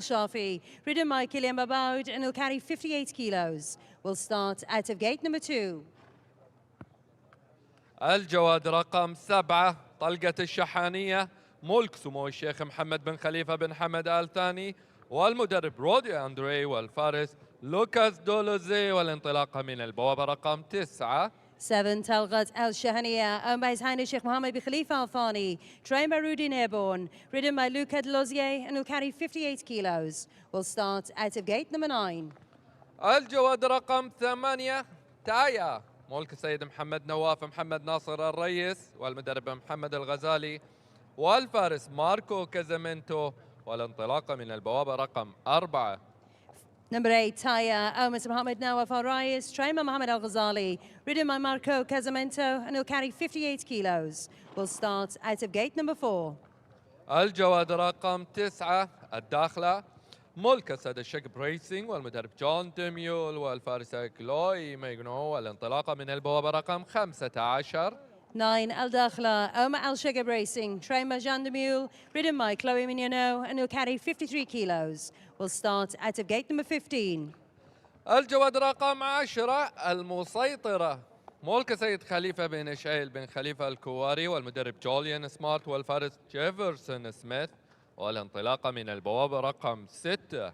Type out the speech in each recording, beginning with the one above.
Shafi, ridden by Kilian Babaud, and he'll carry 58 kilos. We'll start out of gate number 2. الجواد رقم 7 طلقة الشحانية ملك سمو الشيخ محمد بن خليفة بن حمد آل ثاني والمدرب رودي أندري والفارس لوكاس دولوزي والانطلاقة من البوابة رقم 9. 7 Talgat Al Shahaniya, owned by His Highness Sheikh Mohammed bin Khalifa Al Thani, trained by Rudin Airborne, ridden by Luca Delozier, and will carry 58 kilos. We'll start out of gate number 9. الجواد رقم 8 تايا ملك السيد محمد نواف محمد ناصر الريس والمدرب محمد الغزالي والفارس ماركو كازامنتو والانطلاقة من البوابة رقم 4. Number 8, Taya, owned by Mohammed Nawaf Al Rayyan, trained by Mohammed Al Ghazali, ridden by Marco Casamento, and he'll carry 58 kilos. We'll start out of gate number 4. الجواد رقم 9 الداخلة ملك السيد الشقب ريسينج والمدرب جون ديميول والفارس كلوي ميغنو والانطلاقة من البوابة رقم 15. 9 Al Dakhla, Omar Al Shagab Racing, trained by Jean de Mule, ridden by Chloe Mignonneau, and he'll carry 53 kilos. We'll start out of gate number 15. الجواد رقم 10 المسيطرة ملك سيد خليفة بن إشعيل بن خليفة الكواري والمدرب جوليان سمارت والفارس جيفرسون سميث والانطلاقة من البوابة رقم 6.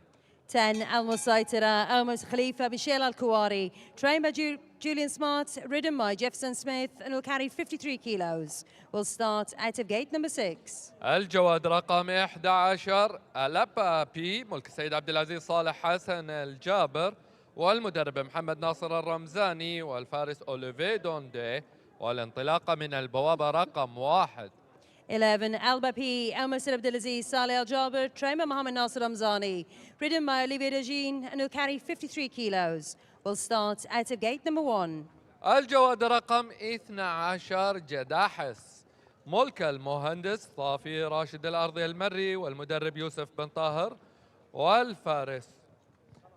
10 Al Musaitara, Omar Khalifa Bishil Al Kuwari, trained by Julian Smart, ridden by Jefferson Smith, and will carry 53 kilos. We'll start out of gate number 6. الجواد رقم 11 ألابا بي ملك السيد عبد العزيز صالح حسن الجابر والمدرب محمد ناصر الرمزاني والفارس أوليفي دوندي والانطلاقة من البوابة رقم 1. 11 Al Bapi, El Musir Abdulaziz Saleh Al Jaber, trained by Mohammed Nasser Ramzani, ridden by Olivier Dejin, and will carry 53 kilos. We'll start out of gate number 1. الجواد رقم 12 جداحس ملك المهندس صافي راشد الأرضي المري والمدرب يوسف بن طاهر والفارس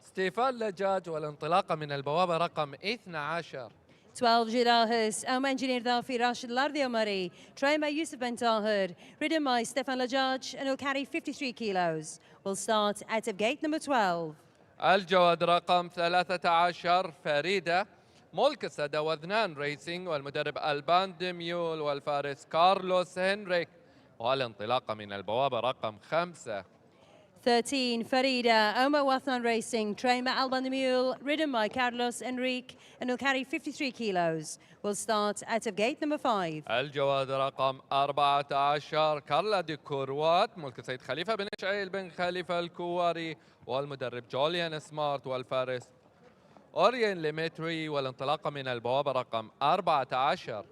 ستيفان لجاج والانطلاقة من البوابة رقم 12. 12 Jirahis, Omar Engineer Dafi Rashid Lardi Omari, trained by Yusuf Ben Tahir, ridden by Stefan Lajaj, and will carry 53 kilos. We'll start out of gate number 12. الجواد رقم 13 فريدة ملك السادة وذنان ريسينج والمدرب ألبان ديميول والفارس كارلوس هنريك والانطلاقة من البوابة رقم 5. 13 Farida, Omar Wathnan Racing, trained by Alban the Mule, ridden by Carlos Enrique, and will carry 53 kilos. We'll start out of gate number 5. الجواد رقم 14 كارلا دي كوروات ملك السيد خليفة بن إشعيل بن خليفة الكواري والمدرب جوليان سمارت والفارس أوريان ليميتري والانطلاقة من البوابة رقم 14.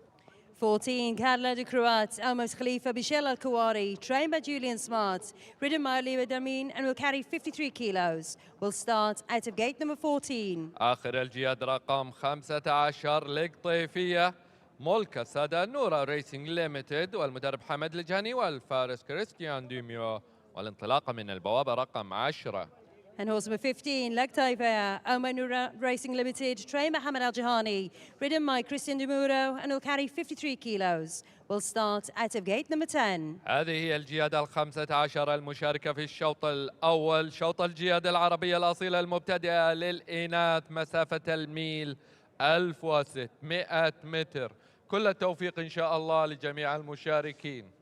14 Carla de Croat, Almos Khalifa Bishel Al Kuwari, trained by Julian Smart, ridden by Oliva Damin, and will carry 53 kilos. We'll start out of gate number 14. آخر الجياد رقم 15 لقطيفية ملك السادة نورا ريسينج ليميتد والمدرب حمد الجاني والفارس كريستيان ديميو والانطلاقة من البوابة رقم 10. And horse number 15, Lagtaifea, Omar Noura Racing Limited, trained by Hamad Al Jahani, ridden by Christian Demuro, and will carry 53 kilos. We'll start out of gate number 10. هذه هي الجيادة 15 المشاركة في الشوط الأول، شوط الجيادة العربية الأصيلة المبتدئة للإناث مسافة الميل 1600 متر. كل التوفيق إن شاء الله لجميع المشاركين.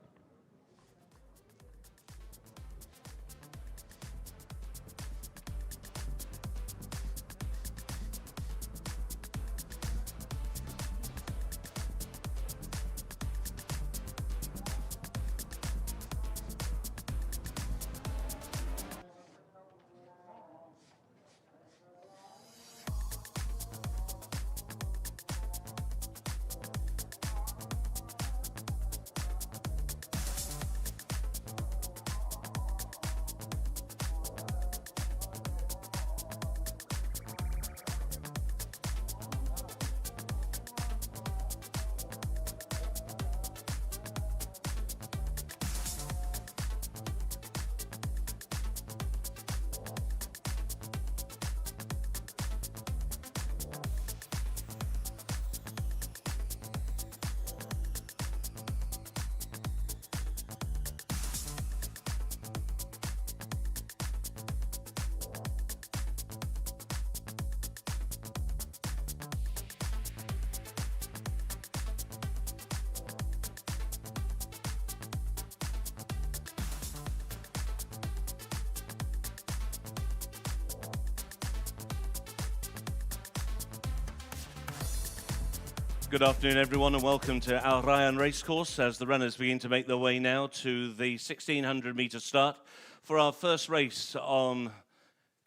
Good afternoon, everyone, and welcome to Al Rayyan Racecourse as the runners begin to make their way now to the 1600-metre start for our first race on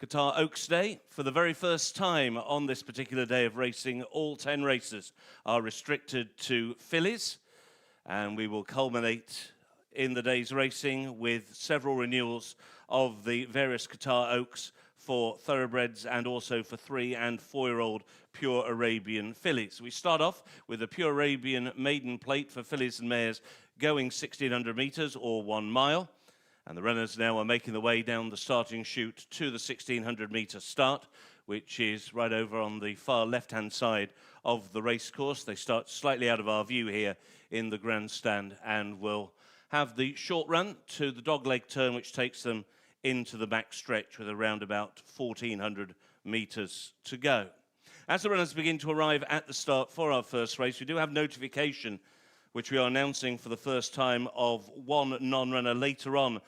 Qatar Oaks Day. For the very first time on this particular day of racing, all 10 races are restricted to fillies, and we will culminate in the day's racing with several renewals of the various Qatar Oaks for thoroughbreds and also for 3- and 4-year-old pure Arabian fillies. We start off with a pure Arabian maiden plate for fillies and mares going 1600 metres or 1 mile. And the runners now are making their way down the starting chute to the 1600 metre start, which is right over on the far left-hand side of the racecourse. They start slightly out of our view here in the grandstand and will have the short run to the dogleg turn, which takes them into the back stretch with around about 1400 metres to go. As the runners begin to arrive at the start for our first race, we do have notification, which we are announcing for the first time, of one non-runner later on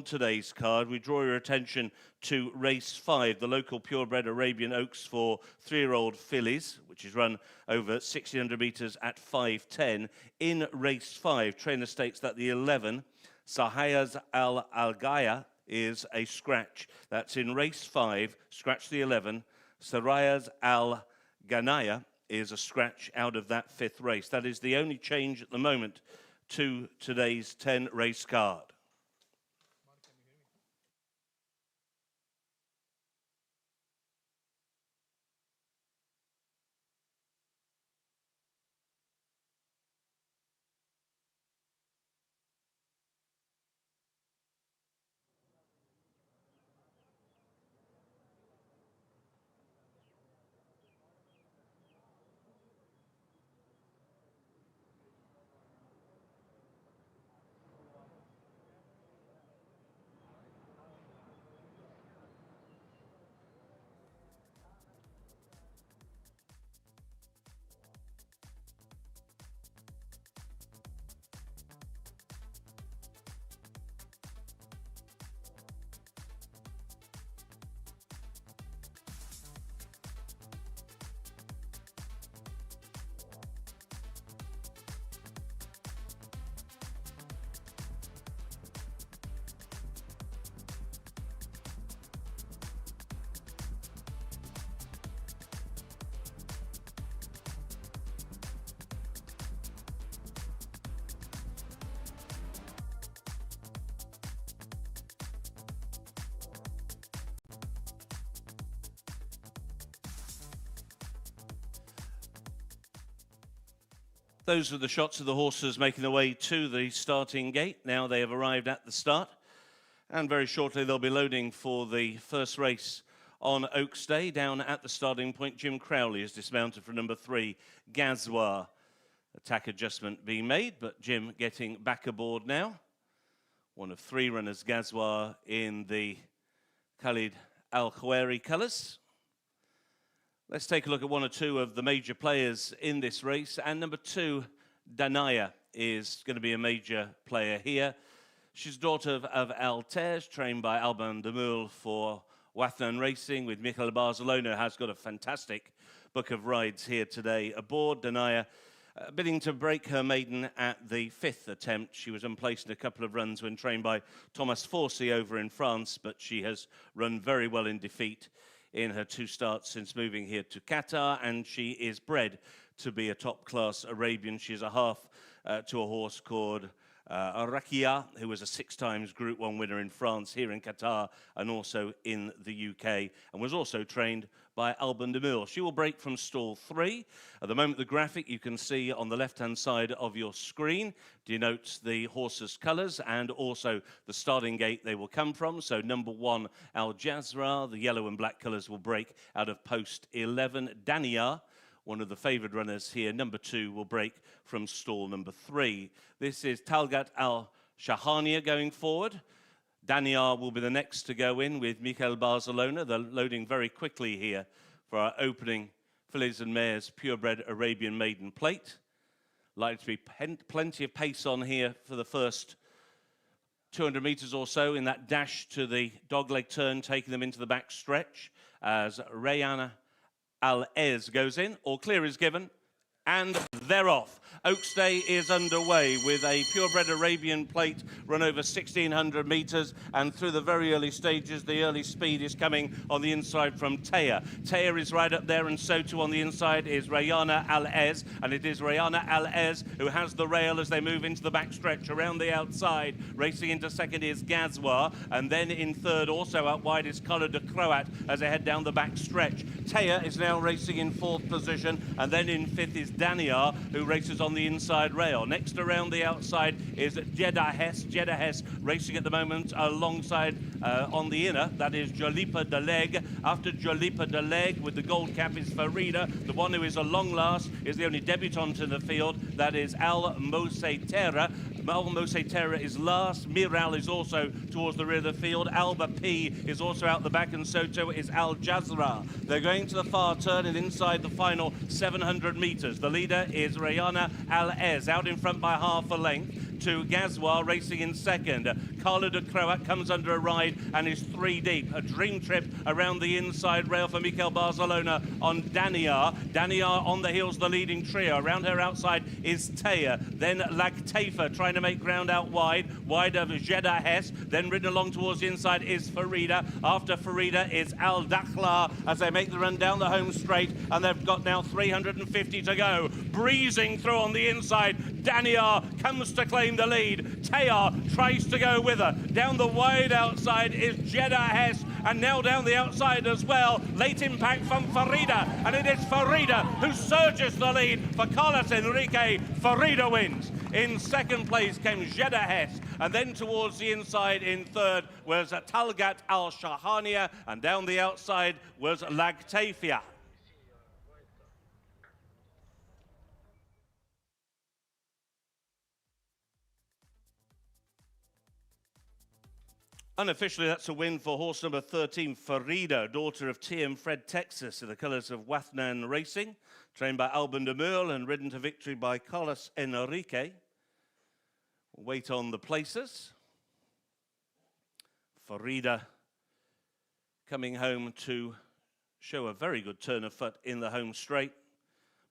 today's card. We draw your attention to race 5, the local purebred Arabian Oaks for 3-year-old fillies, which is run over 1600 metres at 5:10. In race 5, trainer states that the 11, Sahayaz Al-Algaya, is a scratch. That's in race 5, scratch the 11. Sarayaz Al-Ganaya is a scratch out of that 5th race. That is the only change at the moment to today's 10 race card. Those are the shots of the horses making their way to the starting gate. Now they have arrived at the start, and very shortly they'll be loading for the first race on Oaks Day. Down at the starting point, Jim Crowley is dismounted for number 3, Gazwa. Attack adjustment being made, but Jim getting back aboard now. One of 3 runners, Gazwa, in the Khalid Al-Khawari colours. Let's take a look at 1 or 2 of the major players in this race. And number 2, Danaya, is going to be a major player here. She's daughter of Altez, trained by Alban de Mul for Wathnan Racing, with Michael Barcelona, has got a fantastic book of rides here today aboard. Danaya bidding to break her maiden at the 5th attempt. She was unplaced in a couple of runs when trained by Thomas Forsey over in France, but she has run very well in defeat in her 2 starts since moving here to Qatar, and she is bred to be a top-class Arabian. She's a half to a horse called Rakia, who was a 6 times Group 1 winner in France, here in Qatar, and also in the UK, and was also trained by Alban de Mul. She will break from stall 3. At the moment, the graphic you can see on the left-hand side of your screen denotes the horse's colours and also the starting gate they will come from. So number 1, Al Jazra, the yellow and black colours, will break out of post 11. Dania, one of the favoured runners here, number 2, will break from stall number 3. This is Talgat Al-Shahania going forward. Daniar will be the next to go in with Michael Barcelona. They're loading very quickly here for our opening fillies and mares purebred Arabian maiden plate. Likely to be plenty of pace on here for the first 200 metres or so in that dash to the dogleg turn, taking them into the back stretch as Rayyan Al-Ez goes in. All clear is given. And they're off. Oaks Day is underway with a purebred Arabian plate run over 1,600 meters, and through the very early stages, the early speed is coming on the inside from Taya. Taya is right up there, and so too on the inside is Rayana Al-Ez, and it is Rayana Al-Ez who has the rail as they move into the backstretch. Around the outside, racing into second is Gazwa, and then in third, also out wide, is Colo de Croat as they head down the backstretch. Taya is now racing in fourth position, and then in fifth is Daniar, who races on the inside rail. Next around the outside is Jeddah Hess. Jeddah Hess racing at the moment alongside on the inner. That is Jalipa de Leg. After Jalipa de Leg with the gold cap is Farida. The one who is a long last is the only debutant in the field. That is Al Moseitera. Al Moseitera is last. Miral is also towards the rear of the field. Alba P is also out the back, and so too is Al Jazra. They're going to the far turn and inside the final 700 meters. The leader is Rayana Al-Ez, out in front by half a length to Gazwa, racing in second. Carlo de Croat comes under a ride and is 3 deep. A dream trip around the inside rail for Mikel Barcelona on Daniar. Daniar on the heels, the leading trio. Around her outside is Taya. Then Lagtafa trying to make ground out wide. Wide of Jeddah Hess. Then ridden along towards the inside is Farida. After Farida is Al Dakhla as they make the run down the home straight, and they've got now 350 to go. Breezing through on the inside, Daniar comes to claim the lead. Tayar tries to go with her. Down the wide outside is Jeddah Hess, and now down the outside as well. Late impact from Farida, and it is Farida who surges the lead for Carlos Enrique. Farida wins. In second place came Jeddah Hess, and then towards the inside in third was Talgat Al-Shahania, and down the outside was Lagtafia. Unofficially, that's a win for horse number 13, Farida, daughter of TM Fred Texas, in the colours of Wathnan Racing, trained by Alban de Merle and ridden to victory by Carlos Enrique. Wait on the places. Farida coming home to show a very good turn of foot in the home straight,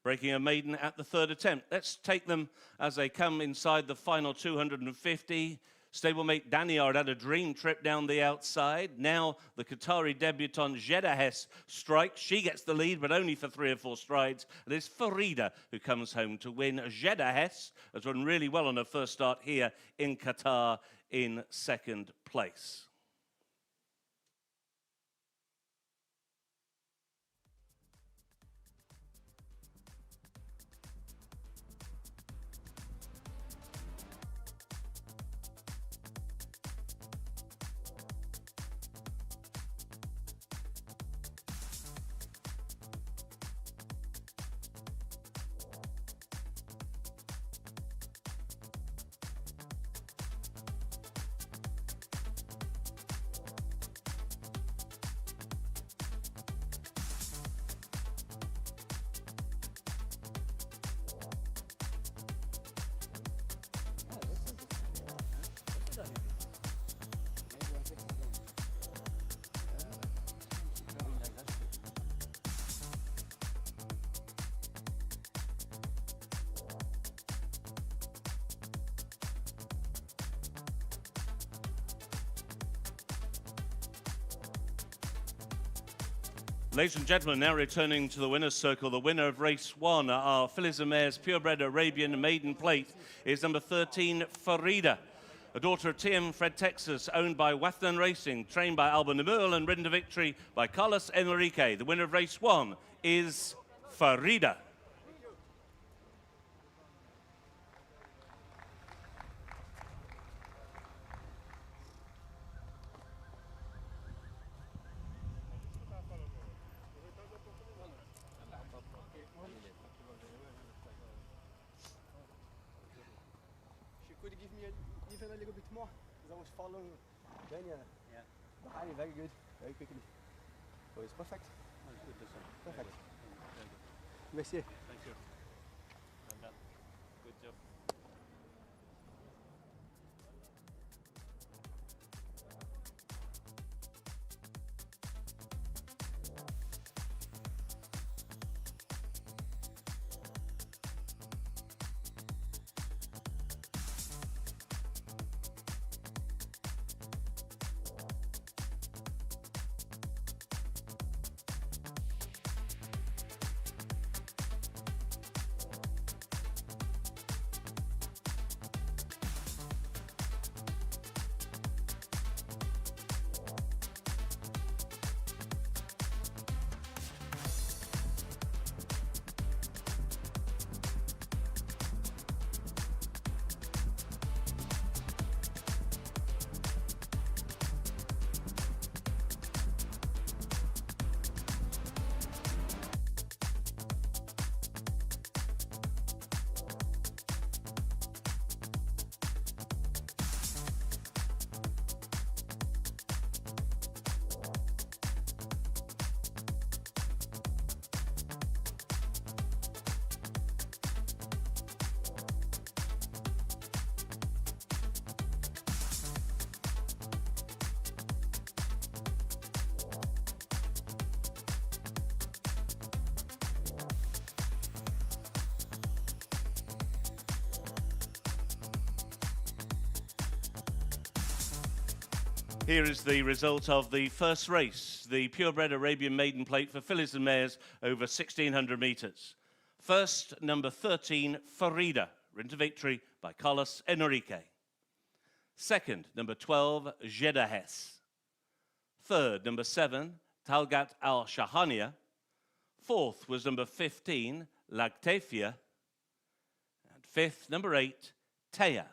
breaking a maiden at the third attempt. Let's take them as they come inside the final 250. Stablemate Daniar had a dream trip down the outside. Now the Qatari debutant Jeddah Hess strikes. She gets the lead, but only for 3 or 4 strides. It is Farida who comes home to win. Jeddah Hess has run really well on her first start here in Qatar in second place. Ladies and gentlemen, now returning to the winner's circle, the winner of race 1, our Fillies and Mares purebred Arabian maiden plate, is number 13, Farida, a daughter of TM Fred Texas, owned by Wathnan Racing, trained by Alban de Merle and ridden to victory by Carlos Enrique. The winner of race 1 is Farida. Could you give me even a little bit more? Because I was following Daniel behind, very good, very quickly. So it's perfect. Perfect. Merci. Thank you. Good job. Here is the result of the first race, the purebred Arabian Maiden Plate for fillies and mares over 1,600 metres. First, number 13, Farida, ridden to victory by Carlos Enrique. Second, number 12, Jedahes. Third, number 7, Talgat Al Shahania. Fourth was number 15, Lactafia. And fifth, number 8, Taya.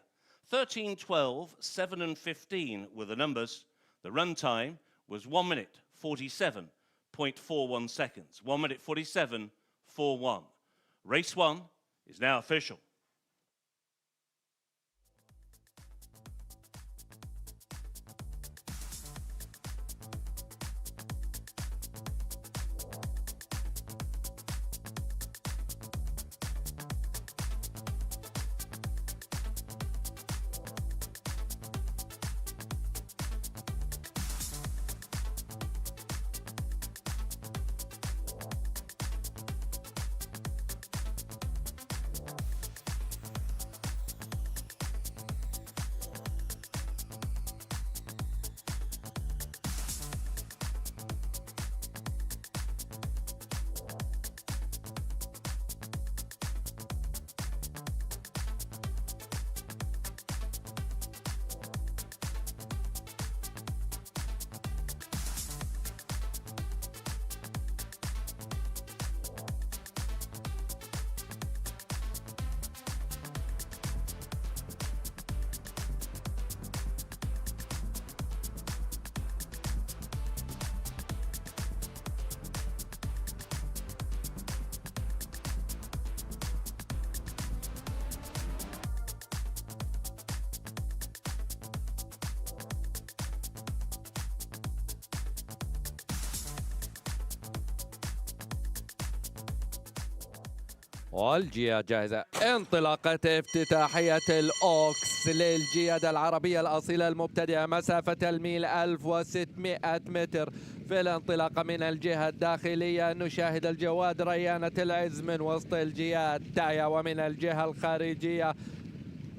13, 12, 7 and 15 were the numbers. The run time was 1 minute 47.41 seconds. 1 minute 47.41. Race 1 is now official. والجياد جاهزة. انطلاقة افتتاحية الأوكس للجياد العربية الأصيلة المبتدئة مسافة الميل 1600 متر. في الانطلاقة من الجهة الداخلية نشاهد الجواد ريانة العز من وسط الجياد تايا، ومن الجهة الخارجية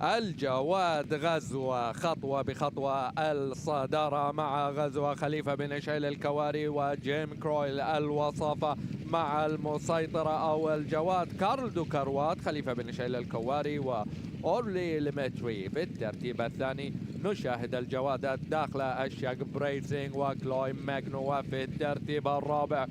الجواد غزوة خطوة بخطوة الصدارة مع غزوة خليفة بن إشعيل الكواري وجيم كرويل الوصافة مع المسيطرة أو الجواد كارل دو كروات خليفة بن إشعيل الكواري وأورلي ليمتري. في الترتيب الثاني نشاهد الجواد الداخلة الشاق بريسينغ وكلوي ماجنو. وفي الترتيب الرابع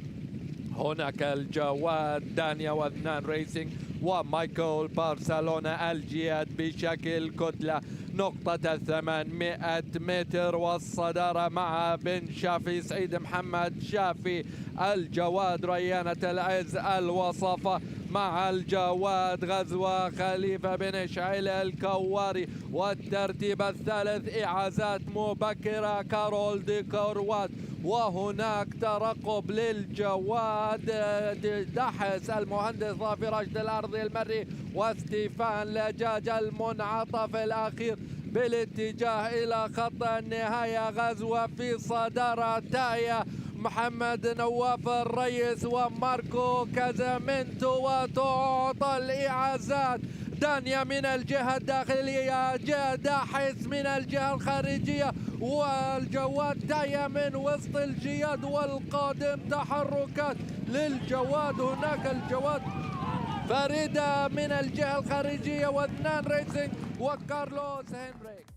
هناك الجواد دانيا واثنان ريسينج ومايكل بارسلونا. الجياد بشكل كتلة نقطة 800 متر والصدارة مع بن شافي سعيد محمد شافي. الجواد ريانة العز الوصافة مع الجواد غزوة خليفة بن إشعيل الكواري. والترتيب الثالث إعازات مبكرة كارول دي كروات. وهناك ترقب للجواد دحس المهندس ظافي رشد الأرضي المري وستيفان لجاج المنعطف الأخير بالاتجاه إلى خط النهاية. غزوة في صدارة تايا محمد نواف الريس وماركو كازامينتو. وتعطى الإعازات دانيا من الجهة الداخلية، داحس من الجهة الخارجية، والجواد تايا من وسط الجياد. والقادم تحركات للجواد. هناك الجواد فريدة من الجهة الخارجية واثنان ريسينج وكارلوس هنريك.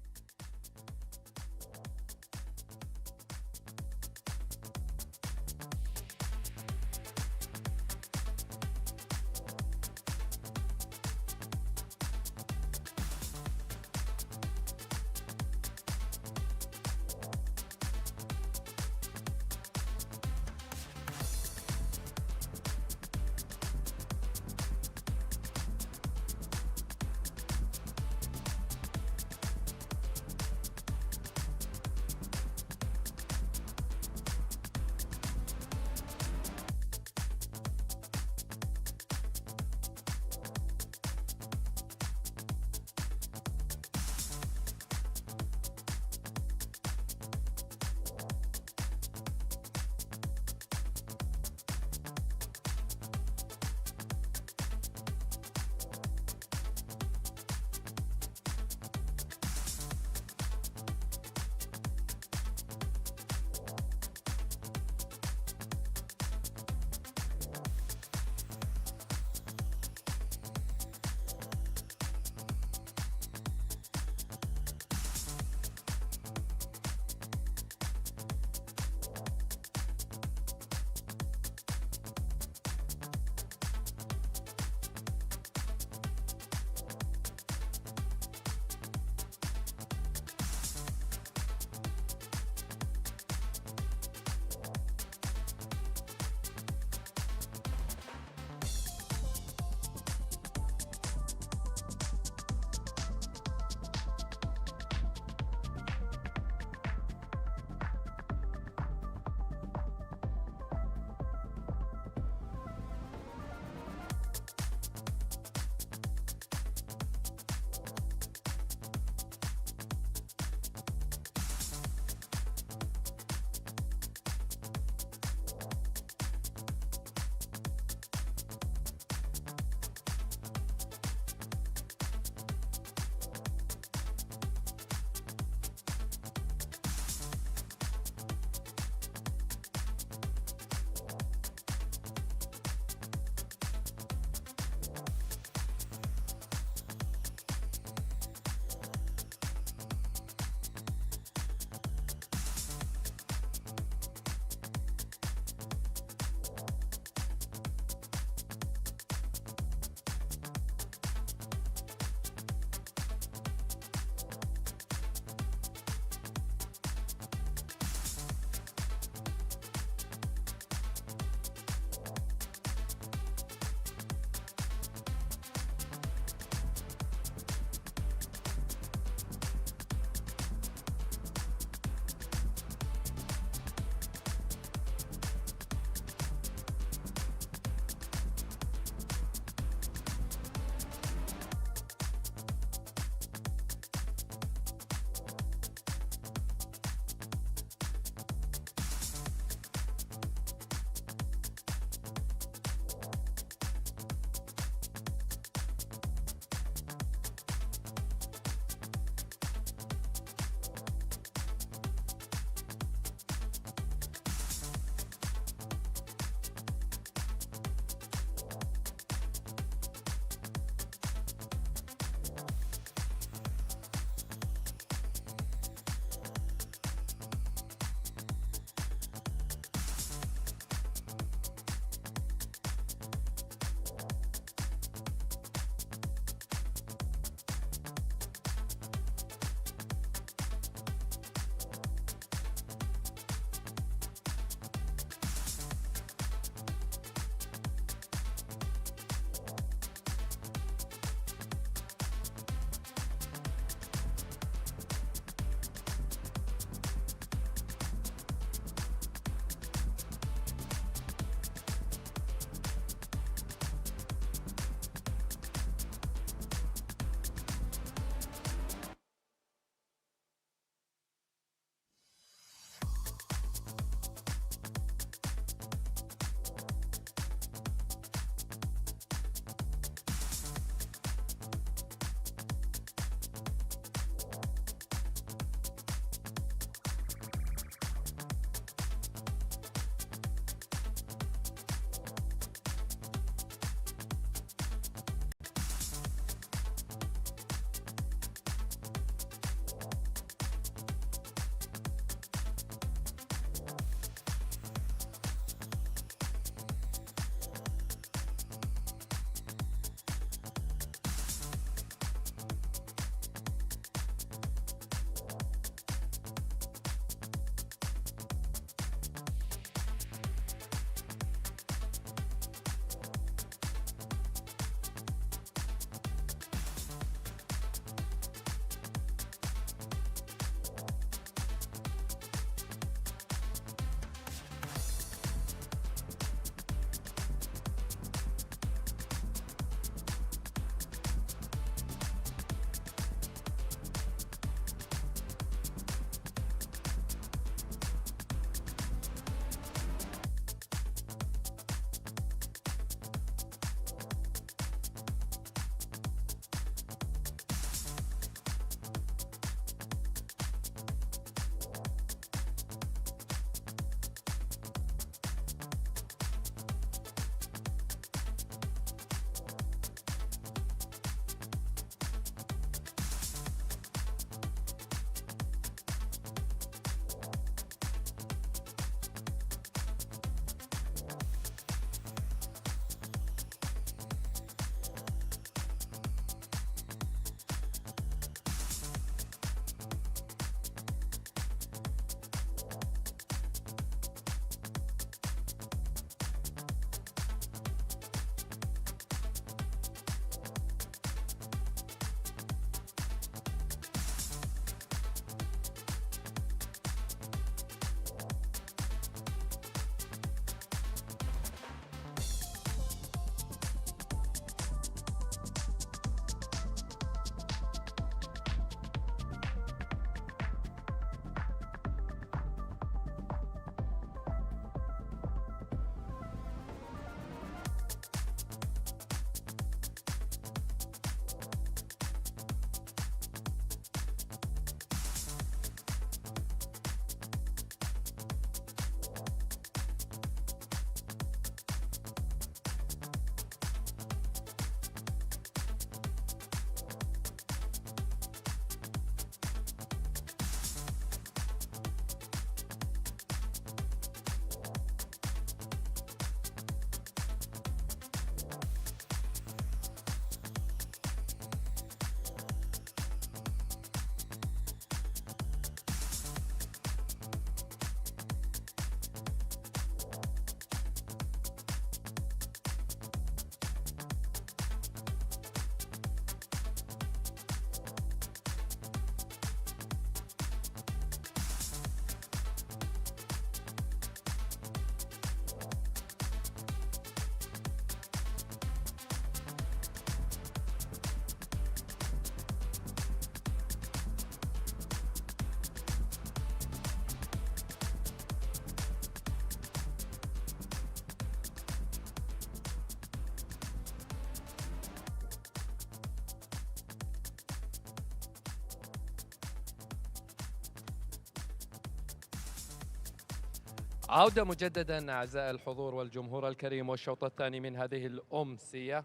عودة مجددا أعزائي الحضور والجمهور الكريم والشوط الثاني من هذه الأمسية.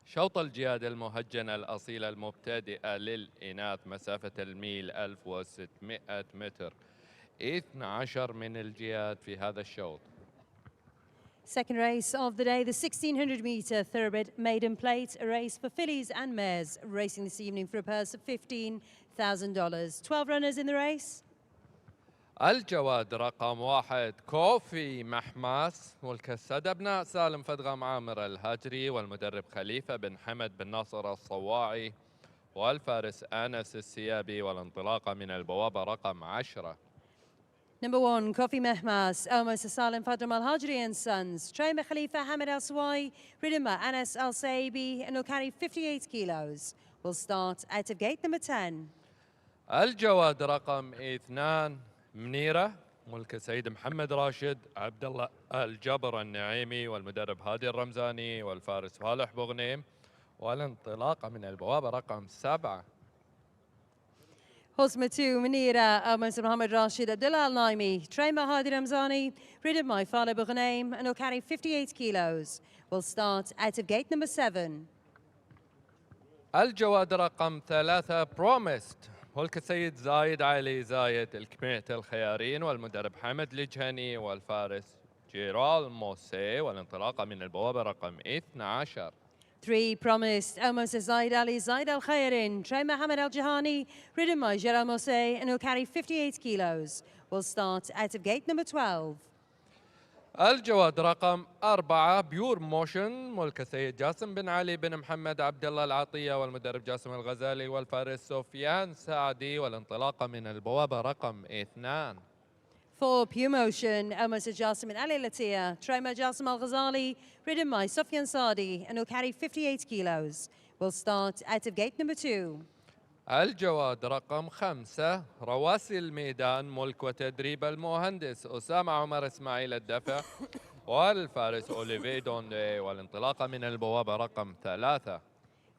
شوط الجياد المهجنة الأصيلة المبتدئة للإناث مسافة الميل 1600 متر. 12 من الجياد في هذا الشوط. Second race of the day, the 1600-meter thoroughbred maiden plate, a race for fillies and mares, racing this evening for a purse of $15,000. 12 runners in the race. الجواد رقم 1 كوفي محماس، ملك السد أبناء سالم فدغم عامر الهاجري والمدرب خليفة بن حمد بن ناصر الصواعي والفارس آنس السيابي، والانطلاقة من البوابة رقم 10. Number 1, Kofi Mehmas, almost Salim Fadram Al Hajri and Sons. Trainer Khalifa Hamid Al Swai, ridden by Anas Al Saibi, and will carry 58 kilos. Will start out of gate number 10. الجواد رقم 2 منيرة، ملك السيد محمد راشد عبد الله الجبر النعيمي والمدرب هادي الرمزاني والفارس صالح بوغنيم، والانطلاقة من البوابة رقم 7. Horse number 2, Munira, almost Muhammad Rashid Abdullah Al Naimi, trained by Hadi Ramzani, ridden by Fala Bughaneim, and will carry 58 kilos. Will start out of gate number 7. الجواد رقم 3 بروميست، ملك السيد زايد علي زايد الكميت الخيارين والمدرب حمد لجهني والفارس جيرال موسي، والانطلاقة من البوابة رقم 12. 3, Promised, almost Zaid Ali Zaid Al Khairin, trained by Hamid Al Jahani, ridden by Gerald Mose, and will carry 58 kilos. Will start out of gate number 12. الجواد رقم 4 بيور موشن، ملك السيد جاسم بن علي بن محمد عبد الله العطية والمدرب جاسم الغزالي والفارس سفيان سعدي، والانطلاقة من البوابة رقم 2. 4, Pure Motion, almost Jassim and Ali Latia, trained by Jassim Al Ghazali, ridden by Sufyan Sadi, and will carry 58 kilos. Will start out of gate number 2. الجواد رقم 5 رواسي الميدان، ملك وتدريب المهندس أسامة عمر إسماعيل الدفع والفارس أوليفي دوندي، والانطلاقة من البوابة رقم 3.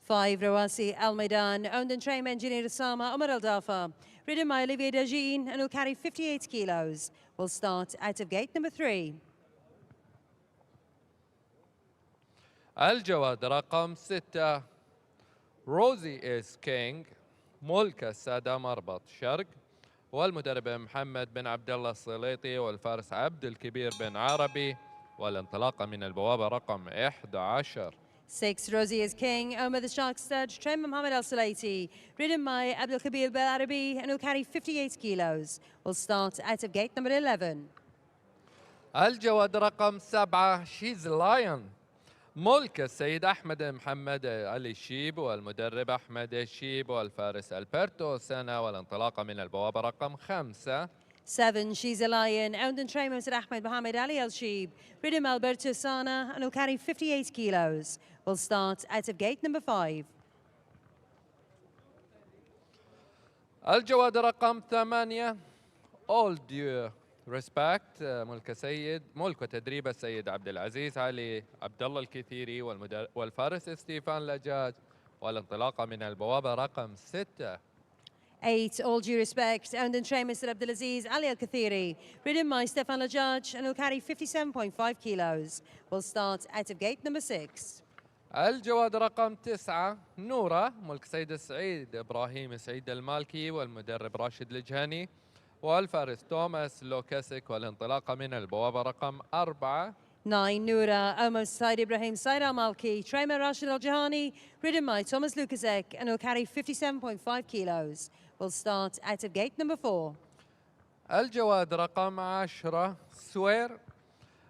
5, Rawasi Al Maidan, owned and trained by engineer Osama Omar Al Dafa, ridden by Olivier Dajin, and will carry 58 kilos. Will start out of gate number 3. الجواد رقم 6 روزي إس كينج، ملك السادة مربط شرق والمدرب محمد بن عبد الله السليطي والفارس عبد الكبير بن عربي، والانطلاقة من البوابة رقم 11. 6, Rosie is King, Omar the Shark Stud, trained by Mohammed Al Sulaiti, ridden by Abdul Kabir Bel Arabi, and will carry 58 kilos. Will start out of gate number 11. الجواد رقم 7 شيز لايون، ملك السيد أحمد محمد علي الشيب والمدرب أحمد الشيب والفارس ألبرتو سنة، والانطلاقة من البوابة رقم 5. 7, She's a Lion, owned and trained by Mr. Ahmed Mohammed Ali Al Sheeb, ridden by Alberto Sana, and will carry 58 kilos. Will start out of gate number 5. الجواد رقم 8 All Due Respect، ملك وتدريب السيد عبد العزيز علي عبد الله الكثيري والفارس ستيفان لجاج، والانطلاقة من البوابة رقم 6. 8, All Due Respect, owned and trained Mr. Abdulaziz Ali Al Kathiri, ridden by Stefan Lajaj, and will carry 57.5 kilos. Will start out of gate number 6. الجواد رقم 9 نورة، ملك سيد السعيد إبراهيم سعيد المالكي والمدرب راشد الجهني والفارس توماس لوكاسيك، والانطلاقة من البوابة رقم 4. 9, Noura, almost Said Ibrahim Said Al Malki, trained by Rashid Al Jahani, ridden by Thomas Lukasek, and will carry 57.5 kilos. Will start out of gate number 4. الجواد رقم 10 سوير،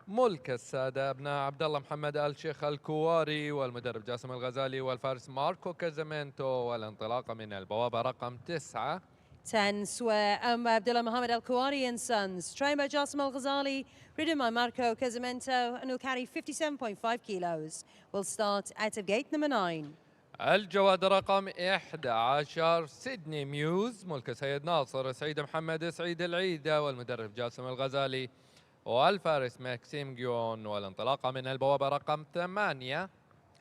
ملك السادة أبناء عبد الله محمد آل شيخ الكواري والمدرب جاسم الغزالي والفارس ماركو كازامينتو، والانطلاقة من البوابة رقم 9. 10, Swear, owned by Abdullah Muhammad Al Kuwari and Sons, trained by Jassim Al Ghazali, ridden by Marco Casamento, and will carry 57.5 kilos. Will start out of gate number 9. الجواد رقم 11 سيدني ميوز، ملك سيد ناصر سعيد محمد سعيد العيدة والمدرب جاسم الغزالي والفارس ماكسيم جيون، والانطلاقة من البوابة رقم 8.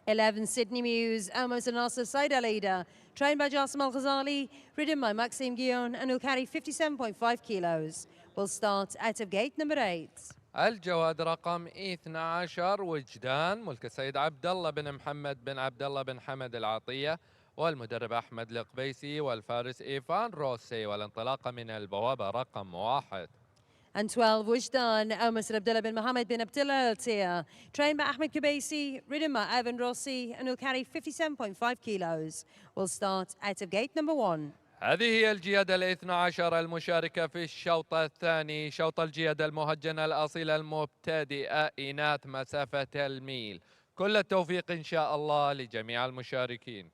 11, Sydney Muse, almost Nasser Said Al Aida, trained by Jassim Al Ghazali, ridden by Maxime Guillon, and will carry 57.5 kilos. will start out of gate number 8. الجواد رقم 12 وجدان، ملك السيد عبد الله بن محمد بن عبد الله بن حمد العطية، والمدرب أحمد القبيسي، والفارس إيفان روسي، والانطلاقة من البوابة رقم 1. And 12, Wujdan, Mr. Abdullah bin Mohammed bin Abdullah Al Tia. Trained by Ahmed Kubaisi, ridden by Ivan Rossi, and will carry 57.5 kilos. Will start out of gate number 1. هذه هي الجيادة الاثنى عشر المشاركة في الشوط الثاني، شوط الجيادة المهجنة الأصيلة المبتدئة إناث مسافة الميل. كل التوفيق إن شاء الله لجميع المشاركين.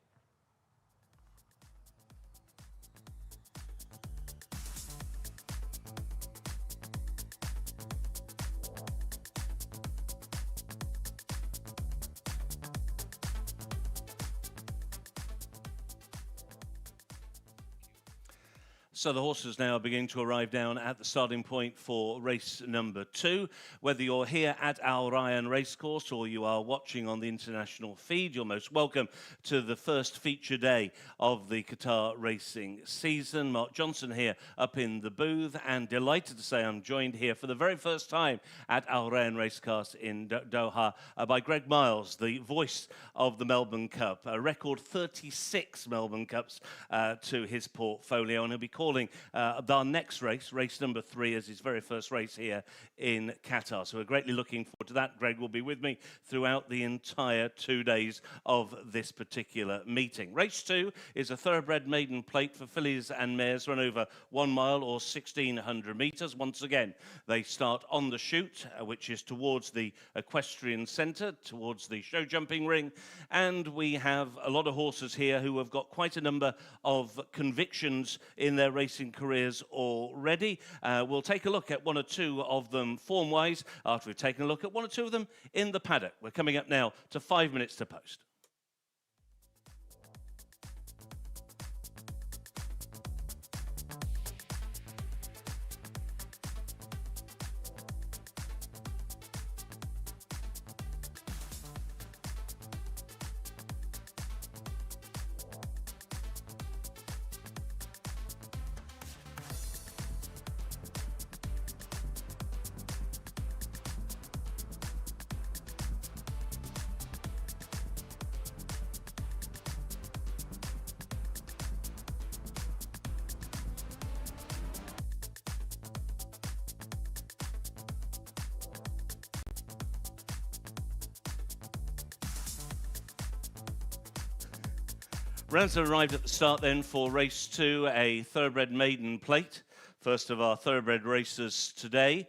So the horses now are beginning to arrive down at the starting point for race number 2. Whether you're here at Al Rayyan Racecourse or you are watching on the international feed, you're most welcome to the first feature day of the Qatar racing season. Mark Johnson here up in the booth, and delighted to say I'm joined here for the very first time at Al Rayyan Racecourse in Doha by Greg Miles, the voice of the Melbourne Cup. A record 36 Melbourne Cups to his portfolio, and he'll be calling our next race, race number 3, as his very first race here in Qatar. So we're greatly looking forward to that. Greg will be with me throughout the entire 2 days of this particular meeting. Race 2 is a thoroughbred maiden plate for fillies and mares run over 1 mile or 1,600 metres. Once again, they start on the chute, which is towards the equestrian centre, towards the show jumping ring. And we have a lot of horses here who have got quite a number of convictions in their racing careers already. We'll take a look at 1 or 2 of them form-wise after we've taken a look at 1 or 2 of them in the paddock. We're coming up now to 5 minutes to post. Runners have arrived at the start then for race 2, a thoroughbred maiden plate. First of our thoroughbred racers today.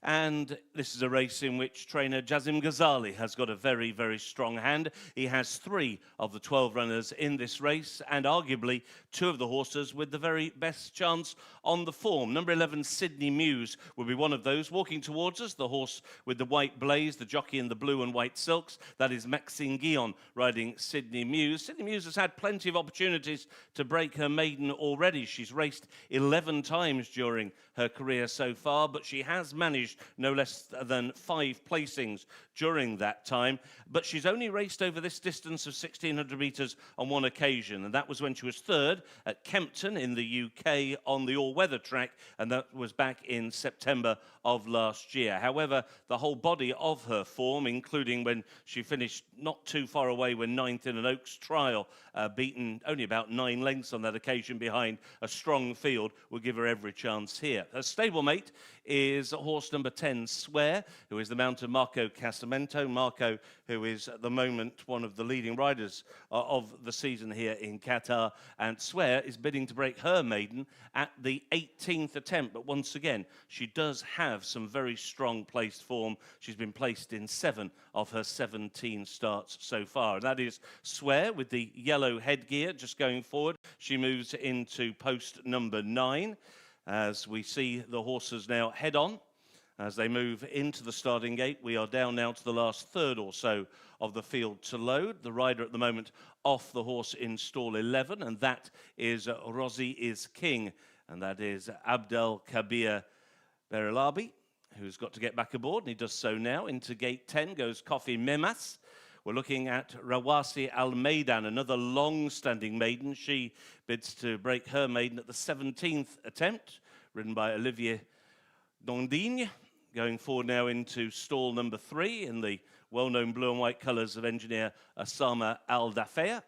And this is a race in which trainer Jazim Ghazali has got a very, very strong hand. He has 3 of the 12 runners in this race, and arguably 2 of the horses with the very best chance on the form. Number 11, Sydney Muse, will be one of those. Walking towards us, the horse with the white blaze, the jockey in the blue and white silks. That is Maxine Guillon riding Sydney Muse. Sydney Muse has had plenty of opportunities to break her maiden already. She's raced 11 times during her career so far, but she has managed no less than 5 placings during that time. But she's only raced over this distance of 1,600 metres on 1 occasion, and that was when she was 3rd at Kempton in the UK on the all-weather track, and that was back in September of last year. However, the whole body of her form, including when she finished not too far away when 9th in an Oaks trial, beaten only about 9 lengths on that occasion behind a strong field, will give her every chance here. Her stablemate is horse number 10, Swear, who is the mount of Marco Casamento. Marco, who is at the moment one of the leading riders of the season here in Qatar. And Swear is bidding to break her maiden at the 18th attempt. But once again, she does have some very strong placed form. She's been placed in 7 of her 17 starts so far. And that is Swear with the yellow headgear just going forward. She moves into post number 9. As we see the horses now head on, as they move into the starting gate, we are down now to the last third or so of the field to load. The rider at the moment off the horse in stall 11, and that is Rosie is King, and that is Abdel Kabir Berilabi, who's got to get back aboard, and he does so now. Into gate 10 goes Kofi Memas. We're looking at Rawasi Al Maidan, another long-standing maiden. She bids to break her maiden at the 17th attempt, ridden by Olivier Dondigne, going forward now into stall number 3 in the well-known blue and white colours of engineer Osama Al Dafea.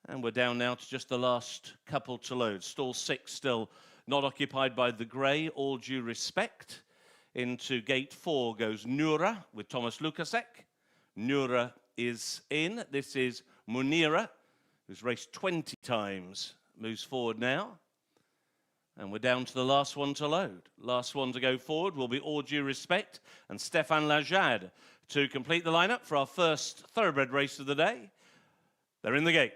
And we're down now to just the last couple to load. Stall 6 still not occupied by the grey, all due respect. Into gate 4 goes Nura with Thomas Lukasek. Nura is in. This is Munira, who's raced 20 times, moves forward now. And we're down to the last one to load. Last one to go forward will be All Due Respect and Stéphane Lajade to complete the lineup for our first thoroughbred race of the day. They're in the gate.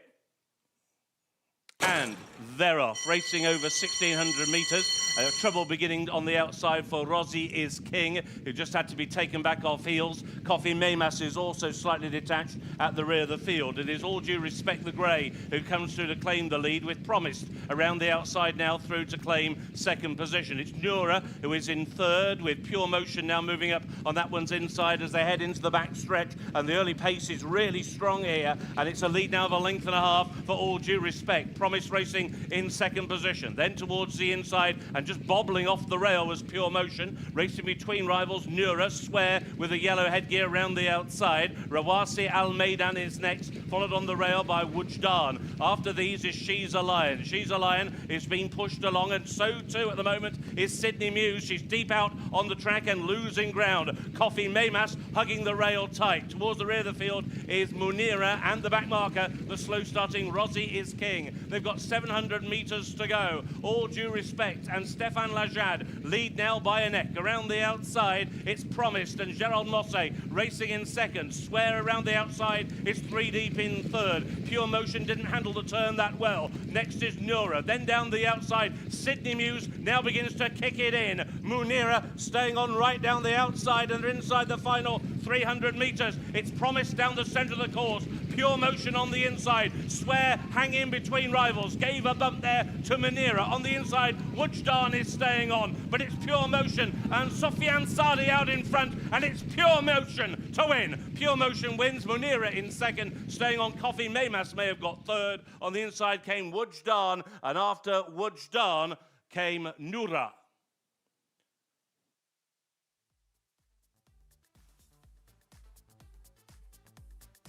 And they're off, racing over 1,600 metres. Trouble beginning on the outside for Rosie is King, who just had to be taken back off heels. Coffee Maymas is also slightly detached at the rear of the field. It is All Due Respect the Grey who comes through to claim the lead, with Promised around the outside now through to claim second position. It's Nura who is in third, with Pure Motion now moving up on that one's inside as they head into the back stretch. And the early pace is really strong here, and it's a lead now of a length and a half for All Due Respect. Promised racing in second position. Then towards the inside and just bobbling off the rail was Pure Motion. Racing between rivals, Nura, Swear with a yellow headgear around the outside. Rawasi Al Maidan is next, followed on the rail by Wujdan. After these is She's a Lion. She's a Lion is being pushed along, and so too at the moment is Sydney Muse. She's deep out on the track and losing ground. Coffee Maymas hugging the rail tight. Towards the rear of the field is Munira, and the back marker, the slow starting Rosie is King. They've got 700 metres to go. All Due Respect and Stéphane Lajade lead now by a neck. Around the outside, it's Promised and Gerald Mosse racing in second. Swear around the outside is 3 deep in third. Pure Motion didn't handle the turn that well. Next is Nura. Then down the outside, Sydney Muse now begins to kick it in. Munira staying on right down the outside, and they're inside the final 300 metres. It's Promised down the centre of the course. Pure Motion on the inside. Swear hanging between rivals. Gave a bump there to Munira. On the inside, Wujdan is staying on, but it's Pure Motion and Sofiane Sadi out in front, and it's Pure Motion to win. Pure Motion wins. Munira in second, staying on. Coffee Maymas may have got third. On the inside came Wujdan, and after Wujdan came Nura.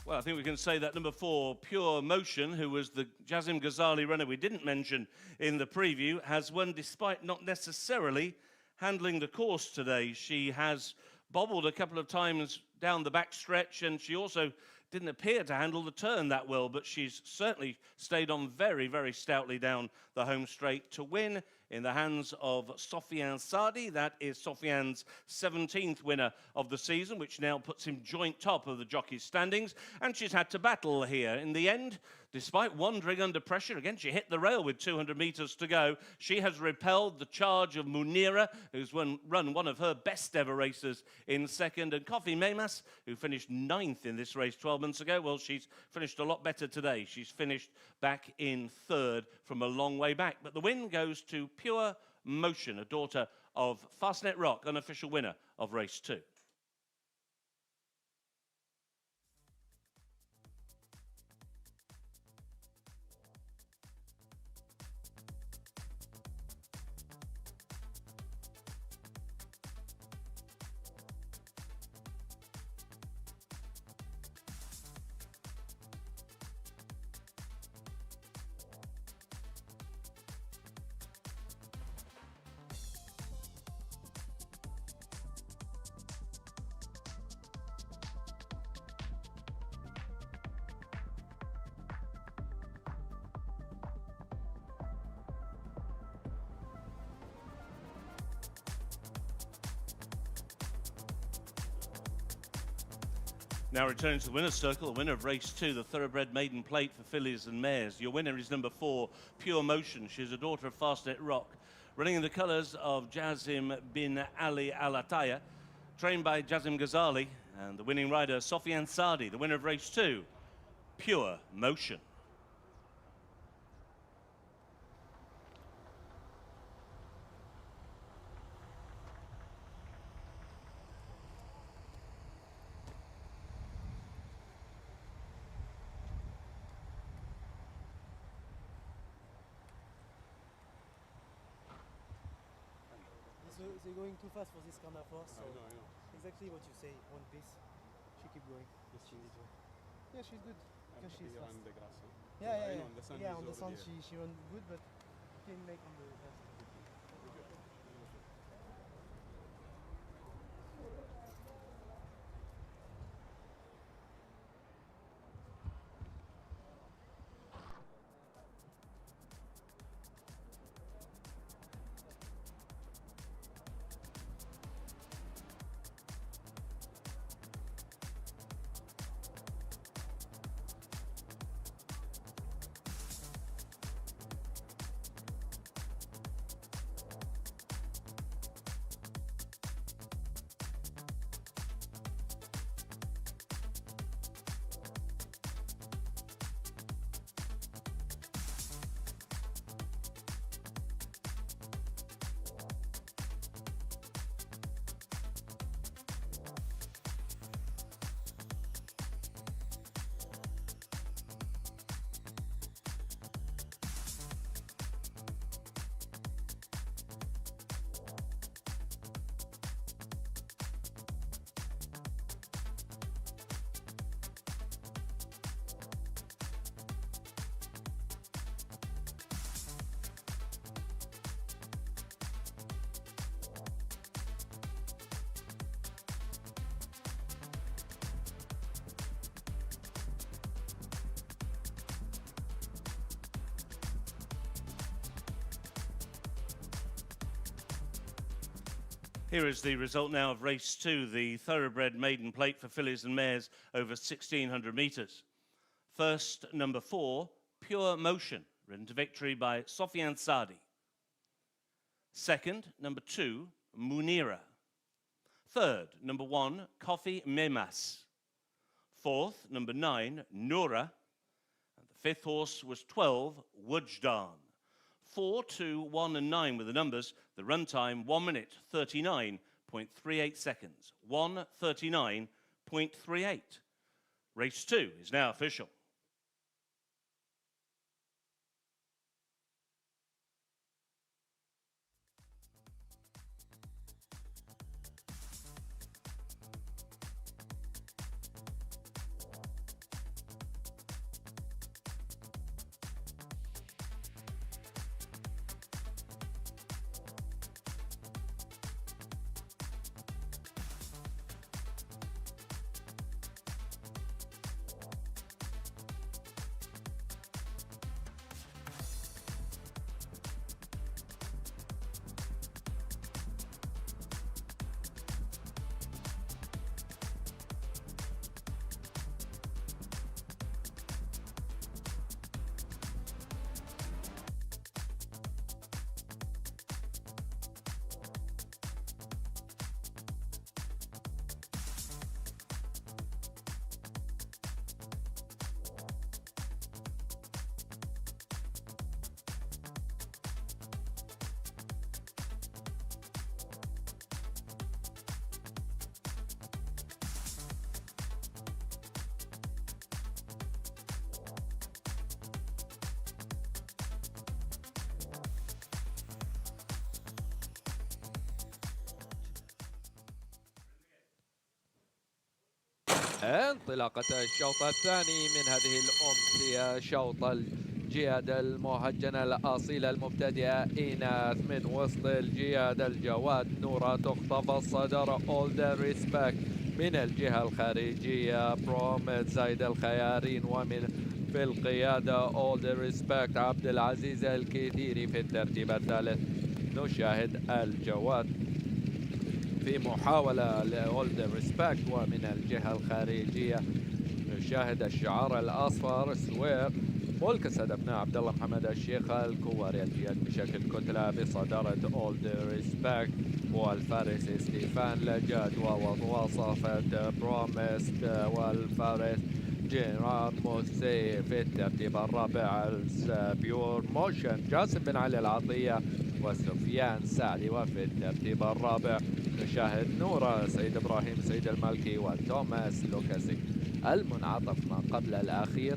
Well, I think we can say that number 4, Pure Motion, who was the Jazim Ghazali runner we didn't mention in the preview, has won despite not necessarily handling the course today. She has bobbled a couple of times down the back stretch, and she also didn't appear to handle the turn that well, but she's certainly stayed on very, very stoutly down the home straight to win in the hands of Sofiane Sadi. That is Sofiane's 17th winner of the season, which now puts him joint top of the jockey's standings. And she's had to battle here. In the end, despite wandering under pressure, again, she hit the rail with 200 metres to go. She has repelled the charge of Munira, who's run one of her best ever races in second. And Coffee Maymas, who finished 9th in this race 12 months ago, well, she's finished a lot better today. She's finished back in third from a long way back. But the win goes to Pure Motion, a daughter of Fastnet Rock, unofficial winner of race 2. Now returning to the winner's circle, the winner of race 2, the thoroughbred maiden plate for fillies and mares. Your winner is number 4, Pure Motion. She's a daughter of Fastnet Rock, running in the colours of Jazim bin Ali Al Attaya, trained by Jazim Ghazali, and the winning rider, Sofiane Sadi, the winner of race 2, Pure Motion. they're going too fast for this corner force. So I know. exactly what you say. One piece. She keep going. Yes, she needs to. Yeah, she's good because she's Here fast. on the grass. Huh? Yeah, I yeah, know, on the sun yeah. is On the over sun, there. she run good, but can make on the grass. Here is the result now of race 2, the thoroughbred maiden plate for fillies and mares over 1,600 metres. First, number 4, Pure Motion, ridden to victory by Sofiane Sadi. Second, number 2, Munira. Third, number 1, Coffee Memas. Fourth, number 9, Noura. And the fifth horse was 12, Wujdan. 4, 2, 1 and 9 with the numbers. The run time, 1 minute, 39.38 seconds. 1:39.38. Race 2 is now official. انطلاقة الشوط الثاني من هذه الأمسية، شوط الجياد المهجنة الأصيلة المبتدئة إناث. من وسط الجياد الجواد نورا تخطف الصدارة All the Respect. من الجهة الخارجية بروميت زايد الخيارين، ومن في القيادة All the Respect عبد العزيز الكثيري. في الترتيب الثالث نشاهد الجواد في محاولة لأول ريسبكت، ومن الجهة الخارجية نشاهد الشعار الأصفر سوير. ملك سدبنا عبد الله محمد الشيخ الكواري الجياد بشكل كتلة بصدارة أول ريسبكت، والفارس ستيفان لجاد، ووصفت بروميست، والفارس جيرار موسي. في الترتيب الرابع بيور موشن جاسم بن علي العطية وسفيان سعدي. وفي الترتيب الرابع نشاهد نورا سيد إبراهيم سيد المالكي وتوماس لوكاسي المنعطف ما قبل الأخير.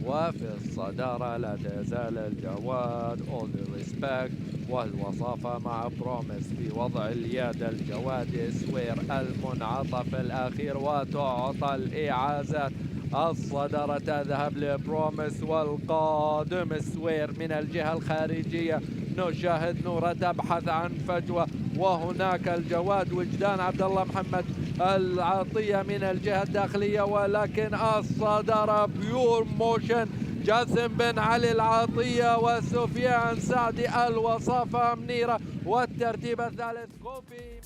وفي الصدارة لا تزال الجواد All the Respect، والوصافة مع بروميس في وضع اليد. الجواد سوير المنعطف الأخير وتعطى الإعازات. الصدارة تذهب لبروميس والقادم سوير من الجهة الخارجية. نشاهد نورة تبحث عن فجوة، وهناك الجواد وجدان عبد الله محمد العطية من الجهة الداخلية، ولكن الصدارة بيور موشن جاسم بن علي العطية وسفيان سعدي. الوصافة منيرة والترتيب الثالث كوفي.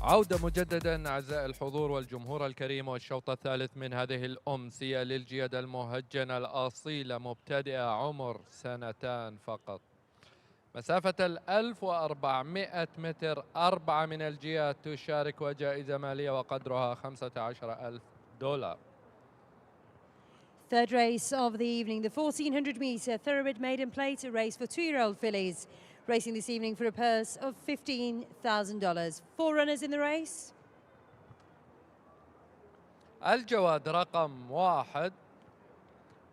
عودة مجددا أعزائي الحضور والجمهور الكريم، والشوط الثالث من هذه الأمسية للجيادة المهجنة الأصيلة مبتدئة عمر سنتان فقط. مسافة 1400 متر، 4 من الجياد تشارك وجائزة مالية وقدرها $15,000. Third race of the evening, the 1400 metre Thoroughbred Maiden Plate, a race for 2-year-old fillies. Racing this evening for a purse of $15,000. 4 runners in the race. الجواد رقم 1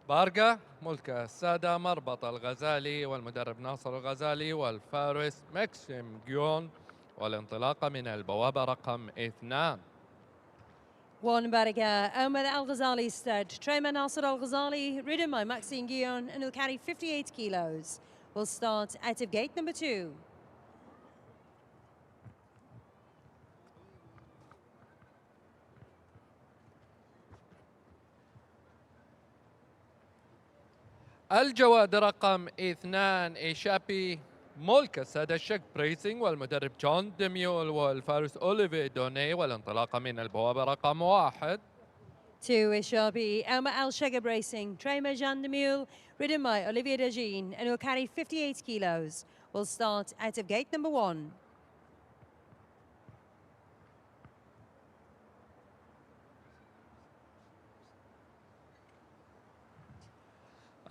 بارقة ملكة السادة، مربط الغزالي والمدرب ناصر الغزالي، والفارس ماكسيم جيون، والانطلاقة من البوابة رقم 2. 1 Baraga, Omar Al Ghazali stud. Trainer Nasser Al Ghazali, ridden by Maxine Guillon, and will carry 58 kilos. Will start out of gate number 2. الجواد رقم 2 إيشابي ملك السادة الشك بريسينج، والمدرب جون ديميول، والفارس أوليفي دوني، والانطلاقة من البوابة رقم 1. 2 Ishabi, Omar Al Shagab Racing, Trainer Jean de Mule, ridden by Olivier Dagine, and will carry 58 kilos. Will start out of gate number 1.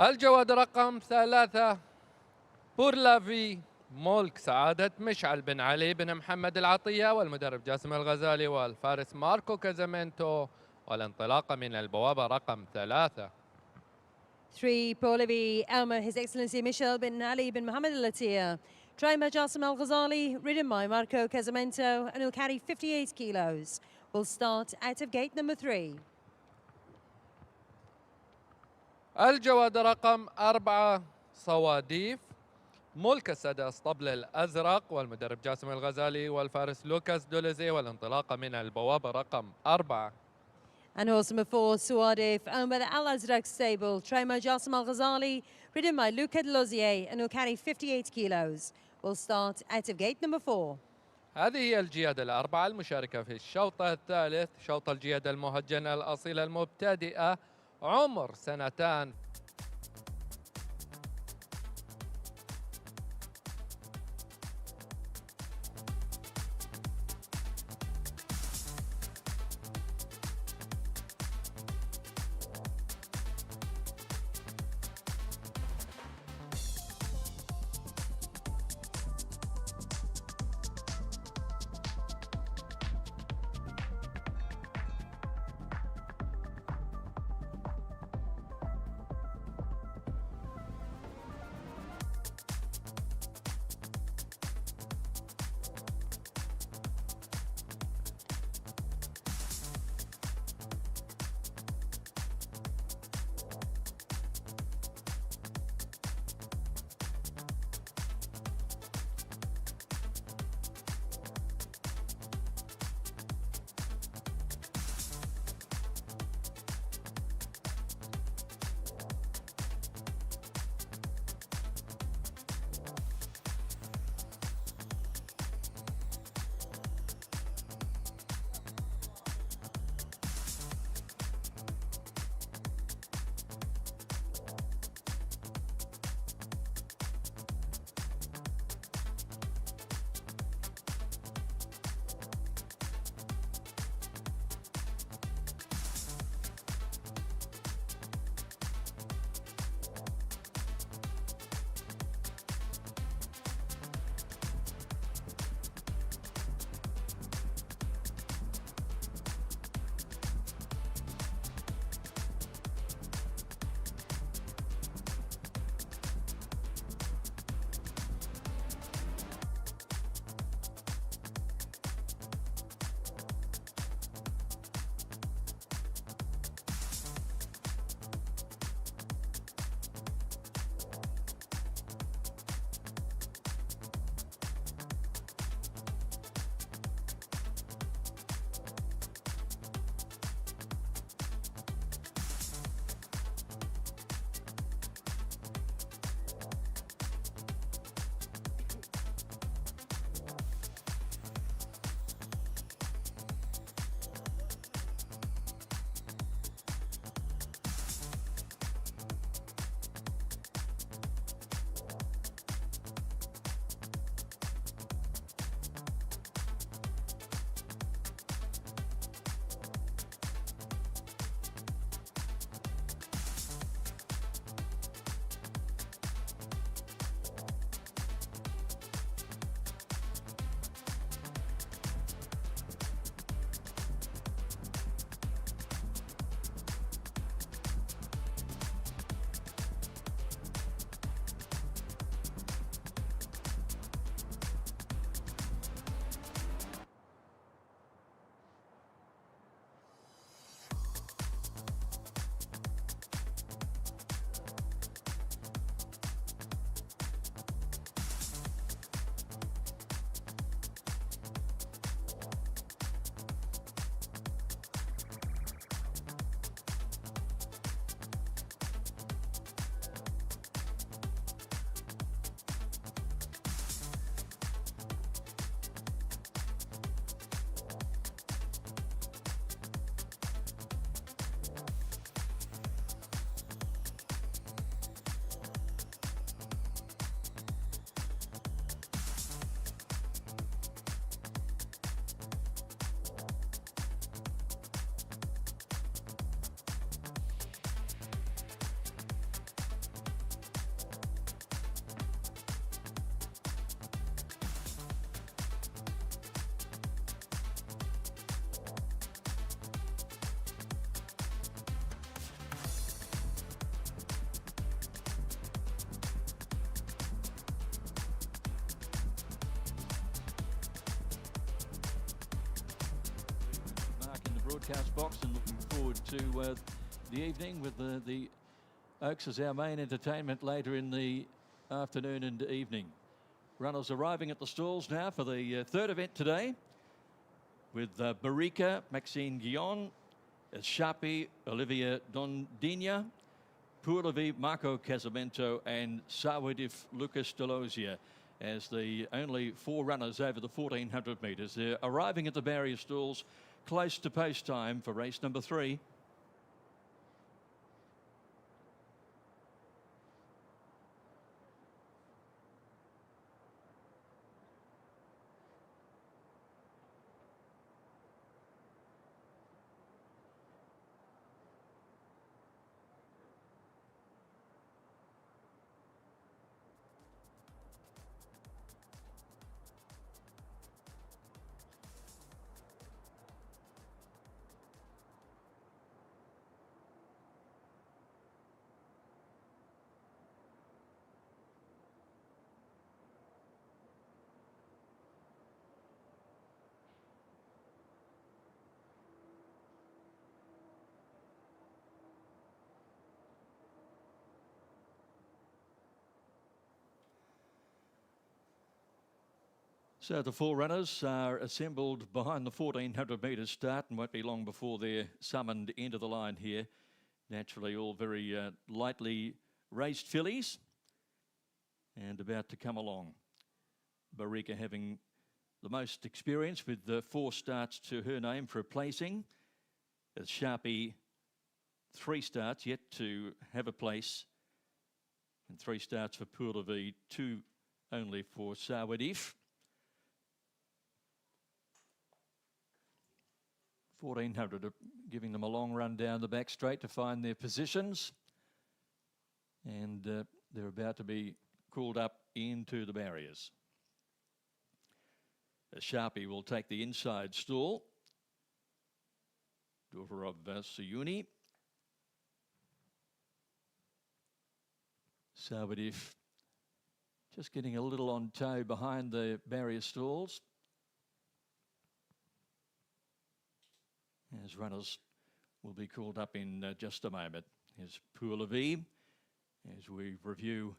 الجواد رقم 3 بورلافي ملك سعادة مشعل بن علي بن محمد العطية، والمدرب جاسم الغزالي، والفارس ماركو كازامينتو، والانطلاقة من البوابة رقم 3. 3 Paulavi, Elmer, His Excellency Michel bin Ali bin Mohammed Al Latia. Trainer Jassim Al Ghazali, ridden by Marco Casamento, and will carry 58 kilos. Will start out of gate number 3. الجواد رقم 4 صواديف ملك السادة اسطبل الأزرق، والمدرب جاسم الغزالي، والفارس لوكاس دوليزي، والانطلاقة من البوابة رقم 4. And horse number 4, Suadif, owned by the Al Azraq stable. Trainer Jassim Al Ghazali, ridden by Luca de Lozier, and will carry 58 kilos. Will start out of gate number 4. هذه هي الجيادة الأربعة المشاركة في الشوط الثالث، شوط الجيادة المهجنة الأصيلة المبتدئة عمر سنتان. broadcast box and looking forward to the evening with the Oaks as our main entertainment later in the afternoon and evening. Runners arriving at the stalls now for the third event today with Barika, Maxine Guillon, Sharpie, Olivia Dondigna, Pourlevi, Marco Casamento and Sawadif Lucas Delosier as the only four runners over the 1400 metres. They're arriving at the barrier stalls close to post time for race number 3. So the four runners are assembled behind the 1400 metres start and won't be long before they're summoned into the line here. Naturally all very lightly raced fillies and about to come along. Barika having the most experience with 4 starts to her name for a placing. As Sharpie 3 starts yet to have a place and 3 starts for Pourlevi, 2 only for Sawadif. 1400 are giving them a long run down the back straight to find their positions. And they're about to be called up into the barriers. A Sharpie will take the inside stall. Daughter of Suyuni. Sawadif just getting a little on toe behind the barrier stalls. As runners will be called up in just a moment. Here's Pourlevi as we review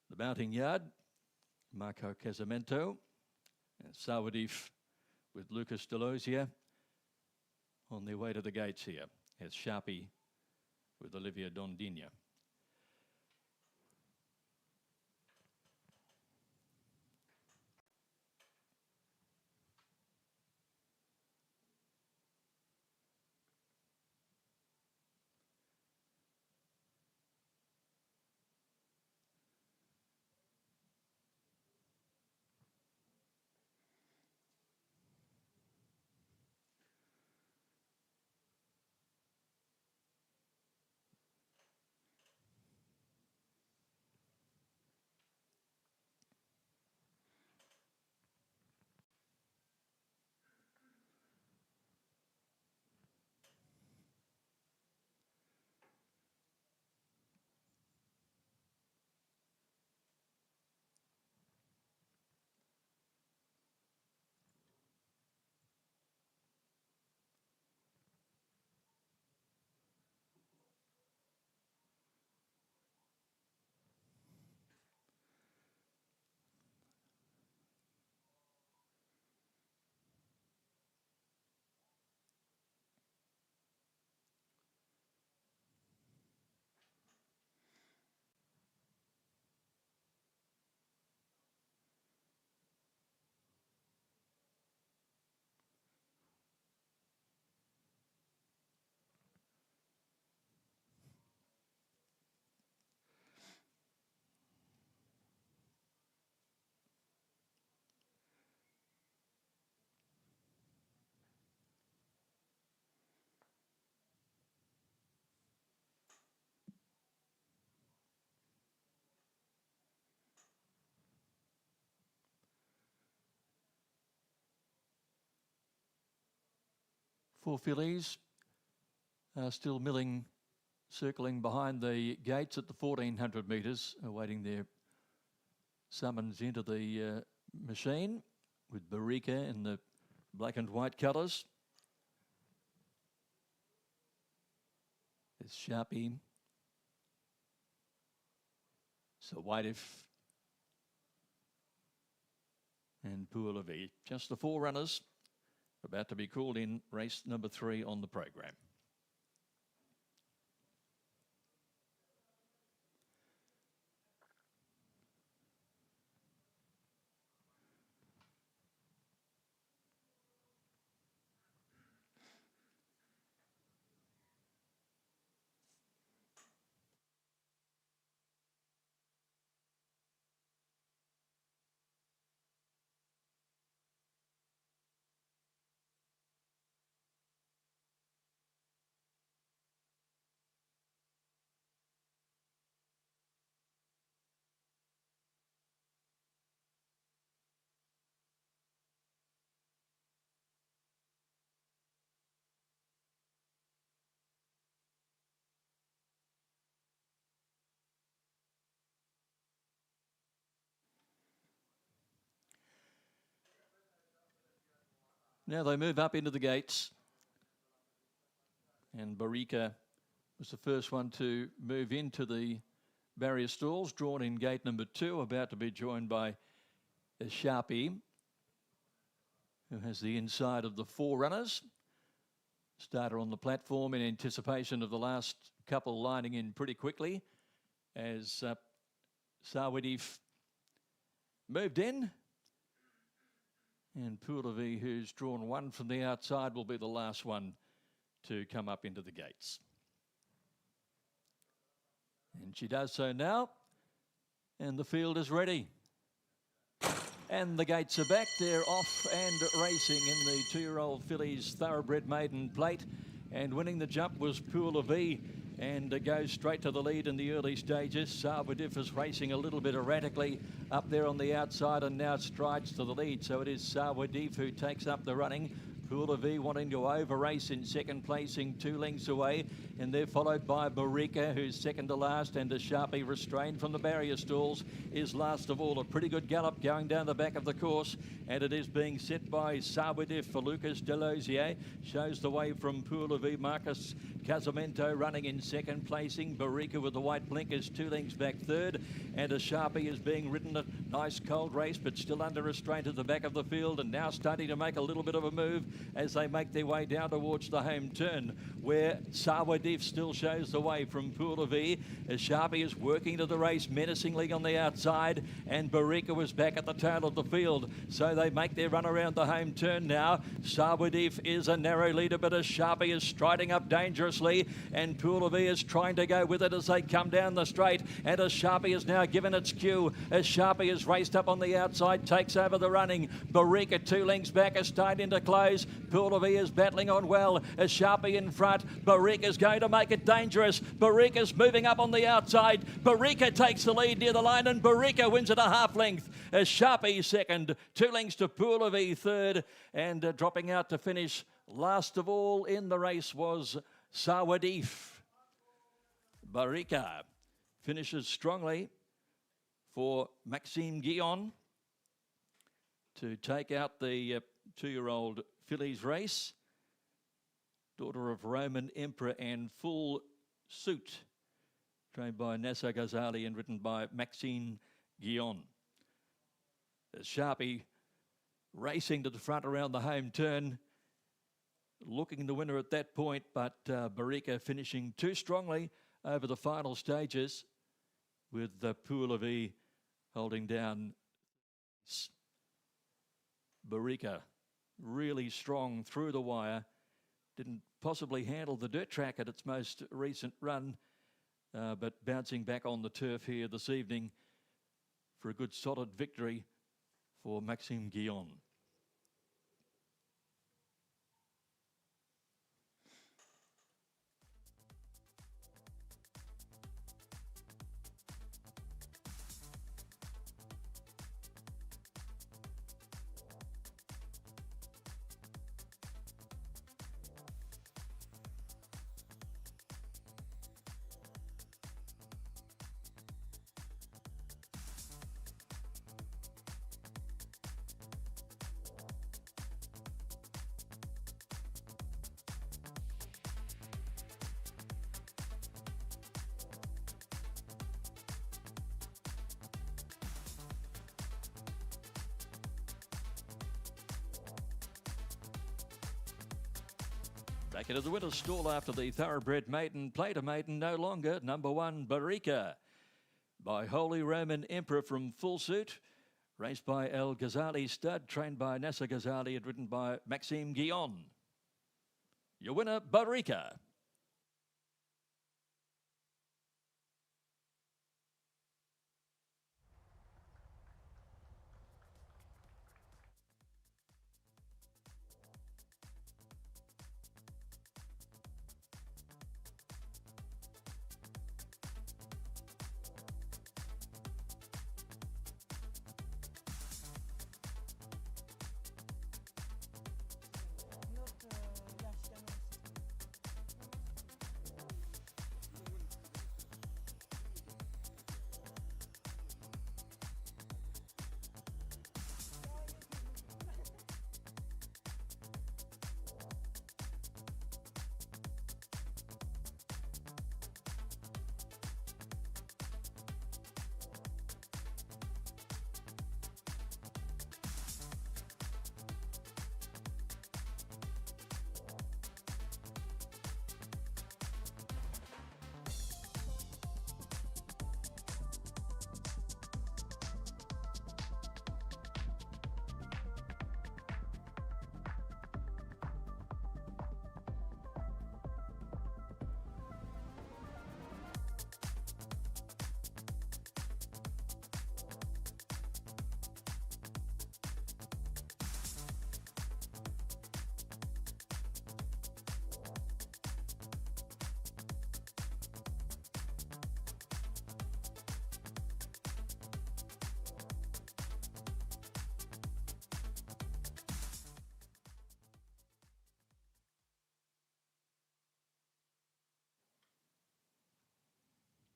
the mounting yard. Marco Casamento and Sawadif with Lucas Delosier on their way to the gates here. Here's Sharpie with Olivia Dondigna. Four fillies are still milling, circling behind the gates at the 1400 metres, awaiting their summons into the machine with Barika in the black and white colours. There's Sharpie. So Whiteif and Pualavi. Just the 4 runners about to be called in race number 3 on the program. Now they move up into the gates, and Barika was the first one to move into the barrier stalls, drawn in gate number 2, about to be joined by Sharpie, who has the inside of the 4 runners. Starter on the platform in anticipation of the last couple lining in pretty quickly as Sawadif moved in. And Pualavi, who's drawn 1 from the outside, will be the last one to come up into the gates. And she does so now. And the field is ready. And the gates are back. They're off and racing in the 2-year-old fillies thoroughbred maiden plate. And winning the jump was Pualavi, and goes straight to the lead in the early stages. Sawadif is racing a little bit erratically up there on the outside and now strides to the lead. So it is Sawadif who takes up the running. Pualavi wanting to over-race in second placing 2 lengths away, and they're followed by Barika, who's second to last, and Sharpie, restrained from the barrier stalls, is last of all. A pretty good gallop going down the back of the course, and it is being set by Sawadif for Lucas Delosier. Shows the way from Pualavi. Marcus Casamento running in second placing. Barika with the white blinkers 2 lengths back third, and Sharpie is being ridden a nice cold race, but still under restraint at the back of the field, and now starting to make a little bit of a move as they make their way down towards the home turn, where Sawadif still shows the way from Pualavi. Sharpie is working to the race menacingly on the outside, and Barika was back at the tail of the field. So they make their run around the home turn now. Sawadif is a narrow leader, but Sharpie is striding up dangerously, and Pualavi is trying to go with it as they come down the straight, and Sharpie is now given its cue. Sharpie is raced up on the outside, takes over the running. Barika 2 lengths back, is starting to close. Pualavi is battling on well. Sharpie in front. Barika's going to make it dangerous. Barika's moving up on the outside. Barika takes the lead near the line, and Barika wins at a half length. Sharpie second. 2 lengths to Pualavi third. And dropping out to finish last of all in the race was Sawadif. Barika finishes strongly for Maxime Guillon to take out the 2-year-old fillies race. Daughter of Roman Emperor and Full Suit, trained by Nasser Ghazali and written by Maxime Guillon. Sharpie racing to the front around the home turn, looking the winner at that point, but Barika finishing too strongly over the final stages, with Pualavi holding down. Barika really strong through the wire. Didn't possibly handle the dirt track at its most recent run, but bouncing back on the turf here this evening for a good solid victory for Maxime Guillon. Back into the winner's stall after the thoroughbred maiden played a maiden no longer. Number 1, Barika, by Holy Roman Emperor from Full Suit. Raced by El Ghazali Stud, trained by Nasser Ghazali and ridden by Maxime Guillon. Your winner, Barika.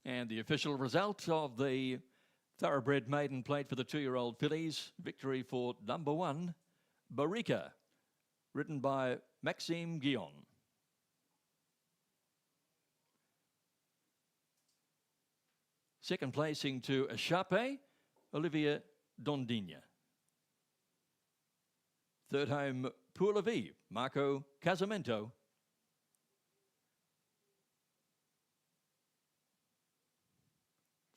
And the official result of the thoroughbred maiden plate for the 2-year-old fillies. Victory for number 1, Barika, ridden by Maxime Guillon. Second placing to Échappé, Olivia Dondigna. Third home, Pour la Vie, Marco Casamento.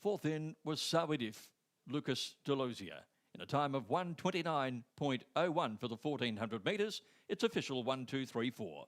Fourth in was Sawidif, Lucas Delosier, in a time of 1:29.01 for the 1400 metres. It's official 1, 2, 3, 4.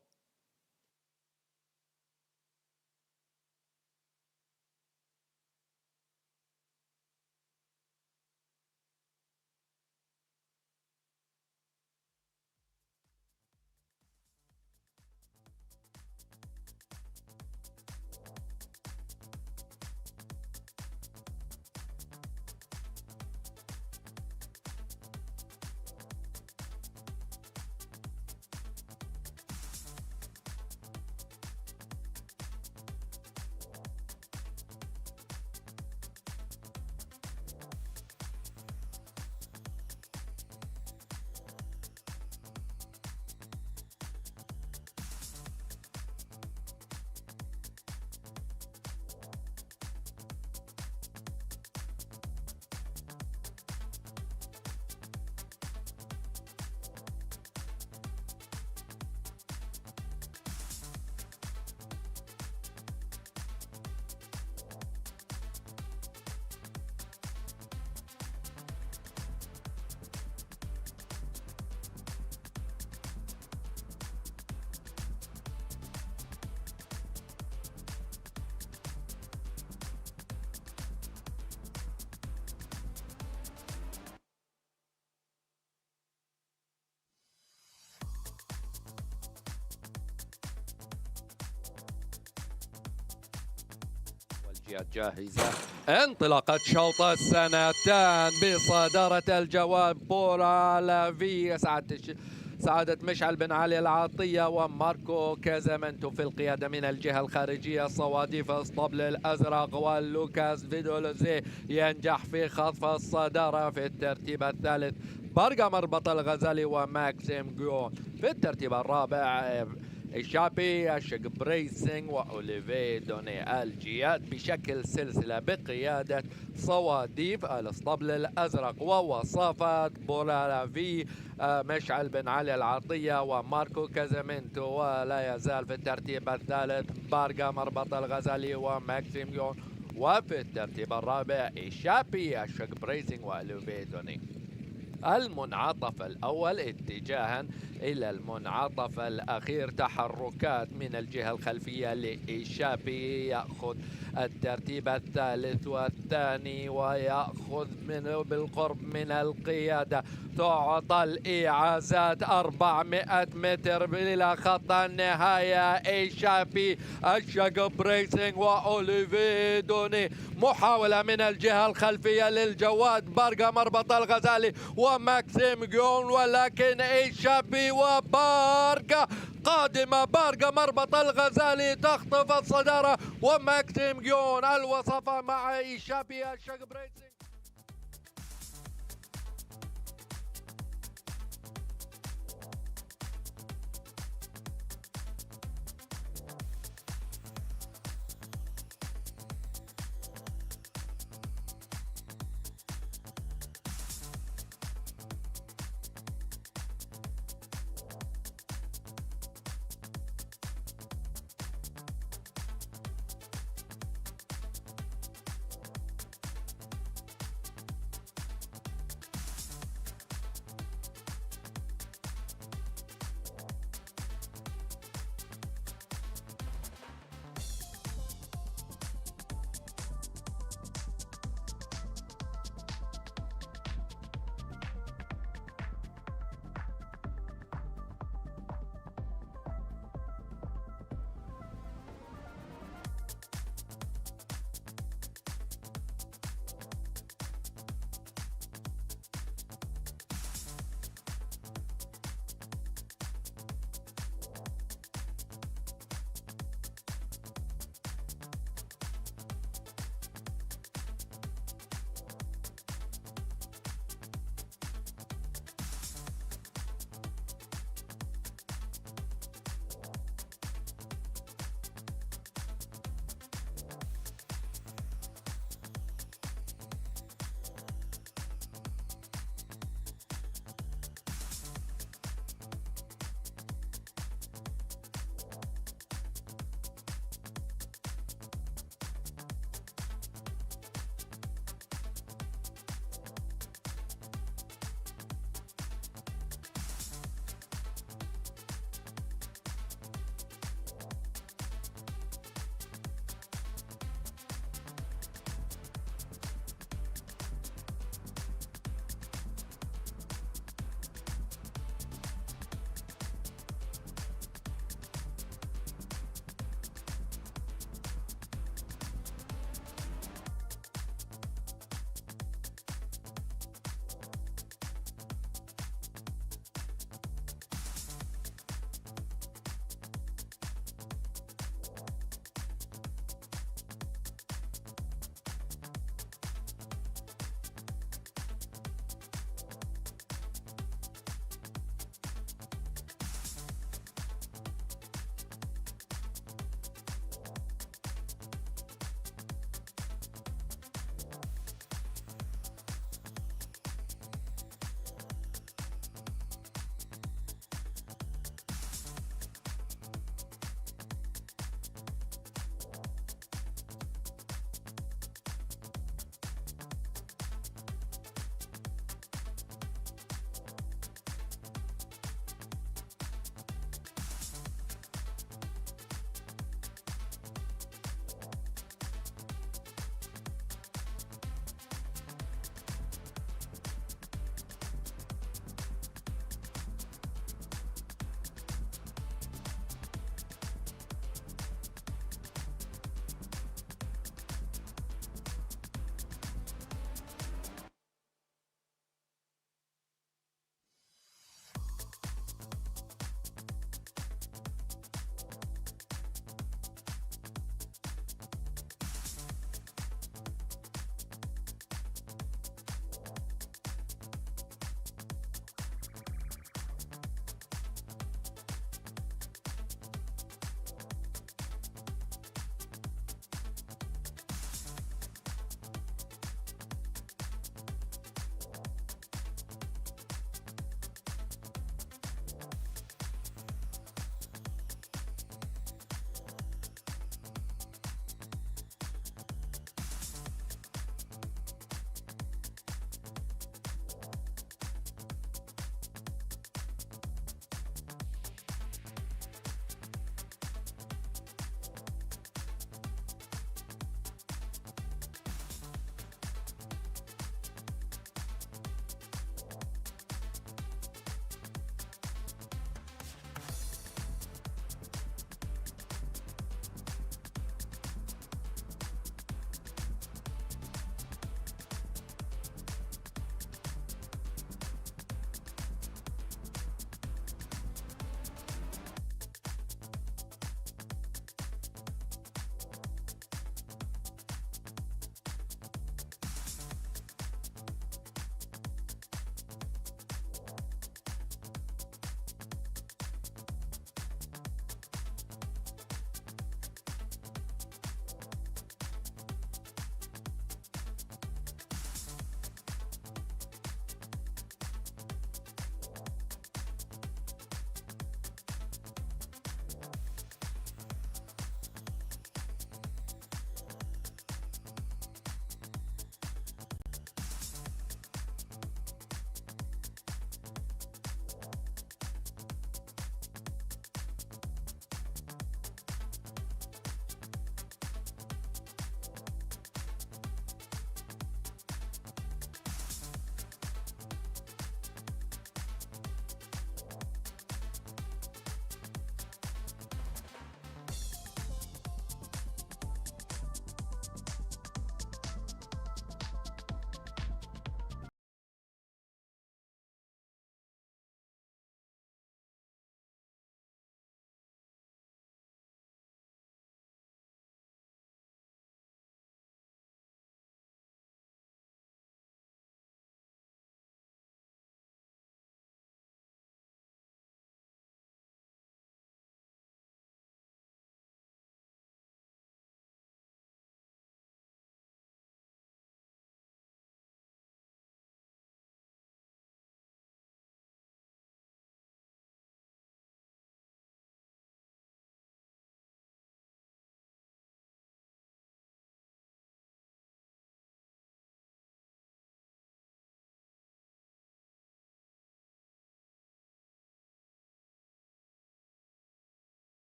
جاهزة. انطلقت شوط السنتان بصدارة الجواب بورا لافي سعادة مشعل بن علي العطية وماركو كازامنتو في القيادة من الجهة الخارجية. صواديف الاسطبل الأزرق ولوكاس فيدولوزي ينجح في خطف الصدارة في الترتيب الثالث. برقة مربط الغزالي وماكسيم جيون في الترتيب الرابع. إيشابي أشق بريسنج وأوليفي دوني الجياد بشكل سلسلة بقيادة صواديف الاسطبل الأزرق ووصافة بولافي مشعل بن علي العطية وماركو كازامينتو. ولا يزال في الترتيب الثالث بارغا مربط الغزالي وماكسيم يون. وفي الترتيب الرابع إيشابي أشق بريسنج وأوليفي دوني. المنعطف الأول اتجاها إلى المنعطف الأخير، تحركات من الجهة الخلفية لإيشابي يأخذ الترتيب الثالث والثاني ويأخذ بالقرب من القيادة. تعطى الإعازات 400 متر إلى خط النهاية. إيشابي أشق بريسنج وأوليفي دوني. محاولة من الجهة الخلفية للجواد بارغا مربط الغزالي وماكسيم جون، ولكن إيشابي وبارغا قادمة. بارغا مربط الغزالي تخطف الصدارة وماكسيم جون الوصفة مع إيشابي أشق بريسنج.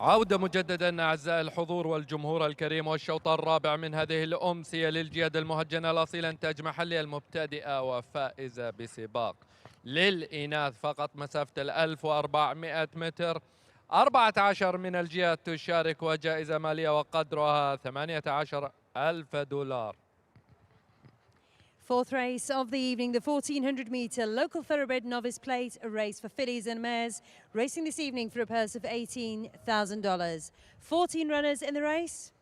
عودة مجددا أعزائي الحضور والجمهور الكريم، والشوط الرابع من هذه الأمسية للجياد المهجنة الأصيلة إنتاج محلي المبتدئة وفائزة بسباق للإناث فقط مسافة 1400 متر. 14 من الجياد تشارك وجائزة مالية وقدرها 18,000 دولار. Fourth race of the evening, the 1400 meter local thoroughbred novice plate, a race for fillies and mares, racing this evening for a purse of $18,000. 14 runners in the race.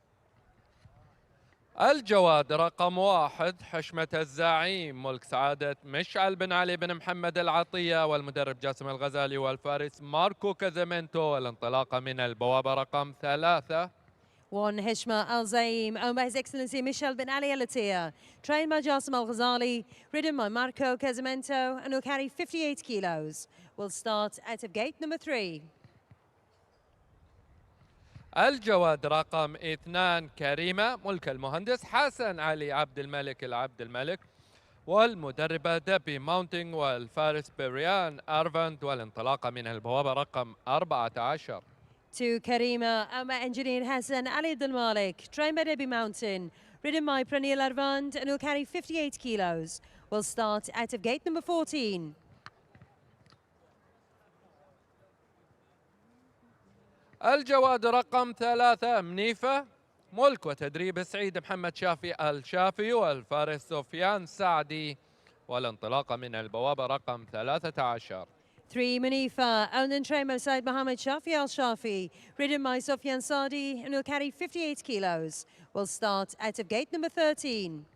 الجواد رقم 1 حشمة الزعيم ملك سعادة مشعل بن علي بن محمد العطية والمدرب جاسم الغزالي والفارس ماركو كازامنتو، والانطلاقة من البوابة رقم 3. One Hishma Al Zaim, owned by His Excellency Michel bin Ali Al Attiyah, trained by Jassim Al Ghazali, ridden by Marco Casamento, and will carry 58 kilos. Will start out of gate number 3. الجواد رقم 2 كريمة ملك المهندس حسن علي عبد الملك والمدربة دبي ماونتينج والفارس بريان أرفند، والانطلاقة من البوابة رقم 14. To Karima, owned by Engineer Hassan Ali Abdul Malik, trained by Debbie Mountain, ridden by Pranil Arvand, and will carry 58 kilos. Will start out of gate number 14. الجواد رقم 3 منيفة ملك وتدريب سعيد محمد شافي الشافي والفارس سفيان سعدي، والانطلاقة من البوابة رقم 13. 3 Manifa, owned and trained by Said Mohammed Shafi Al Shafi, ridden by Sofyan Sadi, and will carry 58 kilos. Will start out of gate number 13.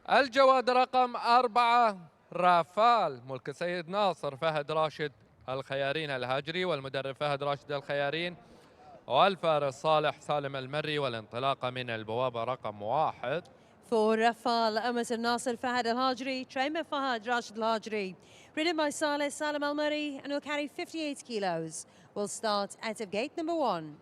الجواد رقم 4 رافال ملك سيد ناصر فهد راشد الخيارين الهاجري والمدرب فهد راشد الخيارين والفارس صالح سالم المري، والانطلاقة من البوابة رقم 1. For Rafal, Omas and Nasser Fahad Al Hajri, trained by Fahad Rashid Al Hajri, ridden by Saleh Salam Al Murray, and will carry 58 kilos. Will start out of gate number 1.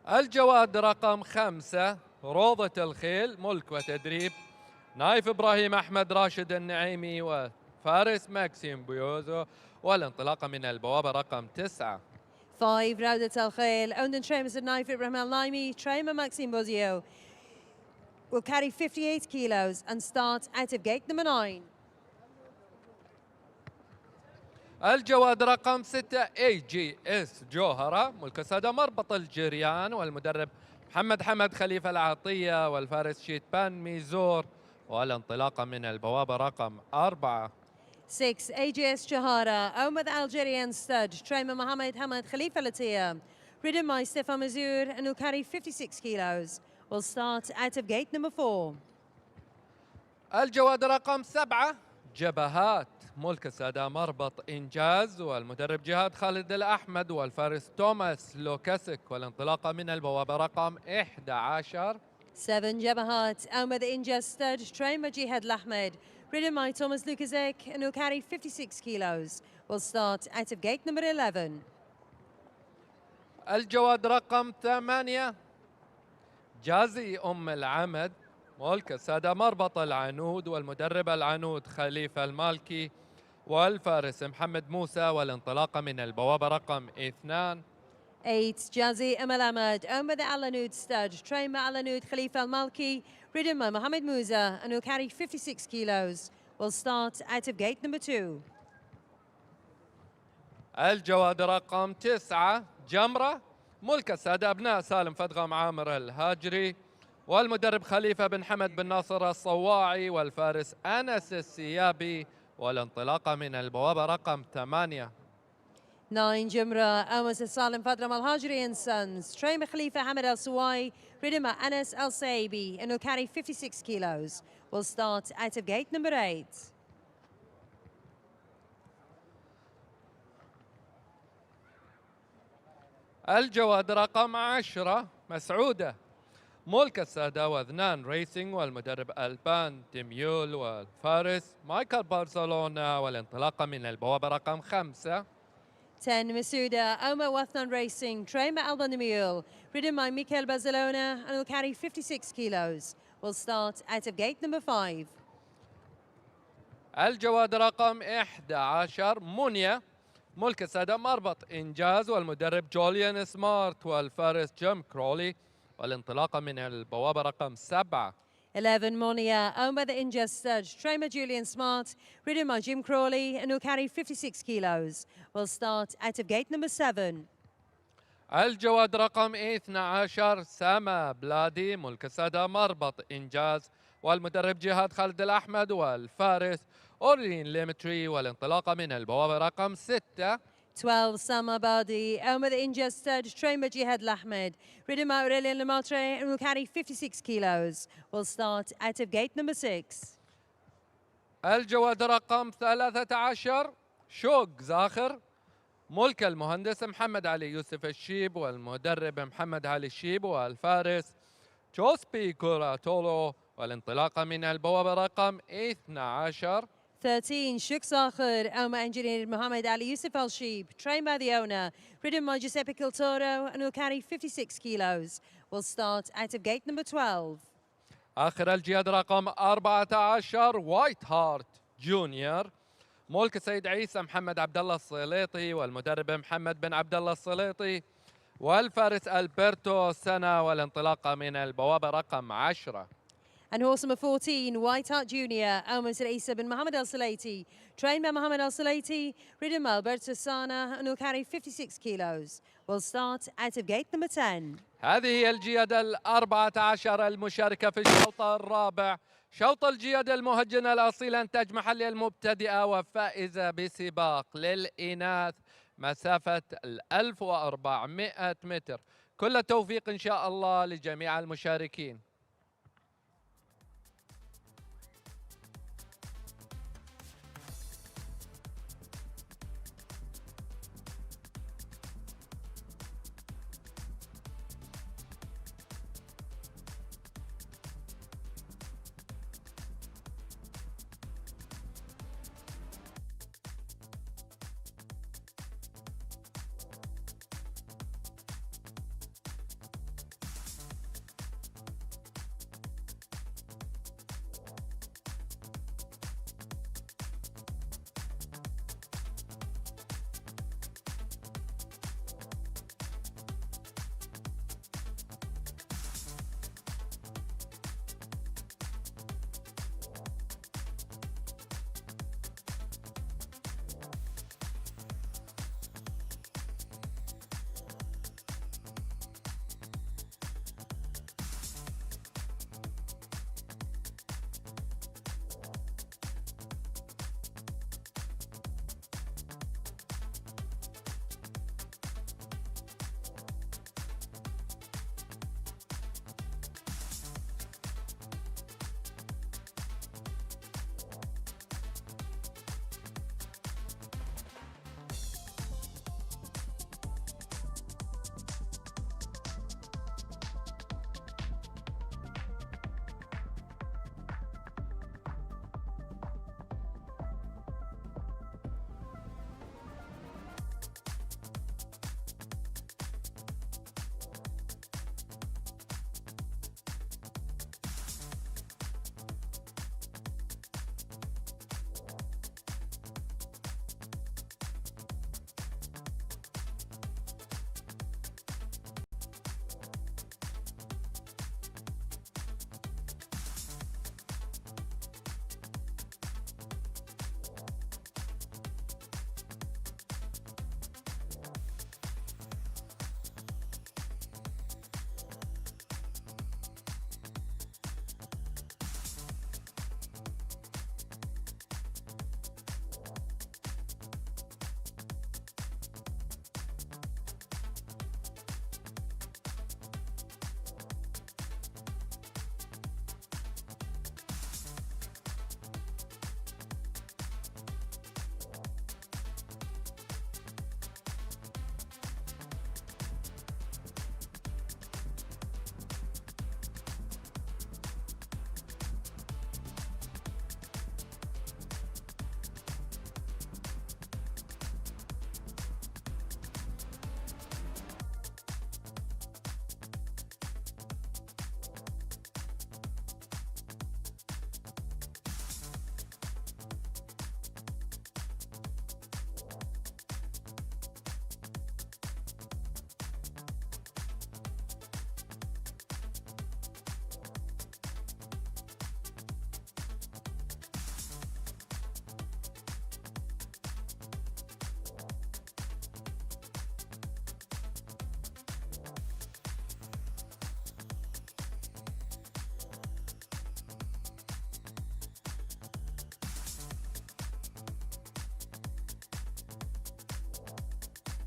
الجواد رقم 5 روضة الخيل ملك وتدريب نايف إبراهيم أحمد راشد النعيمي وفارس ماكسيم بيوزو، والانطلاقة من البوابة رقم 9. 5 Raudat Al Khail, owned and trained by Naif Ibrahim Al Naimi, trained by Maxime Bozio, will carry 58 kilos and start out of gate number 9. الجواد رقم 6 AGS جوهرة ملك السادة مربط الجريان والمدرب محمد حمد خليفة العطية والفارس شيتبان ميزور، والانطلاقة من البوابة رقم 4. 6 AGS Johara, owned by the Algerian stud, trained by Mohammed Hamad Khalifa Latia, ridden by Stefan Mazur, and will carry 56 kilos. Will start out of gate number 4. الجواد رقم 7 جبهات ملك السادة مربط إنجاز والمدرب جهاد خالد الأحمد والفارس توماس لوكاسك، والانطلاقة من البوابة رقم 11. 7 Jabahat, owned by the Injas stud, trained by Jihad Lahmed, ridden by Thomas Lukasek, and will carry 56 kilos. Will start out of gate number 11. الجواد رقم 8 جازي أم العمد ملك السادة مربط العنود والمدرب العنود خليفة المالكي والفارس محمد موسى، والانطلاقة من البوابة رقم 2. 8 Jazzy Amal Ahmad, owned by the Alanud stud, trained by Alanud Khalifa Al Malki, ridden by Mohammed Musa, and will carry 56 kilos. Will start out of gate number 2. الجواد رقم 9 جمرة ملك السادة أبناء سالم فدغم عامر الهاجري والمدرب خليفة بن حمد بن ناصر الصواعي والفارس أنس السيابي، والانطلاقة من البوابة رقم 8. 9 Jumra, owned by Salim Fadram Al Hajri and Sons, trained by Khalifa Hamid Al Suwai, ridden by Anas Al Saibi, and will carry 56 kilos. Will start out of gate number 8. الجواد رقم 10 مسعودة ملك السادة وذنان ريسينج والمدرب ألبان تيميول والفارس مايكل بارسلونا، والانطلاقة من البوابة رقم 5. 10 Masuda, Omar Wathnon Racing, trained by Alban the Mule, ridden by Mikel Barcelona, and will carry 56 kilos. Will start out of gate number 5. الجواد رقم 11 مونيا، ملك السادة مربط إنجاز، والمدرب جوليان سمارت، والفارس جيم كرولي، والانطلاقة من البوابة رقم 7. 11 Monia, owned by the Injust Stud, trained by Julian Smart, ridden by Jim Crawley, and will carry 56 kilos. Will start out of gate number 7. الجواد رقم 12 سما بلادي، ملك السادة مربط إنجاز، والمدرب جهاد خالد الأحمد، والفارس أورلين ليمتري، والانطلاقة من البوابة رقم 6. 12 Sama Badi, owned by the Injust Stud, trained by Jihad Lahmed, ridden by Aurelien Lemaitre, and will carry 56 kilos. Will start out of gate number 6. الجواد رقم 13 شوق زاخر، ملك المهندس محمد علي يوسف الشيب، والمدرب محمد علي الشيب، والفارس جوسبي كوراتولو، والانطلاقة من البوابة رقم 12. 13 Shuk Sakhir, owned by engineer Mohammed Ali Yusuf Al Sheeb, trained by the owner, ridden by Giuseppe Kiltoro, and will carry 56 kilos. Will start out of gate number 12. آخر الجياد رقم 14 وايت هارت جونيور، ملك السيد عيسى محمد عبد الله السليطي، والمدرب محمد بن عبد الله السليطي، والفارس ألبرتو سنة، والانطلاقة من البوابة رقم 10. And horse number 14, White Hart Junior, owned by Sir Isa bin Mohammed Al Salati, trained by Mohammed Al Salati, ridden by Alberto Sana, and will carry 56 kilos. Will start out of gate number 10. هذه هي الجيادة 14 المشاركة في الشوط الرابع، شوط الجيادة المهجنة الأصيلة، إنتاج محلي، المبتدئة وفائزة بسباق للإناث مسافة 1400 متر. كل التوفيق إن شاء الله لجميع المشاركين.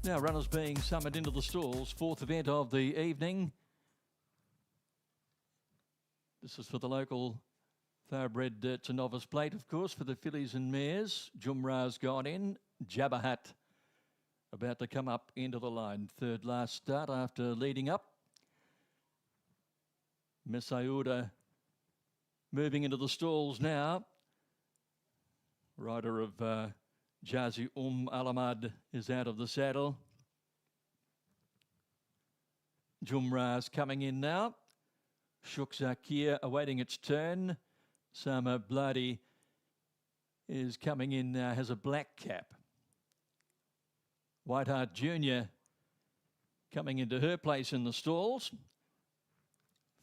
Now runners being summoned into the stalls. Fourth event of the evening. This is for the local thoroughbred to novice plate, of course, for the fillies and mares. Jumra's gone in. Jabberhat about to come up into the line. Third last start after leading up. Messayuda moving into the stalls now. Rider of Jazi Alamad is out of the saddle. Jumra's coming in now. Shuk Zakir awaiting its turn. Sama Bloody is coming in now, has a black cap. Whiteheart Jr. coming into her place in the stalls.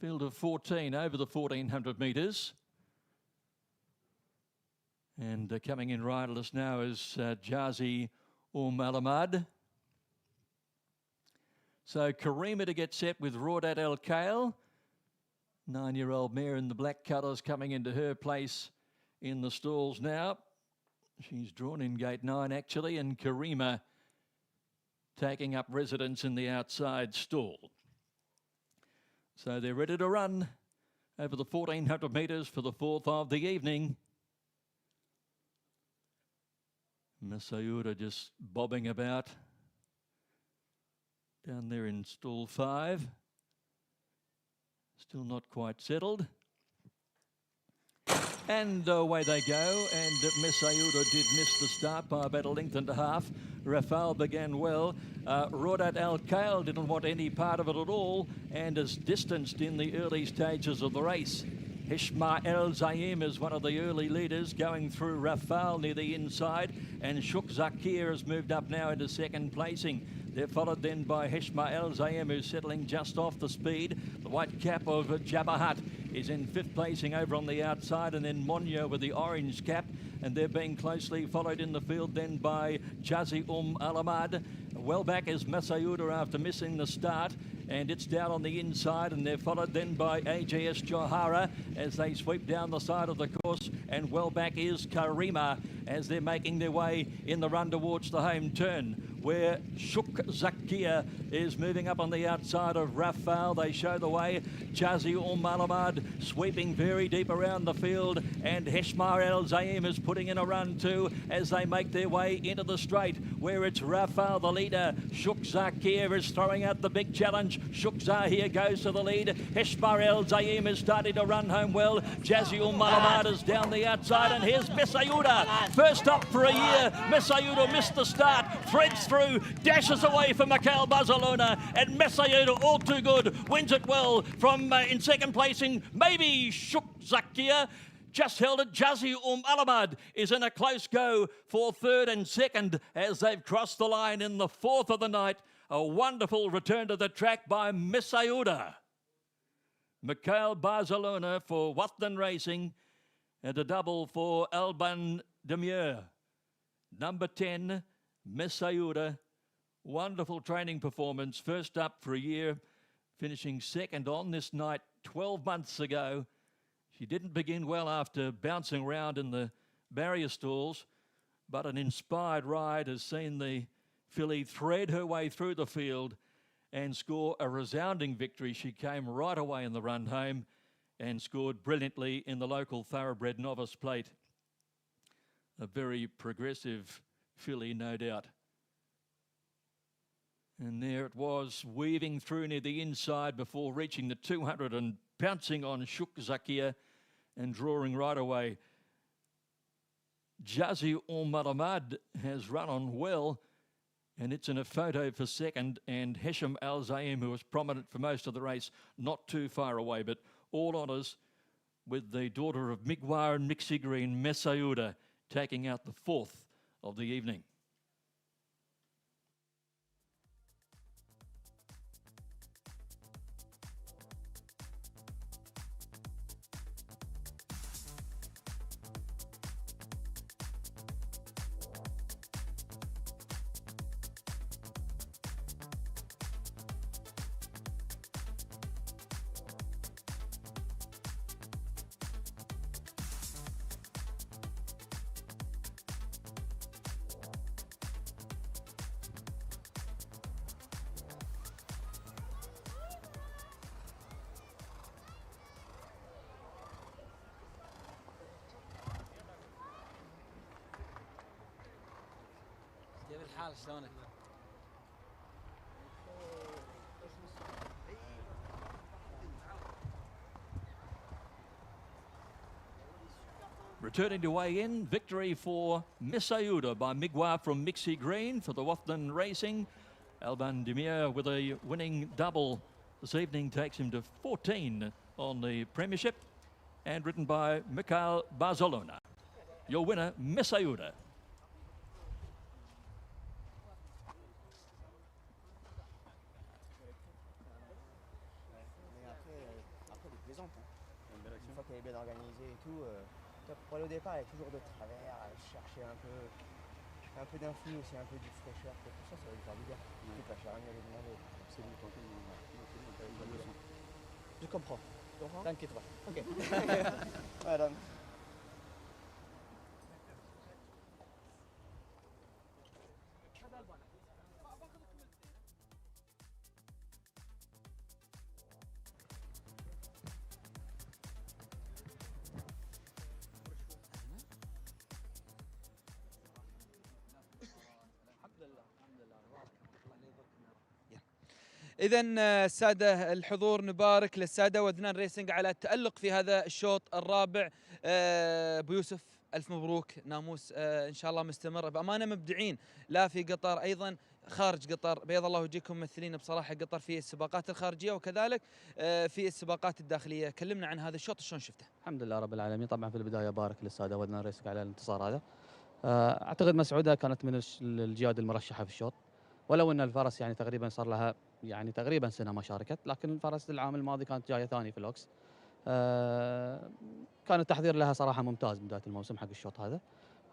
Field of 14 over the 1400 metres. And coming in riderless now is Jazi Alamad. So Karima to get set with Raudat El Kale. 9-year-old mare in the black colours coming into her place in the stalls now. She's drawn in gate 9 actually, and Karima taking up residence in the outside stall. So they're ready to run over the 1400 metres for the fourth of the evening. Messayuda just bobbing about down there in stall 5. Still not quite settled. And away they go, and Messayuda did miss the start by about a length and a half. Rafale began well. Raudat Al Kale didn't want any part of it at all and is distanced in the early stages of the race. Hishma El Zaim is one of the early leaders going through Rafale near the inside, and Shuk Zakir has moved up now into second placing. They're followed then by Hishma El Zaim, who's settling just off the speed. The white cap of Jabberhat is in fifth placing over on the outside, and then Monyo with the orange cap, and they're being closely followed in the field then by Jazi Alamad. Well back is Messayuda after missing the start, and it's down on the inside, and they're followed then by AJS Johara as they sweep down the side of the course, and well back is Karima as they're making their way in the run towards the home turn, where Shuk Zakir is moving up on the outside of Rafale. They show the way. Jazi Malamad sweeping very deep around the field, and Heshmar El Zaim is putting in a run too as they make their way into the straight, where it's Rafale the leader. Shuk Zakir is throwing out the big challenge. Shuk Zakir goes to the lead. Heshmar El Zaim is starting to run home well. Jazi Malamad is down the outside, and here's Messayuda. First up for a year. Messayuda missed the start, threads through, dashes away from Mikhail Barcelona, and Messayuda, all too good, wins it well from in second placing. Maybe Shuk Zakir just held it. Jazi Alamad is in a close go for third and second as they've crossed the line in the fourth of the night. A wonderful return to the track by Messayuda. Mikhail Barcelona for Watton Racing, and a double for Alban Demure. Number 10, Messayuda. Wonderful training performance. First up for a year, finishing second on this night 12 months ago. She didn't begin well after bouncing around in the barrier stalls, but an inspired ride has seen the filly thread her way through the field and score a resounding victory. She came right away in the run home and scored brilliantly in the local thoroughbred novice plate. A very progressive filly, no doubt. And there it was, weaving through near the inside before reaching the 200 and pouncing on Shuk Zakir and drawing right away. Jazi Malamad has run on well, and it's in a photo for second, and Hesham Al Zaim, who was prominent for most of the race, not too far away, but all honours with the daughter of Migwar and Mixie Green, Messayuda, taking out the fourth of the evening. الحال شلونك؟ Returning to weigh in, victory for Miss Ayuda by Migwa from Mixie Green for the Wathdon Racing. Alban Demir with a winning double this evening takes him to 14 on the Premiership, and ridden by Mikhail Barzalona. Your winner, Miss Ayuda. Après, il plaisante. Une fois qu'elle est bien organisée et tout, pour aller au départ, il y a toujours de travers, chercher un peu d'influx aussi, un peu de fraîcheur, tout ça, ça va lui faire du bien. Tout pas cher, il avait demandé. C'est bon, je comprends. T'inquiète pas. Ok. Madame. إذا السادة الحضور نبارك للسادة وذنان ريسنج على التألق في هذا الشوط الرابع. أبو يوسف ألف مبروك، ناموس إن شاء الله مستمر بأمانة، مبدعين لا في قطر أيضا خارج قطر، بيض الله وجهكم ممثلين بصراحة قطر في السباقات الخارجية وكذلك في السباقات الداخلية. كلمنا عن هذا الشوط شلون شفته؟ الحمد لله رب العالمين. طبعا في البداية بارك للسادة وذنان ريسنج على الانتصار هذا. أعتقد مسعودة كانت من الجياد المرشحة في الشوط، ولو ان الفرس يعني تقريبا صار لها يعني تقريبا سنه ما شاركت، لكن الفرس العام الماضي كانت جايه ثاني في الاوكس. كان التحضير لها صراحه ممتاز بدايه الموسم حق الشوط هذا،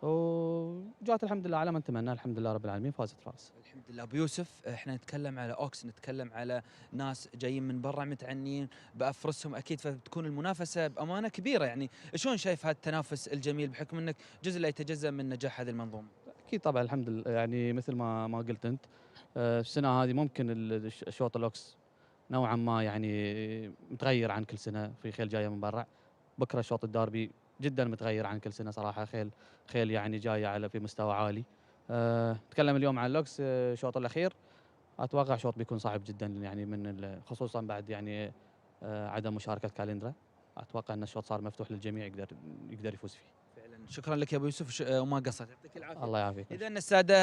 وجات الحمد لله على ما نتمنى. الحمد لله رب العالمين فازت الفرس. الحمد لله. ابو يوسف، احنا نتكلم على اوكس، نتكلم على ناس جايين من برا متعنين بافرسهم، اكيد فبتكون المنافسه بامانه كبيره. يعني شلون شايف هذا التنافس الجميل بحكم انك جزء لا يتجزا من نجاح هذه المنظومه؟ اكيد طبعا الحمد لله، يعني مثل ما قلت انت، السنه هذه ممكن الشوط الاوكس نوعا ما يعني متغير عن كل سنه، في خيل جايه من برا. بكره شوط الداربي جدا متغير عن كل سنه صراحه، خيل يعني جايه على في مستوى عالي. نتكلم اليوم عن الاوكس، الشوط الاخير اتوقع شوط بيكون صعب جدا، يعني من خصوصا بعد يعني عدم مشاركه كاليندرا. اتوقع ان الشوط صار مفتوح للجميع يقدر يفوز فيه. شكرا لك يا ابو يوسف وما قصرت، يعطيك العافيه. الله يعافيك. اذا الساده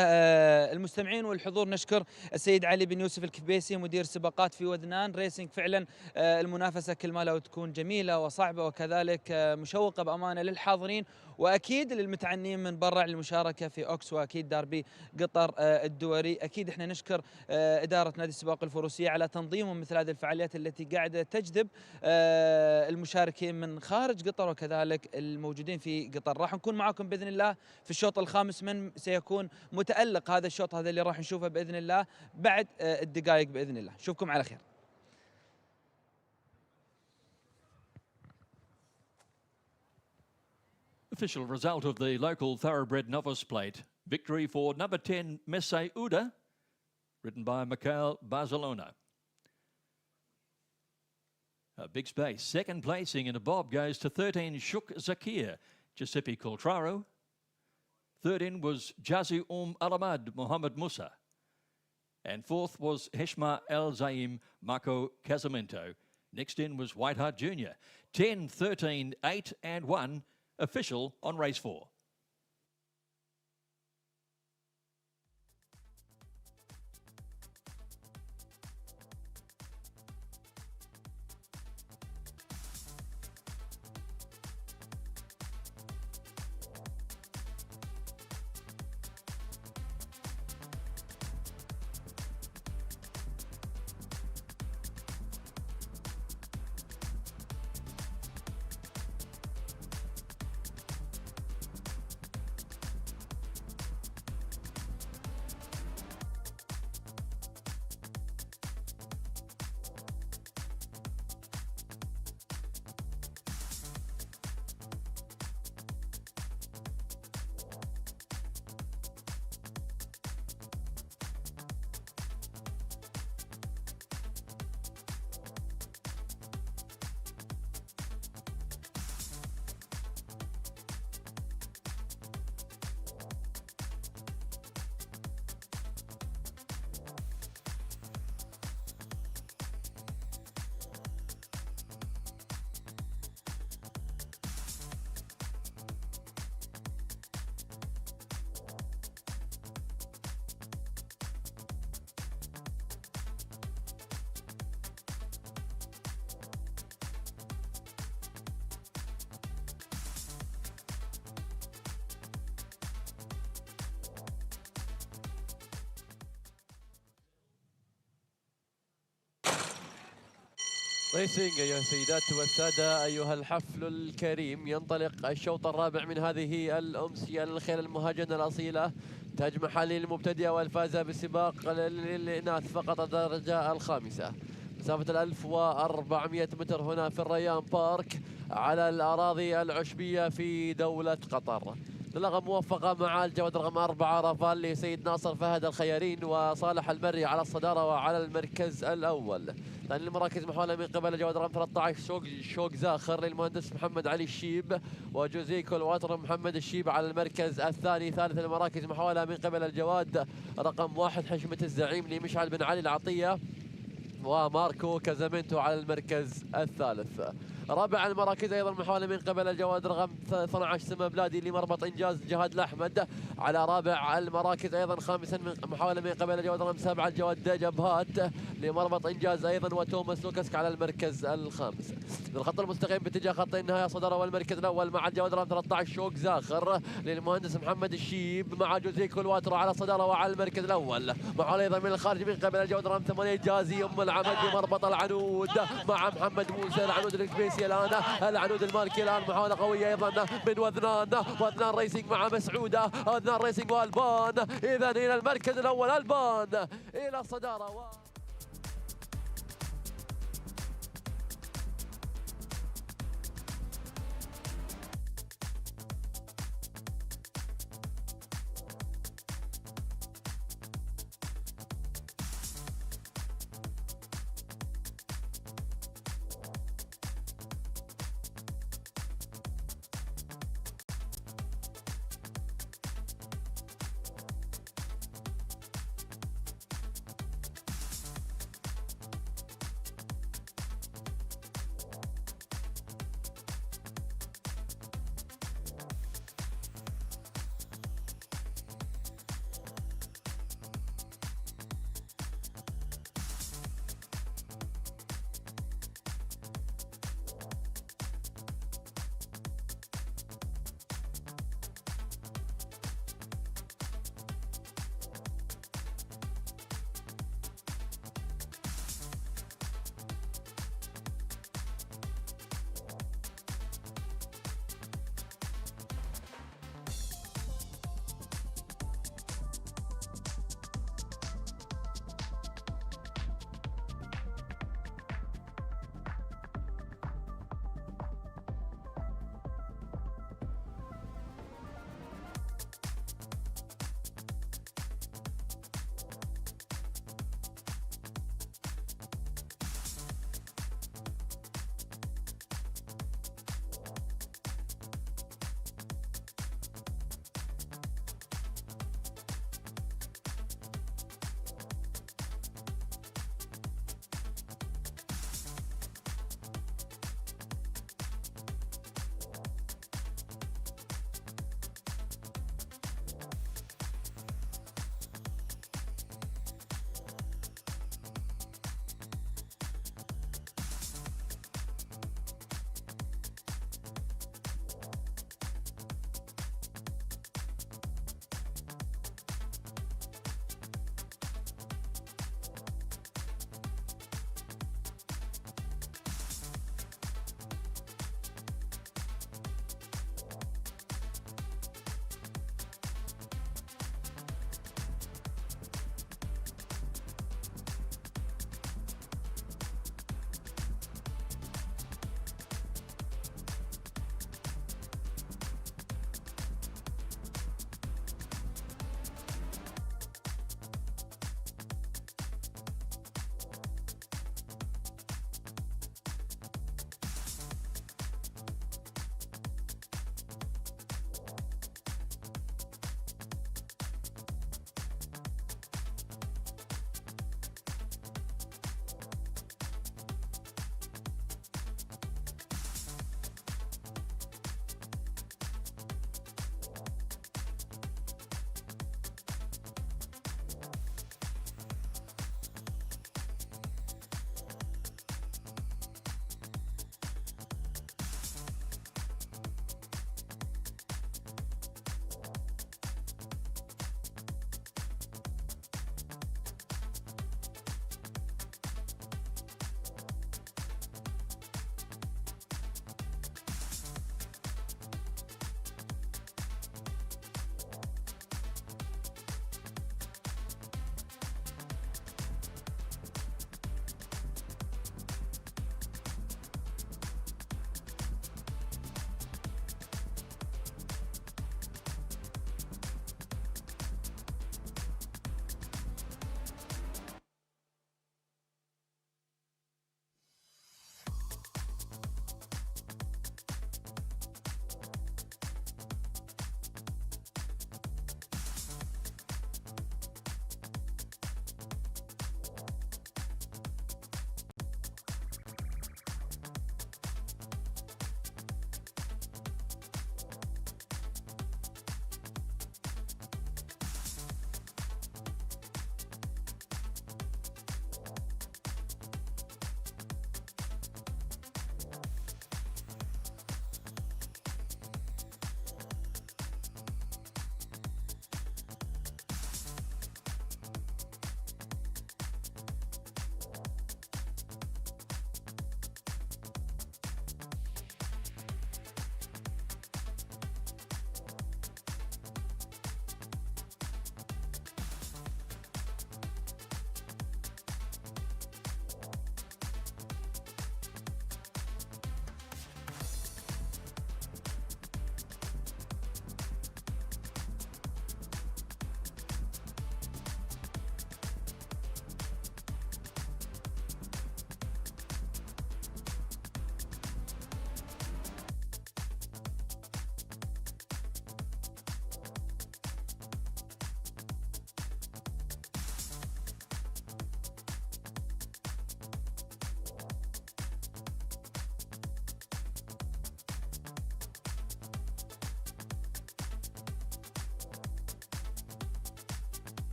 المستمعين والحضور، نشكر السيد علي بن يوسف الكبيسي مدير سباقات في وذنان ريسنج. فعلا المنافسه كل ما لو تكون جميله وصعبه وكذلك مشوقه بامانه للحاضرين، واكيد للمتعنين من برا للمشاركه في اوكس واكيد داربي قطر الدوري. اكيد احنا نشكر اداره نادي السباق الفروسيه على تنظيمهم مثل هذه الفعاليات التي قاعده تجذب المشاركين من خارج قطر وكذلك الموجودين في قطر. راح نكون معاكم باذن الله في الشوط الخامس، من سيكون متالق هذا الشوط هذا اللي راح نشوفه باذن الله بعد الدقائق باذن الله. نشوفكم على خير. Official result of the local thoroughbred novice plate. Victory for number 10, Messe Uda, ridden by Mikhail Barzalona. A big space. Second placing in a bob goes to 13, Shuk Zakir, Giuseppe Coltraro. Third in was Jazi Alamad, Mohammed Musa. And fourth was Heshma El Zaim, Marco Casamento. Next in was Whiteheart Jr. 10, 13, 8 and 1, official on race 4. ريسينج أيها السيدات والسادة، أيها الحفل الكريم، ينطلق الشوط الرابع من هذه الأمسية للخيل المهاجنة الأصيلة، تاج محلي المبتدئة والفازة بالسباق للإناث فقط الدرجة الخامسة، مسافة 1400 متر هنا في الريان بارك على الأراضي العشبية في دولة قطر. انطلاقة موفقة مع الجواد رقم 4 رافال لسيد ناصر فهد الخيارين وصالح المري على الصدارة وعلى المركز الأول. ثاني المراكز محاولة من قبل الجواد رقم 13 شوق زاخر للمهندس محمد علي الشيب وجوزي كلواتر محمد الشيب على المركز الثاني. ثالث المراكز محاولة من قبل الجواد رقم 1 حشمة الزعيم لمشعل بن علي العطية وماركو كازامينتو على المركز الثالث. رابع المراكز ايضا محاوله من قبل الجواد رقم 12 سما بلادي لمربط انجاز جهاد الاحمد على رابع المراكز. ايضا خامسا محاوله من قبل الجواد رقم 7 الجواد جبهات لمربط انجاز ايضا وتوماس لوكاسك على المركز الخامس. الخط المستقيم باتجاه خط النهايه صدر والمركز الاول مع الجواد رقم 13 شوق زاخر للمهندس محمد الشيب مع جوزي كلواترو على الصداره وعلى المركز الاول. محاوله ايضا من الخارج من قبل الجواد رقم 8 جازي ام العمد لمربط العنود مع محمد موسى العنود الكبيسي الان العنود المالكي الان. محاوله قويه ايضا من وذنان ريسينج مع مسعوده وذنان ريسينج والبان. اذا الى المركز الاول البان الى الصداره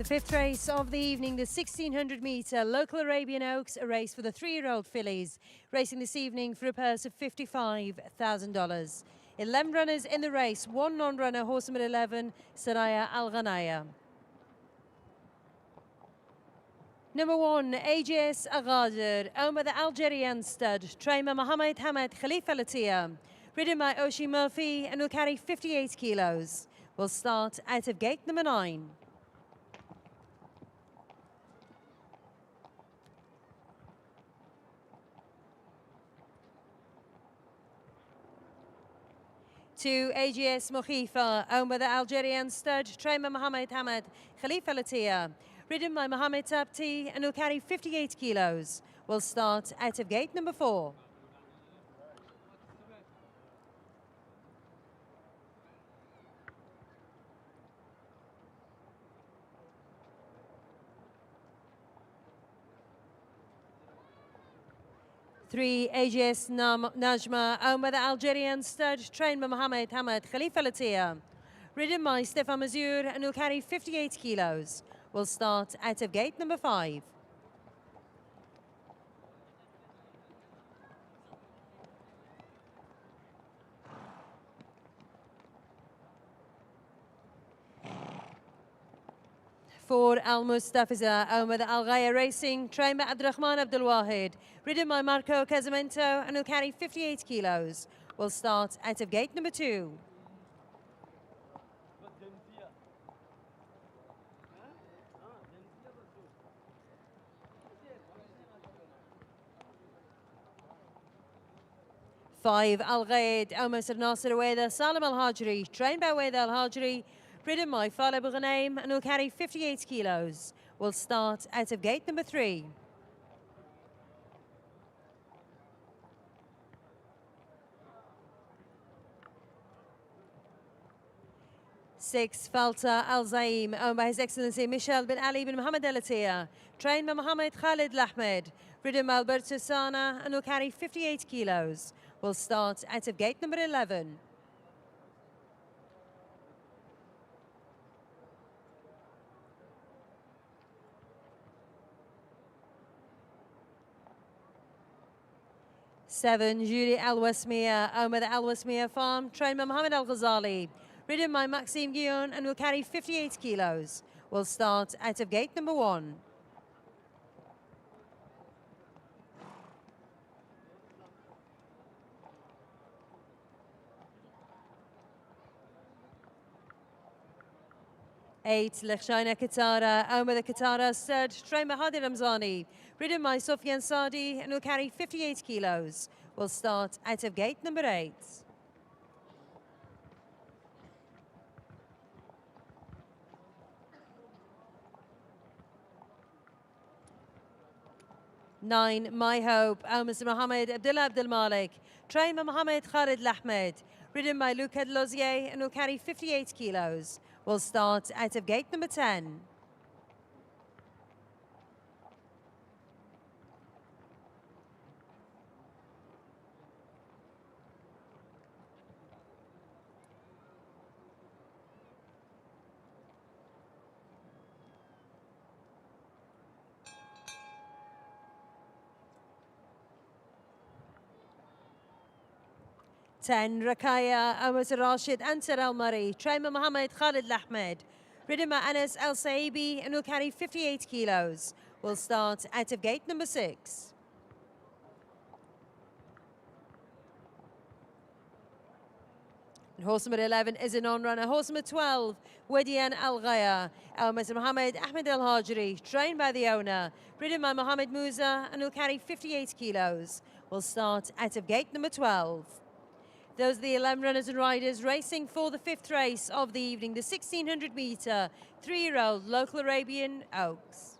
The fifth race of the evening, the 1600 metre local Arabian Oaks, a race for the 3-year-old fillies, racing this evening for a purse of $55,000. 11 runners in the race, 1 non-runner, horse number 11, Saraya Al Ghanaya. Number 1, AJS Agadir, owned by the Algerian stud, trainer Mohammed Hamad Khalifa Latia, ridden by Oshi Murphy and will carry 58 kilos. Will start out of gate number 9. To AGS Mokhifa, owned by the Algerian stud, trainer Mohammed Hamad Khalifa Latia, ridden by Mohammed Tabti and will carry 58 kilos. Will start out of gate number 4. Three, AGS Najma, owned by the Algerian stud, trained by Mohammed Hamad Khalifa Latia, ridden by Stefan Mazur and will carry 58 kilos. Will start out of gate number 5. For Al Mustafiza, owned by the Al Ghaya Racing, trained by Abdurrahman Abdul Wahid, ridden by Marco Casamento and will carry 58 kilos. Will start out of gate number 2. Five, Al Ghaid, Omer Nasser Weda, Salam Al Hajri, trained by Weda Al Hajri, ridden by Faleh Bughaneim and will carry 58 kilos. Will start out of gate number 3. Six, Falta Al Zaim, owned by His Excellency Michel bin Ali bin Mohammed Al Attiyah, trained by Mohammed Khalid Lahmed, ridden by Alberto Sana and will carry 58 kilos. Will start out of gate number 11. Seven, Judy Al Wasmia, owned by the Al Wasmia farm, trained by Mohammed Al Ghazali, ridden by Maxime Guillon and will carry 58 kilos. Will start out of gate number 1. Eight, Lechshina Katara, owned by the Katara stud, trained by Hadi Ramzani, ridden by Sofyan Sadi and will carry 58 kilos. Will start out of gate number 8. Nine, My Hope, owned by Mohammed Abdullah Abdul Malik, trained by Mohammed Khalid Lahmed, ridden by Lucas Lozier and will carry 58 kilos. Will start out of gate number 10. Ten, Rakaya, Amas Rashid Ansar Al Mari, trained by Mohammed Khalid Lahmed, ridden by Anas Al Saibi and will carry 58 kilos. Will start out of gate number 6. And horse number 11 is a non-runner. Horse number 12, Wadian Al Ghaya, Amas Mohammed Ahmed Al Hajri, trained by the owner, ridden by Mohammed Musa and will carry 58 kilos. Will start out of gate number 12. Those are the 11 runners and riders racing for the 5th race of the evening, the 1600 metre 3-year-old local Arabian Oaks.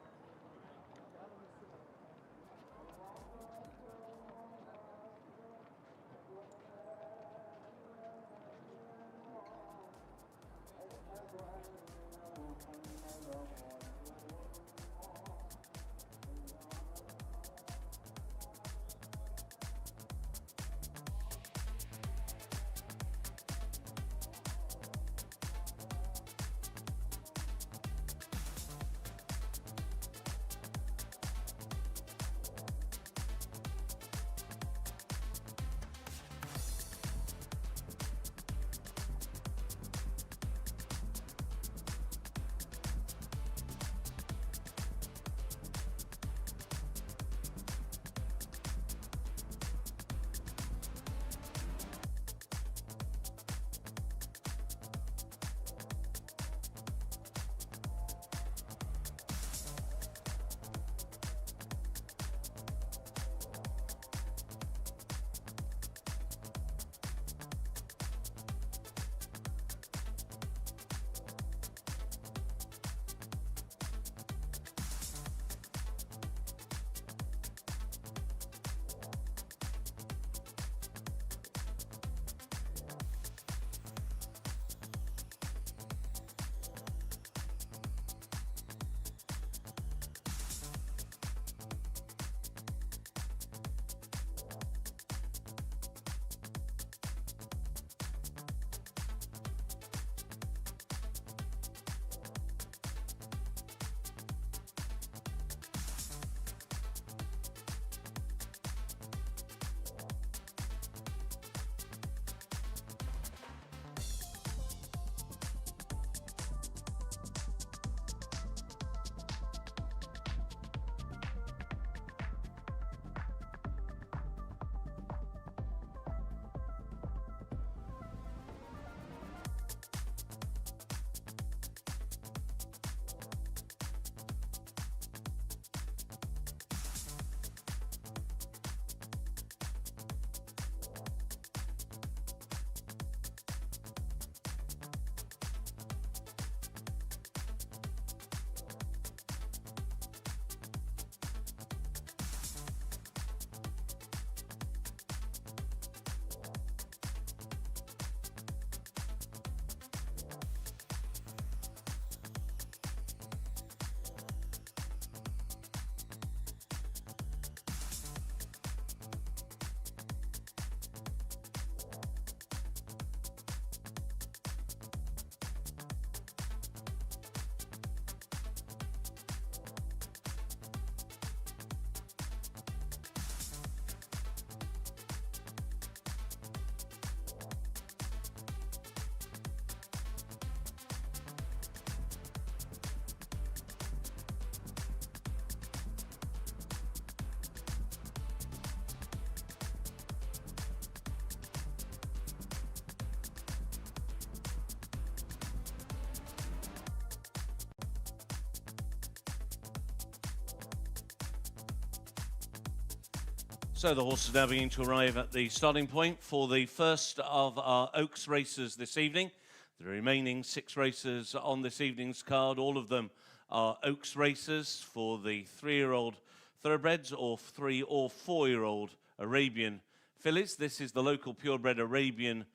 So the horses now beginning to arrive at the starting point for the first of our Oaks races this evening. The remaining 6 races on this evening's card, all of them are Oaks races for the 3-year-old thoroughbreds or 3 or 4-year-old Arabian fillies. This is the local purebred Arabian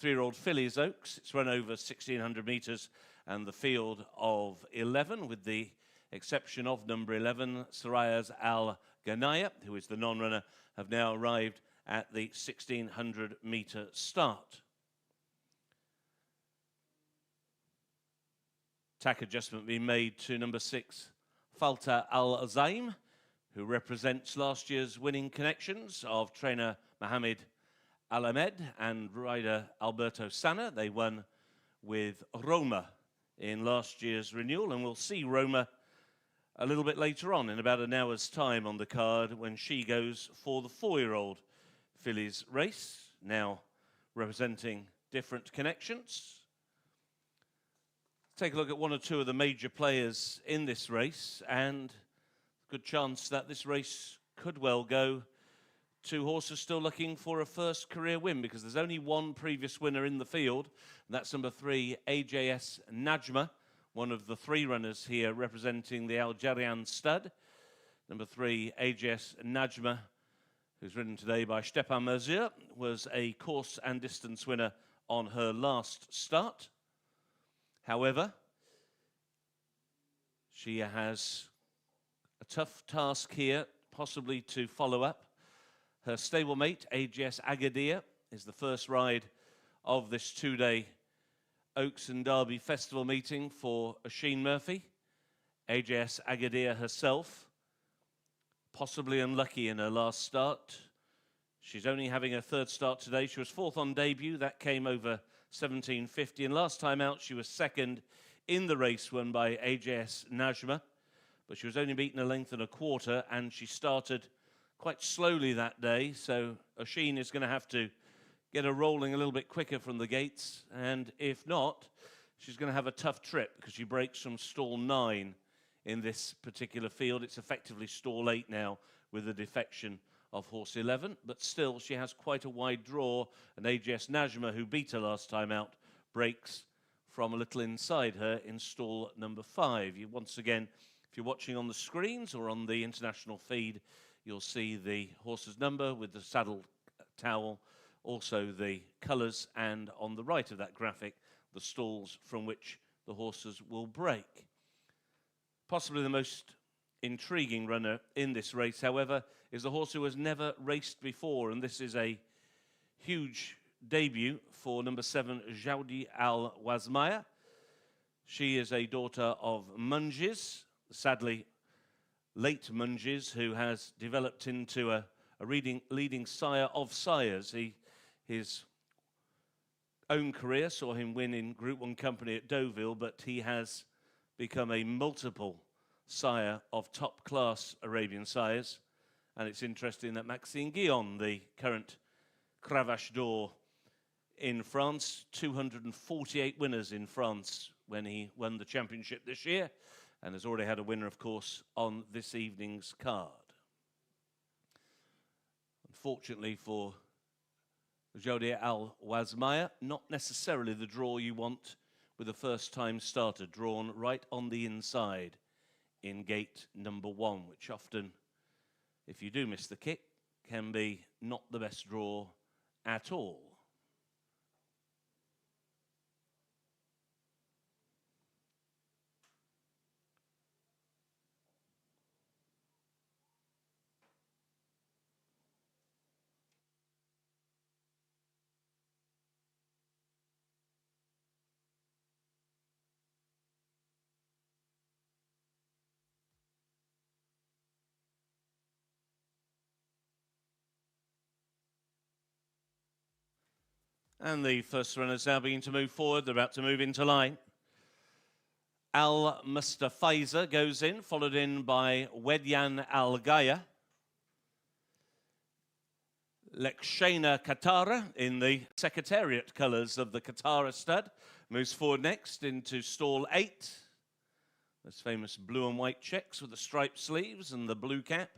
3-year-old fillies Oaks. It's run over 1,600 metres and the field of 11, with the exception of number 11, 16th Al Rayyan, who is the non-runner, have now arrived at the 1,600-metre start. Tack adjustment being made to number 6, Falta Al Zaim, who represents last year's winning connections of trainer Mohamed Al Ahmed and rider Alberto Sanna. They won with Roma in last year's renewal, and we'll see Roma a little bit later on in about an hour's time on the card when she goes for the 4-year-old fillies race, now representing different connections. Take a look at 1 or 2 of the major players in this race, and good chance that this race could well go to horses still looking for a first career win, because there's only 1 previous winner in the field, and that's number 3, AJS Najma, one of the 3 runners here representing the Algerian stud. Number 3, AJS Najma, who's ridden today by Stepan Merzier, was a course and distance winner on her last start. However, she has a tough task here, possibly to follow up. Her stablemate, AJS Agadir, is the first ride of this 2-day Oaks and Derby Festival meeting for Oisin Murphy. AJS Agadir herself, possibly unlucky in her last start. She's only having her 3rd start today. She was 4th on debut. That came over 17.50. And last time out, she was 2nd in the race won by AJS Najma. But she was only beaten a length and a quarter, and she started quite slowly that day. So Oisin is going to have to get her rolling a little bit quicker from the gates, and if not, she's going to have a tough trip because she breaks from stall 9 in this particular field. It's effectively stall 8 now with the defection of horse 11, but still she has quite a wide draw, and AJS Najma, who beat her last time out, breaks from a little inside her in stall number 5. Once again, if you're watching on the screens or on the international feed, you'll see the horse's number with the saddle towel, also the colours, and on the right of that graphic, the stalls from which the horses will break. Possibly the most intriguing runner in this race, however, is the horse who has never raced before, and this is a huge debut for number 7, Jaudi Al Wazmaya. She is a daughter of Mungiz, sadly late Mungiz, who has developed into a leading sire of sires. His own career saw him win in Group 1 company at Deauville, but he has become a multiple sire of top-class Arabian sires. And it's interesting that Maxime Guillon, the current Cravache d'Or in France, 248 winners in France when he won the championship this year, and has already had a winner, of course, on this evening's card. Unfortunately for Jaudi Al Wazmaya, not necessarily the draw you want with a first-time starter, drawn right on the inside in gate number 1, which often, if you do miss the kick, can be not the best draw at all. And the first runners now beginning to move forward. They're about to move into line. Al Mustafaiza goes in, followed in by Wedyan Al Gaya. Lekshana Qatar in the Secretariat colours of the Qatar stud moves forward next into stall 8. Those famous blue and white checks with the striped sleeves and the blue cap.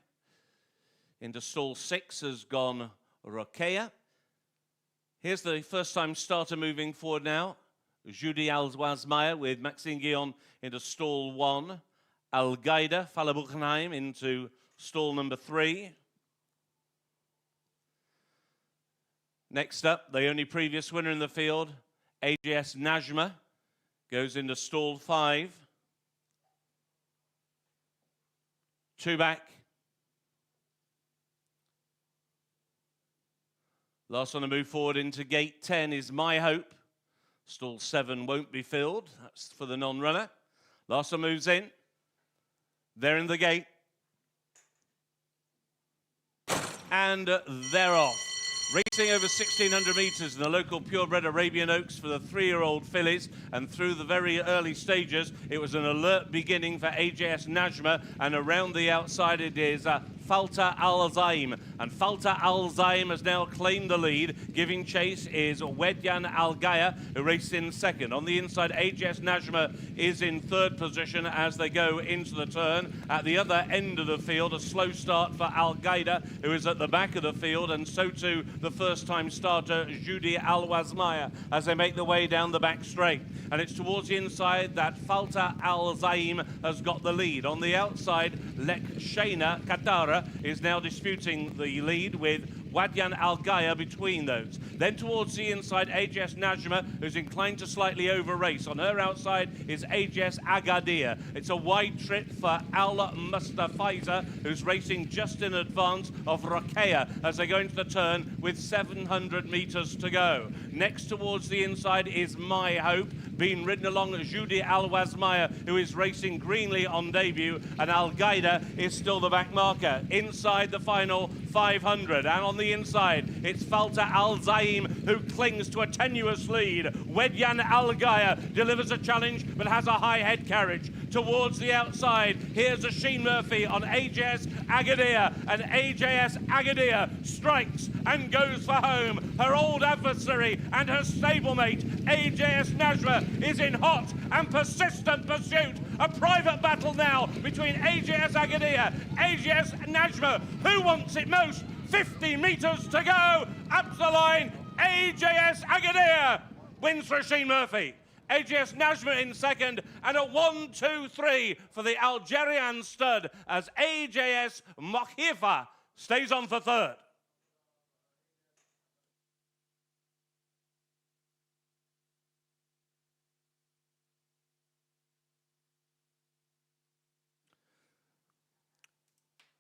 Into stall 6 has gone Rokeya. Here's the first time starter moving forward now. Judy Al-Wazmaya with Maxine Guillon into stall 1. Al-Qaeda, Fala Buchenheim into stall number 3. Next up, the only previous winner in the field, AJS Najma, goes into stall 5. 2 back. Last one to move forward into gate 10 is My Hope. Stall 7 won't be filled. That's for the non-runner. Last one moves in. They're in the gate. And they're off. Racing over 1,600 metres in the local purebred Arabian Oaks for the 3-year-old fillies, and through the very early stages, it was an alert beginning for AJS Najma, and around the outside it is Falta Al-Zaim. And Falta Al-Zaim has now claimed the lead. Giving chase is Wedyan Al-Gaya, who raced in second. On the inside, AJS Najma is in third position as they go into the turn. At the other end of the field, a slow start for Al-Qaeda, who is at the back of the field, and so too the first-time starter, Judy Al-Wazmaya, as they make their way down the back straight. And it's towards the inside that Falta Al-Zaim has got the lead. On the outside, Lek Shayna Qatar is now disputing the lead with Wadyan Al-Gaya between those. Then towards the inside, AJS Najma, who's inclined to slightly over-race. On her outside is AJS Agadir. It's a wide trip for Al-Mustafaiza, who's racing just in advance of Rokeya as they go into the turn with 700 metres to go. Next towards the inside is My Hope, being ridden along Judy Al-Wazmaya, who is racing greenly on debut, and Al-Qaeda is still the back marker. Inside the final 500, and on the inside, it's Falta Al-Zaim, who clings to a tenuous lead. Wedyan Al-Gaya delivers a challenge, but has a high head carriage. Towards the outside, here's Asheen Murphy on AJS Agadir, and AJS Agadir strikes and goes for home. Her old adversary and her stablemate, AJS Najma, is in hot and persistent pursuit. A private battle now between AJS Agadir, AJS Najma. Who wants it most? 50 metres to go. Up the line, AJS Agadir wins for Asheen Murphy. AJS Najma in second, and a 1-2-3 for the Algerian stud as AJS Mokhifa stays on for third.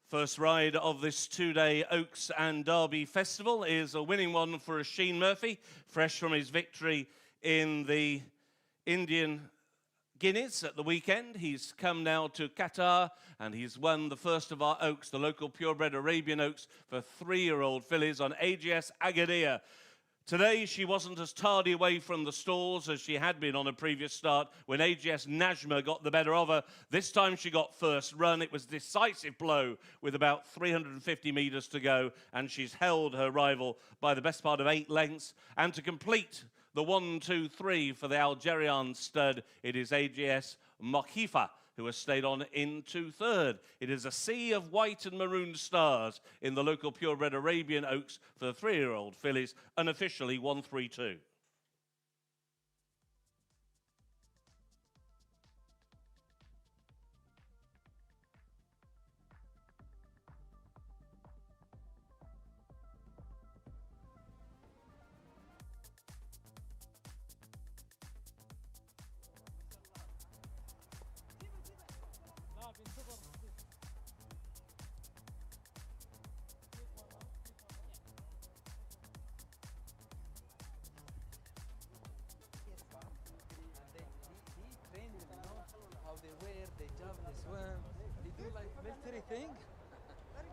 First ride of this two-day Oaks and Derby Festival is a winning one for Asheen Murphy, fresh from his victory in the Indian Guineas at the weekend. He's come now to Qatar, and he's won the first of our Oaks, the local purebred Arabian Oaks, for 3-year-old fillies on AJS Agadir. Today, she wasn't as tardy away from the stalls as she had been on a previous start when AJS Najma got the better of her. This time she got first run. It was a decisive blow with about 350 metres to go, and she's held her rival by the best part of 8 lengths. And to complete the 1-2-3 for the Algerian stud, it is AJS Mokhifa, who has stayed on into third. It is a sea of white and maroon stars in the local purebred Arabian Oaks for the 3-year-old fillies, unofficially 1-3-2.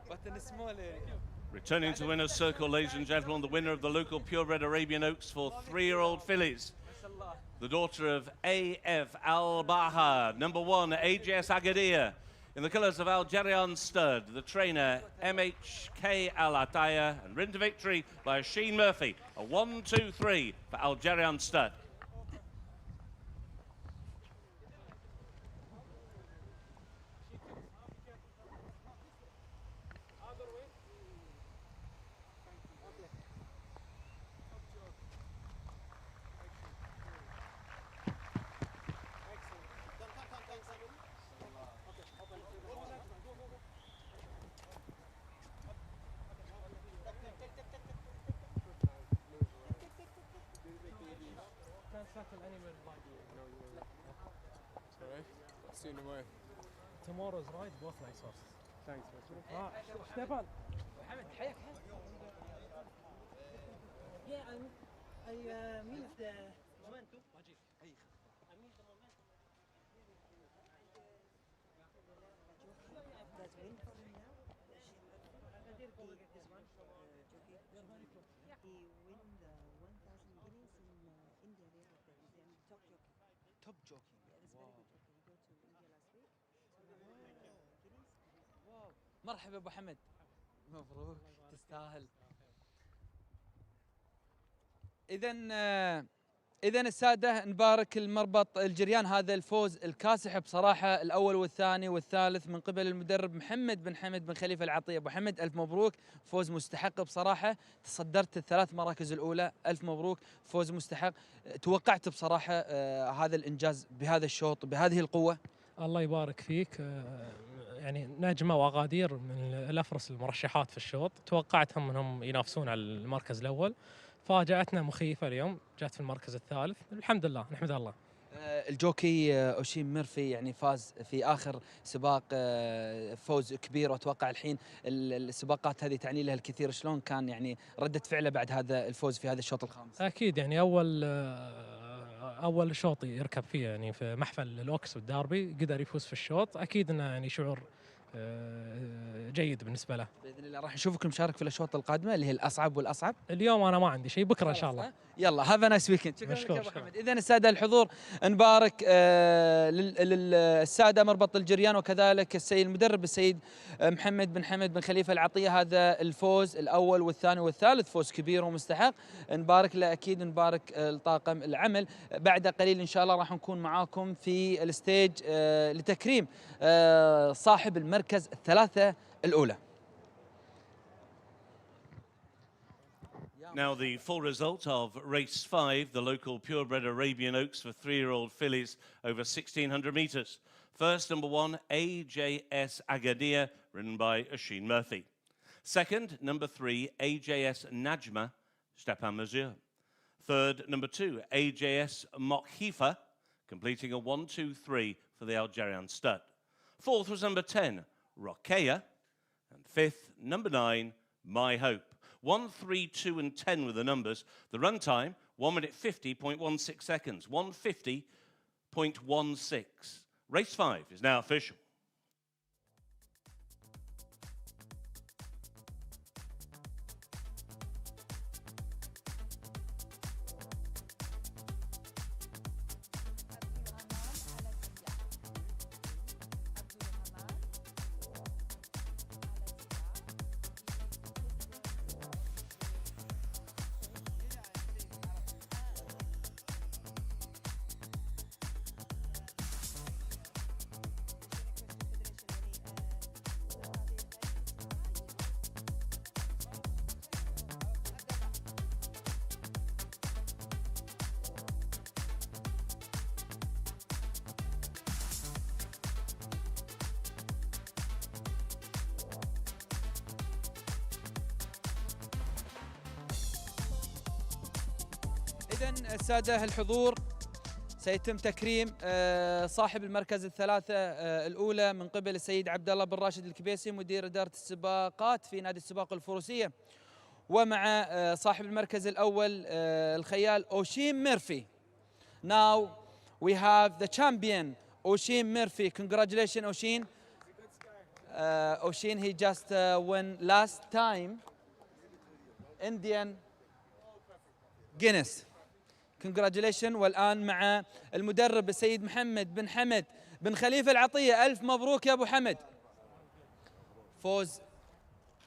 But in a small area. Returning to winner's circle, ladies and gentlemen, the winner of the local purebred Arabian Oaks for 3-year-old fillies. The daughter of A.F. Al-Baha, number 1, AJS Agadir. In the colours of Algerian stud, the trainer MHK Al-Ataya, and ridden to victory by Asheen Murphy. A 1-2-3 for Algerian stud. Tomorrow's ride, both nice horses. Thanks. Stefan. محمد حياك. Yeah, I mean if the momentum. I mean the momentum. That's win for him now. He get this one, jockey. He win the 1,000 guineas in India. They have that. He's the top jockey. Top jockey. Yeah, that's very good jockey. He go to India last week. So now he win guineas. واو. مرحبا ابو حمد. مبروك تستاهل. اذا الساده نبارك المربط الجريان، هذا الفوز الكاسح بصراحه، الاول والثاني والثالث من قبل المدرب محمد بن حمد بن خليفه العطيه. ابو حمد الف مبروك، فوز مستحق بصراحه، تصدرت الثلاث مراكز الاولى، الف مبروك، فوز مستحق. توقعت بصراحه هذا الانجاز بهذا الشوط بهذه القوه؟ الله يبارك فيك. يعني نجمة وأغادير من الأفرس المرشحات في الشوط، توقعتهم أنهم ينافسون على المركز الأول، فاجأتنا مخيفة اليوم، جات في المركز الثالث، الحمد لله نحمد الله. الجوكي أوشين ميرفي يعني فاز في آخر سباق فوز كبير، وأتوقع الحين السباقات هذه تعني لها الكثير. شلون كان يعني ردة فعله بعد هذا الفوز في هذا الشوط الخامس؟ أكيد يعني أول شوط يركب فيه يعني في محفل الأوكس والداربي قدر يفوز في الشوط، أكيد أنه يعني شعور جيد بالنسبة له. بإذن الله راح نشوفك مشارك في الأشواط القادمة اللي هي الأصعب والأصعب. اليوم أنا ما عندي شيء، بكرة إن شاء الله. يلا هاف نايس ويكند. شكرا لك يا ابو شكرا. حمد. اذا الساده الحضور نبارك للساده مربط الجريان وكذلك السيد المدرب السيد محمد بن حمد بن خليفه العطيه، هذا الفوز الاول والثاني والثالث، فوز كبير ومستحق. نبارك له اكيد، نبارك الطاقم العمل. بعد قليل ان شاء الله راح نكون معاكم في الستيج لتكريم صاحب المركز الثلاثه الاولى. Now the full result of race 5, the local purebred Arabian Oaks for 3-year-old fillies over 1,600 metres. First, number 1, AJS Agadir, ridden by Oisin Murphy. Second, number 3, AJS Najma, Stepan Mazur. Third, number 2, AJS Mokhifa, completing a 1-2-3 for the Algerian stud. Fourth was number 10, Rokeya. And fifth, number 9, My Hope. 1, 3, 2 and 10 were the numbers. The run time, 1 minute 50.16 seconds. 150.16. Race 5 is now official. إذن السادة الحضور سيتم تكريم صاحب المركز الثلاثة الأولى من قبل السيد عبد الله بن راشد الكبيسي مدير إدارة السباقات في نادي السباق الفروسية، ومع صاحب المركز الأول الخيال أوشين ميرفي. Now we have the champion Oisin Murphy. Congratulations Oisin. Oisin he just won last time Indian Guinness. Congratulations. والآن مع المدرب السيد محمد بن حمد بن خليفة العطية. ألف مبروك يا أبو حمد، فوز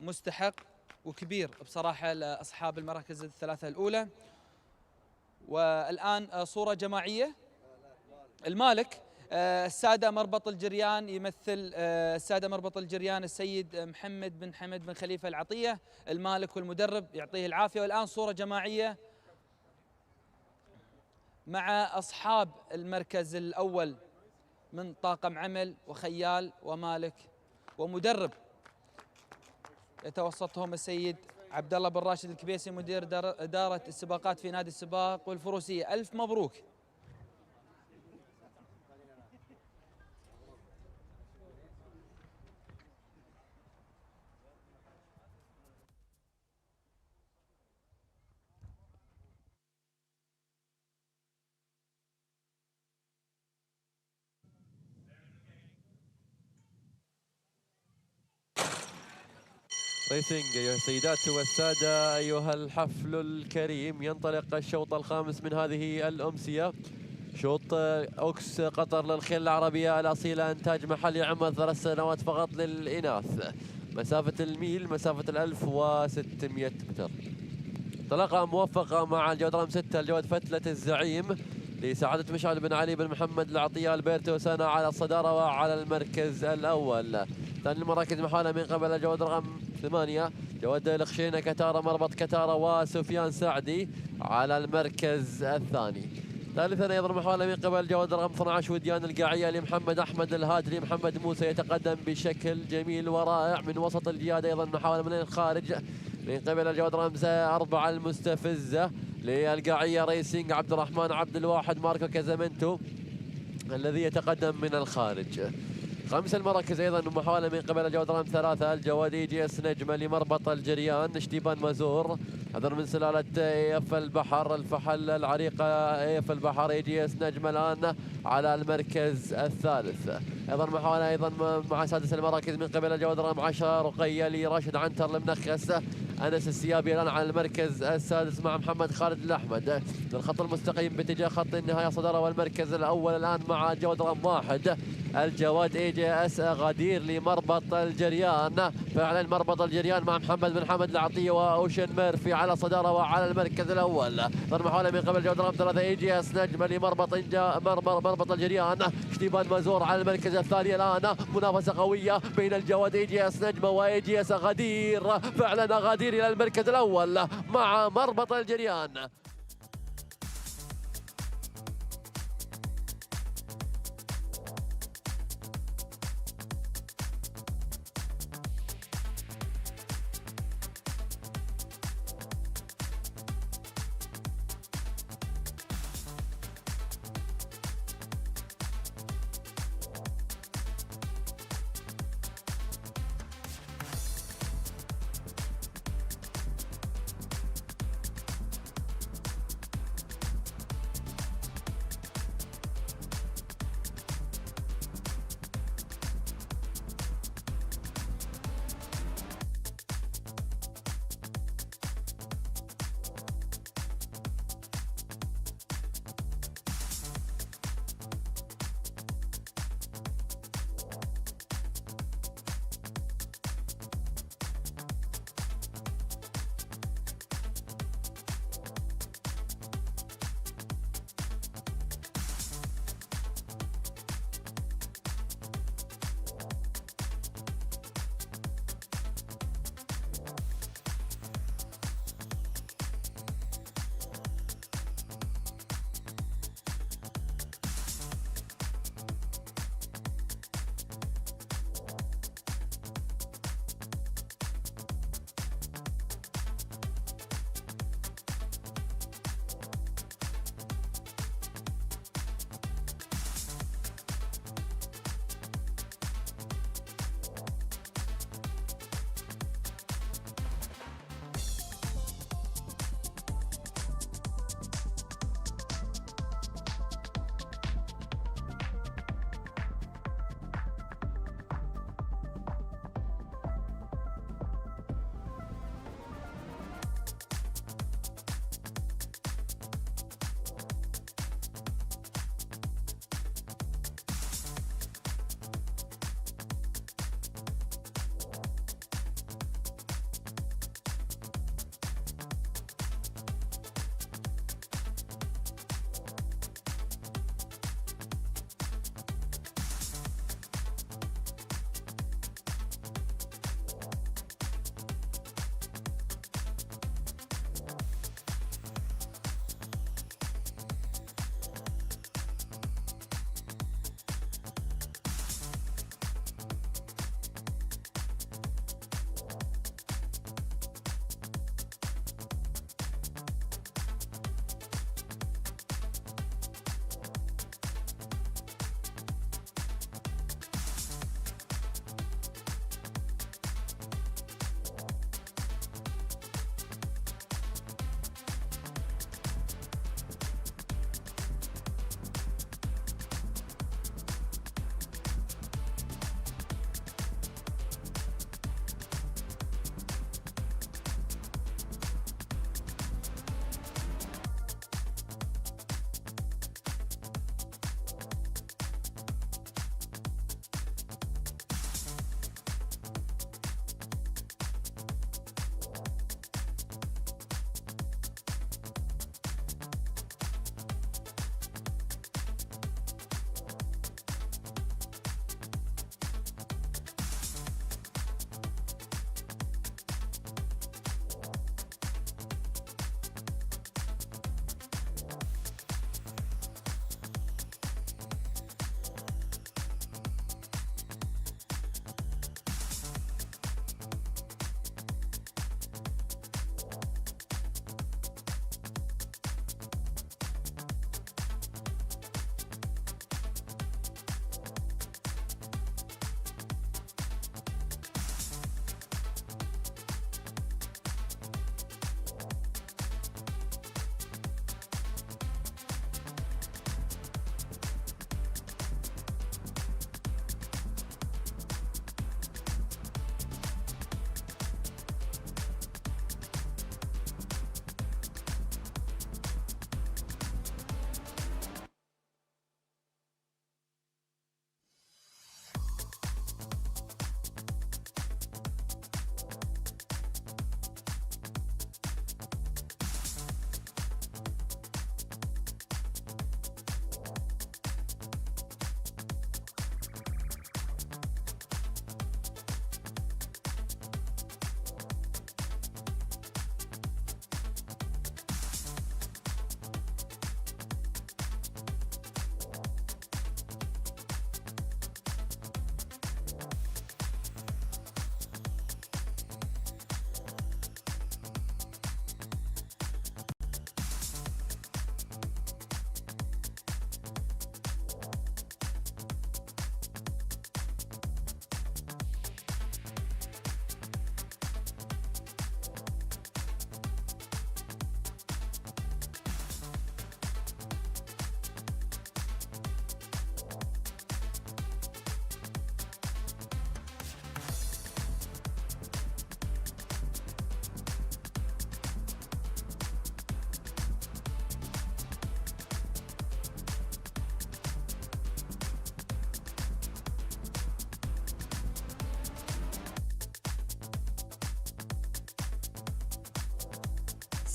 مستحق وكبير بصراحة لأصحاب المراكز الثلاثة الأولى. والآن صورة جماعية. المالك السادة مربط الجريان، يمثل السادة مربط الجريان السيد محمد بن حمد بن خليفة العطية، المالك والمدرب يعطيه العافية. والآن صورة جماعية مع أصحاب المركز الأول من طاقم عمل وخيال ومالك ومدرب، يتوسطهم السيد عبد الله بن راشد الكبيسي مدير إدارة السباقات في نادي السباق والفروسية. ألف مبروك ريسينج أيها السيدات والسادة، أيها الحفل الكريم، ينطلق الشوط الخامس من هذه الأمسية. شوط أوكس قطر للخيل العربية الأصيلة، إنتاج محلي، عمر 3 سنوات فقط للإناث. مسافة الميل مسافة 1600 متر. انطلاقة موفقة مع الجواد رقم 6 الجواد فتلة الزعيم لسعادة مشعل بن علي بن محمد العطية البيرتو سنة على الصدارة وعلى المركز الأول. ثاني المراكز محالة من قبل الجواد رقم 8 جواد الخشينة كتارة مربط كتارة وسفيان سعدي على المركز الثاني. ثالثا ايضا محاوله من قبل جواد رقم 12 وديان القاعيه لمحمد احمد الهادري. محمد موسى يتقدم بشكل جميل ورائع من وسط الجياد. ايضا محاوله من الخارج من قبل الجواد رقم 4 المستفزه للقاعيه ريسينج عبد الرحمن عبد الواحد ماركو كازامنتو الذي يتقدم من الخارج. خمس المراكز ايضا محاوله من قبل الجواد رقم 3 الجواد اي جي اس نجمه لمربط الجريان اشتيبان مازور، هذا من سلاله اف البحر الفحل العريقه اف البحر اي جي اس نجمه الان على المركز الثالث. ايضا محاوله ايضا مع سادس المراكز من قبل الجواد رقم 10 رقيه لراشد عنتر المنخس. انس السيابي الان على المركز السادس مع محمد خالد الاحمد للخط المستقيم باتجاه خط النهايه صداره. والمركز الاول الان مع الجواد رقم 1 الجواد اي جي اس غدير لمربط الجريان. فعلا مربط الجريان مع محمد بن حمد العطيه واوشن ميرفي على الصداره وعلى المركز الاول. محاوله من قبل الجواد رقم 3 اي جي اس نجمه لمربط مربط الجريان. اشتيبان مازور على المركز الثاني الان. منافسه قويه بين الجواد اي جي اس نجمه واي جي اس غدير. فعلا غدير الى المركز الاول مع مربط الجريان.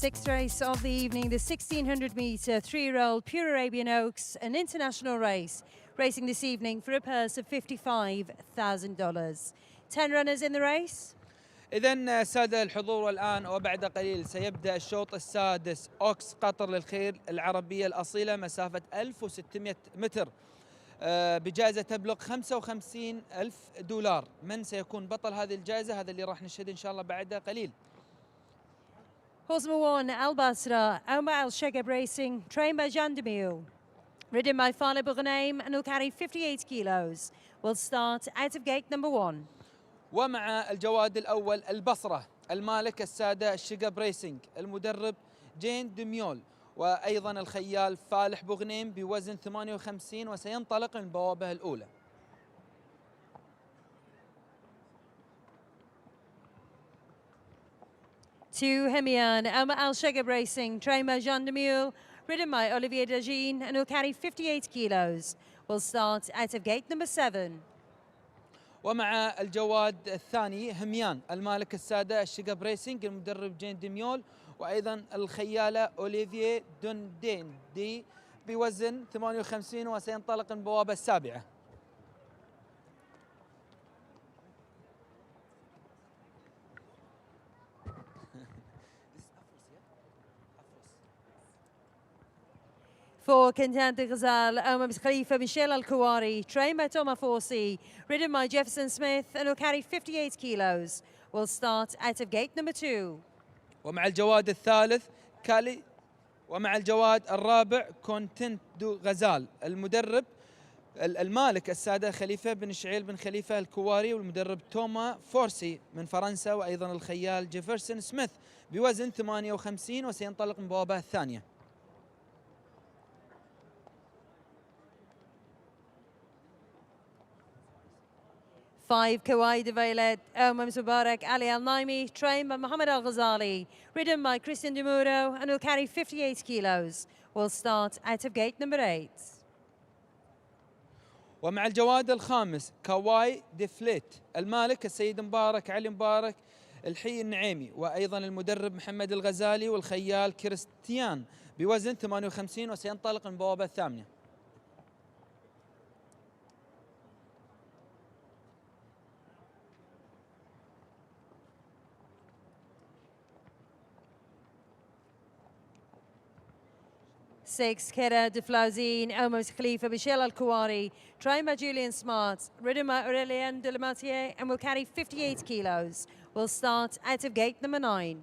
sixth race of the evening, the 1600 metre three-year-old Pure Arabian Oaks, an international race, racing this evening for a purse of $55,000. 10 runners in the race. إذن سادة الحضور، والآن وبعد قليل سيبدأ الشوط السادس. أوكس قطر للخيل العربية الأصيلة، مسافة 1600 متر بجائزة تبلغ $55,000. من سيكون بطل هذه الجائزة؟ هذا اللي راح نشهد إن شاء الله بعد قليل. Horse number 1, Al Basra, Omar Al Shagab Racing, trained by Jean Demille. Ridden by Fala Bournaim and will carry 58 kilos. Will start out of gate number 1. ومع الجواد الأول البصرة، المالك السادة الشقب ريسينج، المدرب جين دميول، وأيضا الخيال فالح بوغنيم بوزن 58، وسينطلق من البوابة الأولى. To Hemian, Omar Al Shagab Racing, trained by Jean Demille, ridden by Olivier Dagine and will carry 58 kilos. Will start out of gate number 7. ومع الجواد الثاني هميان، المالك السادة الشقب ريسينج، المدرب جين ديميول، وأيضا الخيالة أوليفييه دوندين دي بوزن 58، وسينطلق من البوابة السابعة. For Contender Ghazal, Omar Khalifa Michel Al Kouari, trained by Thomas Forsey, ridden by Jefferson Smith and will carry 58 kilos. Will start out of gate number 2. ومع الجواد الثالث كالي، ومع الجواد الرابع كونتنت دو غزال، المدرب المالك السادة خليفة بن شعيل بن خليفة الكواري، والمدرب توما فورسي من فرنسا، وأيضا الخيال جيفرسون سميث بوزن 58، وسينطلق من البوابة الثانية. Five Kawai Devailet, Omar Mubarak Ali Al Naimi, trained by Mohammed Al Ghazali, ridden by Christian Demuro and will carry 58 kilos. Will start out of gate number 8. ومع الجواد الخامس كواي ديفليت، المالك السيد مبارك علي مبارك الحي النعيمي، وأيضا المدرب محمد الغزالي، والخيال كريستيان بوزن 58، وسينطلق من البوابة الثامنة. Six, Kera de Flauzine, Omar Khalifa, Michel Al Kouari, trained by Julian Smart, ridden by Aurélien de la Matière and will carry 58 kilos. Will start out of gate number 9.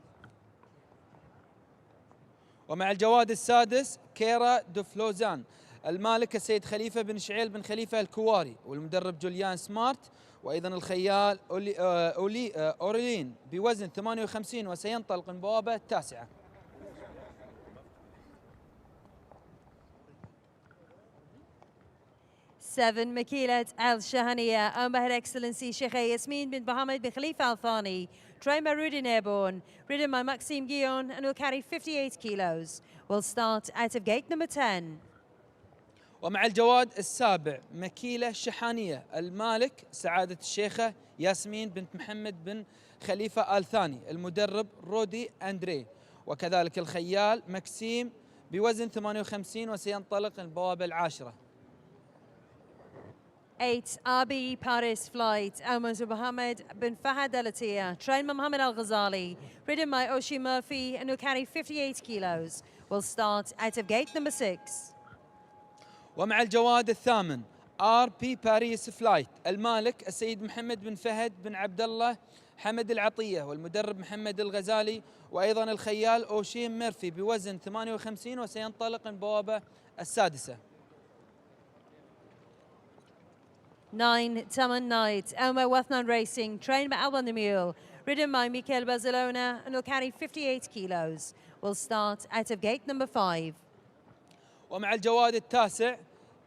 ومع الجواد السادس كيرا دفلوزان، المالك السيد خليفة بن شعيل بن خليفة الكواري، والمدرب جوليان سمارت، وأيضا الخيال أوريلين بوزن 58، وسينطلق من البوابة التاسعة. 7 Makilat Al Shahaniya, owned by Her Excellency Sheikh Yasmin bin Mohammed bin Khalifa Al Thani, trained by Rudin Airborne, ridden by Maxime Guillon and will carry 58 kilos. Will start out of gate number 10. ومع الجواد السابع مكيلة شحانية، المالك سعادة الشيخة ياسمين بنت محمد بن خليفة آل ثاني، المدرب رودي أندري، وكذلك الخيال مكسيم بوزن 58، وسينطلق البوابة العاشرة. 8 RB Paris Flight, Omar Mohammed bin Fahad Al Attiyah, trained by Mohammed Al Ghazali, ridden by Oshi Murphy and will carry 58 kilos. Will start out of gate number 6. ومع الجواد الثامن RP باريس فلايت، المالك السيد محمد بن فهد بن عبد الله حمد العطية، والمدرب محمد الغزالي، وأيضا الخيال أوشيم ميرفي بوزن 58، وسينطلق من البوابة السادسة. 9 Taman Knight, Omar Wathnan Racing, trained by Alban the Mule, ridden by Mikel Barcelona and will carry 58 kilos. Will start out of gate number 5. ومع الجواد التاسع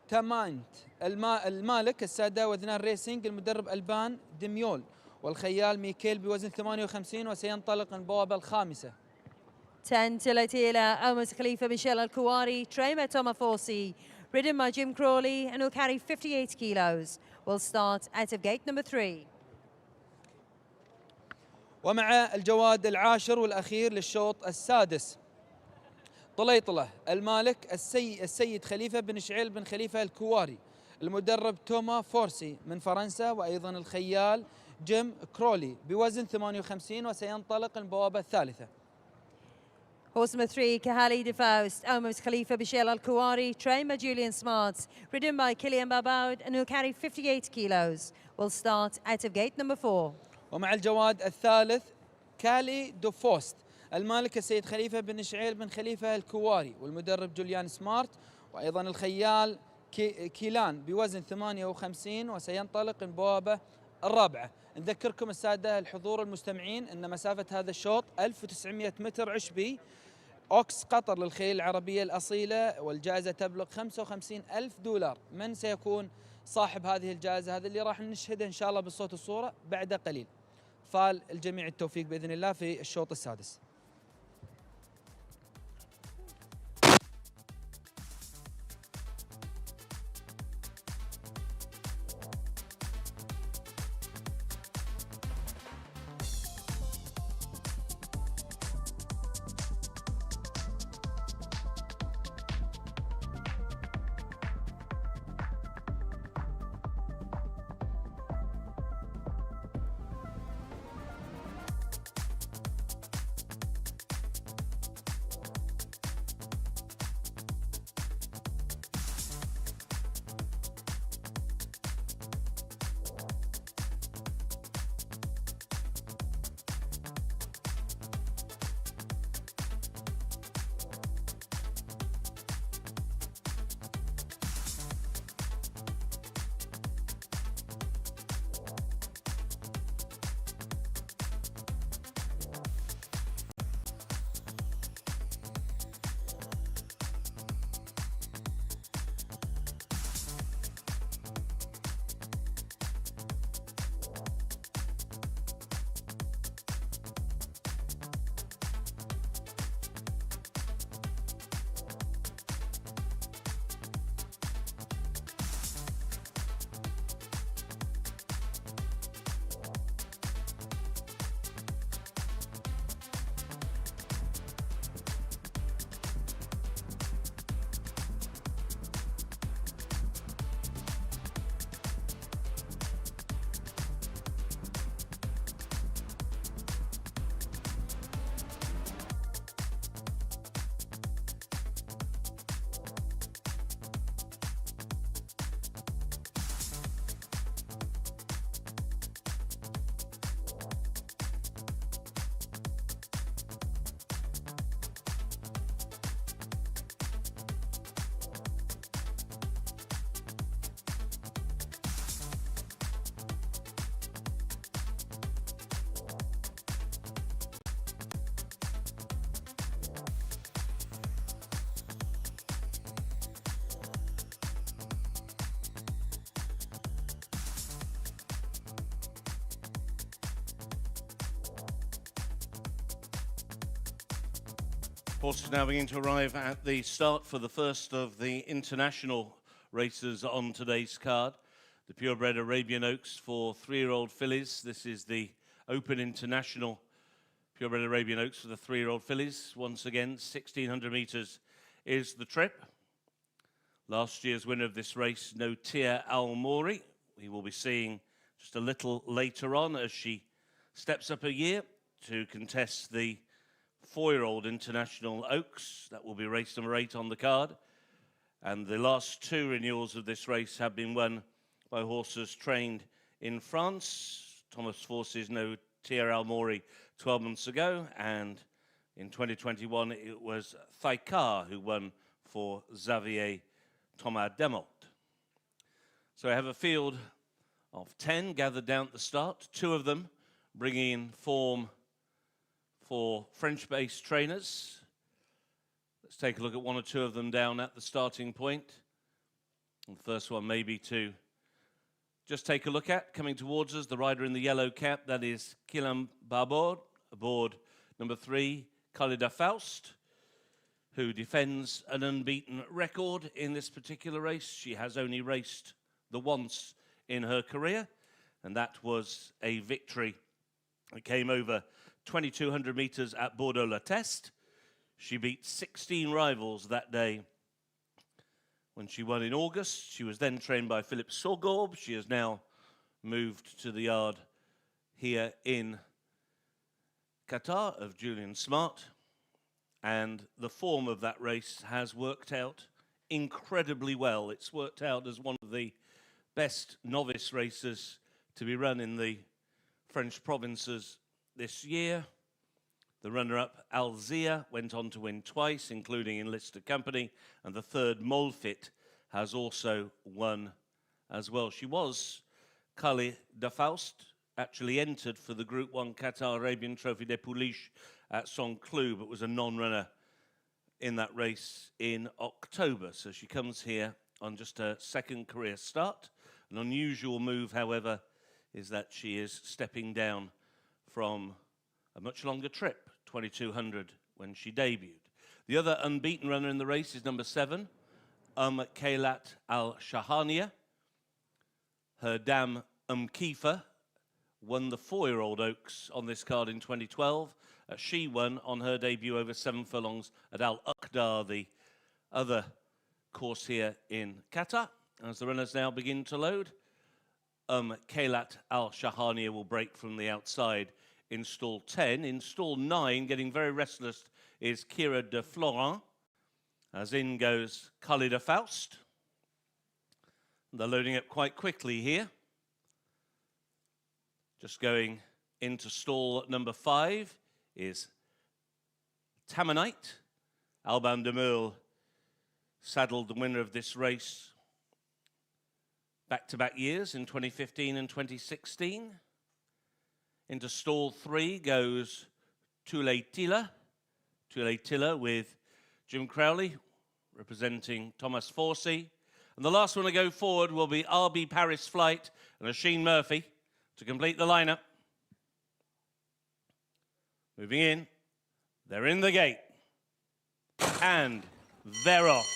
تامانت، المالك السادة وذنان ريسينج، المدرب ألبان دميول، والخيال ميكيل بوزن 58، وسينطلق من البوابة الخامسة. 10 Tilatila, Omar Khalifa Michel Al Kouari, trained by Thomas Forsey, ridden by Jim Crawley and will carry 58 kilos. Will start out of gate number 3. ومع الجواد العاشر والأخير للشوط السادس طليطلة المالك السيد خليفة بن شعيل بن خليفة الكواري. المدرب توما فورسي من فرنسا، وأيضا الخيال جيم كرولي بوزن 58، وسينطلق البوابة الثالثة. Horse number 3, Kahali de Faust, Omos Khalifa Bishel Al Kuwari, trained by Julian Smarts, ridden by Kilian Babaud, and will carry 58 kilos. Will start out of gate number 4. ومع الجواد الثالث كالي دو فوست، المالك السيد خليفة بن شعيل بن خليفة الكواري، والمدرب جوليان سمارت، وأيضا الخيال كيلان بوزن 58، وسينطلق البوابة الرابعة. نذكركم السادة الحضور المستمعين أن مسافة هذا الشوط 1900 متر عشبي، أوكس قطر للخيل العربية الأصيلة، والجائزة تبلغ 55,000 دولار. من سيكون صاحب هذه الجائزة؟ هذا اللي راح نشهده إن شاء الله بالصوت والصورة بعد قليل. فالجميع التوفيق بإذن الله في الشوط السادس. Horses now beginning to arrive at the start for the first of the international races on today's card. The purebred Arabian Oaks for 3-year-old fillies. This is the Open International purebred Arabian Oaks for the 3-year-old fillies. Once again, 1,600 metres is the trip. Last year's winner of this race, Notia Al-Mouri. We will be seeing just a little later on as she steps up a year to contest the 4-year-old International Oaks. That will be race number 8 on the card. And the last 2 renewals of this race have been won by horses trained in France. Thomas Force's Notia Al-Mouri 12 months ago, and in 2021 it was Thaikar who won for Xavier Thomas Demolt. So I have a field of 10 gathered down at the start, 2 of them bringing in form for French-based trainers. Let's take a look at 1 or 2 of them down at the starting point. And the first one maybe to just take a look at, coming towards us, the rider in the yellow cap, that is Kilian Babaud, aboard number 3, Khalida Faust, who defends an unbeaten record in this particular race. She has only raced the once in her career, and that was a victory that came over 2,200 metres at Bordeaux-La Teste. She beat 16 rivals that day when she won in August. She was then trained by Philip Sorgorb. She has now moved to the yard here in Qatar of Julian Smart. And the form of that race has worked out incredibly well. It's worked out as one of the best novice races to be run in the French provinces this year. The runner-up, Alzia, went on to win twice, including in listed company, and the third, Molfit, has also won as well. She was, Kali de Faust, actually entered for the Group 1 Qatar Arabian Trophy des Pouliches at Saint-Cloud, but was a non-runner in that race in October. So she comes here on just her second career start. An unusual move, however, is that she is stepping down from a much longer trip, 2200, when she debuted. The other unbeaten runner in the race is number 7, Kailat Al Shahania. Her dam Kifa won the 4-year-old Oaks on this card in 2012. She won on her debut over 7 furlongs at Al Uqdar, the other course here in Qatar. As the runners now begin to load, Kailat Al Shahania will break from the outside in stall 10. In stall 9, getting very restless, is Kira de Florent. As in goes Kali de Faust. They're loading up quite quickly here. Just going into stall number 5 is Tamanite. Alban de Meul saddled the winner of this race back-to-back years in 2015 and 2016. Into stall 3 goes Tula Tilla with Jim Crowley representing Thomas Forsey. And the last one to go forward will be RB Paris Flight and Oisin Murphy to complete the lineup. Moving in, they're in the gate, and they're off.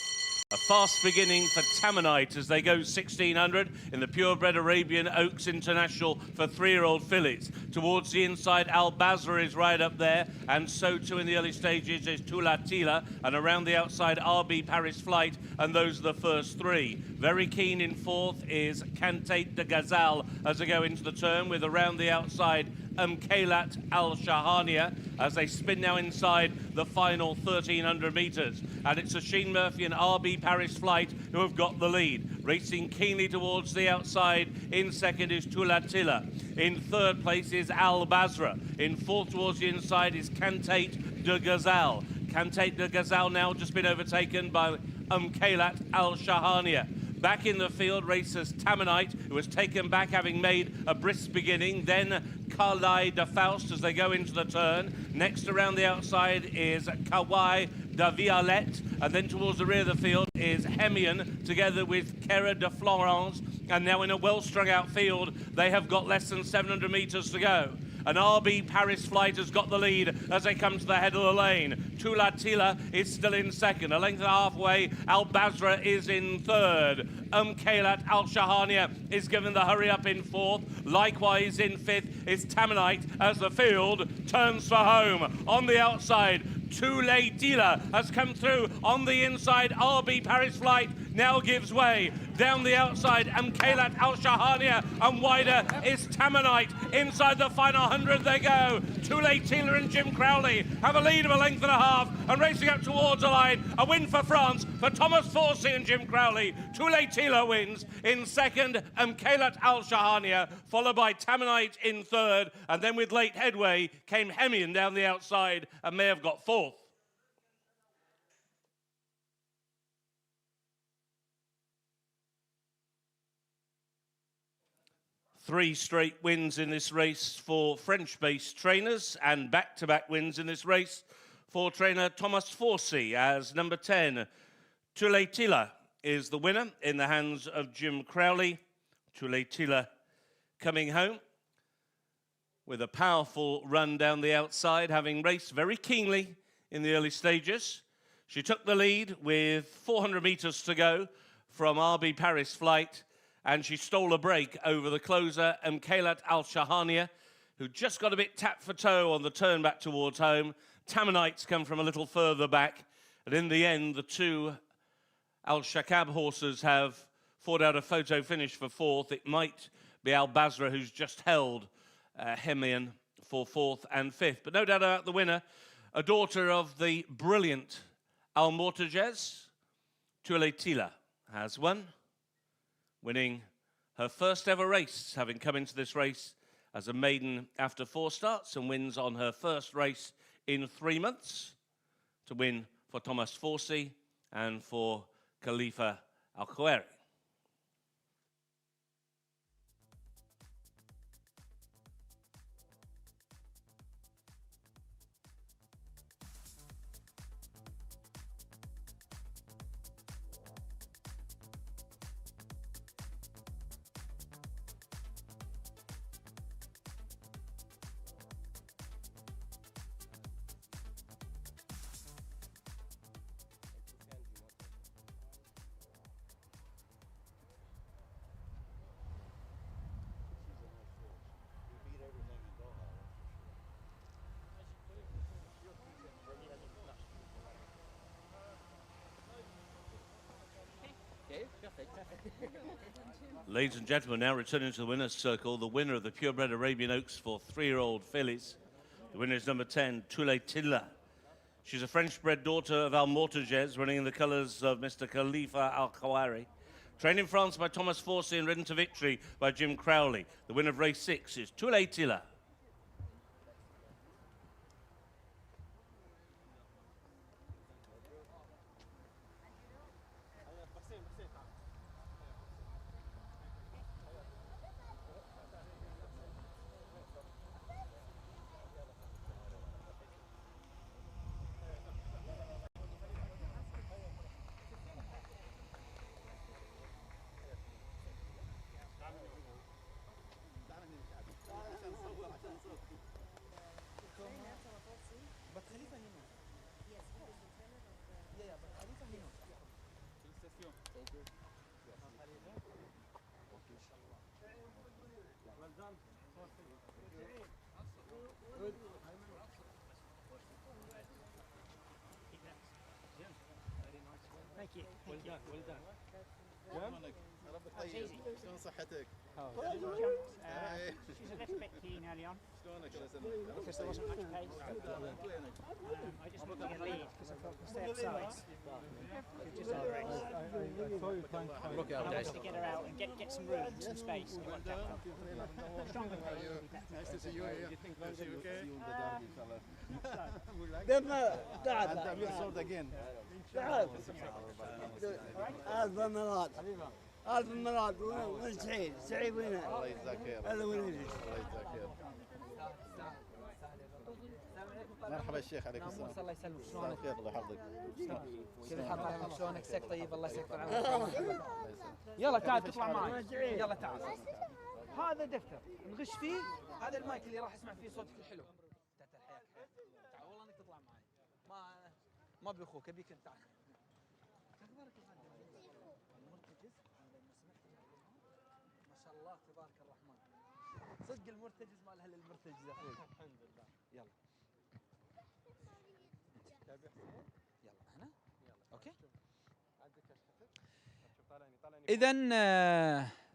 A fast beginning for Tamanite as they go 1600 in the purebred Arabian Oaks International for 3-year-old fillies. Towards the inside, Al Basra is right up there, and so too in the early stages is Tula Tila, and around the outside, RB Paris Flight, and those are the first 3. Very keen in 4th is Cantate de Gazal as they go into the turn, with around the outside Kailat Al Shahania as they spin now inside the final 1,300 metres. And it's Oisin Murphy and RB Paris Flight who have got the lead. Racing keenly towards the outside. In second is Tula Tilla. In third place is Al Basra. In 4th towards the inside is Cantate de Gazal. Cantate de Gazal now just been overtaken by Kailat Al Shahania. Back in the field races Tamanite, who was taken back having made a brisk beginning. Then Kali de Faust as they go into the turn. Next around the outside is Kawai de Violette. And then towards the rear of the field is Hemian together with Kera de Florence. And now in a well-strung out field, they have got less than 700 metres to go. And RB Paris Flight has got the lead as they come to the head of the lane. Tula Tila is still in second. A length and a half away, Al Basra is in third. Kailat Al Shahania is given the hurry up in 4th. Likewise in 5th is Tamanite as the field turns for home. On the outside, Tula Tila has come through. On the inside, RB Paris Flight now gives way. Down the outside, Kailat Al Shahania, and wider is Tamanite. Inside the final 100 they go. Tula Tila and Jim Crowley have a lead of a length and a half, and racing up towards the line. A win for France for Thomas Forsey and Jim Crowley. Tula Tila wins. In second, Kailat Al Shahania, followed by Tamanite in third, and then with late headway came Hemian down the outside and may have got 4th. Three straight wins in this race for French-based trainers, and back-to-back wins in this race for trainer Thomas Forsey, as number 10, Tula Tila, is the winner in the hands of Jim Crowley. Tula Tila coming home with a powerful run down the outside, having raced very keenly in the early stages. She took the lead with 400 metres to go from RB Paris Flight, and she stole a break over the closer, Kailat Al Shahania, who just got a bit tapped for toe on the turn back towards home. Tamanites come from a little further back. And in the end, the two Al Shakab horses have fought out a photo finish for fourth. It might be Al Basra, who's just held Hemian for fourth and fifth. But no doubt about the winner, a daughter of the brilliant Al Mortajes, Tuiletila, has won, winning her first ever race, having come into this race as a maiden after 4 starts, and wins on her first race in 3 months to win for Thomas Forsey and for Khalifa Al Rayyan. Ladies and gentlemen, now returning to the winner's circle, the winner of the purebred Arabian Oaks for 3-year-old fillies. The winner is number 10, Tuiletila. She's a French-bred daughter of Al Mortajes, running in the colours of Mr. Khalifa Al Rayyan. Trained in France by Thomas Forsey and ridden to victory by Jim Crowley. The winner of race 6 is Tuiletila. Thank you. Well done, well done. ربك طيب، شلون صحتك؟ She's a little bit keen early on. شلونك يا سلمى؟ Because there wasn't much pace. I just wanted to get a lead because I thought we stay upside. She just had a race. I wanted to get her out and get some room, some space. I want that one. Stronger pace would be better. Nice to see you here. Is you okay? تعال تعمل صوت again. تعال ألف مرات ألف مرات وين سعيد؟ سعيد وين؟ الله يجزاك خير. هذا وين؟ الله يجزاك خير. مرحبا الشيخ، عليكم السلام. الله يسلمك، مساء شلونك؟ الخير، الله يحفظك. كيف حالك؟ شلونك؟ سك طيب، الله يسلمك العافية. يلا تعال تطلع معي. يلا تعال. هذا دفتر نغش فيه، هذا المايك اللي راح اسمع فيه صوتك الحلو. تعال والله انك تطلع معي. ما بيخوك، ابيك انت. تعال. اخبارك يا فندم؟ المرتجز ما شاء الله تبارك الرحمن. صدق المرتجز مال اهل المرتجز يا اخوي. الحمد لله. يلا. يلا هنا. اوكي. إذا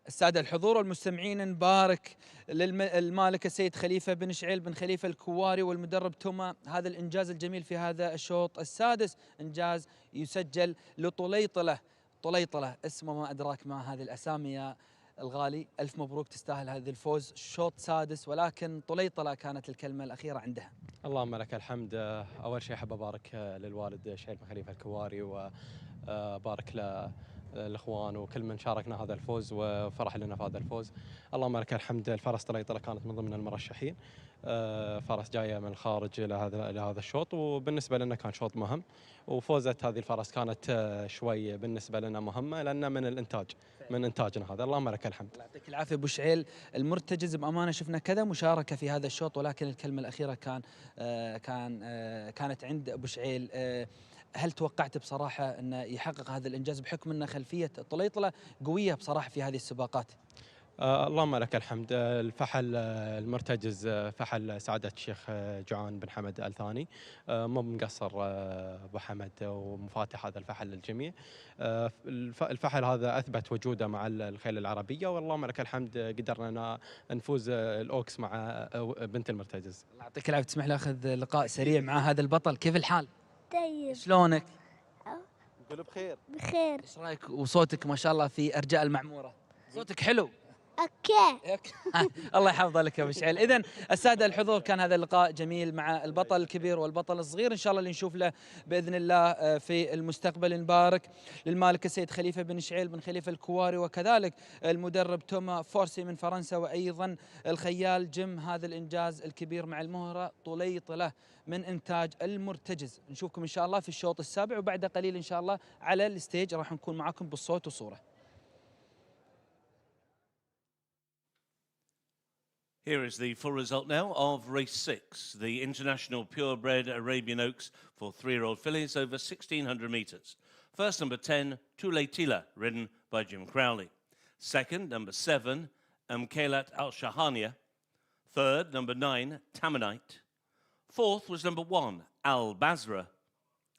السادة الحضور والمستمعين، نبارك للمالك السيد خليفة بن شعيل بن خليفة الكواري والمدرب توما هذا الإنجاز الجميل في هذا الشوط السادس، إنجاز يسجل لطليطلة. طليطلة اسمه ما أدراك ما هذه الأسامي يا الغالي. ألف مبروك، تستاهل هذا الفوز. شوط سادس، ولكن طليطلة كانت الكلمة الأخيرة عندها. اللهم لك الحمد. أول شيء أحب أبارك للوالد شعيل بن خليفة الكواري، وبارك الإخوان وكل من شاركنا هذا الفوز وفرح لنا في هذا الفوز. اللهم لك الحمد. الفرس طليطلة كانت من ضمن المرشحين، فرس جاية من الخارج إلى هذا الشوط، وبالنسبة لنا كان شوط مهم، وفوزة هذه الفرس كانت شوي بالنسبة لنا مهمة لأن من إنتاجنا هذا. اللهم لك الحمد. الله يعطيك العافية أبو شعيل. المرتجز بأمانة شفنا كذا مشاركة في هذا الشوط، ولكن الكلمة الأخيرة كانت عند أبو شعيل. هل توقعت بصراحة أنه يحقق هذا الإنجاز بحكم أن خلفية طليطلة قوية بصراحة في هذه السباقات؟ اللهم لك الحمد. الفحل المرتجز فحل سعادة الشيخ جوعان بن حمد آل ثاني. مو مقصر أبو حمد ومفاتح هذا الفحل للجميع. الفحل هذا أثبت وجوده مع الخيل العربية، واللهم لك الحمد قدرنا نفوز الأوكس مع بنت المرتجز. الله يعطيك العافية. تسمح لي أخذ لقاء سريع مع هذا البطل. كيف الحال؟ طيب. شلونك؟ نقول بخير. بخير. ايش رايك وصوتك ما شاء الله في ارجاء المعموره؟ صوتك حلو. اوكي. الله يحفظه لك يا ابو شعيل. اذا الساده الحضور، كان هذا اللقاء جميل مع البطل الكبير والبطل الصغير، ان شاء الله اللي نشوف له باذن الله في المستقبل. نبارك للمالك السيد خليفه بن شعيل بن خليفه الكواري، وكذلك المدرب توما فورسي من فرنسا، وايضا الخيال جيم. هذا الانجاز الكبير مع المهره طليطله من انتاج المرتجز. نشوفكم ان شاء الله في الشوط السابع، وبعد قليل ان شاء الله على الستيج راح نكون معاكم بالصوت وصوره. Here is the full result now of race 6, the International Purebred Arabian Oaks for 3-year-old fillies over 1,600 metres. First, number 10, Tule Tila, ridden by Jim Crowley. Second, number 7, Mkailat Al-Shahania. Third, number 9, Tamanite. Fourth was number 1, Al-Basra.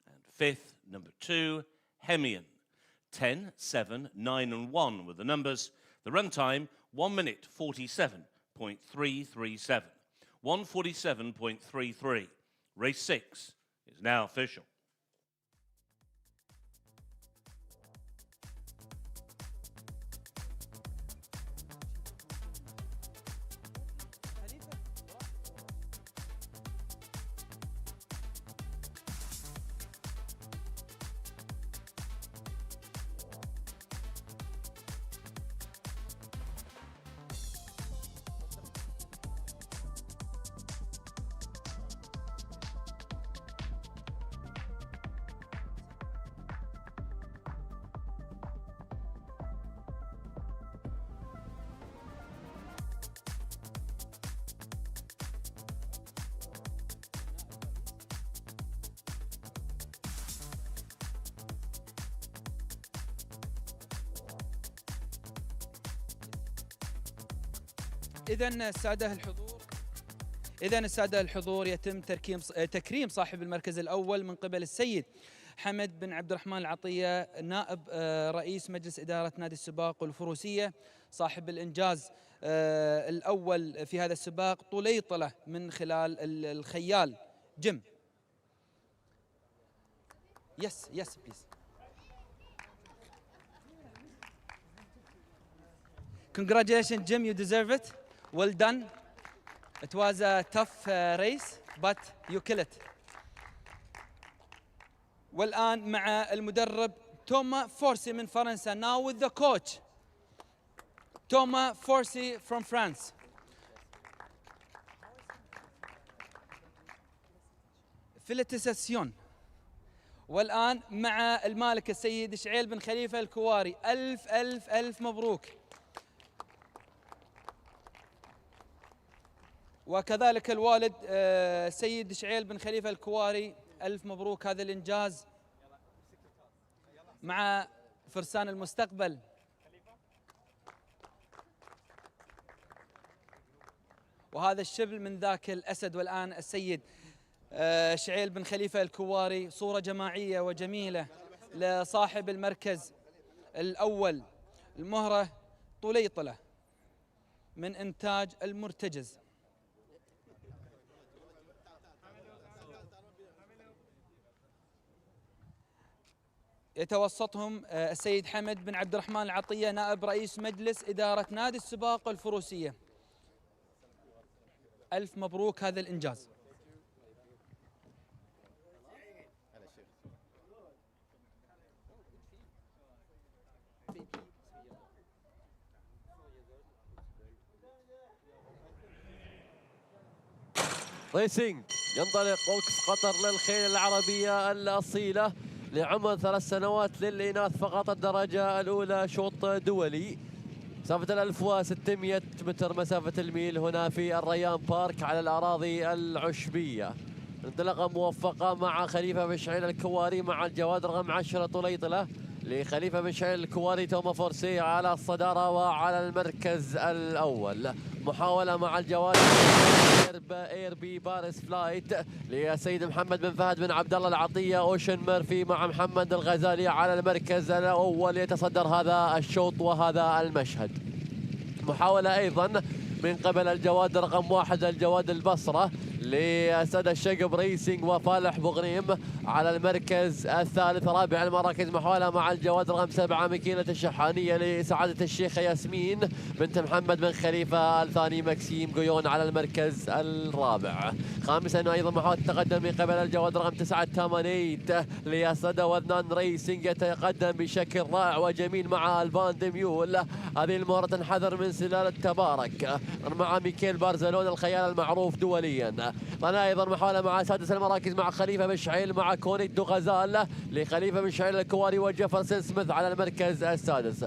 And fifth, number 2, Hemian. 10, 7, 9 and 1 were the numbers. The run time, 1 minute 47.337. 147.33. Race 6 is now official. إذن السادة الحضور يتم تكريم صاحب المركز الأول من قبل السيد حمد بن عبد الرحمن العطية، نائب رئيس مجلس إدارة نادي السباق والفروسية، صاحب الإنجاز الأول في هذا السباق طليطلة من خلال الخيال جيم. Yes, please. Congratulations, Jim, you deserve it. Well done. It was a tough race, but you kill it. والآن مع المدرب توما فورسي من فرنسا. Now with the coach, Thomas Forsey from France. Félicitations. والآن مع المالك السيد شعيل بن خليفة الكواري. ألف ألف ألف مبروك. وكذلك الوالد سيد شعيل بن خليفة الكواري، ألف مبروك هذا الإنجاز مع فرسان المستقبل. وهذا الشبل من ذاك الأسد. والآن السيد شعيل بن خليفة الكواري، صورة جماعية وجميلة لصاحب المركز الأول، المهرة طليطلة من إنتاج المرتجز. يتوسطهم السيد حمد بن عبد الرحمن العطية، نائب رئيس مجلس إدارة نادي السباق والفروسية. ألف مبروك هذا الإنجاز. ريسينج ينطلق أوكس قطر للخيل العربية الأصيلة لعمر 3 سنوات للإناث فقط، الدرجة الأولى شوط دولي، مسافة 1600 متر مسافة الميل هنا في الريان بارك على الأراضي العشبية. انطلاقة موفقة مع خليفة بن شعيل الكواري مع الجواد رقم 10 طليطلة لخليفة بن شعيل الكواري توما فورسي على الصدارة وعلى المركز الأول. محاولة مع الجواد اير بي باريس فلايت لسيد محمد بن فهد بن عبد الله العطية. اوشن ميرفي مع محمد الغزالي على المركز الأول يتصدر هذا الشوط وهذا المشهد. محاولة أيضا من قبل الجواد رقم 1 الجواد البصرة لأسد الشقب ريسينج وفالح بغريم على المركز الثالث. رابع المراكز محاولة مع الجواد رقم 7 مكينة الشحانية لسعادة الشيخة ياسمين بنت محمد بن خليفة. الثاني مكسيم قيون على المركز الرابع. خامسا أيضا محاولة التقدم من قبل الجواد رقم 9 تامانيت لأسد وذنان ريسينج يتقدم بشكل رائع وجميل مع البان دميول. هذه المرة تنحذر من سلالة تبارك مع ميكيل بارزلون الخيال المعروف دوليا. هنا ايضا محاوله مع سادس المراكز مع خليفه بن شعيل مع كونيت دو غزال لخليفه بن شعيل الكواري وجيفرسون سميث على المركز السادس.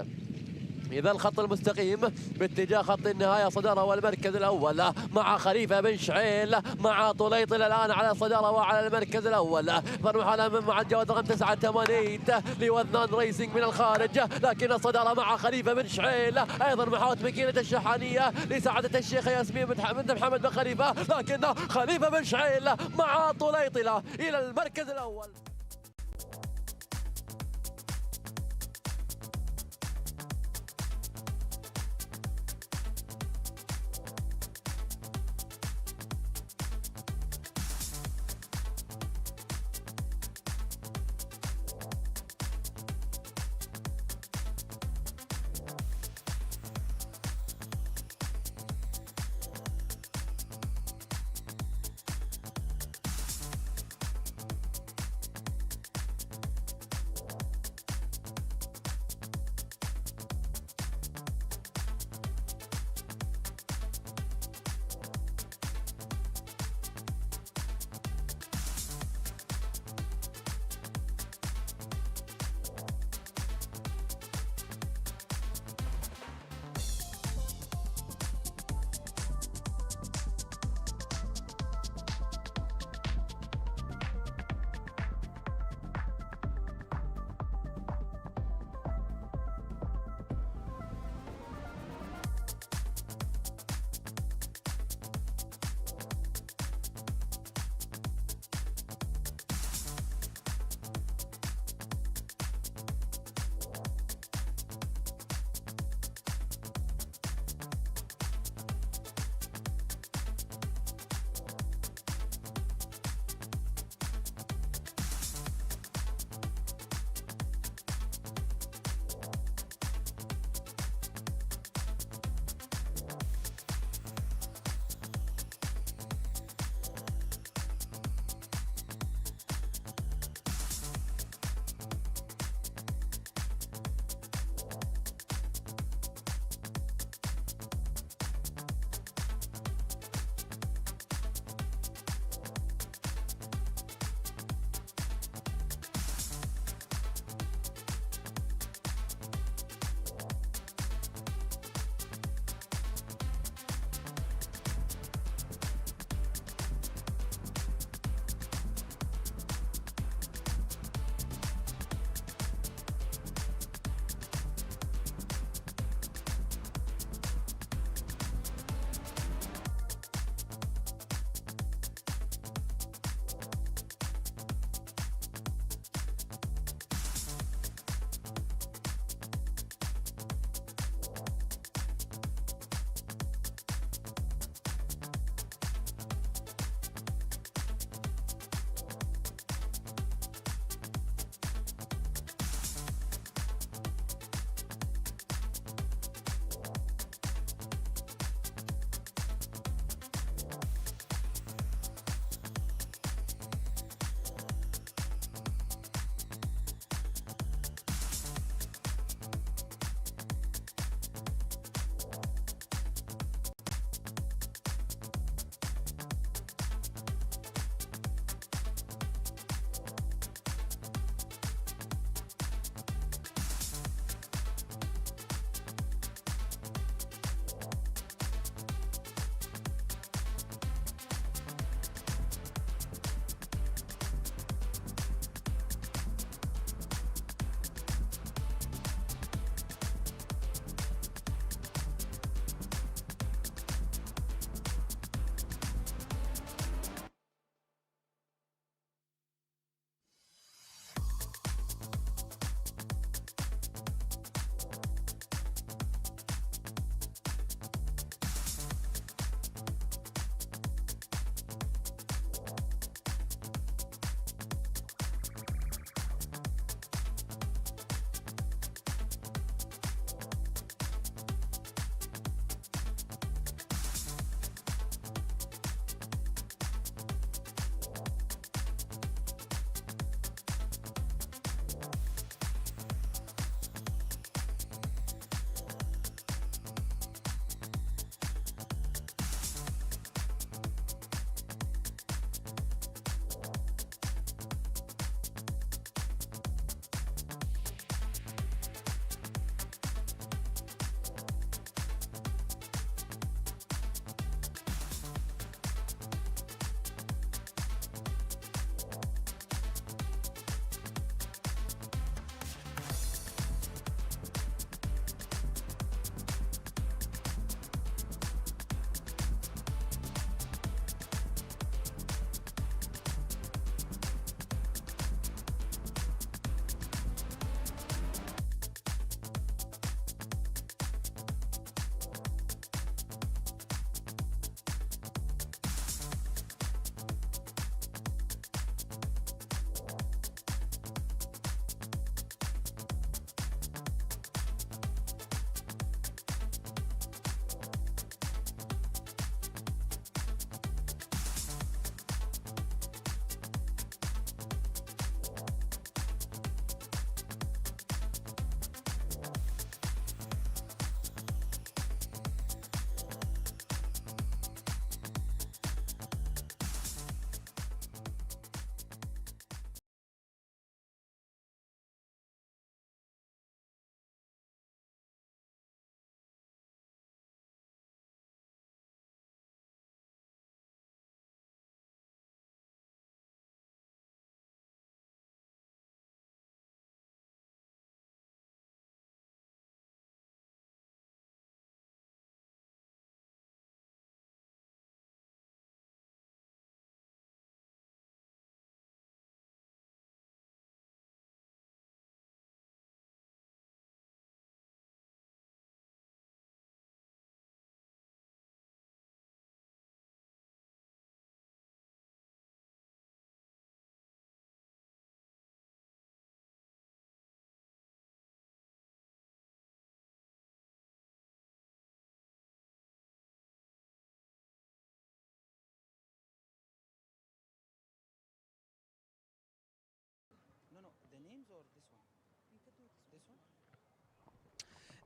إذا الخط المستقيم باتجاه خط النهاية صدارة والمركز الأول مع خليفة بن شعيل مع طليطل الآن على الصدارة وعلى المركز الأول. محاولة مع الجواد رقم 9 تمانيت لوذنان ريسينج من الخارج لكن الصدارة مع خليفة بن شعيل. أيضا محاولة مكينة الشحانية لسعادة الشيخ ياسمين بنت محمد بن خليفة لكن خليفة بن شعيل مع طليطلة إلى المركز الأول.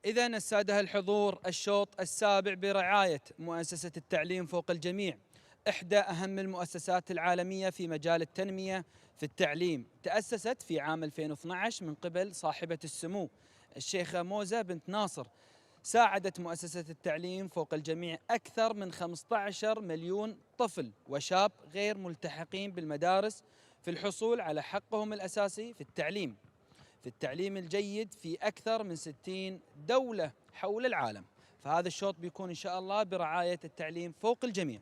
إذا السادة الحضور، الشوط السابع برعاية مؤسسة التعليم فوق الجميع، إحدى أهم المؤسسات العالمية في مجال التنمية في التعليم. تأسست في عام 2012 من قبل صاحبة السمو الشيخة موزة بنت ناصر. ساعدت مؤسسة التعليم فوق الجميع أكثر من 15 مليون طفل وشاب غير ملتحقين بالمدارس في الحصول على حقهم الأساسي في التعليم الجيد في أكثر من 60 دولة حول العالم. فهذا الشوط بيكون إن شاء الله برعاية التعليم فوق الجميع.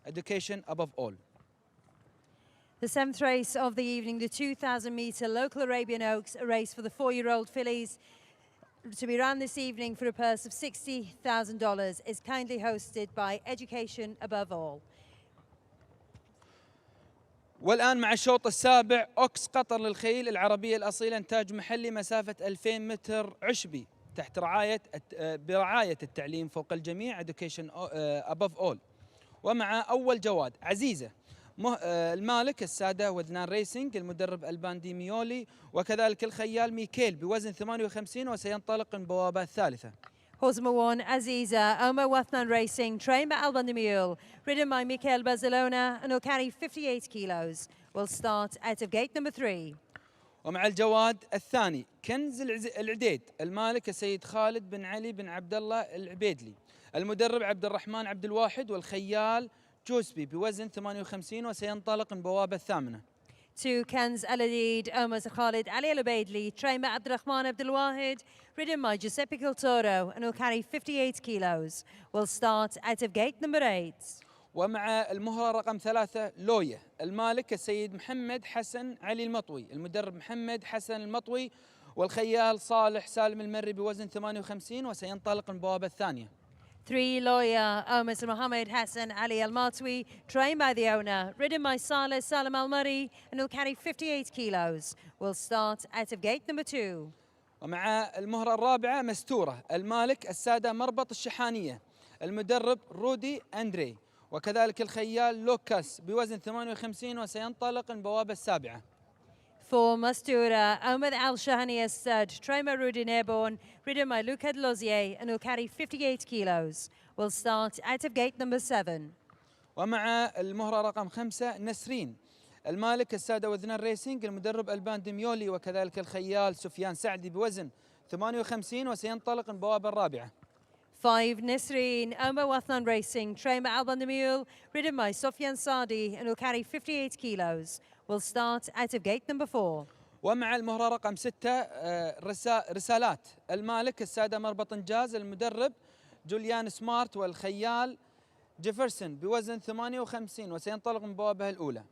Education above all. The seventh race of the evening, the 2,000-metre local Arabian Oaks, a race for the 4-year-old fillies to be run this evening for a purse of $60,000, is kindly hosted by Education Above All. والآن مع الشوط السابع، أوكس قطر للخيل العربية الأصيلة، إنتاج محلي مسافة 2000 متر عشبي تحت برعاية التعليم فوق الجميع Education Above All. ومع أول جواد عزيزة المالك السادة وذنان ريسينج، المدرب الباندي ميولي، وكذلك الخيال ميكيل بوزن 58 وسينطلق من بوابة الثالثة. Horse number 1, Aziza, Omar Wathnan Racing, trained by Alban de Mule, ridden by Michael Barcelona, and will carry 58 kilos. Will start out of gate number 3. ومع الجواد الثاني كنز العديد، المالك السيد خالد بن علي بن عبد الله العبيدلي، المدرب عبد الرحمن عبد الواحد، والخيال جوسبي بوزن 58 وسينطلق من بوابة الثامنة. 2, Kenz Aladid, Omar Khalid Ali Al Ubaidli, trained by Abdurrahman Abdul Wahid, ridden by Giuseppe Cultoro, and will carry 58 kilos. Will start out of gate number 8. ومع المهرة رقم 3 لوية، المالك السيد محمد حسن علي المطوي، المدرب محمد حسن المطوي، والخيال صالح سالم المري بوزن 58 وسينطلق من البوابة الثانية. 3, Lawyer Omar Mohammed Hassan Ali Al Matwi, trained by the owner, ridden by Saleh Salam Al Murray, and will carry 58 kilos. Will start out of gate number 2. ومع المهرة الرابعة مستورة، المالك السادة مربط الشحانية، المدرب رودي أندري، وكذلك الخيال لوكاس بوزن 58 وسينطلق من البوابة السابعة. 4, Mastura, Ahmed Al Shahaniya stud, trained by Rudin Airborne, ridden by Luc Lozier, and will carry 58 kilos. Will start out of gate number 7. ومع المهرة رقم 5 نسرين، المالك السادة وذنان ريسينج، المدرب البان ديميولي، وكذلك الخيال سفيان سعدي بوزن 58 وسينطلق من البوابة الرابعة. 5, Nisreen, Omar Wathnan Racing, trained by Alban de Mule, ridden by Sofyan Sadi, and will carry 58 kilos. Will start out of gate number 4. ومع المهرة رقم 6 رسالات، المالك السادة مربط انجاز، المدرب جوليان سمارت، والخيال جيفرسون بوزن 58 وسينطلق من البوابة الأولى.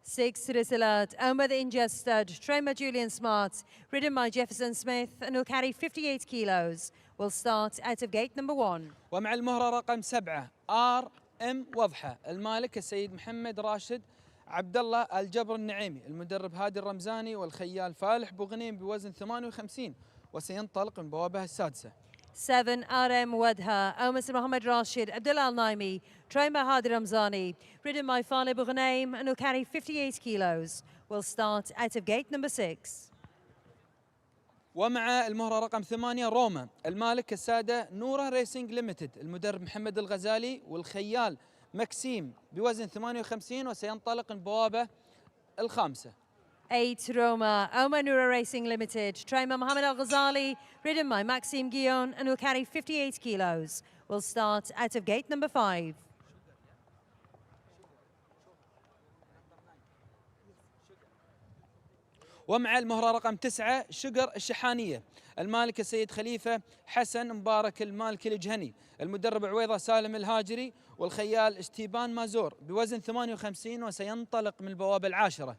6, Risalat, owned by the Injaz stud, trained by Julian Smart, ridden by Jefferson Smith, and will carry 58 kilos. Will start out of gate number 1. ومع المهرة رقم 7 RM وضحة، المالك السيد محمد راشد عبد الله الجبر النعيمي، المدرب هادي الرمزاني، والخيال فالح بوغنيم بوزن 58 وسينطلق من بوابه السادسة. 7, RM Wadha, owned by Mohammed Rashid Abdullah Al Naimi, trained by Hadi Ramzani, ridden by Faleh Boughnaim, and will carry 58 kilos. Will start out of gate number 6. ومع المهرة رقم 8 روما، المالك السادة نورة ريسينج ليمتد، المدرب محمد الغزالي، والخيال مكسيم بوزن 58 وسينطلق من البوابة الخامسة. 8, Roma, Omar Noura Racing Limited, trained by Mohammed Al Ghazali, ridden by Maxime Guillon, and will carry 58 kilos. Will start out of gate number 5. ومع المهرة رقم 9 شقر الشحانية، المالك السيد خليفة حسن مبارك المالكي الجهني، المدرب عويضة سالم الهاجري، والخيال اشتيبان مازور بوزن 58 وسينطلق من البوابة العاشرة.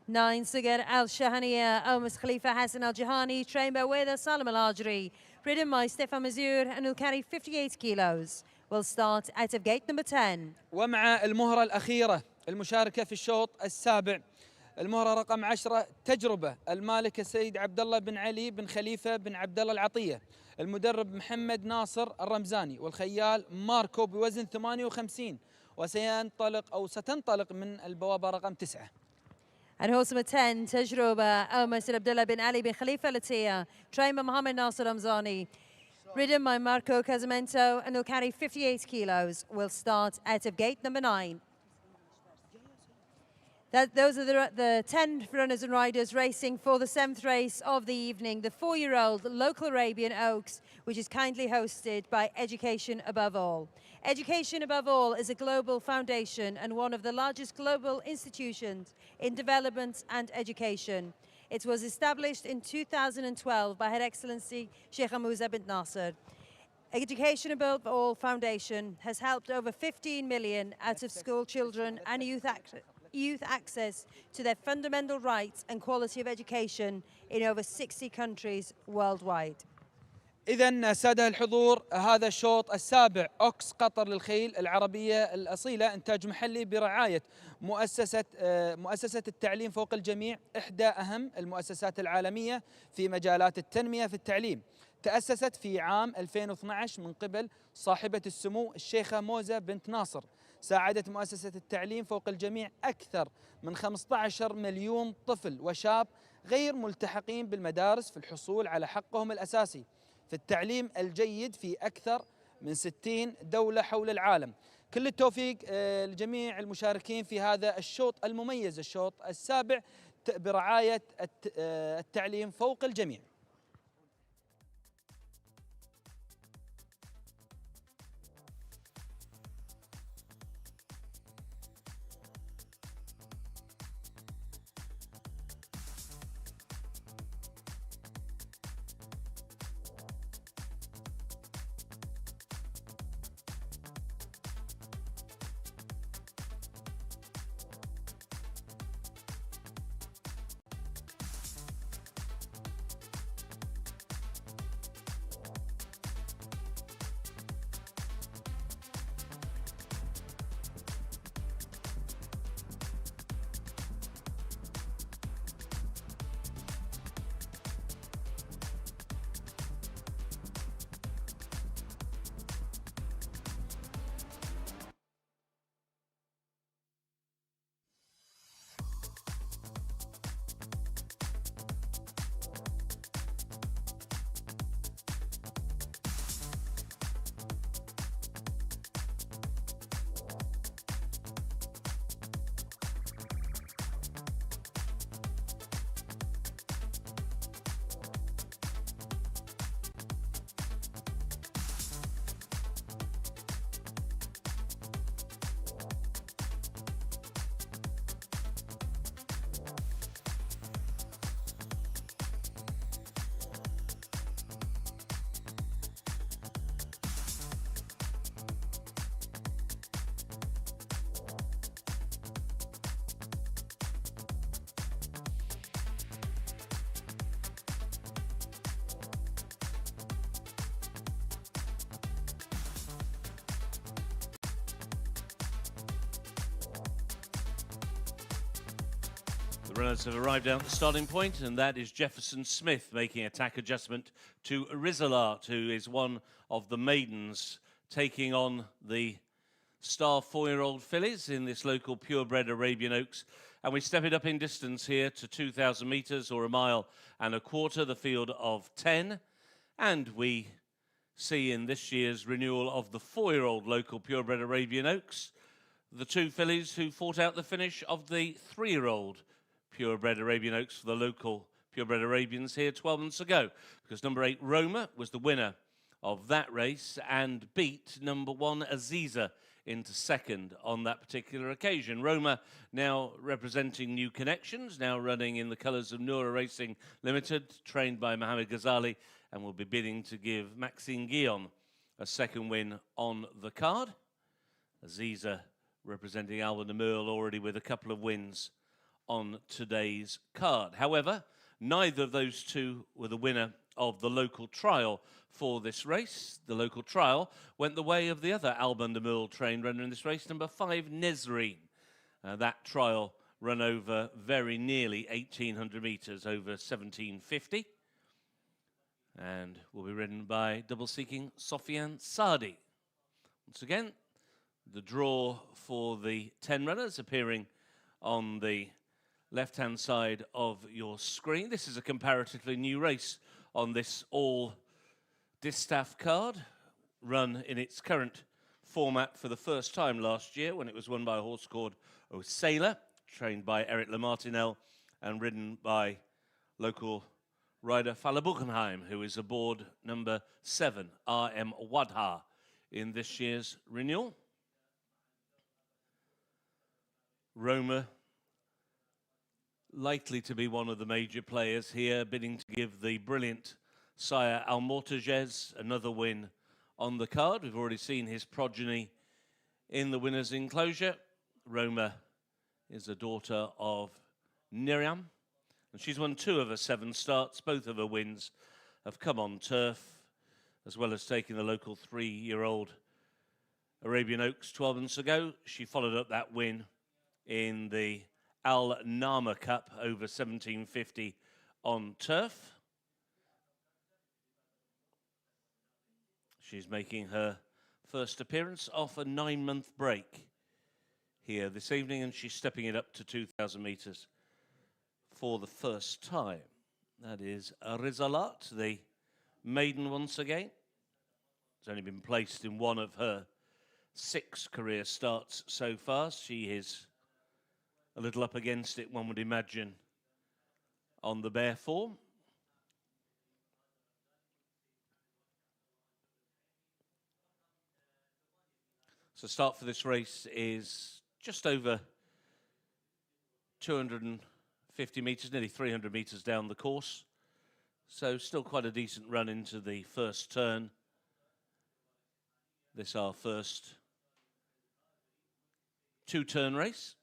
9, Sugar Al Shahaniya, Omas Khalifa Hassan Al Jahani, trained by Weda Salam Al Hajri, ridden by Stefan Mazur, and will carry 58 kilos. Will start out of gate number 10. ومع المهرة الأخيرة المشاركة في الشوط السابع، المهرة رقم 10 تجربة، المالك السيد عبد الله بن علي بن خليفة بن عبد الله العطية، المدرب محمد ناصر الرمزاني، والخيال ماركو بوزن 58 وسينطلق أو ستنطلق من البوابة رقم 9. And horse number 10, Tajruba, Mr. Abdullah bin Ali bin Khalifa Latia, trained by Mohammed Nasser Ramzani, ridden by Marco Casamento, and will carry 58 kilos, will start out of gate number 9. Those are the 10 runners and riders racing for the 7th race of the evening, the 4-year-old local Arabian Oaks, which is kindly hosted by Education Above All. Education Above All is a global foundation and one of the largest global institutions in development and education. It was established in 2012 by Her Excellency Sheikh Hamouza bin Nasser. Education Above All Foundation has helped over 15 million out of school children and youth access to their fundamental rights and quality of education in over 60 countries worldwide. إذا سادة الحضور، هذا الشوط السابع أوكس قطر للخيل العربية الأصيلة، إنتاج محلي برعاية مؤسسة التعليم فوق الجميع، إحدى أهم المؤسسات العالمية في مجالات التنمية في التعليم. تأسست في عام 2012 من قبل صاحبة السمو الشيخة موزة بنت ناصر. ساعدت مؤسسة التعليم فوق الجميع أكثر من 15 مليون طفل وشاب غير ملتحقين بالمدارس في الحصول على حقهم الأساسي في التعليم الجيد في أكثر من 60 دولة حول العالم. كل التوفيق لجميع المشاركين في هذا الشوط المميز، الشوط السابع برعاية التعليم فوق الجميع. The runners have arrived out at the starting point, and that is Jefferson Smith making attack adjustment to Rizalart, who is one of the maidens taking on the star 4-year-old fillies in this local purebred Arabian Oaks. And we step it up in distance here to 2,000 metres or 1.25 miles, the field of 10. And we see in this year's renewal of the 4-year-old local purebred Arabian Oaks, the two fillies who fought out the finish of the 3-year-old purebred Arabian Oaks for the local purebred Arabians here 12 months ago, because number 8 Roma was the winner of that race and beat number 1 Aziza into second on that particular occasion. Roma now representing New Connections, now running in the colours of Noura Racing Limited, trained by Mohamed Ghazali, and will be bidding to give Maxime Guillon a second win on the card. Aziza representing Alban de Merle, already with a couple of wins on today's card. However, neither of those two were the winner of the local trial for this race. The local trial went the way of the other Alban de Merle trained runner in this race, number 5 Nezreen. That trial run over very nearly 1,800 metres, over 1,750, and will be ridden by double-seeking Sofiane Sadi. Once again, the draw for the 10 runners appearing on the left-hand side of your screen. This is a comparatively new race on this all-distaff card, run in its current format for the first time last year when it was won by a horse called Sailor, trained by Eric Lamartinel and ridden by local rider Fala Buchenheim, who is aboard number 7, RM Wadha, in this year's renewal. Roma likely to be one of the major players here, bidding to give the brilliant sire Al Mortages another win on the card. We've already seen his progeny in the winner's enclosure. Roma is a daughter of Niriam, and she's won 2 of her 7 starts. Both of her wins have come on turf, as well as taking the local 3-year-old Arabian Oaks 12 months ago. She followed up that win in the Al Nama Cup over 1750 on turf. She's making her first appearance off a 9-month break here this evening, and she's stepping it up to 2,000 metres for the first time. That is Rizalat, the maiden once again. It's only been placed in 1 of her 6 career starts so far. She is a little up against it, one would imagine, on the bare form. So start for this race is just over 250 metres, nearly 300 metres down the course. So still quite a decent run into the first turn. This is our first 2-turn race.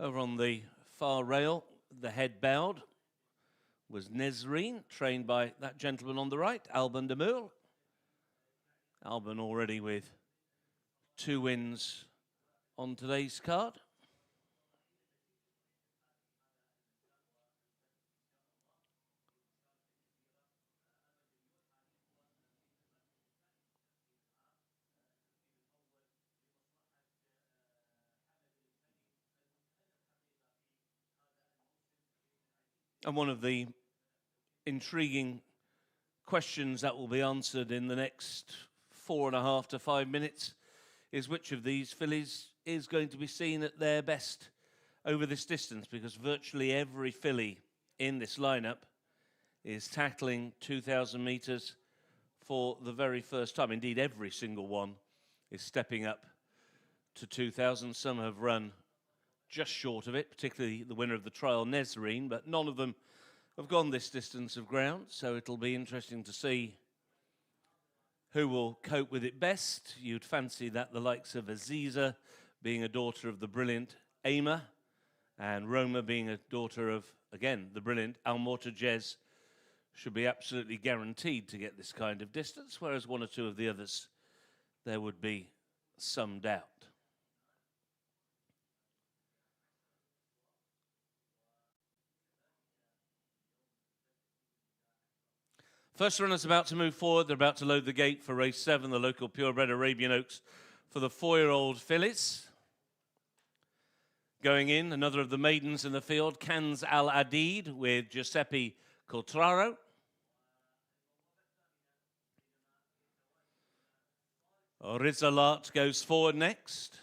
Over on the far rail, the head bowed, was Nezreen, trained by that gentleman on the right, Alban de Meulle. Alban already with 2 wins on today's card. And one of the intriguing questions that will be answered in the next 4.5 to 5 minutes is which of these fillies is going to be seen at their best over this distance, because virtually every filly in this lineup is tackling 2,000 metres for the very first time. Indeed, every single one is stepping up to 2,000. Some have run just short of it, particularly the winner of the trial, Nezreen, but none of them have gone this distance of ground, so it'll be interesting to see who will cope with it best. You'd fancy that the likes of Aziza, being a daughter of the brilliant Aimer, and Roma being a daughter of, again, the brilliant Al Mortages, should be absolutely guaranteed to get this kind of distance, whereas 1 or 2 of the others, there would be some doubt. First runner's about to move forward. They're about to load the gate for race 7, the local purebred Arabian Oaks for the 4-year-old fillies. Going in, another of the maidens in the field, Kanz Al Adid with Giuseppe Coltraro. Rizalat goes forward next.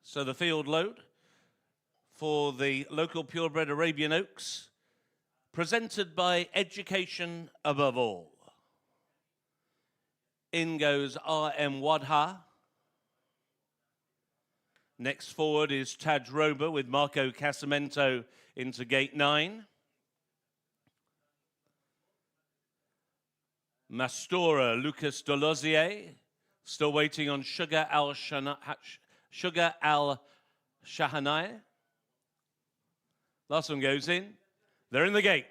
So the field load for the local purebred Arabian Oaks, presented by Education Above All. In goes RM Wadha. Next forward is Tajroba with Marco Casamento into gate 9. Mastora Lucas Dolozier, still waiting on Sugar Al Shahanai. Last one goes in. They're in the gate.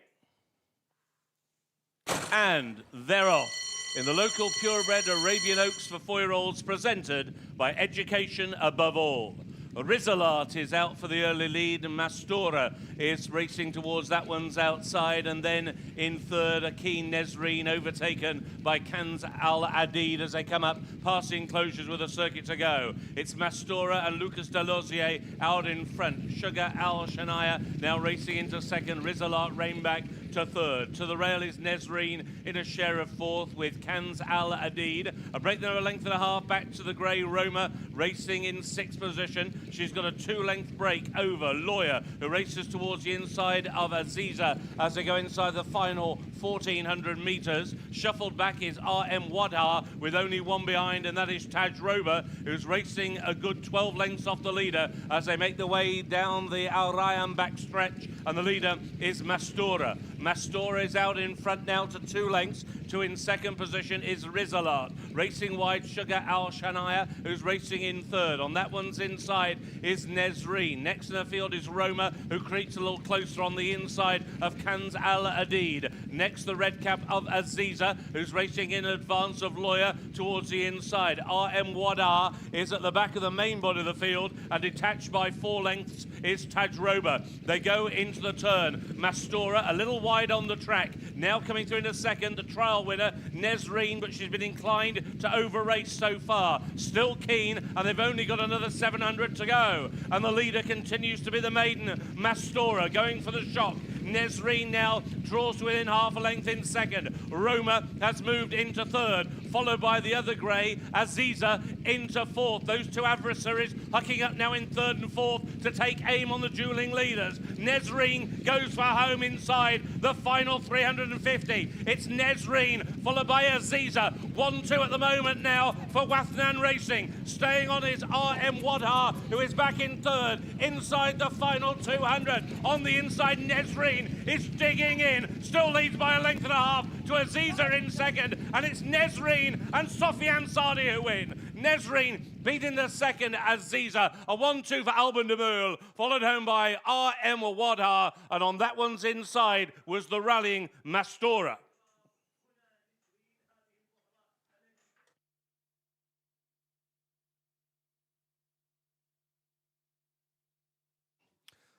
And they're off in the local purebred Arabian Oaks for 4-year-olds, presented by Education Above All. Rizalat is out for the early lead, and Mastora is racing towards that one's outside, and then in third, Akin Nezreen, overtaken by Kanz Al Adid as they come up past the enclosures with a circuit to go. It's Mastora and Lucas Delosier out in front. Sugar Al Shania now racing into second. Rizalat Rainback to third. To the rail is Nezreen in a share of fourth with Kanz Al Adid. A break there, a length and a half back to the grey. Roma racing in sixth position. She's got a 2-length break over Lawyer, who races towards the inside of Aziza as they go inside the final 1,400 metres. Shuffled back is RM Wadha with only one behind, and that is Tajroba, who's racing a good 12 lengths off the leader as they make their way down the Al Rayyan backstretch, and the leader is Mastora. Mastora is out in front now to 2 lengths. In second position is Rizalat. Racing wide, Sugar Al Shania, who's racing in third. On that one's inside is Nezreen. Next in the field is Roma, who creeps a little closer on the inside of Kanz Al Adid. Next, the red cap of Aziza, who's racing in advance of Lawyer towards the inside. RM Wadar is at the back of the main body of the field, and detached by 4 lengths is Tajroba. They go into the turn. Mastora a little wide on the track. Now coming through in a second, the trial winner, Nezreen, but she's been inclined to over-race so far. Still keen, and they've only got another 700 to go. And the leader continues to be the maiden, Mastora, going for the shock. Nezreen now draws to within half a length in second. Roma has moved into third, followed by the other grey, Aziza, into fourth. Those two adversaries hucking up now in third and fourth to take aim on the dueling leaders. Nezreen goes for home inside the final 350. It's Nezreen, followed by Aziza. 1-2 at the moment now for Wathnan Racing. Staying on is RM Wadhar, who is back in third, inside the final 200. On the inside, Nezreen is digging in, still leads by a length and a half to Aziza in second, and it's Nezreen and Sofiane Sadi who win. Nezreen beating the second Aziza, a 1-2 for Alban de Moule, followed home by RM Wadhar, and on that one's inside was the rallying Mastora.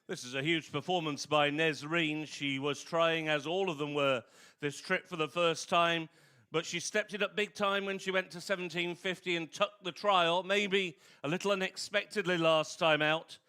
This is a huge performance by Nezreen. She was trying, as all of them were, this trip for the first time, but she stepped it up big time when she went to 1750 and took the trial, maybe a little unexpectedly last time out.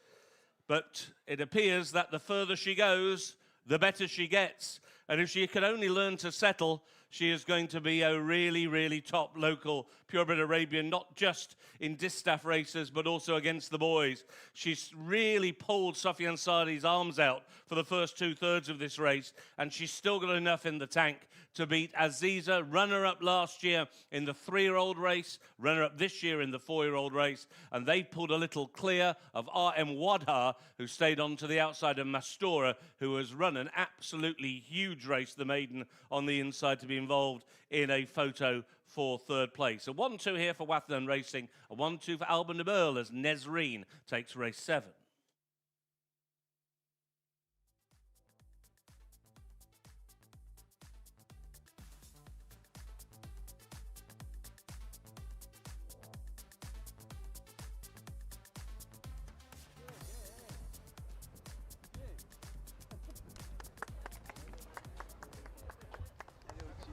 But it appears that the further she goes, the better she gets. And if she could only learn to settle, she is going to be a really, really top local purebred Arabian, not just in distaff races, but also against the boys. She's really pulled Sofiane Sadi's arms out for the first 2/3 of this race, and she's still got enough in the tank to beat Aziza, runner-up last year in the 3-year-old race, runner-up this year in the 4-year-old race, and they pulled a little clear of RM Wadhar, who stayed on to the outside of Mastora, who has run an absolutely huge race, the maiden, on the inside to be involved in a photo for third place. A 1-2 here for Wathnan Racing, a 1-2 for Alban de Moule as Nezreen takes race 7.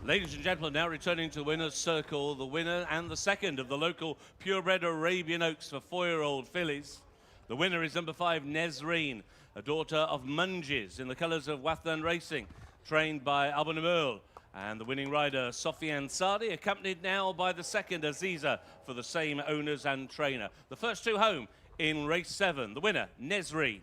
Ladies and gentlemen, now returning to the winner's circle, the winner and the second of the local purebred Arabian Oaks for 4-year-old fillies. The winner is number 5, Nezreen, a daughter of Munges in the colours of Wathnan Racing, trained by Alban de Moule. And the winning rider, Sofiane Sadi, accompanied now by the second, Aziza, for the same owners and trainer. The first two home in race 7. The winner, Nezreen.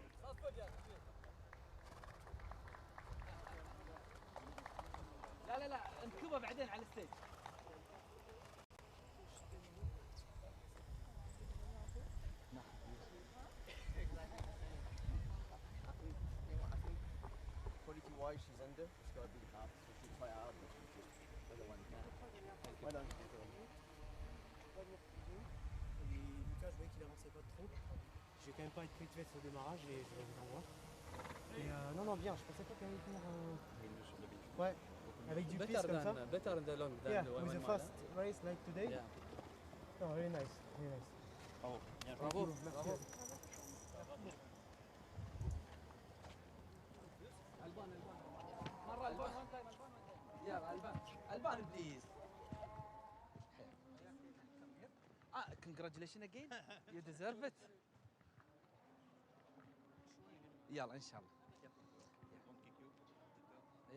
بعدين على الستيج. Quality wise, she's under. It's got to be half, so she's quite hard. Other one. Well done. Lucas, je voyais qu'il avançait pas trop. Je vais quand même pas être pris de veste au démarrage et je vais vous envoyer. Non, non, bien. Je pensais pas qu'il allait finir. Ouais. Avec du pace comme ça. better in the long than Yeah, the with the first race like today. Yeah. No, very nice, very nice. Bravo. Bravo, Merci. bravo. Alban, please. Congratulations again. You deserve it. يلا ان شاء الله.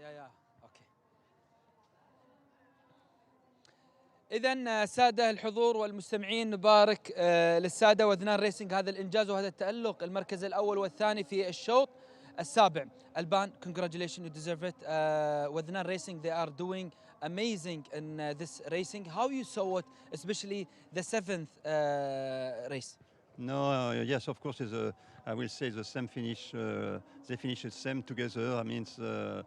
يا اوكي. إذا سادة الحضور والمستمعين نبارك للسادة وذنان ريسنج هذا الإنجاز وهذا التألق، المركز الأول والثاني في الشوط السابع. Alban, congratulations, you deserve it. وذنان ريسنج they are doing amazing in this racing. How you saw it, especially the seventh race? No, yes, of course, I will say the same finish. They finished the same together. I mean, the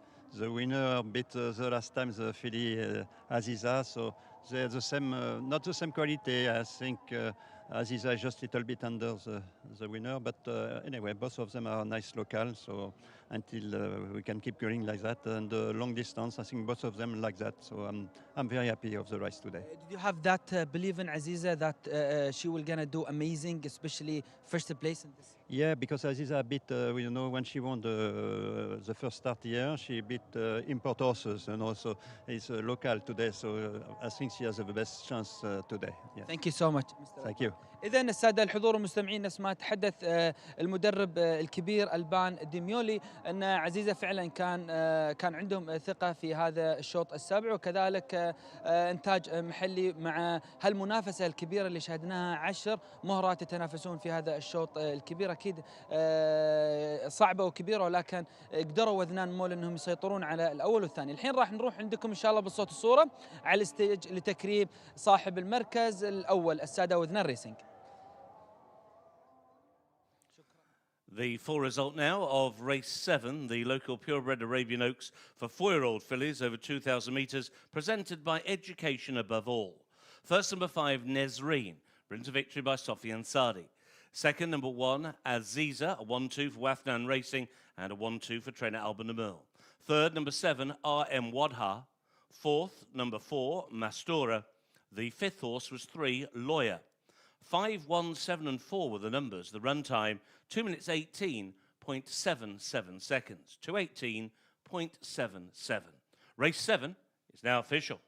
winner beat the last time the filly Aziza, so they're the same, not the same quality. I think Aziza is just a little bit under the winner, but anyway, both of them are nice local. So until we can keep going like that, and long distance, I think both of them like that. So I'm very happy of the race today. Did you have that belief in Aziza that she will gonna do amazing, especially first place in this? Yeah, because Aziza beat, you know, when she won the first start here, she beat import horses, and also is local today. So I think she has the best chance today. Yes. Thank you so much, Mr. Thank you. إذا السادة الحضور والمستمعين نفس ما تحدث المدرب الكبير ألبان ديميولي أن عزيزة فعلا كان عندهم ثقة في هذا الشوط السابع، وكذلك إنتاج محلي مع هالمنافسة الكبيرة اللي شاهدناها 10 مهرات يتنافسون في هذا الشوط الكبير. أكيد صعبة وكبيرة، ولكن قدروا وذنان مول أنهم يسيطرون على الأول والثاني. الحين راح نروح عندكم إن شاء الله بالصوت والصورة على الستيج لتكريم صاحب المركز الأول السادة وذنان ريسنج. The full result now of race 7, the local purebred Arabian Oaks for 4-year-old fillies over 2,000 metres, presented by Education Above All. First, number 5, Nezreen, ridden to victory by Sofian Sadi. Second, number 1, Aziza, a 1-2 for Wafnan Racing and a 1-2 for trainer Alban Namil. Third, number 7, RM Wadha. Fourth, number 4, Mastora. The fifth horse was 3, Lawyer. 5, 1, 7 and 4 were the numbers. The run time, 2 minutes 18.77 seconds. 2:18.77. Race 7 is now official.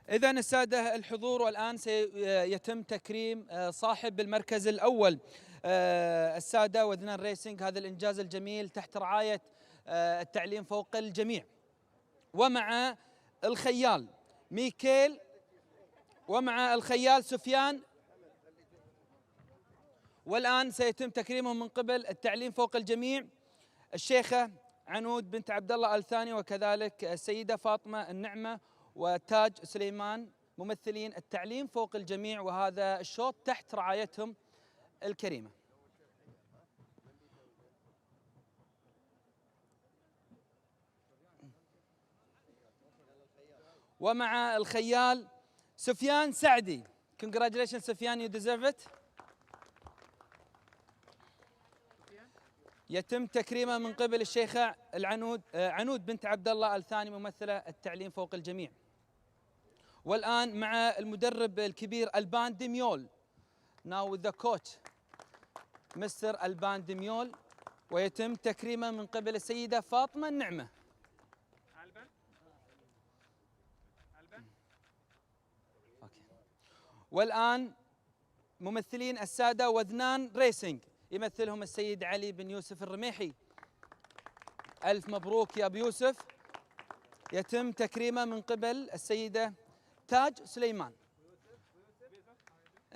إذا السادة الحضور، والآن سيتم تكريم صاحب المركز الأول السادة وذنان ريسنج، هذا الإنجاز الجميل تحت رعاية التعليم فوق الجميع، ومع الخيال ميكيل ومع الخيال سفيان. والآن سيتم تكريمهم من قبل التعليم فوق الجميع الشيخة عنود بنت عبد الله آل ثاني، وكذلك السيدة فاطمة النعمة وتاج سليمان، ممثلين التعليم فوق الجميع، وهذا الشوط تحت رعايتهم الكريمة. ومع الخيال سفيان سعدي. Congratulations سفيان, you deserve it. يتم تكريمه من قبل الشيخة عنود بنت عبد الله آل ثاني، ممثلة التعليم فوق الجميع. والآن مع المدرب الكبير البان ديميول. Now with the coach مستر البان ديميول، ويتم تكريمه من قبل السيدة فاطمة النعمة. والآن ممثلين السادة وذنان ريسنج، يمثلهم السيد علي بن يوسف الرميحي. ألف مبروك يا أبو يوسف. يتم تكريمه من قبل السيدة تاج سليمان.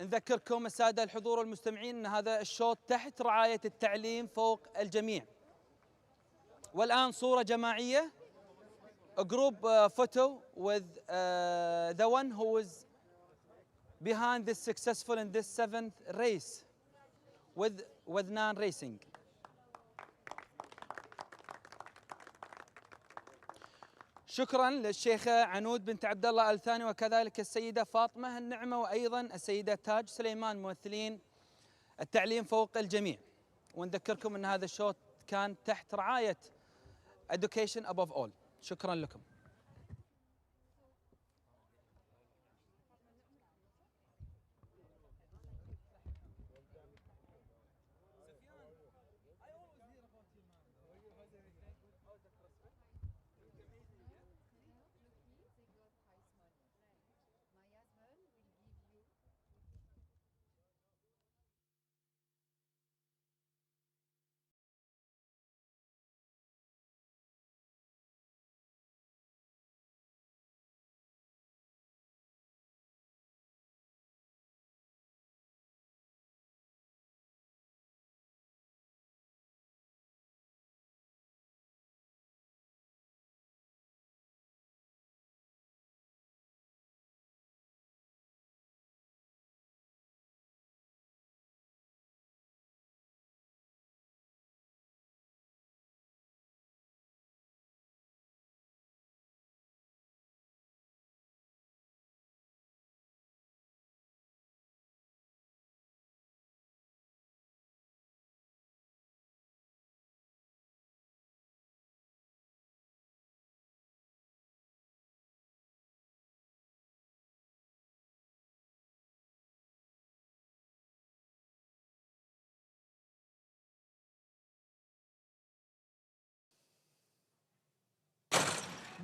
نذكركم السادة الحضور والمستمعين أن هذا الشوط تحت رعاية التعليم فوق الجميع. والآن صورة جماعية، a group photo with the one who was behind this successful in this 7th race with وذنان racing. شكرا للشيخة عنود بنت عبد الله آل ثاني، وكذلك السيدة فاطمة النعمة، وأيضا السيدة تاج سليمان، ممثلين التعليم فوق الجميع. ونذكركم أن هذا الشوط كان تحت رعاية Education Above All. شكرا لكم.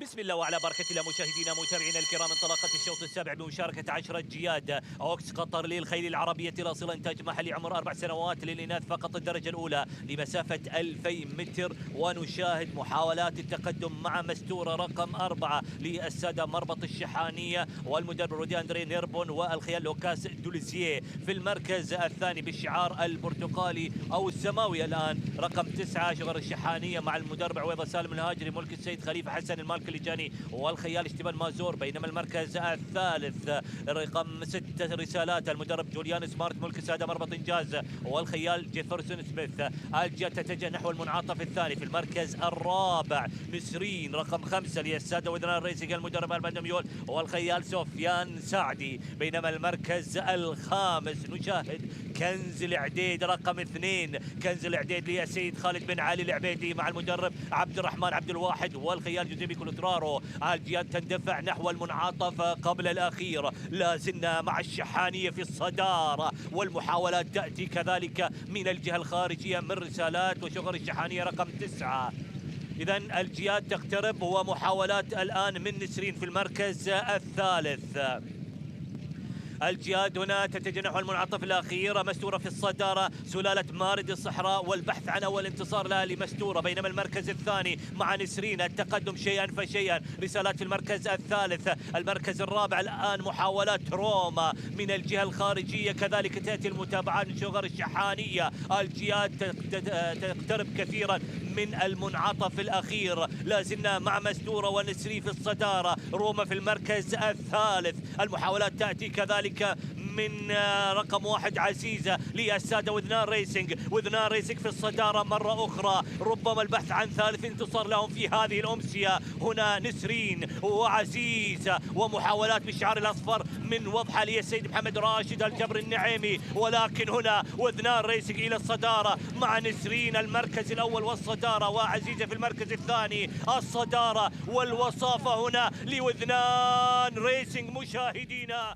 بسم الله وعلى بركة الله. مشاهدينا متابعينا الكرام، انطلقت الشوط السابع بمشاركة 10 جياد أوكس قطر للخيل العربية الأصيلة، إنتاج محلي، عمر 4 سنوات، للإناث فقط الدرجة الأولى، لمسافة 2000 متر. ونشاهد محاولات التقدم مع مستورة رقم 4 للسادة مربط الشحانية والمدرب رودي أندري نيربون، والخيال لوكاس دوليسيه في المركز الثاني بالشعار البرتقالي أو السماوي. الآن رقم 9 شغر الشحانية مع المدرب عويضة سالم الهاجري، ملك السيد خليفة حسن المالك اللجاني، والخيال اشتبان مازور. بينما المركز الثالث رقم 6 رسالات المدرب جوليان سمارت، ملك السادة مربط إنجاز، والخيال جيفرسون سميث. الجهة تتجه نحو المنعطف الثاني. في المركز الرابع نسرين رقم 5 للسادة وذنان ريسنج، المدرب البندميول، والخيال سفيان سعدي. بينما المركز الخامس نشاهد كنز العديد رقم 2، كنز العديد للسيد خالد بن علي العبيدي مع المدرب عبد الرحمن عبد الواحد، والخيال جوزيبي كولوترارو. الجياد تندفع نحو المنعطف قبل الأخير. لا زلنا مع الشحانية في الصدارة، والمحاولات تأتي كذلك من الجهة الخارجية من رسالات وشغر الشحانية رقم 9. إذا الجياد تقترب ومحاولات الآن من نسرين في المركز الثالث. الجياد هنا تتجنح المنعطف الأخير. مستورة في الصدارة، سلالة مارد الصحراء والبحث عن أول انتصار لها لمستورة، بينما المركز الثاني مع نسرين التقدم شيئا فشيئا. رسالات في المركز الثالث. المركز الرابع الآن محاولات روما من الجهة الخارجية، كذلك تأتي المتابعات من شغر الشحانية. الجياد تقترب كثيرا من المنعطف الأخير. لا زلنا مع مستورة ونسرين في الصدارة، روما في المركز الثالث. المحاولات تأتي كذلك من رقم 1 عزيزة للسادة وذنان ريسنج. وذنان ريسنج في الصدارة مرة أخرى، ربما البحث عن ثالث انتصار لهم في هذه الأمسية. هنا نسرين وعزيزة ومحاولات بالشعار الأصفر من وضحة للسيد محمد راشد الجبر النعيمي، ولكن هنا وذنان ريسنج إلى الصدارة مع نسرين المركز الأول والصدارة، وعزيزة في المركز الثاني. الصدارة والوصافة هنا لوذنان ريسنج مشاهدينا.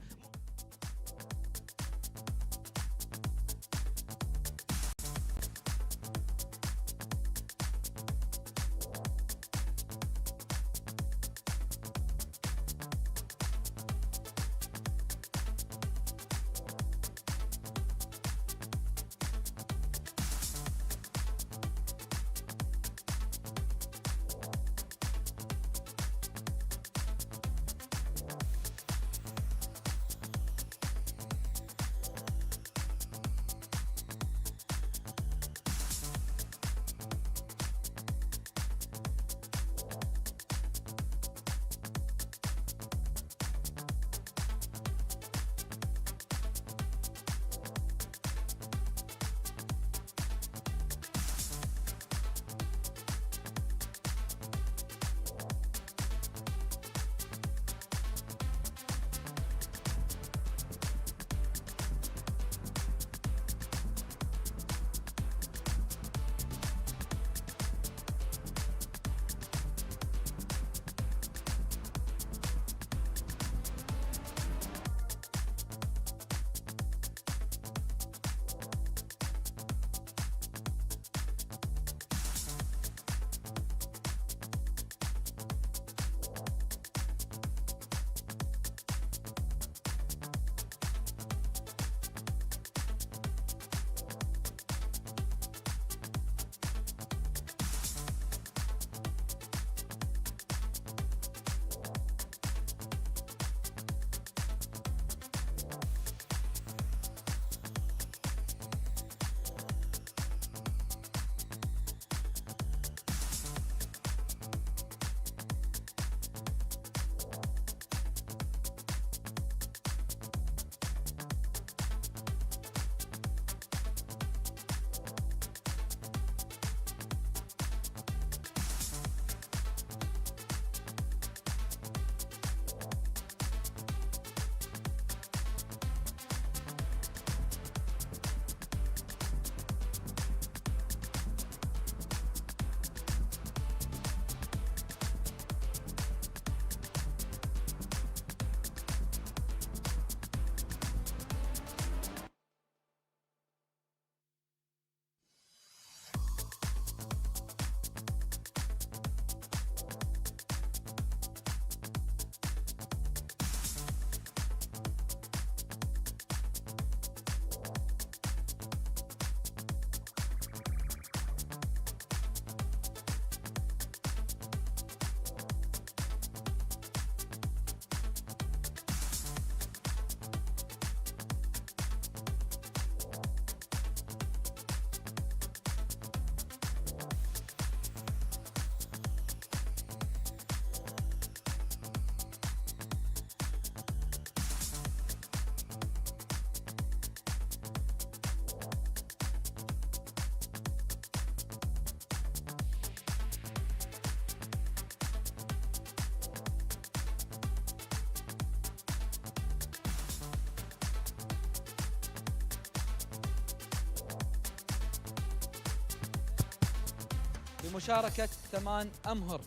بمشاركة 8 أمهر.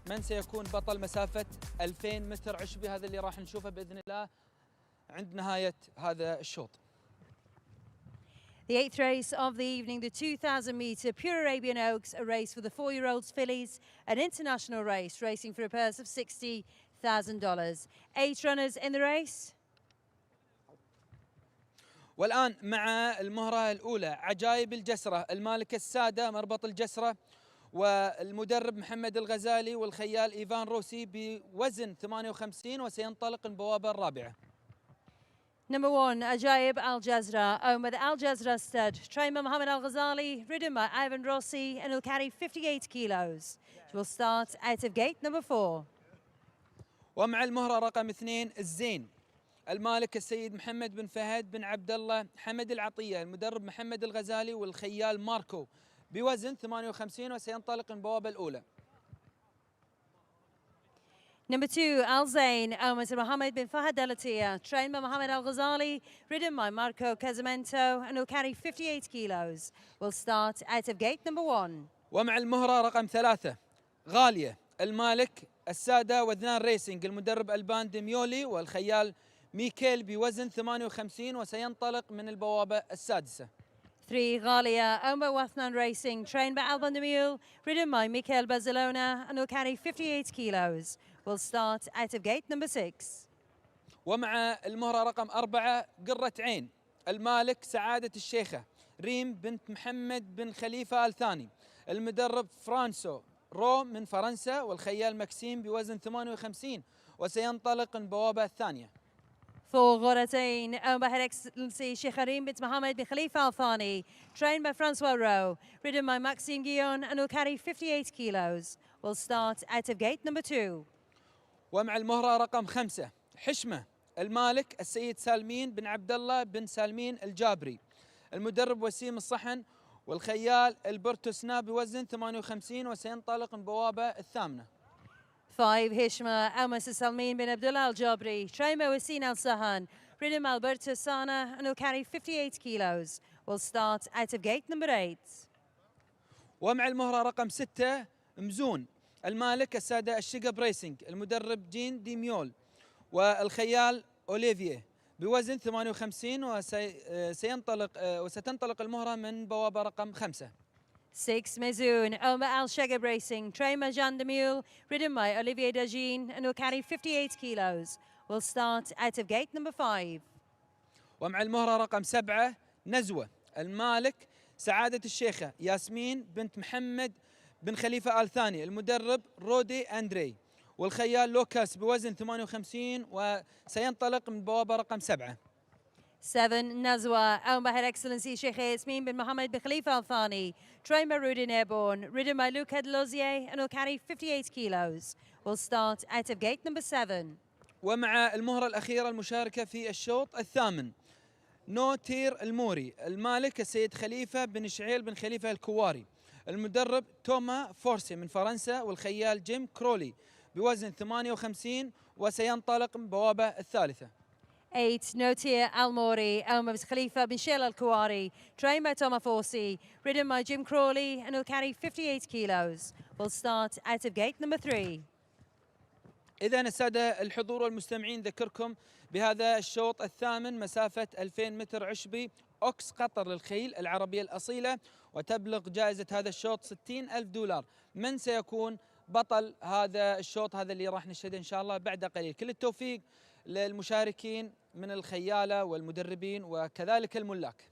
من سيكون بطل مسافة 2000 متر عشبي؟ هذا اللي راح نشوفه بإذن الله عند نهاية هذا الشوط. The eighth race of the evening, the 2,000 metre Pure Arabian Oaks, a race for the 4-year-olds fillies, an international race racing for a purse of $60,000. 8 runners in the race. والآن مع المهرة الأولى عجائب الجسرة، المالك السادة مربط الجسرة، والمدرب محمد الغزالي والخيال إيفان روسي بوزن 58، وسينطلق البوابة الرابعة. Number 1, Ajaib Al Jazra, owned by the Al Jazra stud. Trained by Mohammed Al Ghazali, ridden by Ivan Rossi, and will carry 58 kilos. She will start out of gate number 4. ومع المهرة رقم 2 الزين، المالك السيد محمد بن فهد بن عبد الله حمد العطية، المدرب محمد الغزالي والخيال ماركو بوزن 58، وسينطلق البوابة الأولى. Number 2, Al Zain, owned by Mohammed bin Fahad Al Atiyah, trained by Mohammed Al Ghazali, ridden by Marco Casamento, and will carry 58 kilos. Will start out of gate number 1. ومع المهرة رقم 3 غالية، المالك السادة وذنان ريسينج، المدرب البان ديميولي والخيال ميكيل بوزن 58، وسينطلق من البوابة السادسة. 3, Ghalia, owned by Wathnan Racing, trained by Alban de Mule, ridden by Mikel Barcelona, and will carry 58 kilos. Will start out of gate number 6. ومع المهرة رقم 4 قرة عين، المالك سعادة الشيخة ريم بنت محمد بن خليفة آل ثاني، المدرب فرانسو رو من فرنسا والخيال مكسيم بوزن 58، وسينطلق البوابة الثانية. 4, Ghoratain, owned by Her Excellency Sheikh Karim bin Mohammed bin Khalifa Al Thani, trained by Francois Rowe, ridden by Maxime Guillon, and will carry 58 kilos. Will start out of gate number 2. ومع المهرة رقم 5 حشمة، المالك السيد سالمين بن عبد الله بن سالمين الجابري، المدرب وسيم الصحن والخيال البرتوسنا بوزن 58، وسينطلق البوابة الثامنة. 5, Hishma, Almas Salmin bin Abdullah Al Jabri, trained by Wasin Al Sahan, ridden by Alberto Sana, and will carry 58 kilos. Will start out of gate number 8. ومع المهرة رقم 6 مزون، المالك السادة الشقب ريسينج، المدرب جين ديميول والخيال أوليفيه بوزن 58، وستنطلق المهرة من بوابة رقم 5. 6, Mezoon, owned by Al Shagab Racing, trained by Jean de Mule, ridden by Olivier Dagin, and will carry 58 kilos. Will start out of gate number 5. ومع المهرة رقم 7 نزوة، المالك سعادة الشيخة ياسمين بنت محمد بن خليفة آل ثاني، المدرب رودي أندري والخيال لوكاس بوزن 58، وسينطلق من بوابة رقم 7. 7, Nazwa, owned by Her Excellency Sheikh Yasmin bin Mohammed bin Khalifa Al Thani, trained by Rudin Airborne, ridden by Luc Lozier, and will carry 58 kilos. Will start out of gate number 7. ومع المهرة الأخيرة المشاركة في الشوط الثامن نوتير الموري، المالك السيد خليفة بن شعيل بن خليفة الكواري، المدرب توما فورسي من فرنسا والخيال جيم كرولي بوزن 58، وسينطلق من بوابة الثالثة. 8, Notir Al Mori, owned by Khalifa bin Shil Al Kouari, trained by Thomas Forsey, ridden by Jim Crawley, and will carry 58 kilos. Will start out of gate number 3. إذا السادة الحضور والمستمعين ذكركم بهذا الشوط الثامن مسافة 2000 متر عشبي أوكس قطر للخيل العربية الأصيلة، وتبلغ جائزة هذا الشوط $60,000. من سيكون بطل هذا الشوط؟ هذا اللي راح نشهده إن شاء الله بعد قليل. كل التوفيق للمشاركين من الخيالة والمدربين وكذلك الملاك.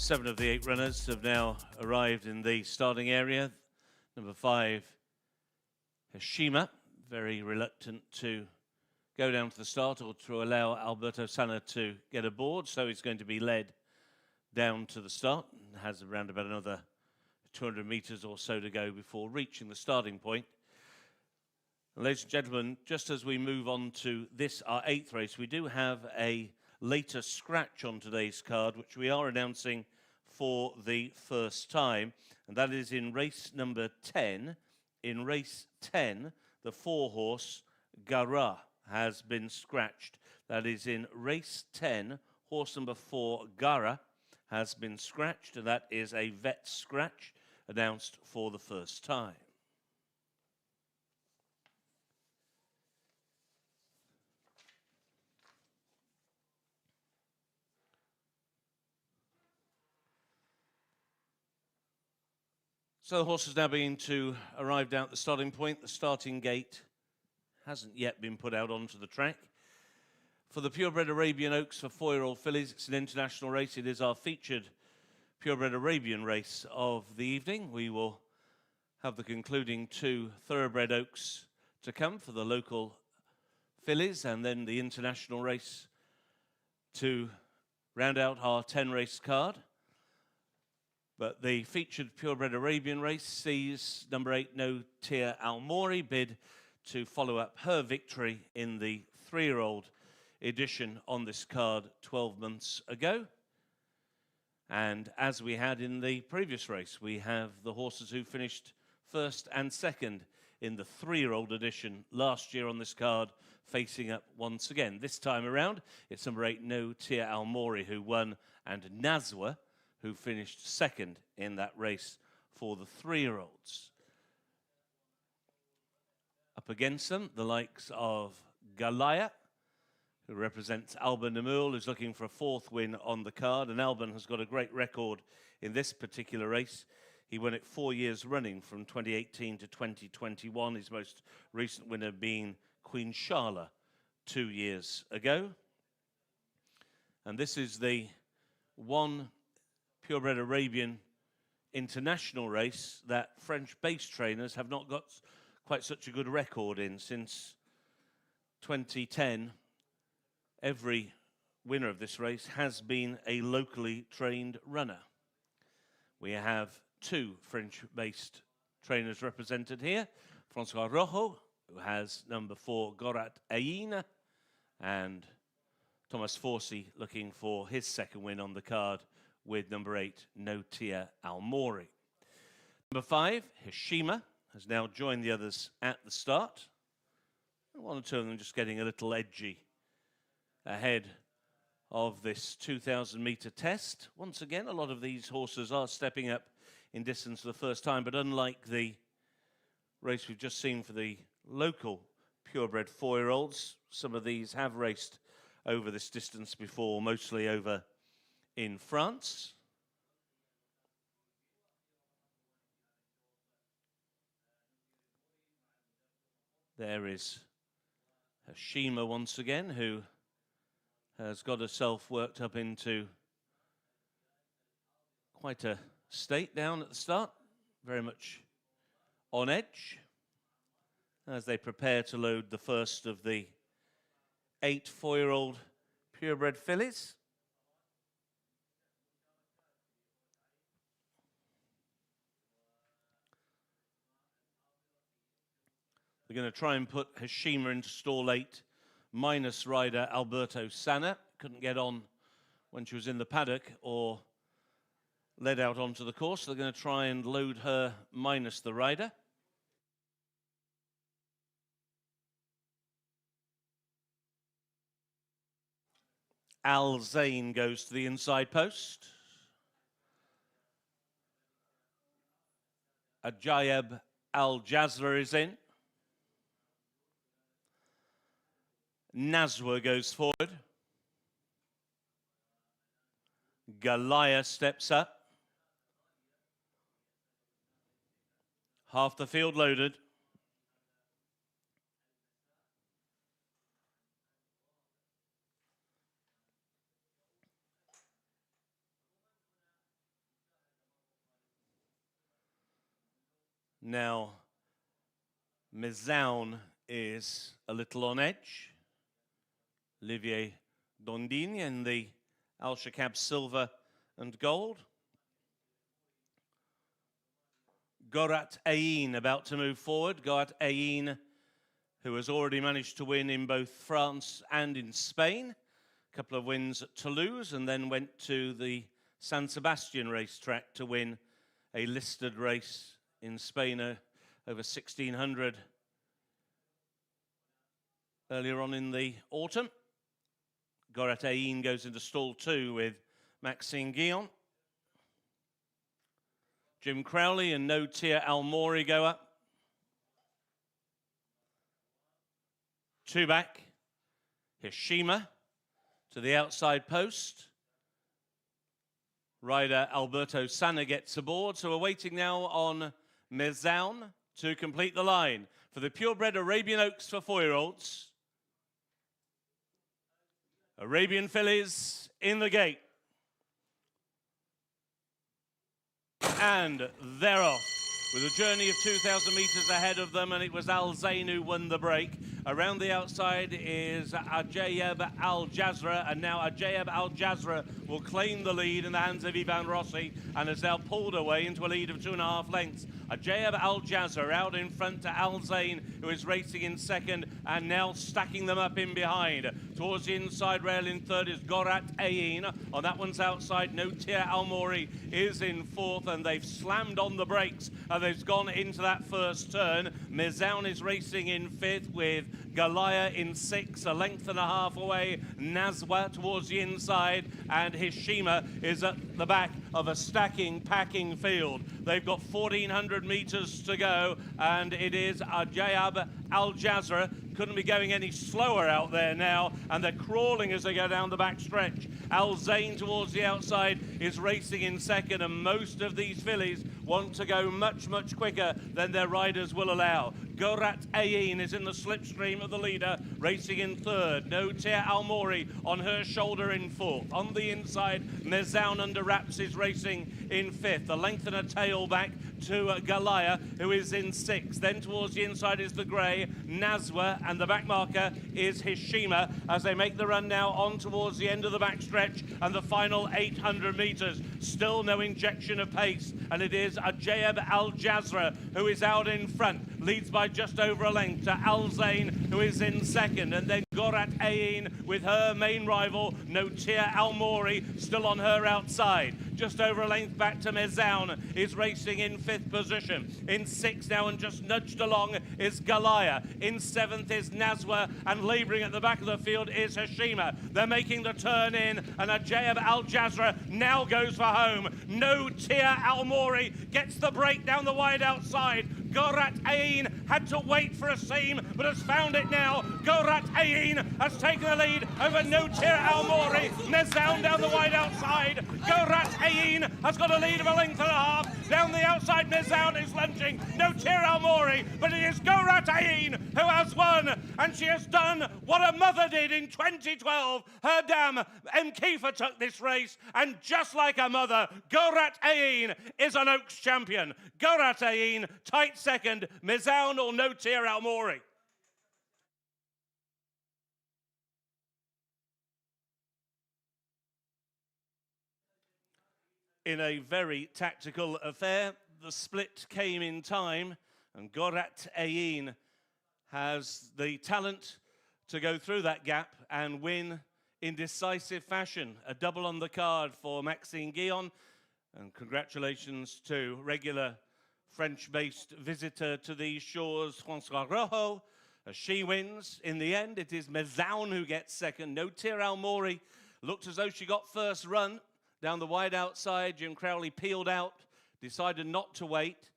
7 of the 8 runners have now arrived in the starting area. Number 5, Hashima, very reluctant to go down to the start or to allow Alberto Sanna to get aboard, so he's going to be led down to the start and has around about another 200 metres or so to go before reaching the starting point. Ladies and gentlemen, just as we move on to this, our 8th race, we do have a later scratch on today's card, which we are announcing for the first time, and that is in race number 10. In race 10, the 4-horse Gara has been scratched. That is in race 10, horse number 4 Gara has been scratched, and that is a vet scratch announced for the first time. So the horse is now beginning to arrive down at the starting point. The starting gate hasn't yet been put out onto the track. For the Purebred Arabian Oaks for 4-year-old fillies, it's an international race. It is our featured Purebred Arabian race of the evening. We will have the concluding 2 Thoroughbred Oaks to come for the local fillies, and then the international race to round out our 10-race card. But the featured Purebred Arabian race sees number 8, No Tia Al Mori, bid to follow up her victory in the 3-year-old edition on this card 12 months ago. And as we had in the previous race, we have the horses who finished first and second in the 3-year-old edition last year on this card facing up once again. This time around, it's number 8, No Tia Al Mori, who won, and Nazwa, who finished second in that race for the 3-year-olds. Up against them, the likes of Galaya, who represents Alban Namul, who's looking for a 4th win on the card. And Alban has got a great record in this particular race. He won it 4 years running from 2018 to 2021, his most recent winner being Queen Charla 2 years ago. And this is the one Purebred Arabian international race that French base trainers have not got quite such a good record in. Since 2010, every winner of this race has been a locally trained runner. We have 2 French-based trainers represented here. François Rojo, who has number 4, Gorat Aina, and Thomas Forsey looking for his 2nd win on the card with number 8, No Tia Al Mori. Number 5, Hashima, has now joined the others at the start. 1 or 2 of them just getting a little edgy ahead of this 2,000-metre test. Once again, a lot of these horses are stepping up in distance for the first time, but unlike the race we've just seen for the local purebred 4-year-olds, some of these have raced over this distance before, mostly over in France. There is Hashima once again, who has got herself worked up into quite a state down at the start, very much on edge, as they prepare to load the first of the 8 4-year-old purebred fillies. They're going to try and put Hashima into stall 8, minus rider Alberto Sanna. Couldn't get on when she was in the paddock or led out onto the course. So they're going to try and load her minus the rider. Al Zain goes to the inside post. Ajayeb Al Jazla is in. Nazwa goes forward. Galaya steps up. Half the field loaded. Now, Mezaun is a little on edge. Olivier Dondine in the Al Shakab silver and gold. Gorat Ayin about to move forward. Gorat Ayin, who has already managed to win in both France and in Spain. A couple of wins at Toulouse, and then went to the San Sebastian racetrack to win a listed race in Spain over 1600 earlier on in the autumn. Gorat Ayin goes into stall 2 with Maxime Guillon. Jim Crowley and No Tir Al Mori go up. 2 back. Hishima to the outside post. Rider Alberto Sanna gets aboard. So we're waiting now on Mezaun to complete the line for the purebred Arabian Oaks for 4-year-olds. Arabian fillies in the gate. And they're off with a journey of 2,000 metres ahead of them, and it was Al Zain who won the break. Around the outside is Ajayeb Al Jazra, and now Ajayeb Al Jazra will claim the lead in the hands of Ivan Rossi and has now pulled away into a lead of 2.5 lengths. Ajayeb Al Jazra out in front to Al Zain, who is racing in second and now stacking them up in behind. Towards the inside rail in third is Gorat Ayin. On that one's outside, No Tir Al Mori is in fourth, and they've slammed on the brakes and they've gone into that first turn. Mezaun is racing in fifth with Galaya in 6, a length and a half away. Nazwa towards the inside, and Hishima is at the back of a stacking, packing field. They've got 1,400 metres to go, and it is Ajayeb Al Jazra. Couldn't be going any slower out there now, and they're crawling as they go down the back stretch. Al Zain towards the outside is racing in second, and most of these fillies want to go much, much quicker than their riders will allow. Gorat Ayin is in the slipstream of the leader, racing in third. No Tir Al Mori on her shoulder in fourth. On the inside, Mezaun under wraps is racing in fifth. A length and a tail back to Galaya, who is in sixth. Then towards the inside is the grey, Nazwa, and the back marker is Hishima as they make the run now on towards the end of the back stretch and the final 800 metres. Still no injection of pace, and it is Ajayeb Al Jazra who is out in front, leads by just over a length to Al Zain, who is in second, and then Gorat Ayin with her main rival, No Tir Al Mori, still on her outside. Just over a length back to Mezaun is racing in fifth position. In sixth now and just nudged along is Galaya. In seventh is Nazwa, and labouring at the back of the field is Hishima. They're making the turn in, and Ajayeb Al Jazra now goes for home. No Tir Al Mori gets the break down the wide outside. Gorat Ayin had to wait for a seam, but has found it now. Gorat Ayin has taken the lead over No Tir Al Mori. Mezaun down the wide outside. Gorat Ayin has got a lead of a length and a half. Down the outside, Mezaun is lunging. No Tir Al Mori, but it is Gorat Ayin who has won, and she has done what her mother did in 2012. Her dam, Mkifa, took this race, and just like her mother, Gorat Ayin is an Oaks champion. Gorat Ayin, tight second, Mezaun or No Tir Al Mori. In a very tactical affair, the split came in time, and Gorat Ayin has the talent to go through that gap and win in decisive fashion. A double on the card for Maxime Guillon, and congratulations to regular French-based visitor to these shores, François Rojo, as she wins. In the end, it is Mezaun who gets second. No Tir Al Mori looked as though she got first run. Down the wide outside, Jim Crowley peeled out, decided not to wait,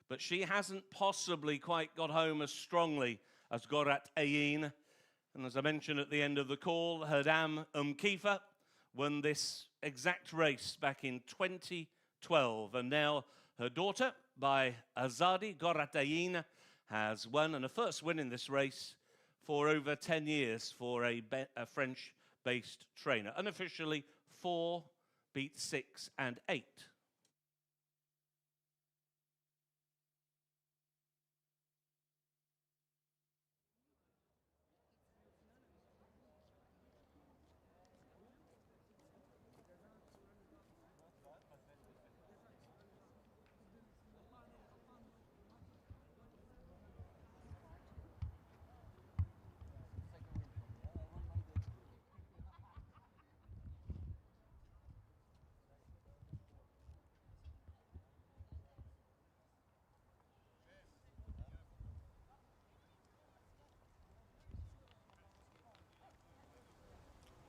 but she hasn't possibly quite got home as strongly as Gorat Ayin. And as I mentioned at the end of the call, her dam Mkifa won this exact race back in 2012, and now her daughter by Azadi, Gorat Ayin, has won, and a first win in this race for over 10 years for a French-based trainer. Unofficially, 4 beat 6 and 8.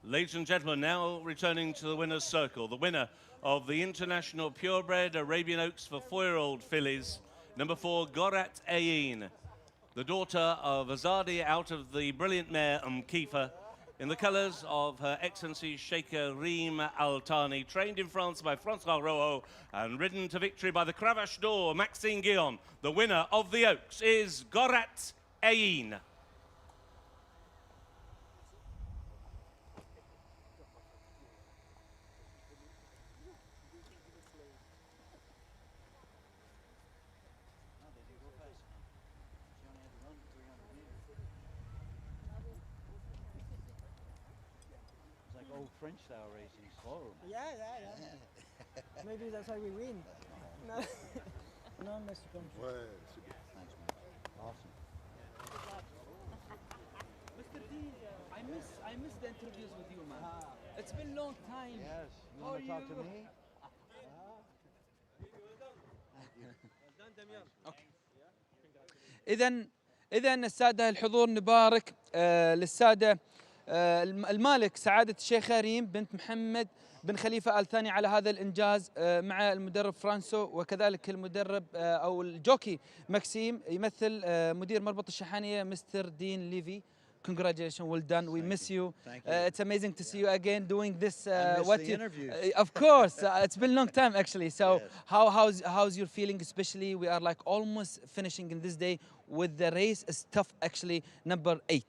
Ladies and gentlemen, now returning to the winner's circle. The winner of the International Purebred Arabian Oaks for 4-year-old fillies, number 4, Gorat Ayin, the daughter of Azadi out of the brilliant mare Kifa, in the colours of Her Excellency Sheikh Reem Al Thani, trained in France by François Rojo and ridden to victory by the Cravache d'Or, Maxime Guillon. The winner of the Oaks is Gorat Ayin. Old French style racing, slow. Yeah. Maybe that's how we win. No, no, Mr. Combs. Thanks, man. Awesome. Mr. D, I miss the interviews with you, man. It's been a long time. Yes. You How want to are talk to you? me? إذا السادة الحضور نبارك للسادة المالك سعادة الشيخة ريم بنت محمد بن خليفة آل ثاني على هذا الإنجاز مع المدرب فرانسو وكذلك المدرب أو الجوكي ماكسيم يمثل مدير مربط الشحانية مستر دين ليفي. Congratulations, well done. We miss you. Thank you. It's amazing to see you again doing this. I miss the interviews. Of course, it's been a long time actually. So, Yes. how's your feeling? Especially, we are like almost finishing in this day with the race. Is tough actually. Number 8.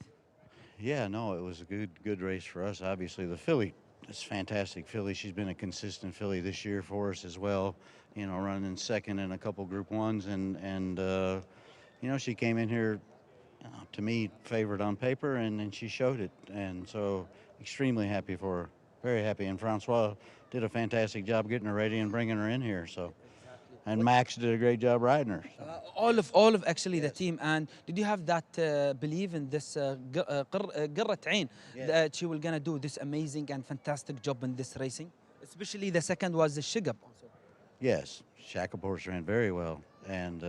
Yeah, no, it was a good race for us. Obviously, the filly, it's fantastic filly. She's been a consistent filly this year for us as well. You know, running second in a couple Group 1s, and you know, she came in here, to me, favored on paper, and she showed it. And so, extremely happy for her. Very happy. And Francois did a fantastic job getting her ready and bringing her in here. So, and Max did a great job riding her. All of actually the team. And did you have that belief in this قرة عين that she will gonna do this amazing and fantastic job in this racing? Especially the second was the Shigab. Yes, Shacklehorse ran very well, and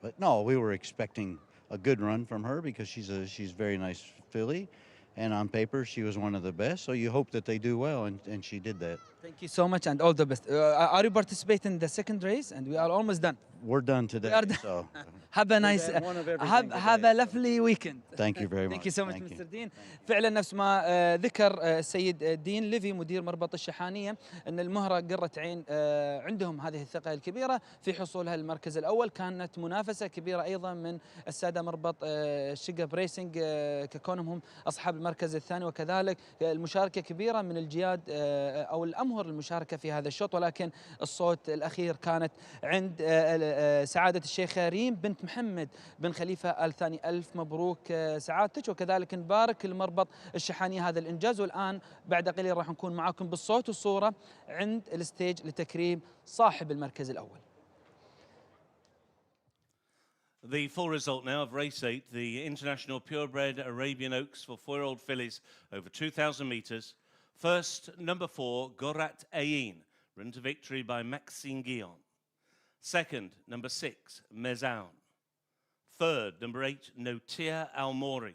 but no, we were expecting a good run from her because she's very nice filly, and on paper she was one of the best. So you hope that they do well, and she did that. Thank you so much and all the best. Are you participating in the second race? And we are almost done. We're done today. We are done. So have a nice one of everything have a lovely weekend. thank you very much. Thank you so much, Thank you. Mr. دين. فعلا نفس ما ذكر السيد دين ليفي مدير مربط الشحانية ان المهرة قرة عين عندهم هذه الثقة الكبيرة في حصولها للمركز الأول. كانت منافسة كبيرة أيضا من السادة مربط شقب ريسنج ككونهم هم أصحاب المركز الثاني، وكذلك المشاركة كبيرة من الجياد أو الأمهر المشاركة في هذا الشوط، ولكن الصوت الأخير كانت عند سعادة الشيخة ريم بنت محمد بن خليفة آل ثاني. ألف مبروك سعادتك، وكذلك نبارك لمربط الشحانية هذا الإنجاز. والآن بعد قليل راح نكون معاكم بالصوت والصورة عند الستيج لتكريم صاحب المركز الأول. The full result now of race 8, the International Purebred Arabian Oaks for 4-year-old fillies over 2,000 metres. First, number 4, Gorat Ayin, run to victory by Maxime Guillon. Second, number 6, Mezoun. Third, number 8, Notia Almori.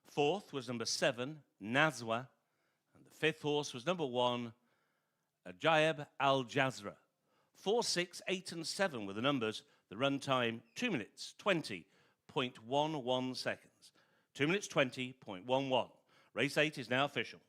Fourth was number 7, Nazwa. And the fifth horse was number 1, Ajayeb Al Jazra. 4, 6, 8 and 7 were the numbers. The run time, 2 minutes, 20.11 seconds. 2 minutes, 20.11. Race 8 is now official.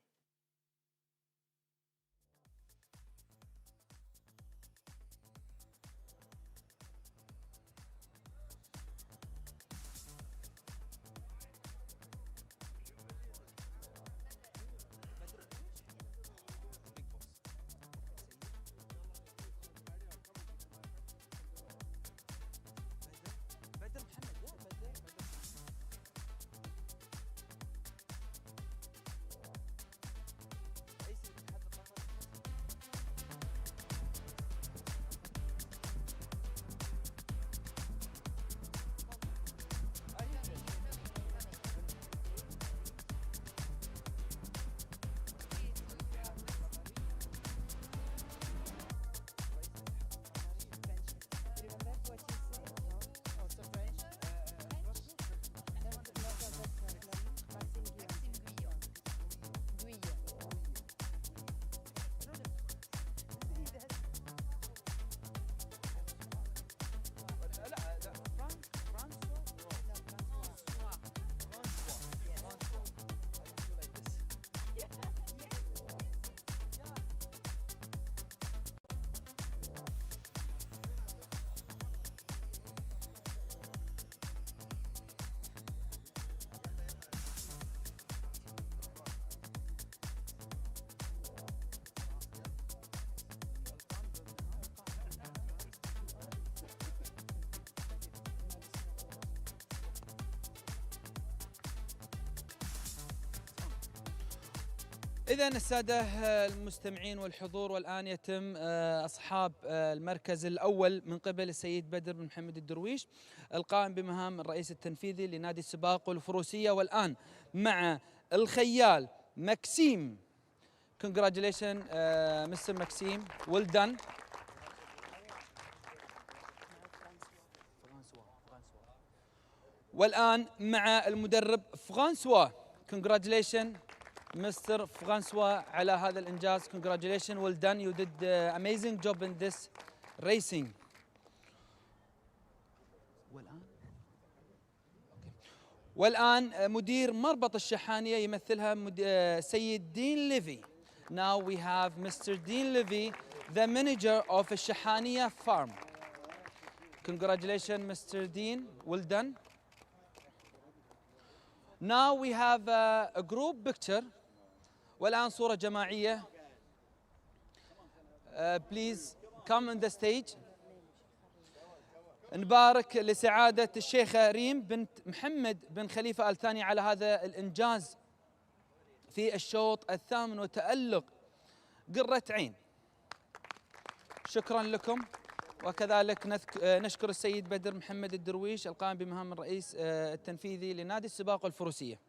إذن السادة المستمعين والحضور، والآن يتم أصحاب المركز الأول من قبل السيد بدر بن محمد الدرويش القائم بمهام الرئيس التنفيذي لنادي السباق والفروسية، والآن مع الخيال مكسيم. Congratulations Mr. Maxime, well done. والآن مع المدرب فرانسوا. Congratulations Mr. Francois على هذا الإنجاز. Congratulations, well done. You did amazing job in this racing. والآن مدير مربط الشحانية يمثلها سيد دين ليفي. Now we have Mr. Dean Levy, the manager of الشحانية farm. Congratulations Mr. Dean, well done. Now we have a group picture. والآن صورة جماعية. Please come on the stage. نبارك لسعادة الشيخة ريم بنت محمد بن خليفة آل ثاني على هذا الإنجاز في الشوط الثامن وتألق قرة عين. شكرا لكم. وكذلك نشكر السيد بدر محمد الدرويش القائم بمهام الرئيس التنفيذي لنادي السباق والفروسية.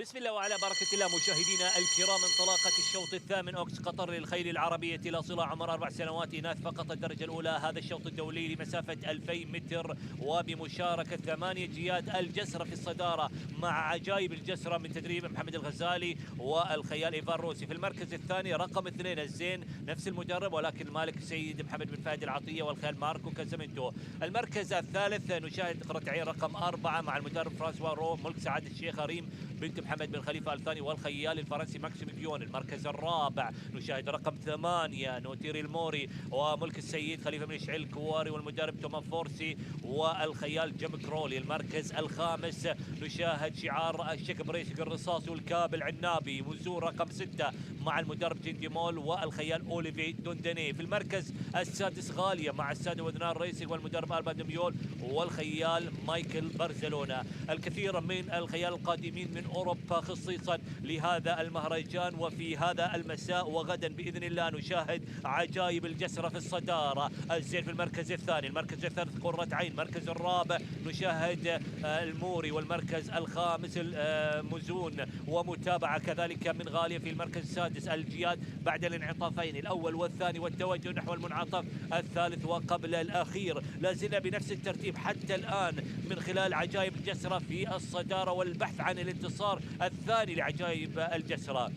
بسم الله وعلى بركة الله مشاهدينا الكرام، انطلاقة الشوط الثامن أوكس قطر للخيل العربية الأصيلة عمر 4 سنوات إناث فقط الدرجة الأولى. هذا الشوط الدولي لمسافة 2000 متر وبمشاركة 8 جياد. الجسرة في الصدارة مع عجائب الجسرة من تدريب محمد الغزالي والخيال إيفان روسي. في المركز الثاني رقم 2 الزين نفس المدرب ولكن مالك السيد محمد بن فهد العطية والخيال ماركو كازامنتو. المركز الثالث نشاهد قرة عين رقم 4 مع المدرب فرانسوا رو ملك سعادة الشيخة ريم بنت محمد بن خليفة آل ثاني والخيال الفرنسي ماكسيم بيون. المركز الرابع نشاهد رقم 8 نوتيري الموري وملك السيد خليفة بن شعيل الكواري والمدرب تومان فورسي والخيال جيم كرولي. المركز الخامس نشاهد شعار الشيك بريسك الرصاصي والكاب العنابي منزور رقم 6 مع المدرب جنديمول والخيال أوليفي دوندني. في المركز السادس غالية مع السادة ودنار ريسينج والمدرب ألبا دميول والخيال مايكل برزلونا. الكثير من الخيال القادمين من أوروبا خصيصا لهذا المهرجان. وفي هذا المساء وغدا بإذن الله نشاهد عجائب الجسرة في الصدارة. الزين في المركز الثاني. المركز الثالث قرة عين. المركز الرابع نشاهد الموري والمركز الخامس المزون ومتابعة كذلك من غالية. في المركز السادس الجياد بعد الانعطافين الأول والثاني والتوجه نحو المنعطف الثالث وقبل الأخير. لازلنا بنفس الترتيب حتى الآن من خلال عجائب الجسرة في الصدارة والبحث عن الانتصار الثاني لعجائب الجسرة.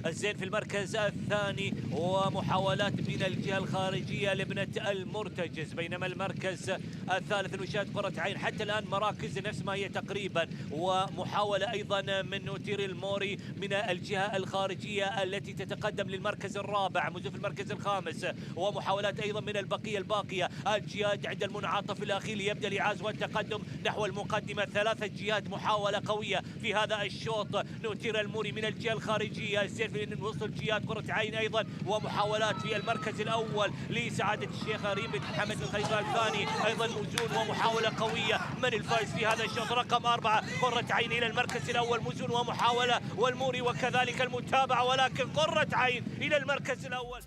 الزين في المركز الثاني ومحاولات من الجهة الخارجية لابنة المرتجز. بينما المركز الثالث نشاهد قرة عين حتى الآن مراكز نفس ما هي تقريبا. ومحاولة أيضا من نوتير الموري من الجهة الخارجية التي تتقدم للمركز الرابع منذ في المركز الخامس. ومحاولات أيضا من الباقية الجياد عند المنعطف الأخير ليبدأ الإعاز والتقدم نحو المقدمة. 3 جياد محاولة قوية في هذا الشوط. نوتير الموري من الجهة الخارجية. الزين في وسط جياد قرة عين أيضا ومحاولات في المركز الأول لسعادة الشيخ ريم بن محمد بن خليفة آل ثاني أيضا مزون ومحاولة قوية. من الفائز في هذا الشوط؟ رقم 4 قرة عين إلى المركز الأول مزون ومحاولة والموري وكذلك المتابعة ولكن قرة عين إلى المركز الأول.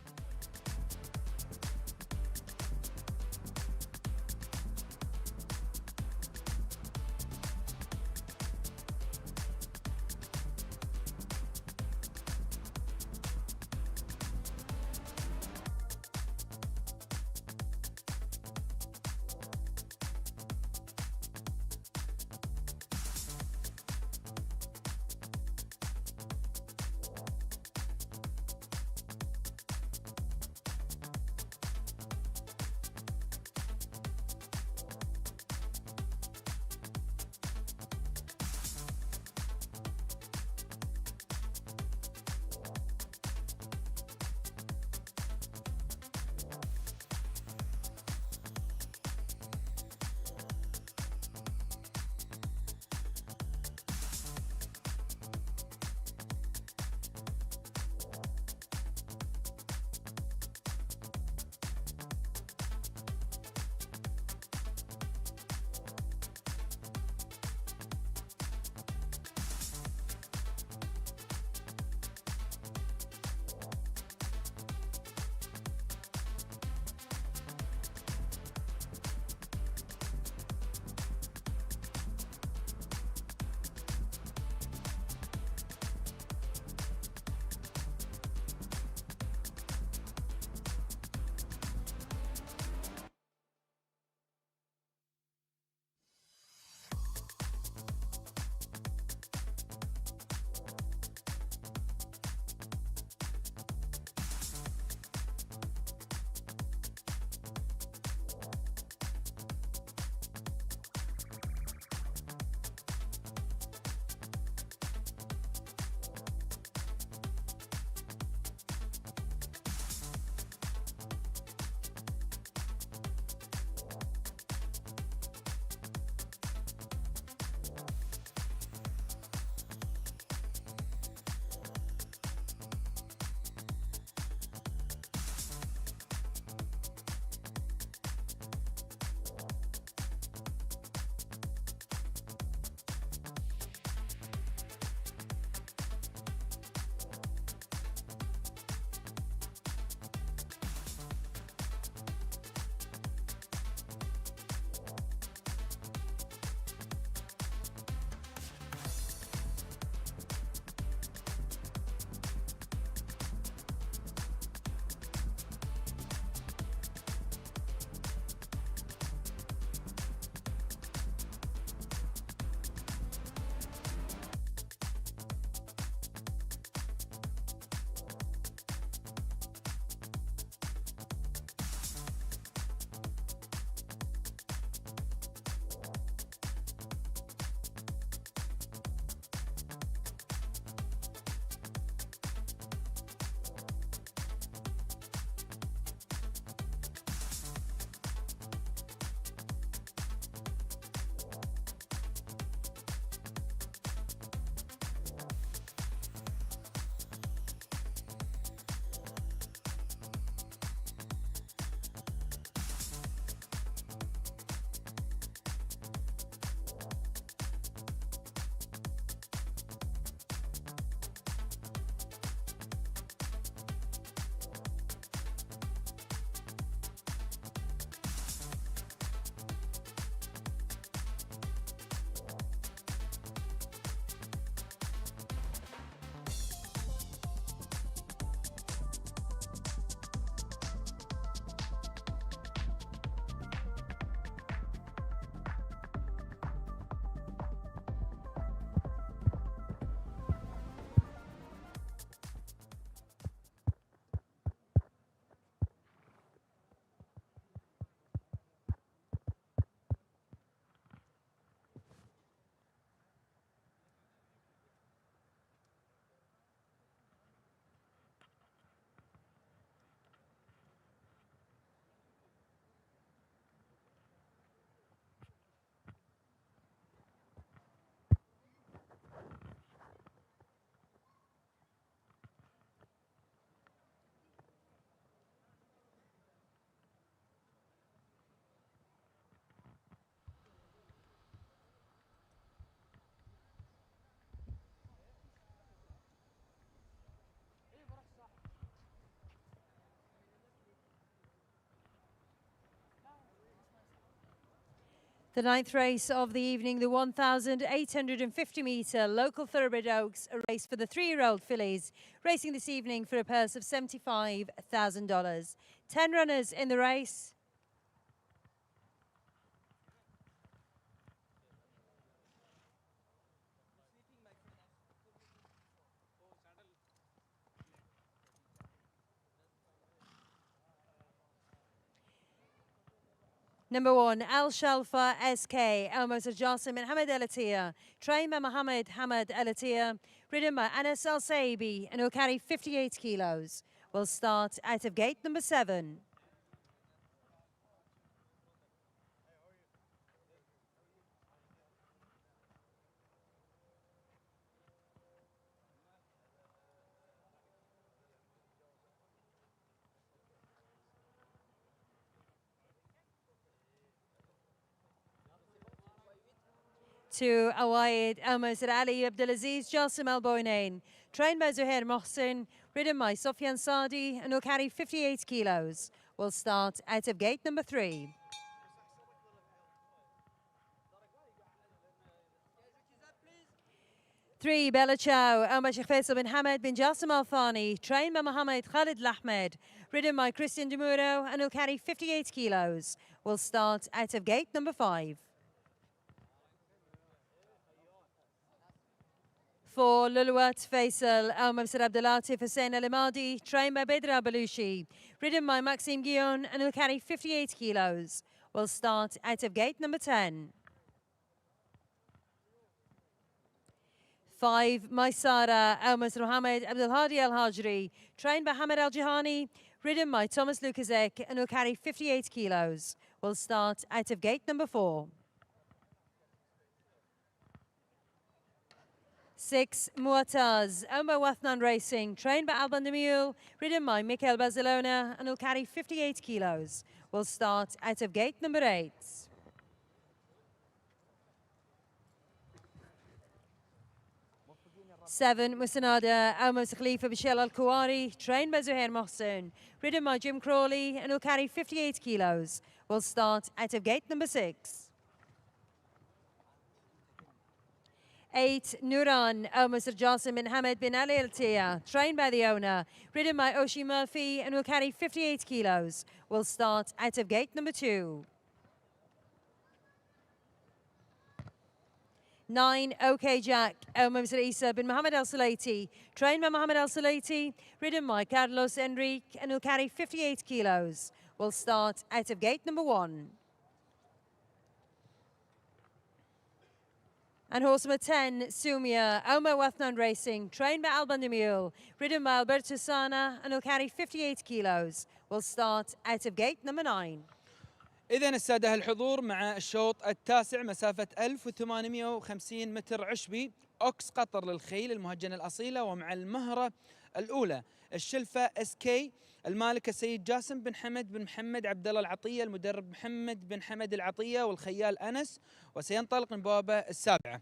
The 9th race of the evening, the 1,850 metre local thoroughbred Oaks, a race for the 3-year-old fillies, racing this evening for a purse of $75,000. 10 runners in the race. Number 1, Al Shalfa SK, Elmos Jasim and Hamad El Atiyah, trained by Mohammed Hamad El Atiyah, ridden by Anas Al Saibi, and will carry 58 kilos. Will start out of gate number 7. To Awaid Elmos Ali Abdulaziz Jasim Al Boinain, trained by Zuhair Mohsin, ridden by Sofyan Sadi, and will carry 58 kilos. Will start out of gate number 3. Three, Bella Chow, owned by Sheikh Faisal bin Hamad bin Jasim Al Thani, trained by Mohammed Khalid Lahmed, ridden by Christian Demuro, and will carry 58 kilos. Will start out of gate number 5. 4, Luluat Faisal, Al Mamsad Abdulatif Hussein Al Imadi, trained by Bedra Balushi, ridden by Maxime Guillon, and will carry 58 kilos. Will start out of gate number 10. 5, Maisara Elmas Mohammed Abdul Hadi Al Hajri, trained by Hamad Al Jihani, ridden by Thomas Lukasek, and will carry 58 kilos. Will start out of gate number 4. 6, Muataz, owned by Wathnan Racing, trained by Alban Demule, ridden by Michael Barcelona, and will carry 58 kilos. Will start out of gate number 8. 7, Musanada, Almos Khalifa Bishal Al Kuwari, trained by Zuhair Mohsen, ridden by Jim Crawley, and will carry 58 kilos. Will start out of gate number 6. 8, Nuran, Almos Jasim bin Hamad bin Ali Al Tia, trained by the owner, ridden by Oshi Murphy, and will carry 58 kilos. Will start out of gate number 2. 9, OK Jack, El Mamsar Isa bin Mohammed Al Sulaiti, trained by Mohammed Al Sulaiti, ridden by Carlos Enrique, and will carry 58 kilos. Will start out of gate number 1. And horse number 10, Sumia, Omar Wathnan Racing, trained by Alban Demule, ridden by Alberto Sana, and will carry 58 kilos. Will start out of gate number 9. إذن السادة الحضور مع الشوط التاسع مسافة 1850 متر عشبي، أوكس قطر للخيل المهجنة الأصيلة، ومع المهرة الأولى الشلفة SK، المالك السيد جاسم بن حمد بن محمد عبد الله العطية، المدرب محمد بن حمد العطية، والخيال أنس، وسينطلق من بوابة السابعة.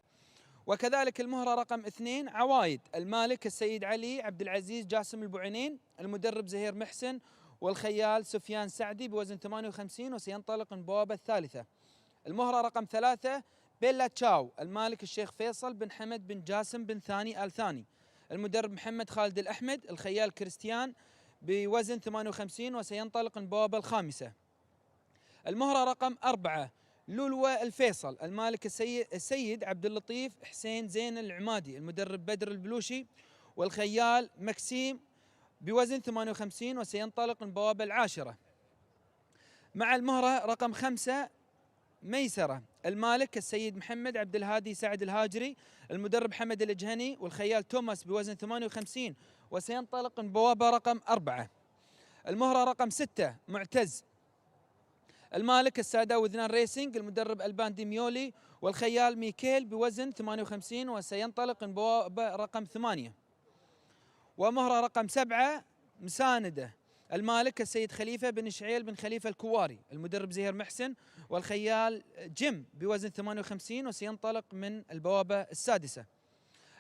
وكذلك المهرة رقم 2 عوايد، المالك السيد علي عبد العزيز جاسم البوعينين، المدرب زهير محسن، والخيال سفيان سعدي بوزن 58، وسينطلق من بوابة الثالثة. المهرة رقم 3 بيلا تشاو، المالك الشيخ فيصل بن حمد بن جاسم بن ثاني آل ثاني، المدرب محمد خالد الأحمد، الخيال كريستيان بوزن 58، وسينطلق من بوابة الخامسة. المهرة رقم 4 لولوة الفيصل، المالك السيد عبد اللطيف حسين زين العمادي، المدرب بدر البلوشي، والخيال مكسيم بوزن 58، وسينطلق من بوابة العاشرة. مع المهرة رقم 5 ميسرة، المالك السيد محمد عبد الهادي سعد الهاجري، المدرب حمد الجهني، والخيال توماس بوزن 58، وسينطلق من بوابة رقم 4. المهرة رقم 6 معتز، المالك السادة وذنان ريسينج، المدرب البان ديميولي، والخيال ميكيل بوزن 58، وسينطلق من بوابة رقم 8. ومهرة رقم 7 مساندة، المالك السيد خليفة بن شعيل بن خليفة الكواري، المدرب زهير محسن، والخيال جيم بوزن 58، وسينطلق من البوابة السادسة.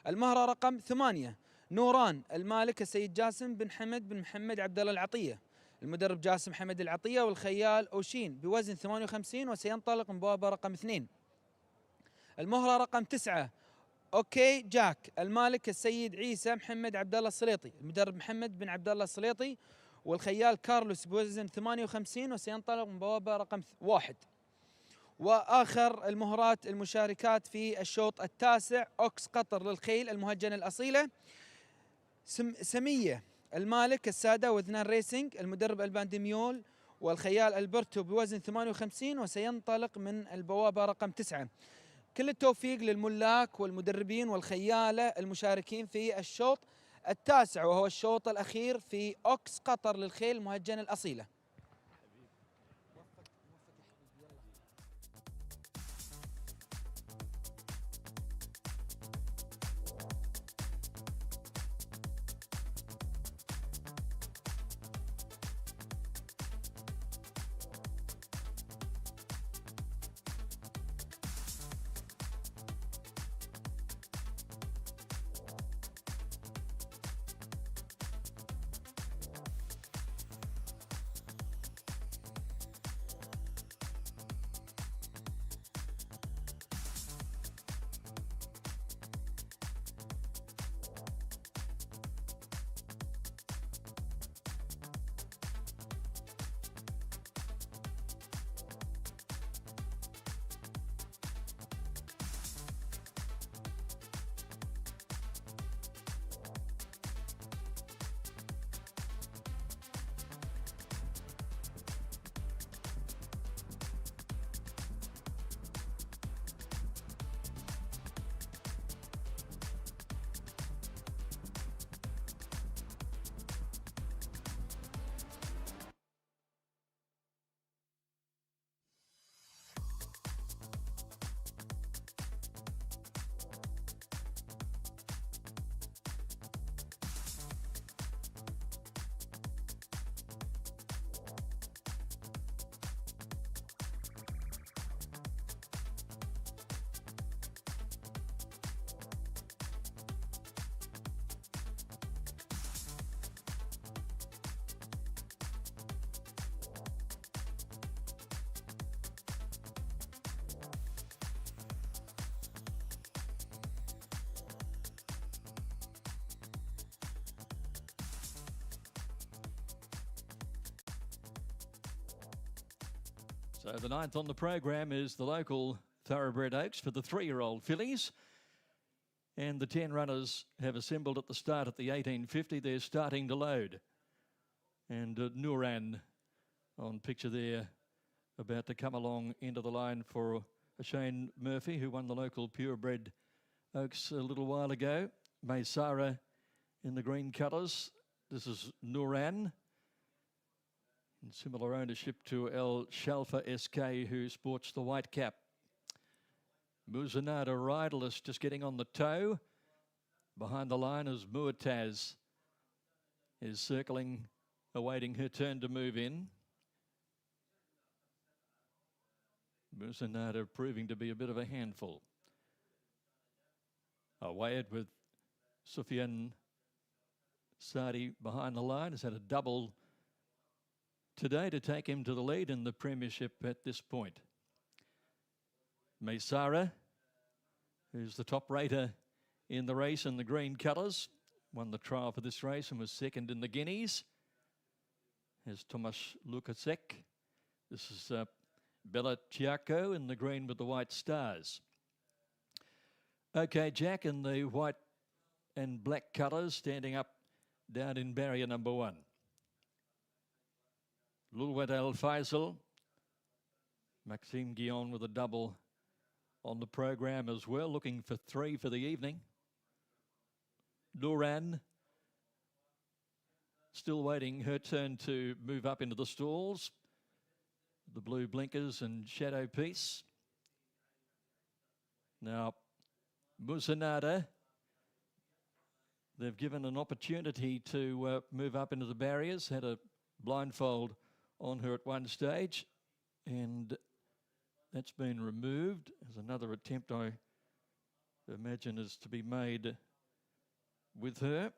المهرة رقم 8 نوران، المالك السيد جاسم بن حمد بن محمد عبد الله العطية، المدرب جاسم حمد العطية، والخيال أوشين بوزن 58 وسينطلق من بوابة رقم 2. المهرة رقم 9 اوكي جاك، المالك السيد عيسى محمد عبد الله السليطي، المدرب محمد بن عبد الله السليطي، والخيال كارلوس بوزن 58 وسينطلق من بوابة رقم 1. واخر المهرات المشاركات في الشوط التاسع اوكس قطر للخيل المهجنة الأصيلة، سمية المالك السادة وذنان ريسنج، المدرب البان ديميول، والخيال البرتو بوزن 58 وسينطلق من البوابة رقم 9. كل التوفيق للملاك والمدربين والخيالة المشاركين في الشوط التاسع، وهو الشوط الأخير في أوكس قطر للخيل المهجنة الأصيلة. So the 9th on the program is the local Thoroughbred Oaks for the 3-year-old fillies. And the 10 runners have assembled at the start at the 1850. They're starting to load. And Nuran on picture there, about to come along into the line for Shane Murphy, who won the local Purebred Oaks a little while ago. Maysara in the green colours. This is Nuran. And similar ownership to El Shalfa SK, who sports the white cap. Muzanada riderless, just getting on the toe. Behind the line is Muataz, is circling, awaiting her turn to move in. Muzanada proving to be a bit of a handful. Away it with Sufyan Sadi behind the line, has had a double today to take him to the lead in the premiership at this point. Maysara, who's the top rater in the race in the green colours, won the trial for this race and was second in the Guineas. Here's Tomas Lukasek. This is Bella Chiaco in the green with the white stars. Okay, Jack in the white and black colours, standing up down in barrier number 1. Lulwet El Faisal, Maxime Guillon with a double on the program as well, looking for 3 for the evening. Nuran still waiting her turn to move up into the stalls. The blue blinkers and shadow piece. Now, Musanada, they've given an opportunity to move up into the barriers, had a blindfold on her at one stage, and that's been removed. There's another attempt, I imagine, is to be made with her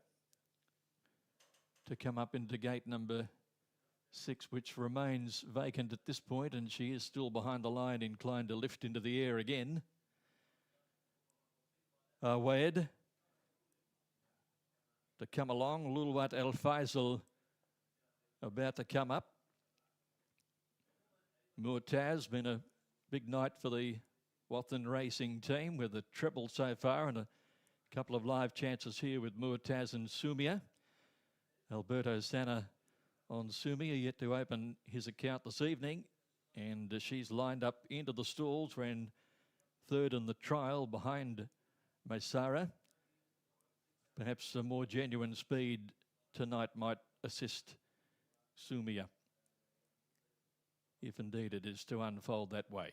to come up into gate number 6, which remains vacant at this point, and she is still behind the line, inclined to lift into the air again. Wade to come along. Lulwat El Faisal about to come up. Murtaz, been a big night for the Wathen Racing team with a treble so far and a couple of live chances here with Murtaz and Sumia. Alberto Sanna on Sumia yet to open his account this evening, and she's lined up into the stalls, ran third in the trial behind Maysara. Perhaps a more genuine speed tonight might assist Sumia, if indeed it is to unfold that way.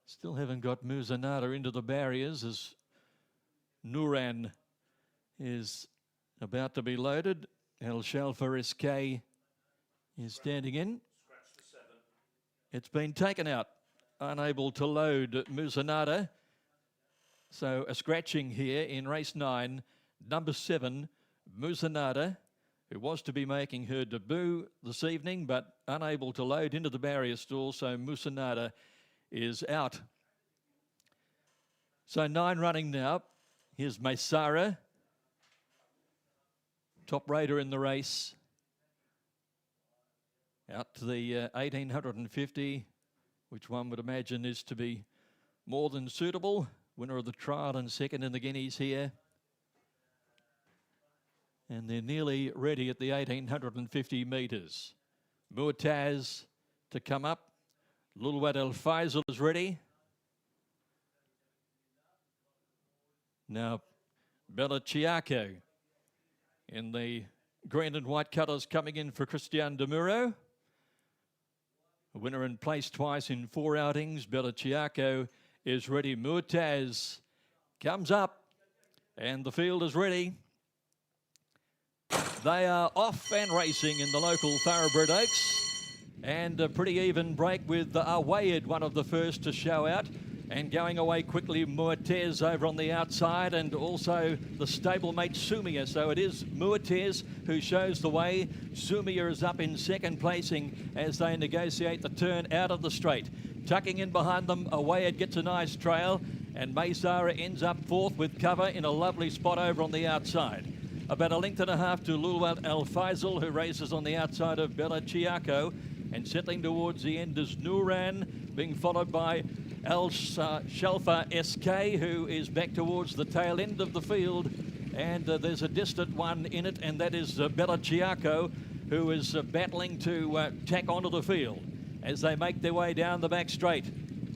Still haven't got Muzanada into the barriers as Nuran is about to be loaded. El Shalfa SK is standing in. It's been taken out, unable to load Muzanada. So a scratching here in race 9, number 7, Muzanada, who was to be making her debut this evening, but unable to load into the barrier stall, so Muzanada is out. So 9 running now. Here's Maysara, top raider in the race. Out to the 1850, which one would imagine is to be more than suitable. Winner of the trial and second in the Guineas here. And they're nearly ready at the 1850 metres. Murtaz to come up. Lulwat El Faisal is ready. Now, Bella Chiaco in the green and white colours coming in for Christian De Muro. A winner and placed twice in 4 outings. Bella Chiaco is ready. Murtaz comes up and the field is ready. They are off and racing in the local Thoroughbred Oaks. And a pretty even break with Awayed, one of the first to show out. And going away quickly, Murtaz over on the outside, and also the stablemate Sumia. So it is Murtaz who shows the way. Sumia is up in second placing as they negotiate the turn out of the straight. Tucking in behind them, Awayed gets a nice trail, and Maysara ends up fourth with cover in a lovely spot over on the outside. About a length and a half to Lulwat El Faisal, who races on the outside of Bella Chiaco, and settling towards the end is Nuran, being followed by El Shalfa SK, who is back towards the tail end of the field, and there's a distant one in it, and that is Bella Chiaco, who is battling to tack onto the field as they make their way down the back straight.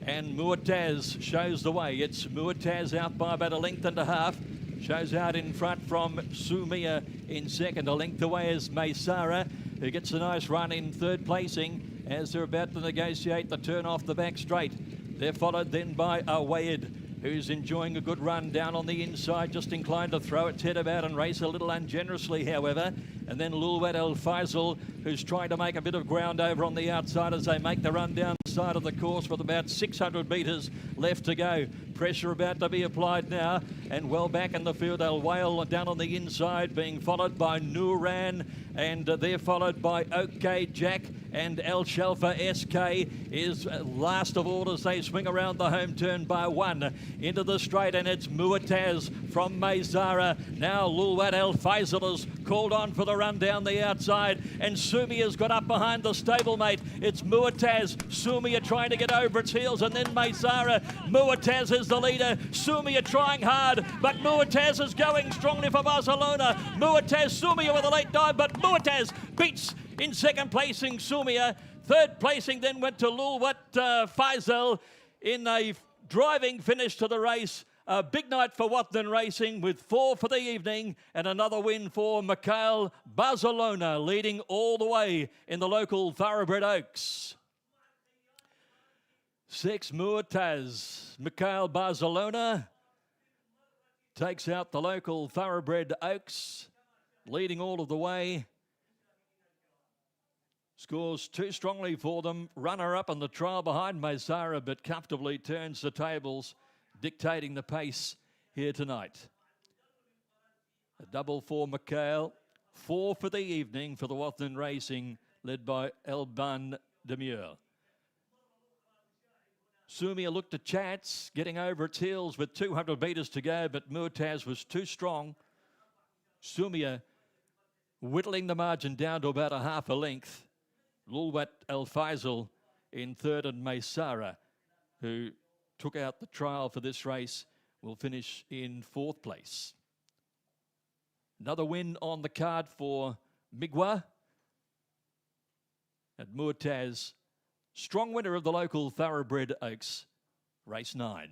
And Murtaz shows the way. It's Murtaz out by about a length and a half. Shows out in front from Sumia in second. A length away is Maysara, who gets a nice run in third placing as they're about to negotiate the turn off the back straight. They're followed then by Awayed, who's enjoying a good run down on the inside, just inclined to throw its head about and race a little ungenerously, however. And then Lulwat El Faisal, who's trying to make a bit of ground over on the outside as they make the run down the side of the course with about 600 metres left to go. Pressure about to be applied now, and well back in the field, El Whale down on the inside, being followed by Nuran, and they're followed by OK Jack, and El Shalfa SK is last of all as they swing around the home turn by 1 into the straight, and it's Murtaz from Maysara. Now Lulwat El Faisal is called on for the run down the outside, and Sumia's got up behind the stablemate. It's Murtaz, Sumia trying to get over its heels, and then Maysara. Murtaz is the leader, Sumia trying hard, but Murtaz is going strongly for Barcelona. Murtaz, Sumia with a late dive, but Murtaz beats in second placing Sumia. Third placing then went to Lulwat Faisal in a driving finish to the race. A big night for Wathen Racing with 4 for the evening, and another win for Mikhail Barcelona, leading all the way in the local Thoroughbred Oaks. 6 Murtaz. Mikhail Barcelona takes out the local Thoroughbred Oaks, leading all of the way. Scores too strongly for them. Runner-up in the trial behind Maysara, but comfortably turns the tables, dictating the pace here tonight. A double for Mikhail, 4 for the evening for the Wathnan Racing, led by Elban Demure. Sumia looked a chance, getting over its heels with 200 metres to go, but Murtaz was too strong. Sumia whittling the margin down to about a half a length. Lulwat El Faisal in third, and Maysara, who took out the trial for this race, will finish in fourth place. Another win on the card for Migwa. And Murtaz, strong winner of the local Thoroughbred Oaks, race 9.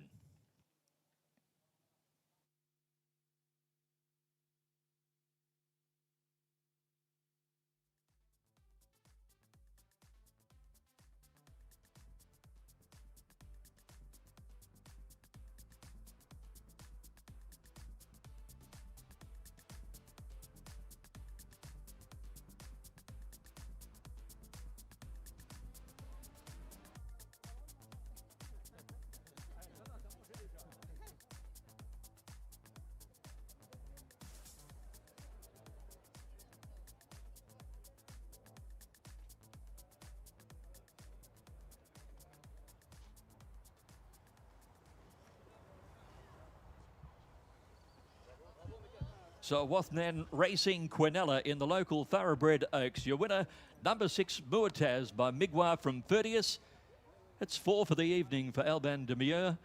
So Wathnan Racing Quinella in the local Thoroughbred Oaks. Your winner, number 6, Muataz by Migwa from Ferdius. It's 4 for the evening for Alban Demure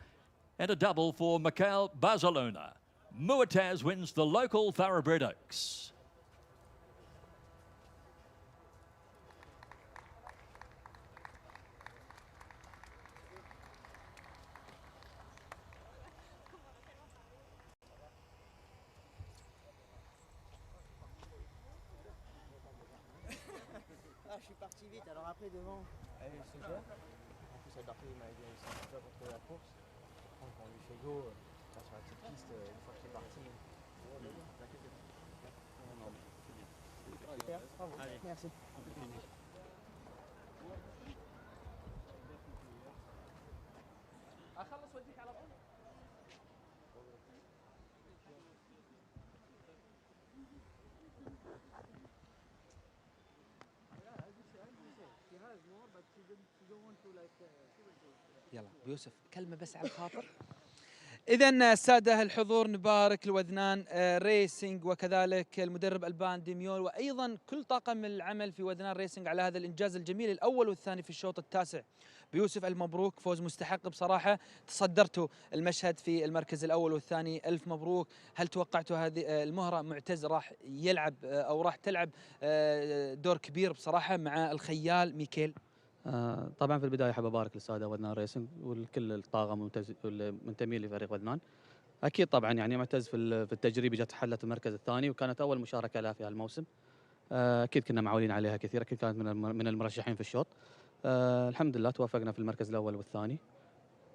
and a double for Mikhail Barcelona. Muataz wins the local Thoroughbred Oaks. Ah, je suis parti vite, alors après devant, elle se gère. En plus, elle partait, il m'a aidé aussi un peu pour trouver la course. Quand on lui fait go, sur la petite piste, une fois qu'il est parti. Super, bravo. Merci. أخلص وأديك على طول. يلا بيوسف كلمة بس على الخاطر. إذا السادة الحضور نبارك لوذنان ريسينج وكذلك المدرب البان ديميول وأيضا كل طاقم العمل في وذنان ريسينج على هذا الإنجاز الجميل الأول والثاني في الشوط التاسع. بيوسف المبروك، فوز مستحق بصراحة، تصدرتوا المشهد في المركز الأول والثاني، ألف مبروك. هل توقعتوا هذه المهرة؟ معتز راح يلعب أو راح تلعب دور كبير بصراحة مع الخيال ميكيل. طبعا في البدايه احب ابارك للساده وذنان ريسنج والكل الطاقم المنتمين لفريق وذنان. اكيد طبعا يعني معتز في التجريبي جت حلت المركز الثاني وكانت اول مشاركه لها في هالموسم. اكيد كنا معولين عليها كثير، اكيد كانت من المرشحين في الشوط. الحمد لله توفقنا في المركز الاول والثاني.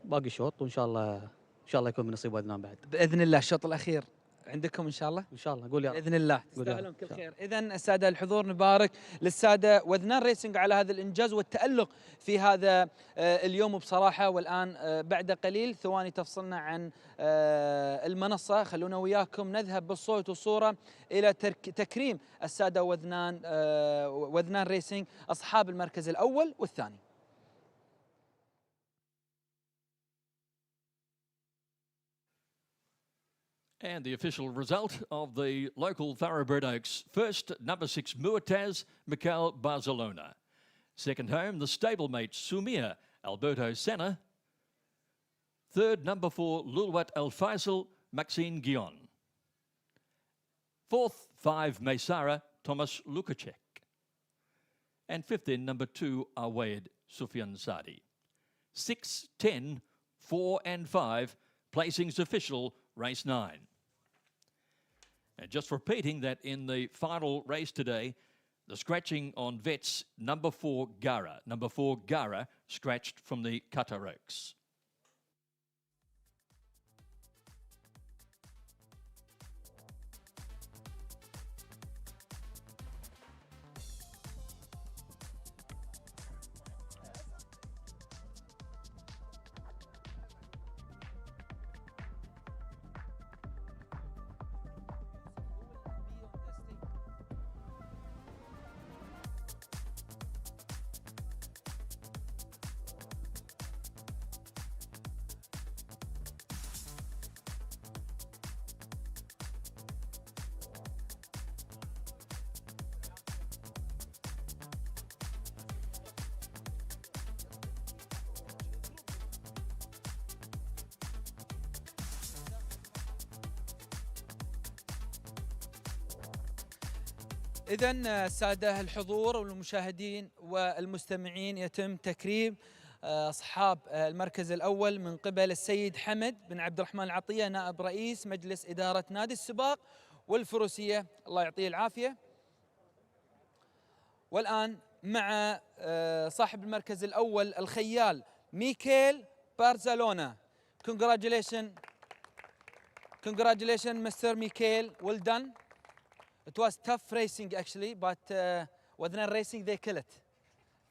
باقي شوط وان شاء الله يكون من نصيب وذنان بعد باذن الله. الشوط الاخير عندكم ان شاء الله؟ ان شاء الله قول يا رب باذن الله. تستاهلون كل خير. اذا الساده الحضور نبارك للساده وذنان ريسنج على هذا الانجاز والتالق في هذا اليوم بصراحه. والان بعد قليل ثواني تفصلنا عن المنصه، خلونا وياكم نذهب بالصوت والصوره الى تكريم الساده وذنان ريسنج اصحاب المركز الاول والثاني. And the official result of the local Thoroughbred Oaks. First, number 6, Muataz, Mikhail Barcelona. Second home, the stablemate, Sumia, Alberto Senna. Third, number 4, Lulwat El Faisal, Maxine Guion. Fourth, 5, Maysara, Thomas Lukacek. And fifth in, number 2, Awed Sufyan Sadi. 6, 10, 4 and 5, placings official, race 9. And just repeating that in the final race today, the scratching on vets, number 4, Gara. Number 4, Gara, scratched from the Qatar Oaks. إذا السادة الحضور والمشاهدين والمستمعين، يتم تكريم أصحاب المركز الأول من قبل السيد حمد بن عبد الرحمن العطية نائب رئيس مجلس إدارة نادي السباق والفروسية، الله يعطيه العافية. والآن مع صاحب المركز الأول الخيال ميكيل بارزالونا. Congratulations Mr. Michael, well done. It was tough racing actually, but within racing they kill it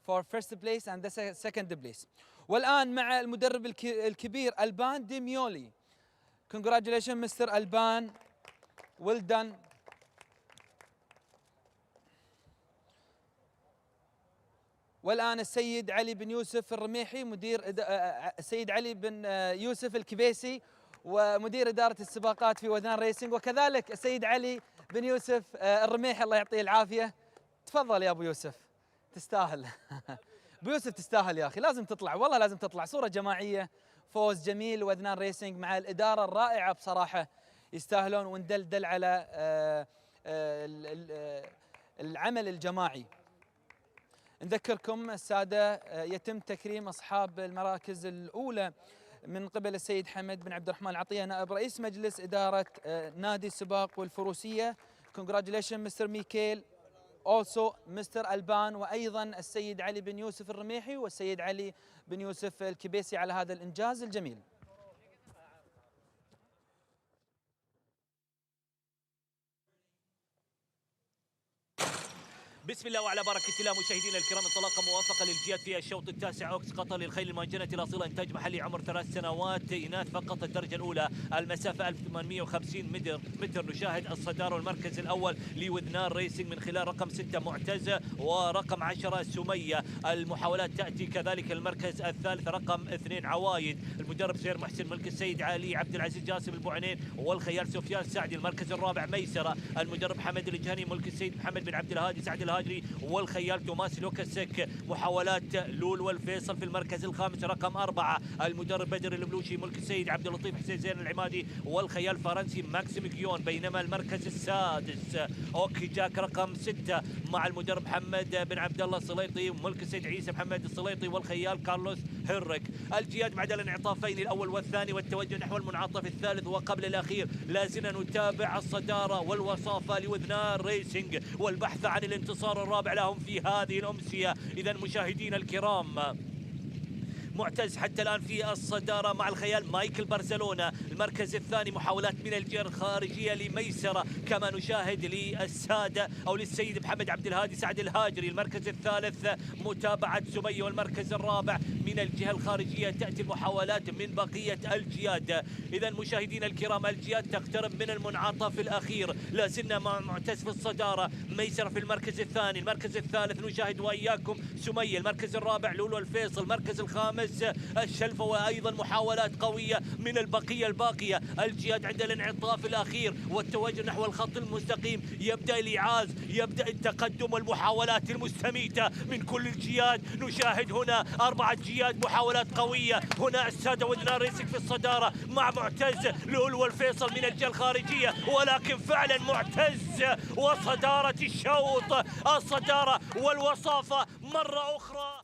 for first place and the second place. والآن مع المدرب الكبير ألبان ديميولي. Congratulations Mr. ألبان, well done. والآن السيد علي بن يوسف الرميحي مدير السيد علي بن يوسف الكبيسي ومدير إدارة السباقات في وذنان ريسنج، وكذلك السيد علي بن يوسف الرميحي الله يعطيه العافية. تفضل يا أبو يوسف، تستاهل. أبو يوسف تستاهل يا أخي، لازم تطلع، والله لازم تطلع صورة جماعية، فوز جميل وذنان ريسنج مع الإدارة الرائعة بصراحة، يستاهلون، وندلدل على العمل الجماعي. نذكركم السادة يتم تكريم أصحاب المراكز الأولى من قبل السيد حمد بن عبد الرحمن العطية نائب رئيس مجلس إدارة نادي السباق والفروسية. Congratulations Mr. Michael, also Mr. ألبان، وأيضا السيد علي بن يوسف الرميحي والسيد علي بن يوسف الكبيسي على هذا الإنجاز الجميل. بسم الله وعلى بركة الله. مشاهدينا الكرام، انطلاقة موافقة للجياد في الشوط التاسع. أوكس قطر للخيل المهجنة الأصيلة، إنتاج محلي، عمر 3 سنوات، إناث فقط، الدرجة الأولى، المسافة 1850 متر. نشاهد الصدارة والمركز الأول لوذنان ريسنج من خلال رقم 6 معتز ورقم 10 سمية. المحاولات تأتي كذلك المركز الثالث رقم 2 عوايد. المدرب سير محسن ملك السيد علي عبد العزيز جاسم البوعنين والخيال سفيان سعدي. المركز الرابع ميسرة. المدرب حمد الجهني ملك السيد محمد بن عبد الهادي سعد الهادي والخيال توماس لوكاسك. محاولات لول والفيصل في المركز الخامس رقم 4. المدرب بدر البلوشي ملك السيد عبد اللطيف حسين زين العمادي والخيال فرنسي ماكسيم كيون. بينما المركز السادس اوكي جاك رقم 6 مع المدرب محمد بن عبد الله السليطي وملك السيد عيسى محمد السليطي والخيال كارلوس هرك. الجياد بعد الانعطافين الاول والثاني والتوجه نحو المنعطف الثالث وقبل الاخير لازلنا نتابع الصداره والوصافه لوذنان ريسنج والبحث عن الانتصار الرابع لهم في هذه الأمسية. إذا مشاهدينا الكرام، معتز حتى الآن في الصدارة مع الخيال مايكل برشلونة. المركز الثاني محاولات من الجهة الخارجية لميسرة، كما نشاهد للسادة أو للسيد محمد عبد الهادي سعد الهاجري. المركز الثالث متابعة سمية، والمركز الرابع من الجهة الخارجية تأتي المحاولات من بقية الجياد. إذا مشاهدينا الكرام، الجياد تقترب من المنعطف الأخير، لا زلنا مع معتز في الصدارة، ميسرة في المركز الثاني. المركز الثالث نشاهد وإياكم سمية. المركز الرابع لولو الفيصل. المركز الخامس الشلفة، وأيضا محاولات قوية من البقية الباقية. الجياد عند الانعطاف الأخير والتوجه نحو الخط المستقيم، يبدأ الإيعاز، يبدأ التقدم والمحاولات المستميتة من كل الجياد. نشاهد هنا 4 جياد، محاولات قوية. هنا السادة وذنان ريسنج في الصدارة مع معتز لولو الفيصل من الجهة الخارجية، ولكن فعلا معتز وصدارة الشوط، الصدارة والوصافة مرة أخرى.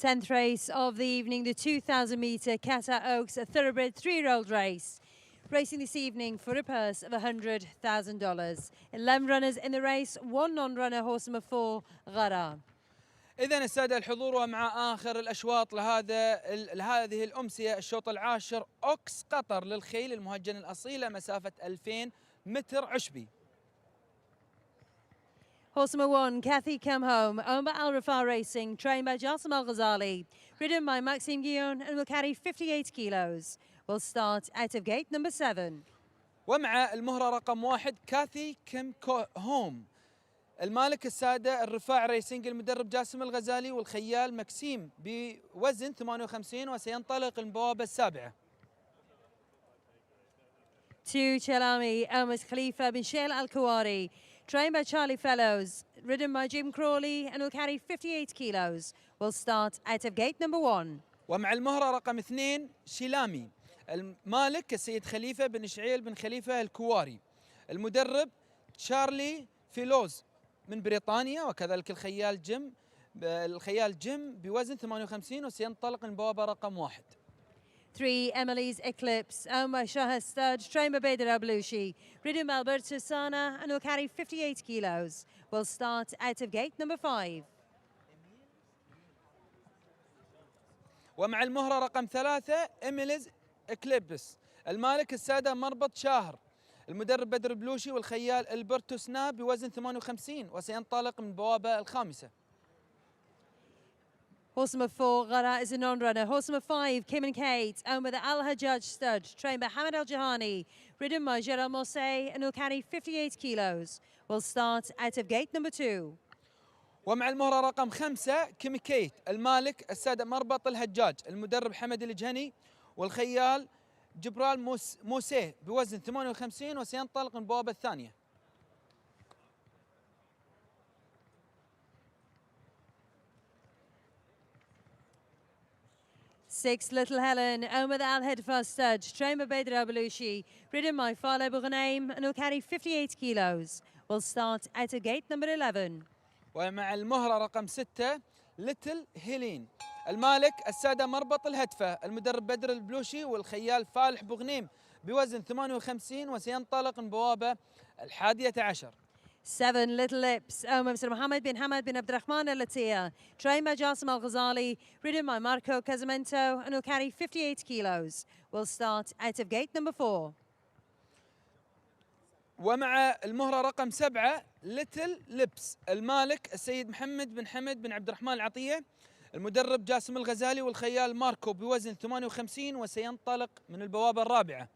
10th race of the evening, the 2,000 metre Qatar Oaks, a thoroughbred 3-year-old race. Racing this evening for a purse of $100,000. 11 runners in the race, 1 non-runner, horse number 4, غرام. إذا السادة الحضور ومع آخر الأشواط لهذه الأمسية، الشوط العاشر أوكس قطر للخيل المهجن الأصيلة، مسافة 2000 متر عشبي. Horse number 1, Kathy Come Home, owned by Al Rafah Racing, trained by Jassim Al Ghazali, ridden by Maxime Guillon, and will carry 58 kilos. Will start out of gate number 7. ومع المهرة رقم 1 كاثي كيم هوم، المالك السادة الرفاع ريسينج، المدرب جاسم الغزالي، والخيال مكسيم بوزن 58، وسينطلق البوابة السابعة. 2, Chelami, owned by Khalifa bin Shail Al Kawari, trained by Charlie Fellows, ridden by Jim Crawley, and will carry 58 kilos. Will start out of gate number 1. ومع المهرة رقم 2 شيلامي، المالك السيد خليفة بن شعيل بن خليفة الكواري، المدرب تشارلي فيلوز من بريطانيا، وكذلك الخيال جيم بوزن 58، وسينطلق من بوابة رقم 1. 3, Emily's Eclipse, owned by Shah Stud, trained by Bader Ablushi, ridden by Alberto Sana, and will carry 58 kilos. Will start out of gate number 5. ومع المهرة رقم 3 إميليز إكليبس، المالك السادة مربط شاهر، المدرب بدر بلوشي، والخيال البرتو سناب بوزن 58، وسينطلق من البوابة الخامسة. Horse number 4, Ghara, is a non-runner. Horse number 5, Kim and Kate, owned by the Al Hajjaj stud, trained by Hamad Al Jahani, ridden by Gerald Mosse, and will carry 58 kilos. Will start out of gate number 2. ومع المهرة رقم 5 كيم كيت، المالك السادة مربط الهجاج، المدرب حمد الجهني، والخيال جبرال موسيه بوزن 58 وسينطلق من البوابة الثانية. 6, Little Helen, owned by the Al Hedfa stud, trained by Badr Abalushi, ridden by Falo Boughaneim, and will carry 58 kilos. Will start out of gate number 11. ومع المهرة رقم 6 ليتل هيلين، المالك السادة مربط الهدفة، المدرب بدر البلوشي، والخيال فالح بوغنيم بوزن 58 وسينطلق من بوابة 11. 7, Little Lips, owned by Mr. Mohammed bin Hamad bin Abdurrahman Al Latia, trained by Jassim Al Ghazali, ridden by Marco Casamento, and will carry 58 kilos. Will start out of gate number 4. ومع المهرة رقم 7 ليتل ليبس، المالك السيد محمد بن حمد بن عبد الرحمن العطية، المدرب جاسم الغزالي، والخيال ماركو بوزن 58 وسينطلق من البوابة الرابعة.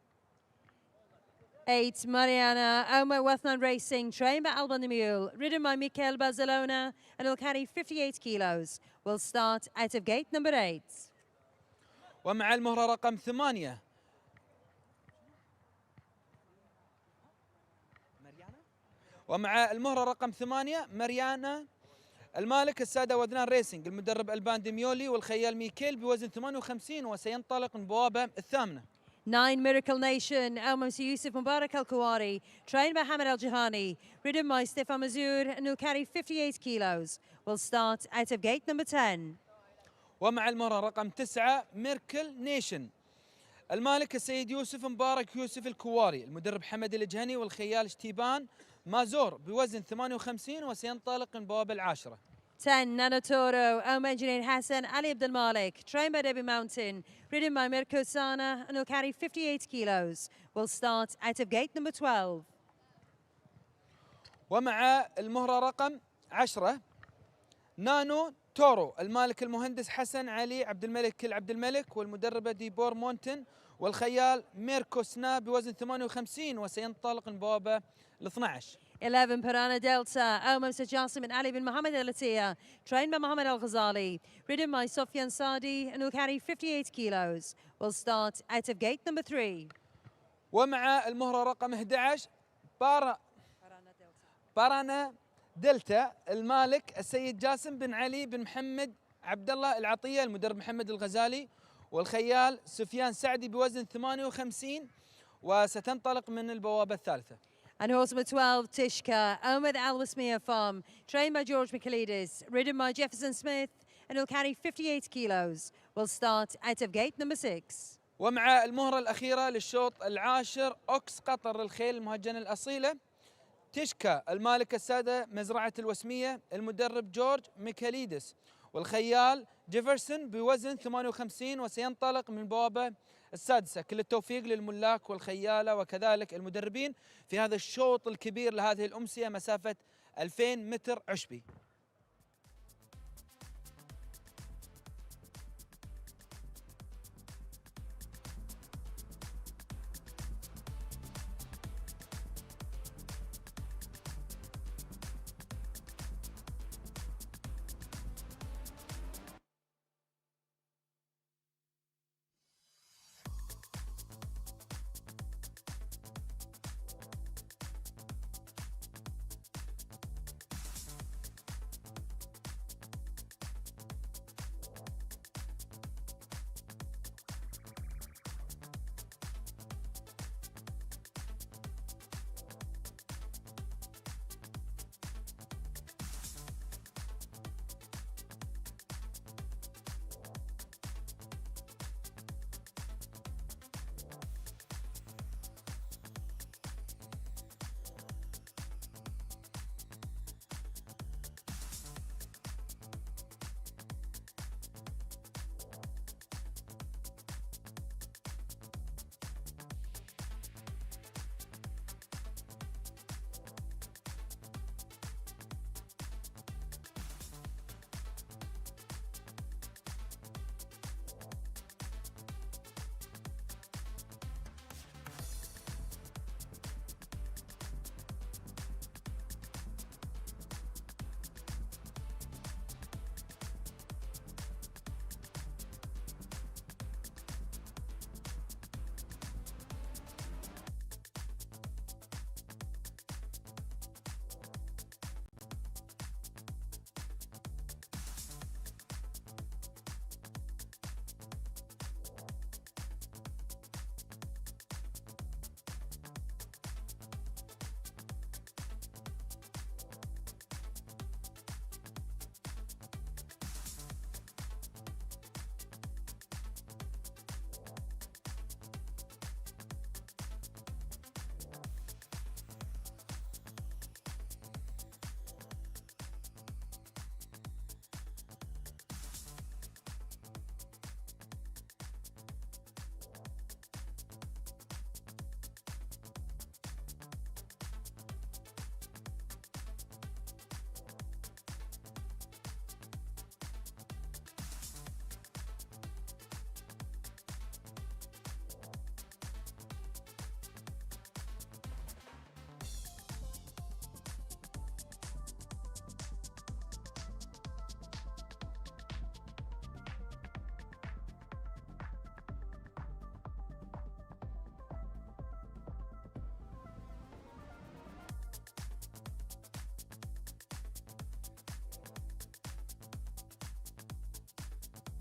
8, Mariana, owned by Wethnan Racing, trained by Alban the Mule, ridden by Mikel Barcelona, and will carry 58 kilos. Will start out of gate number 8. ومع المهرة رقم 8 ومع المهرة رقم 8 ماريانا، المالك السادة ودنان ريسنج، المدرب البان ديميولي، والخيال ميكيل بوزن 58 وسينطلق من البوابة الثامنة. 9, Miracle Nation, owned by Mr. Yusuf Mubarak Al Kuwari, trained by Hamad Al Jahani, ridden by Stefan Mazur, and will carry 58 kilos. Will start out of gate number 10. ومع المهرة رقم 9 ميركل نيشن، المالك السيد يوسف مبارك يوسف الكواري، المدرب حمد الجهني، والخيال شتيبان مازور بوزن 58 وسينطلق من بوابة 10. 10, Nano Toro, owned by Engineer Hassan Ali Abdul Malik, trained by Debbie Mountain, ridden by Mirko Sana, and will carry 58 kilos. Will start out of gate number 12. ومع المهرة رقم 10 نانو تورو، المالك المهندس حسن علي عبد الملك كل عبد الملك، والمدربة ديبور مونتن، والخيال ميركو سنا بوزن 58 وسينطلق من بوابة 12. 11, Parana Delta, owned by Mr. Jassim and Ali bin Mohammed Al Latia, trained by Mohammed Al Ghazali, ridden by Sofyan Sadi, and will carry 58 kilos. Will start out of gate number 3. ومع المهرة رقم 11 بارانا دلتا، المالك السيد جاسم بن علي بن محمد عبد الله العطية، المدرب محمد الغزالي، والخيال سفيان سعدي بوزن 58 وستنطلق من البوابة الثالثة. And horse number 12, Tishka, owned by the Al Wasmia Farm, trained by George Michaelides, ridden by Jefferson Smith, and will carry 58 kilos. Will start out of gate number 6. ومع المهرة الأخيرة للشوط العاشر أوكس قطر الخيل المهجنة الأصيلة، تشكا، المالك السادة مزرعة الوسمية، المدرب جورج ميكاليدس، والخيال جيفرسون بوزن 58 وسينطلق من البوابة السادسة. كل التوفيق للملاك والخيالة وكذلك المدربين في هذا الشوط الكبير لهذه الأمسية مسافة 2000 متر عشبي.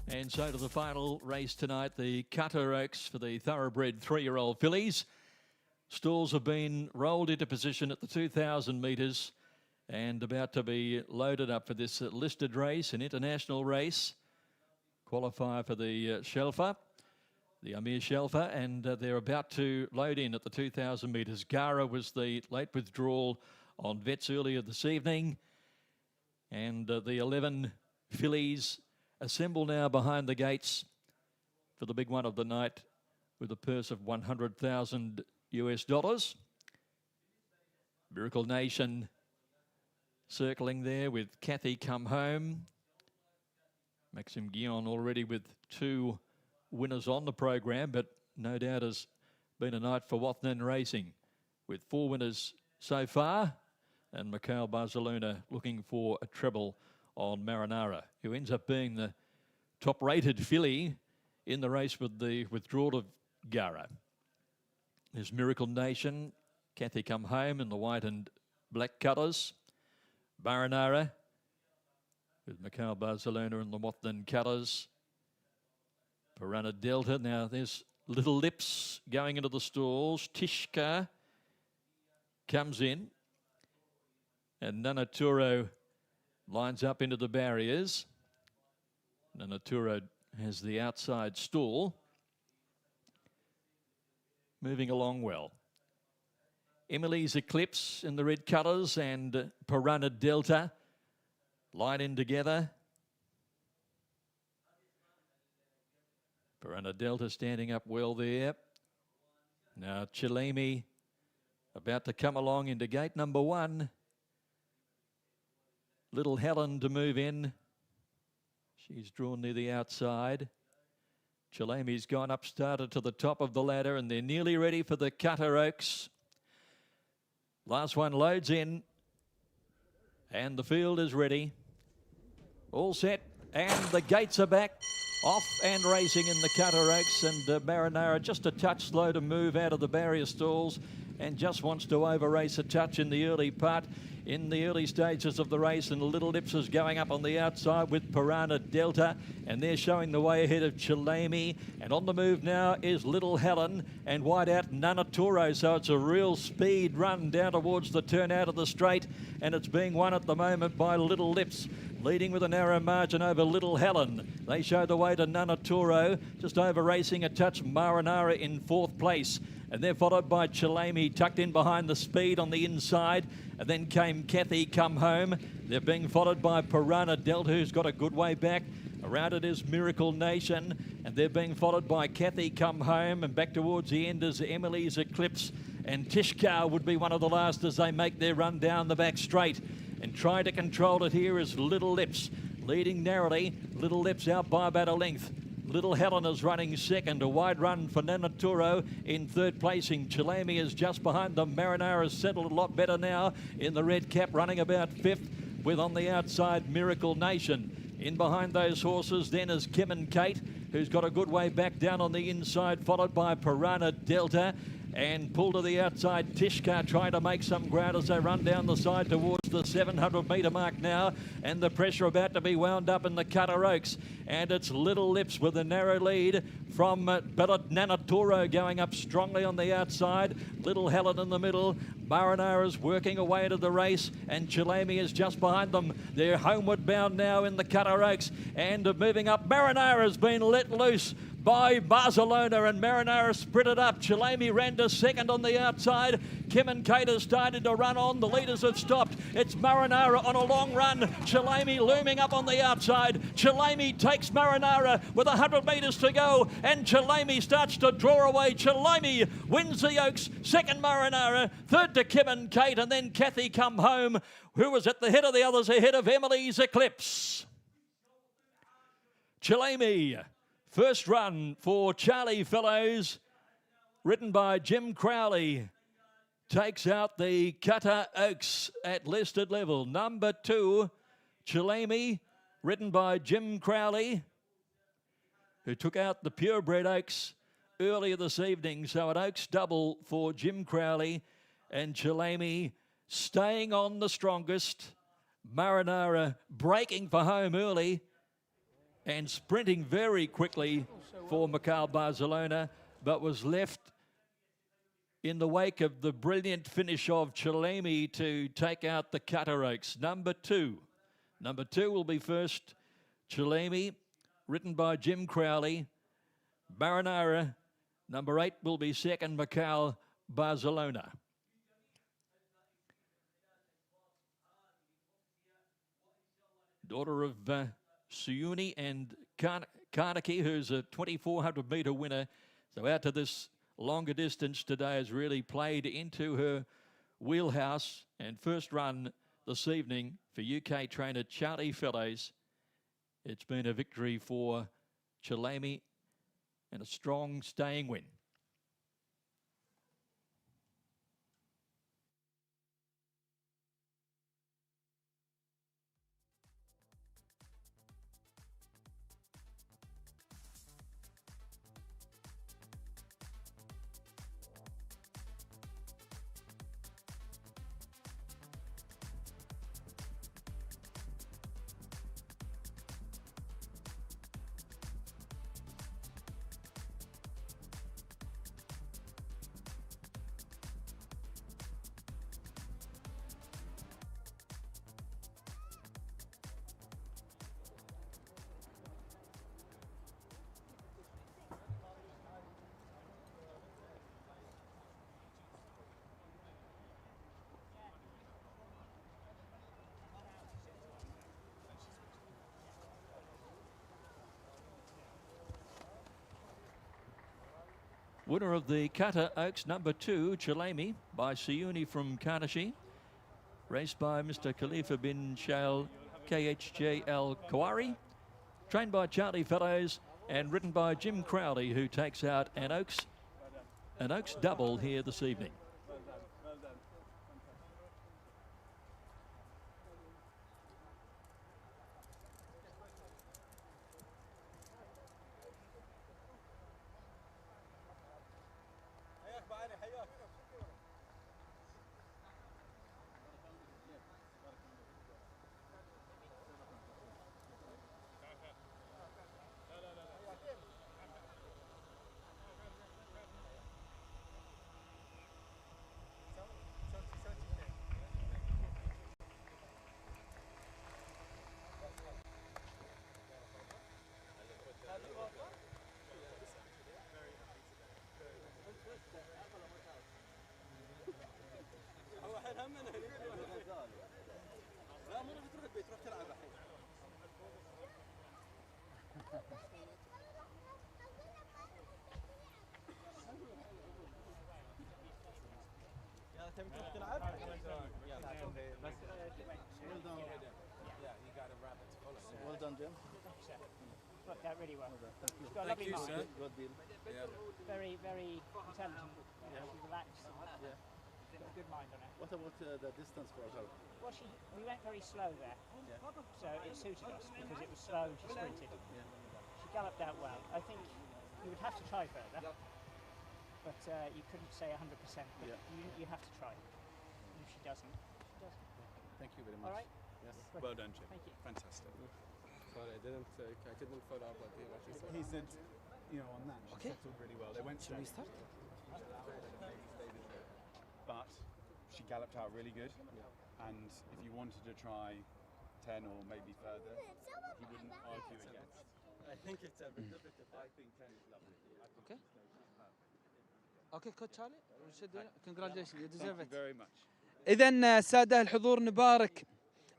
And so to the final race tonight, the Qatar Oaks for the thoroughbred 3-year-old fillies. Stalls have been rolled into position at the 2,000 metres and about to be loaded up for this listed race, an international race. Qualifier for the Shelfer, the Amir Shelfer, and they're about to load in at the 2,000 metres. Gara was the late withdrawal on vets earlier this evening. And the 11 fillies assemble now behind the gates for the big one of the night with a purse of $100,000. Miracle Nation circling there with Kathy Come Home. Maxime Guillon already with 2 winners on the program, but no doubt has been a night for Wathen Racing with 4 winners so far. And Mikhail Barcelona looking for a treble on Marinara, who ends up being the top-rated filly in the race with the withdrawal of Gara. There's Miracle Nation, Kathy Come Home in the white and black colours. Marinara with Mikhail Barcelona in the Wathen colours. Piranha Delta. Now there's Little Lips going into the stalls. Tishka comes in. And Nanaturo lines up into the barriers. Nanaturo has the outside stall. Moving along well. Emily's Eclipse in the red colours and Piranha Delta line in together. Piranha Delta standing up well there. Now Chilemi about to come along into gate number 1. Little Helen to move in. She's drawn near the outside. Chilemi's gone up, started to the top of the ladder, and they're nearly ready for the Qatar Oaks. Last one loads in, and the field is ready. All set, and the gates are back. Off and racing in the Qatar Oaks, and Marinara just a touch slow to move out of the barrier stalls and just wants to over-race a touch in the early part. In the early stages of the race, and Little Lips is going up on the outside with Piranha Delta, and they're showing the way ahead of Chilemi. And on the move now is Little Helen, and wide out Nanaturo, so it's a real speed run down towards the turn out of the straight, and it's being won at the moment by Little Lips, leading with a narrow margin over Little Helen. They show the way to Nanaturo, just over racing a touch Marinara in 4th place. And they're followed by Chilemi, tucked in behind the speed on the inside. And then came Kathy Come Home. They're being followed by Piranha Delta, who's got a good way back. Around it is Miracle Nation. And they're being followed by Kathy Come Home. And back towards the end is Emily's Eclipse. And Tishka would be one of the last as they make their run down the back straight. And trying to control it here is Little Lips, leading narrowly. Little Lips out by about a length. Little Helen is running second. A wide run for Nanaturo in 3rd placing. Chilemi is just behind them. Marinara has settled a lot better now in the red cap, running about 5th, with on the outside Miracle Nation. In behind those horses then is Kim and Kate, who's got a good way back down on the inside, followed by Piranha Delta. And pull to the outside, Tishka trying to make some ground as they run down the side towards the 700-metre mark now. And the pressure about to be wound up in the Qatar Oaks. And it's Little Lips with a narrow lead from Nanaturo going up strongly on the outside. Little Helen in the middle. Marinara's working away to the race, and Chilemi is just behind them. They're homeward bound now in the Qatar Oaks. And moving up, Marinara's been let loose by Barcelona, and Marinara sprinted up. Chilemi ran to second on the outside. Kim and Kate has started to run on. The leaders have stopped. It's Marinara on a long run. Chilemi looming up on the outside. Chilemi takes Marinara with 100 metres to go, and Chilemi starts to draw away. Chilemi wins the Oaks. Second Marinara. Third to Kim and Kate, and then Kathy Come Home, who was at the head of the others, ahead of Emily's Eclipse. Chilemi. First run for Charlie Fellows, ridden by Jim Crowley, takes out the Qatar Oaks at listed level. Number 2, Chilemi, ridden by Jim Crowley, who took out the purebred Oaks earlier this evening. So an Oaks double for Jim Crowley, and Chilemi staying on the strongest. Marinara breaking for home early. and sprinting very quickly for Mikhail Barcelona, but was left in the wake of the brilliant finish of Chalemi to take out the Qatar Oaks. Number two will be first, Chalemi, written by Jim Crowley. Marinara, number 8, will be second, Mikhail Barcelona. Daughter of Suyuni and Karnaki, who's a 2,400 metre winner. So out to this longer distance today has really played into her wheelhouse. And first run this evening for UK trainer Charlie Fellows. It's been a victory for Chalemi and a strong staying win. Winner of the Qatar Oaks, number 2, Chalemi, by Suyuni from Kanashi. Raced by Mr. Khalifa bin Shail KHJ Al Kawari. Trained by Charlie Fellows and ridden by Jim Crowley, who takes out an Oaks double here this evening. Well done, Jim. Worked out really well. She's got a Thank lovely you, mind. sir. Good deal. Very, very intelligent. She's relaxed. Yeah. She's got a good mind on her. What about the distance for her? Well, we went very slow there, so it suited us because it was slow and she sprinted. She galloped out well. I think you would have to try further, but you couldn't say 100%. But you have to try. And if she doesn't, she doesn't. Thank you very much. All right. Yes. Well done, Jim. Thank you. Fantastic. Sorry, I couldn't follow up what he said. He said, you know, on that, she settled really well. They went Shall we start? But she galloped out really good. And if you wanted to try 10 or maybe further, he wouldn't argue against. I think it's a bit difficult. I think 10 is lovely. Okay. Okay, Coach Charlie. Congratulations, you deserve it. Thank you very much. إذن سادة الحضور نبارك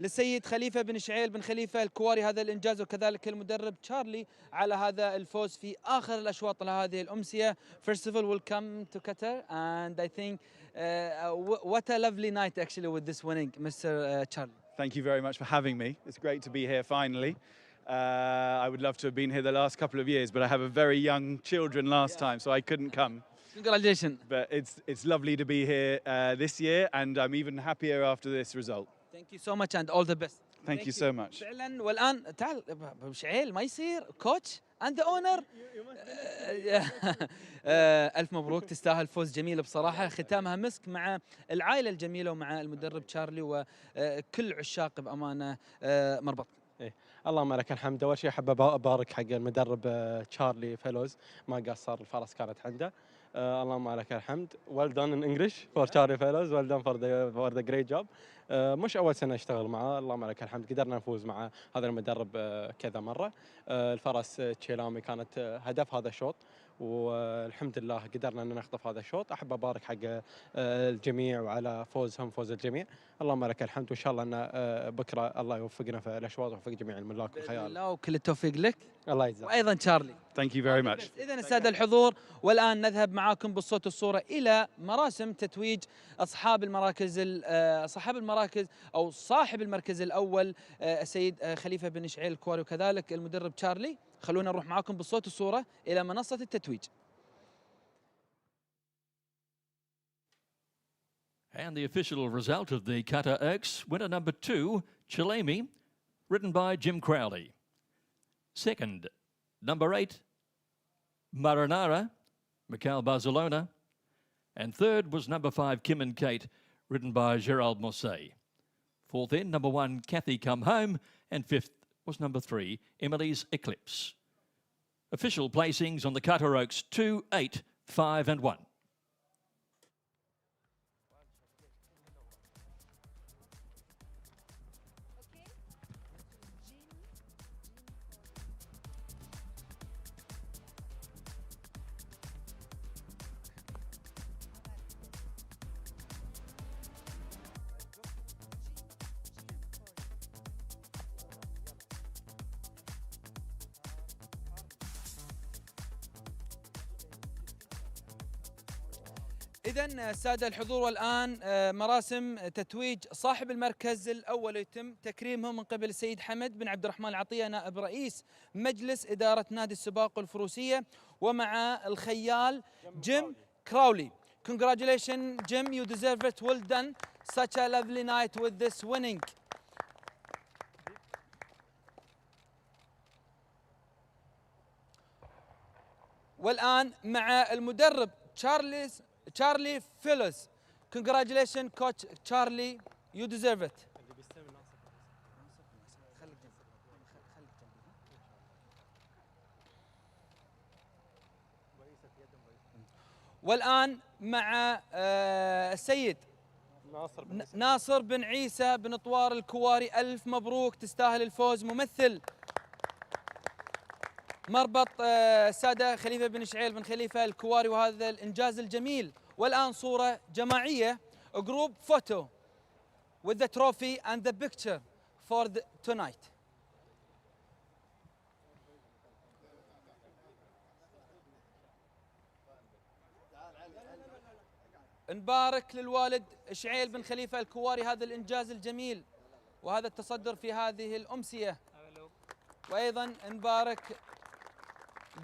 للسيد خليفة بن شعيل بن خليفة الكواري هذا الإنجاز، وكذلك المدرب تشارلي على هذا الفوز في آخر الأشواط لهذه الأمسية. First of all, welcome to Qatar, and I think what a lovely night actually with this winning, Mr. Charlie. Thank you very much for having me. It's great to be here finally. I would love to have been here the last couple of years, but I have a very young children last time, so I couldn't come. Congratulations. But it's lovely to be here this year, and I'm even happier after this result. Thank you so much and all the best. Thank you so much. فعلا والآن تعال شعيل ما يصير كوتش and the owner. ألف مبروك، تستاهل فوز جميل بصراحة، ختامها مسك مع العائلة الجميلة ومع المدرب تشارلي وكل عشاق بأمانة مربط. اللهم لك الحمد. اول شيء احب ابارك حق المدرب تشارلي فيلوز، ما قصر، الفرس كانت عنده. اللهم لك الحمد. well done in English for Charlie Fellows, well done for the great job. مش اول سنه اشتغل معاه، اللهم لك الحمد، قدرنا نفوز مع هذا المدرب كذا مره. الفرس تشيلامي كانت هدف هذا الشوط، والحمد لله قدرنا ان نخطف هذا الشوط. احب ابارك حق الجميع وعلى فوزهم، فوز الجميع. اللهم لك الحمد، وان شاء الله ان بكره الله يوفقنا في الاشواط ويوفق جميع الملاك والخيال. الله وكل التوفيق لك. الله يجزاك. وايضا تشارلي. Thank you very much. إذا السادة الحضور، والآن نذهب معاكم بالصوت والصورة إلى مراسم تتويج أصحاب المراكز أو صاحب المركز الأول السيد خليفة بن شعيل الكواري، وكذلك المدرب تشارلي. خلونا نروح معاكم بالصوت والصورة إلى منصة التتويج. And the official result of the Qatar Oaks, winner number 2, Chilemi, ridden by Jim Crowley. Second, number 8, Marinara, Mikhail Barcelona. And third was number 5, Kim and Kate, ridden by Gerald Mosse. Fourth in, number 1, Kathy Come Home. And fifth was number 3, Emily's Eclipse. Official placings on the Qatar Oaks, 2, 8, 5 and 1. إذن السادة الحضور، والآن مراسم تتويج صاحب المركز الأول يتم تكريمهم من قبل السيد حمد بن عبد الرحمن العطية، نائب رئيس مجلس إدارة نادي السباق والفروسية، ومع الخيال جيم كراولي. Congratulations, Jim, you deserve it. Well done. Such a lovely night with this winning. والآن مع المدرب Charlie Phillips. Congratulations, Coach Charlie. You deserve it. والآن مع السيد ناصر بن عيسى بن طوار الكواري. ألف مبروك، تستاهل الفوز. ممثل مربط السادة خليفة بن شعيل بن خليفة الكواري، وهذا الإنجاز الجميل. والآن صورة جماعية، group photo with the trophy and the picture for tonight. نبارك للوالد شعيل بن خليفة الكواري هذا الإنجاز الجميل وهذا التصدر في هذه الأمسية، وأيضا نبارك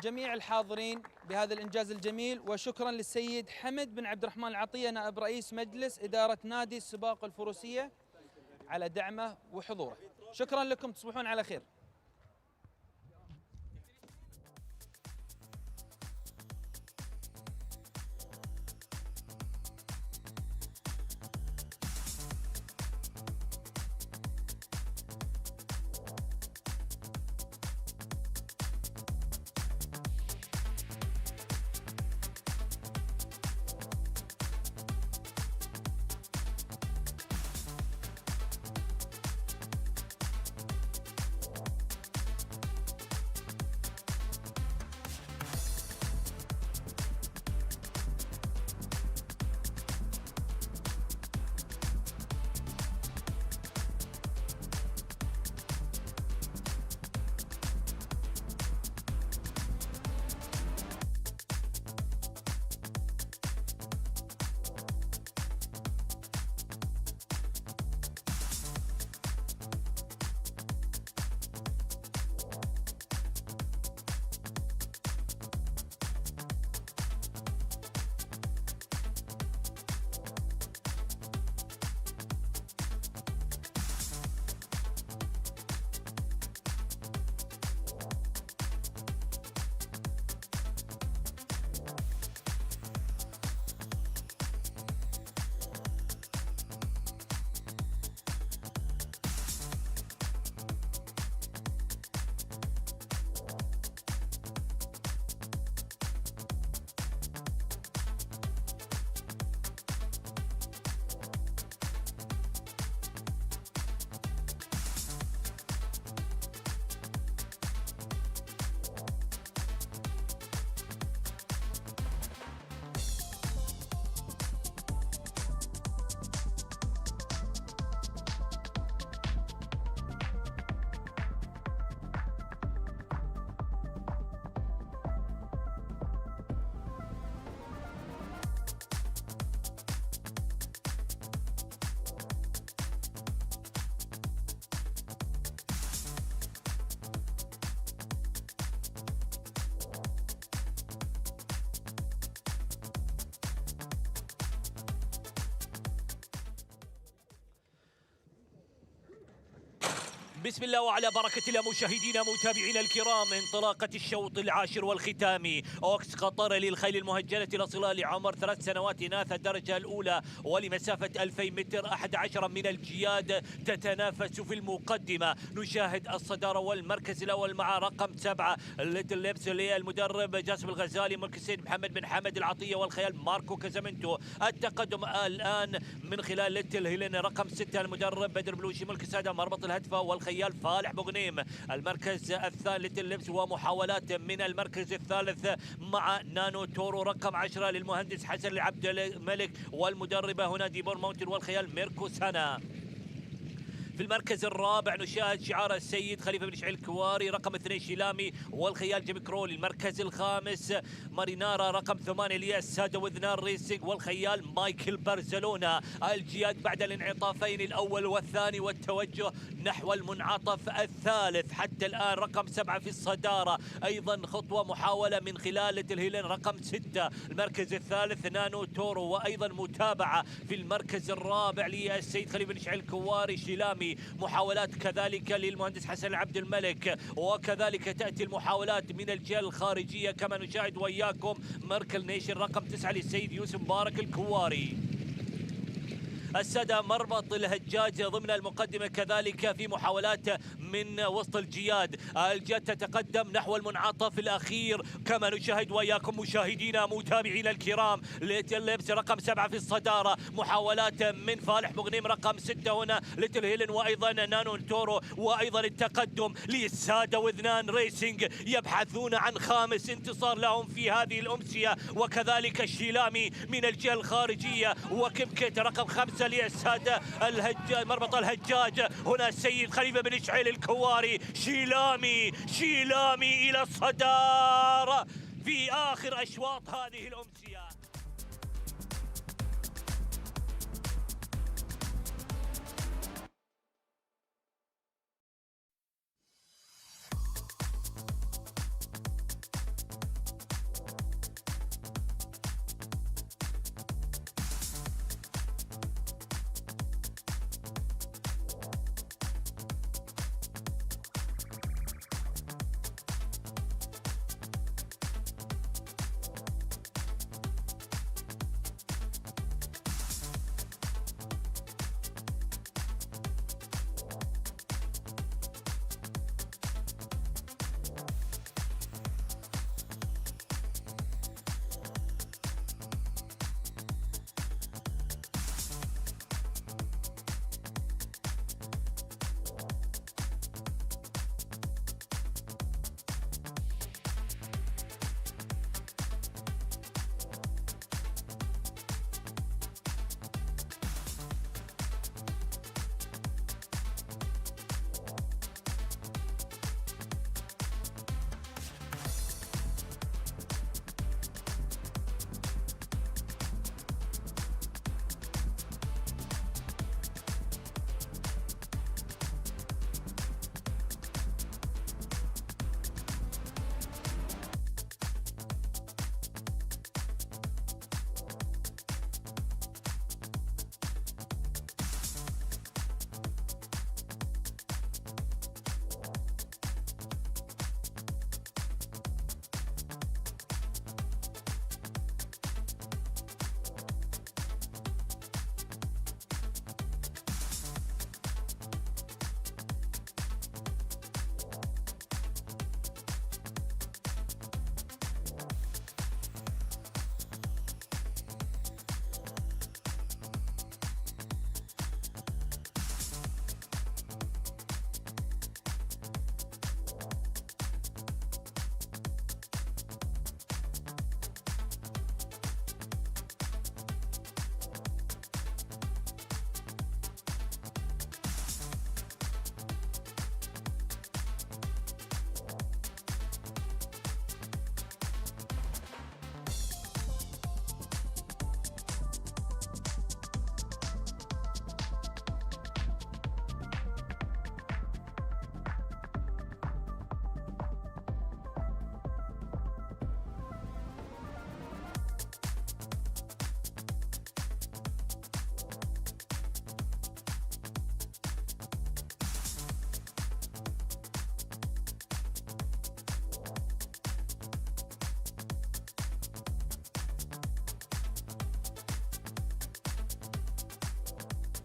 جميع الحاضرين بهذا الإنجاز الجميل. وشكرا للسيد حمد بن عبد الرحمن العطية، نائب رئيس مجلس إدارة نادي السباق والفروسية، على دعمه وحضوره. شكرا لكم، تصبحون على خير. بسم الله وعلى بركة الله مشاهدينا متابعينا الكرام، انطلاقة الشوط العاشر والختامي. أوكس قطر للخيل المهجنة الأصيلة لعمر 3 سنوات إناث الدرجة الأولى ولمسافة 2000 متر، 11 من الجياد تتنافس في المقدمة. نشاهد الصدارة والمركز الأول مع رقم 7 ليتل ليبس للمدرب جاسم الغزالي، ملك السيد محمد بن حمد العطية والخيال ماركو كازامنتو. التقدم الآن من خلال ليتل هيلين رقم 6 المدرب بدر بلوشي، ملك السادة مربط الهدفة والخيال فالح بغنيم. المركز الثالث اللبس ومحاولات من المركز الثالث مع نانو تورو رقم 10 للمهندس حسن العبد الملك، والمدربة هنا ديبور ماونتن والخيال ميركو سانا. في المركز الرابع نشاهد شعار السيد خليفة بن شعيل الكواري رقم 2 شيلامي والخيال جيمي كرول. المركز الخامس مارينارا رقم 8 الياس سادة وذنار ريسنج والخيال مايكل برزلونا. الجياد بعد الانعطافين الأول والثاني والتوجه نحو المنعطف الثالث. حتى الآن رقم 7 في الصدارة، أيضا خطوة محاولة من خلال الهيلين رقم 6. المركز الثالث نانو تورو، وأيضا متابعة في المركز الرابع للسيد خليفة بن شعيل الكواري شيلامي. محاولات كذلك للمهندس حسن العبد الملك، وكذلك تأتي المحاولات من الجهة الخارجية كما نشاهد وإياكم ميركل نيشن رقم 9 للسيد يوسف مبارك الكواري. السادة مربط الهجاج ضمن المقدمة كذلك في محاولات من وسط الجياد. الجياد تتقدم نحو المنعطف الأخير كما نشاهد وإياكم مشاهدينا متابعينا الكرام. ليتل ليبس رقم 7 في الصدارة، محاولات من فالح مغنيم رقم 6 هنا ليتل هيلن، وأيضا نانو تورو، وأيضا التقدم للسادة وذنان ريسنج يبحثون عن خامس انتصار لهم في هذه الأمسية، وكذلك الشيلامي من الجهة الخارجية وكبكت رقم 5 للسادة الهجاج مربط الهجاج. هنا السيد خليفة بن شعيل الكواري شيلامي إلى الصدارة في آخر أشواط هذه الأمسية.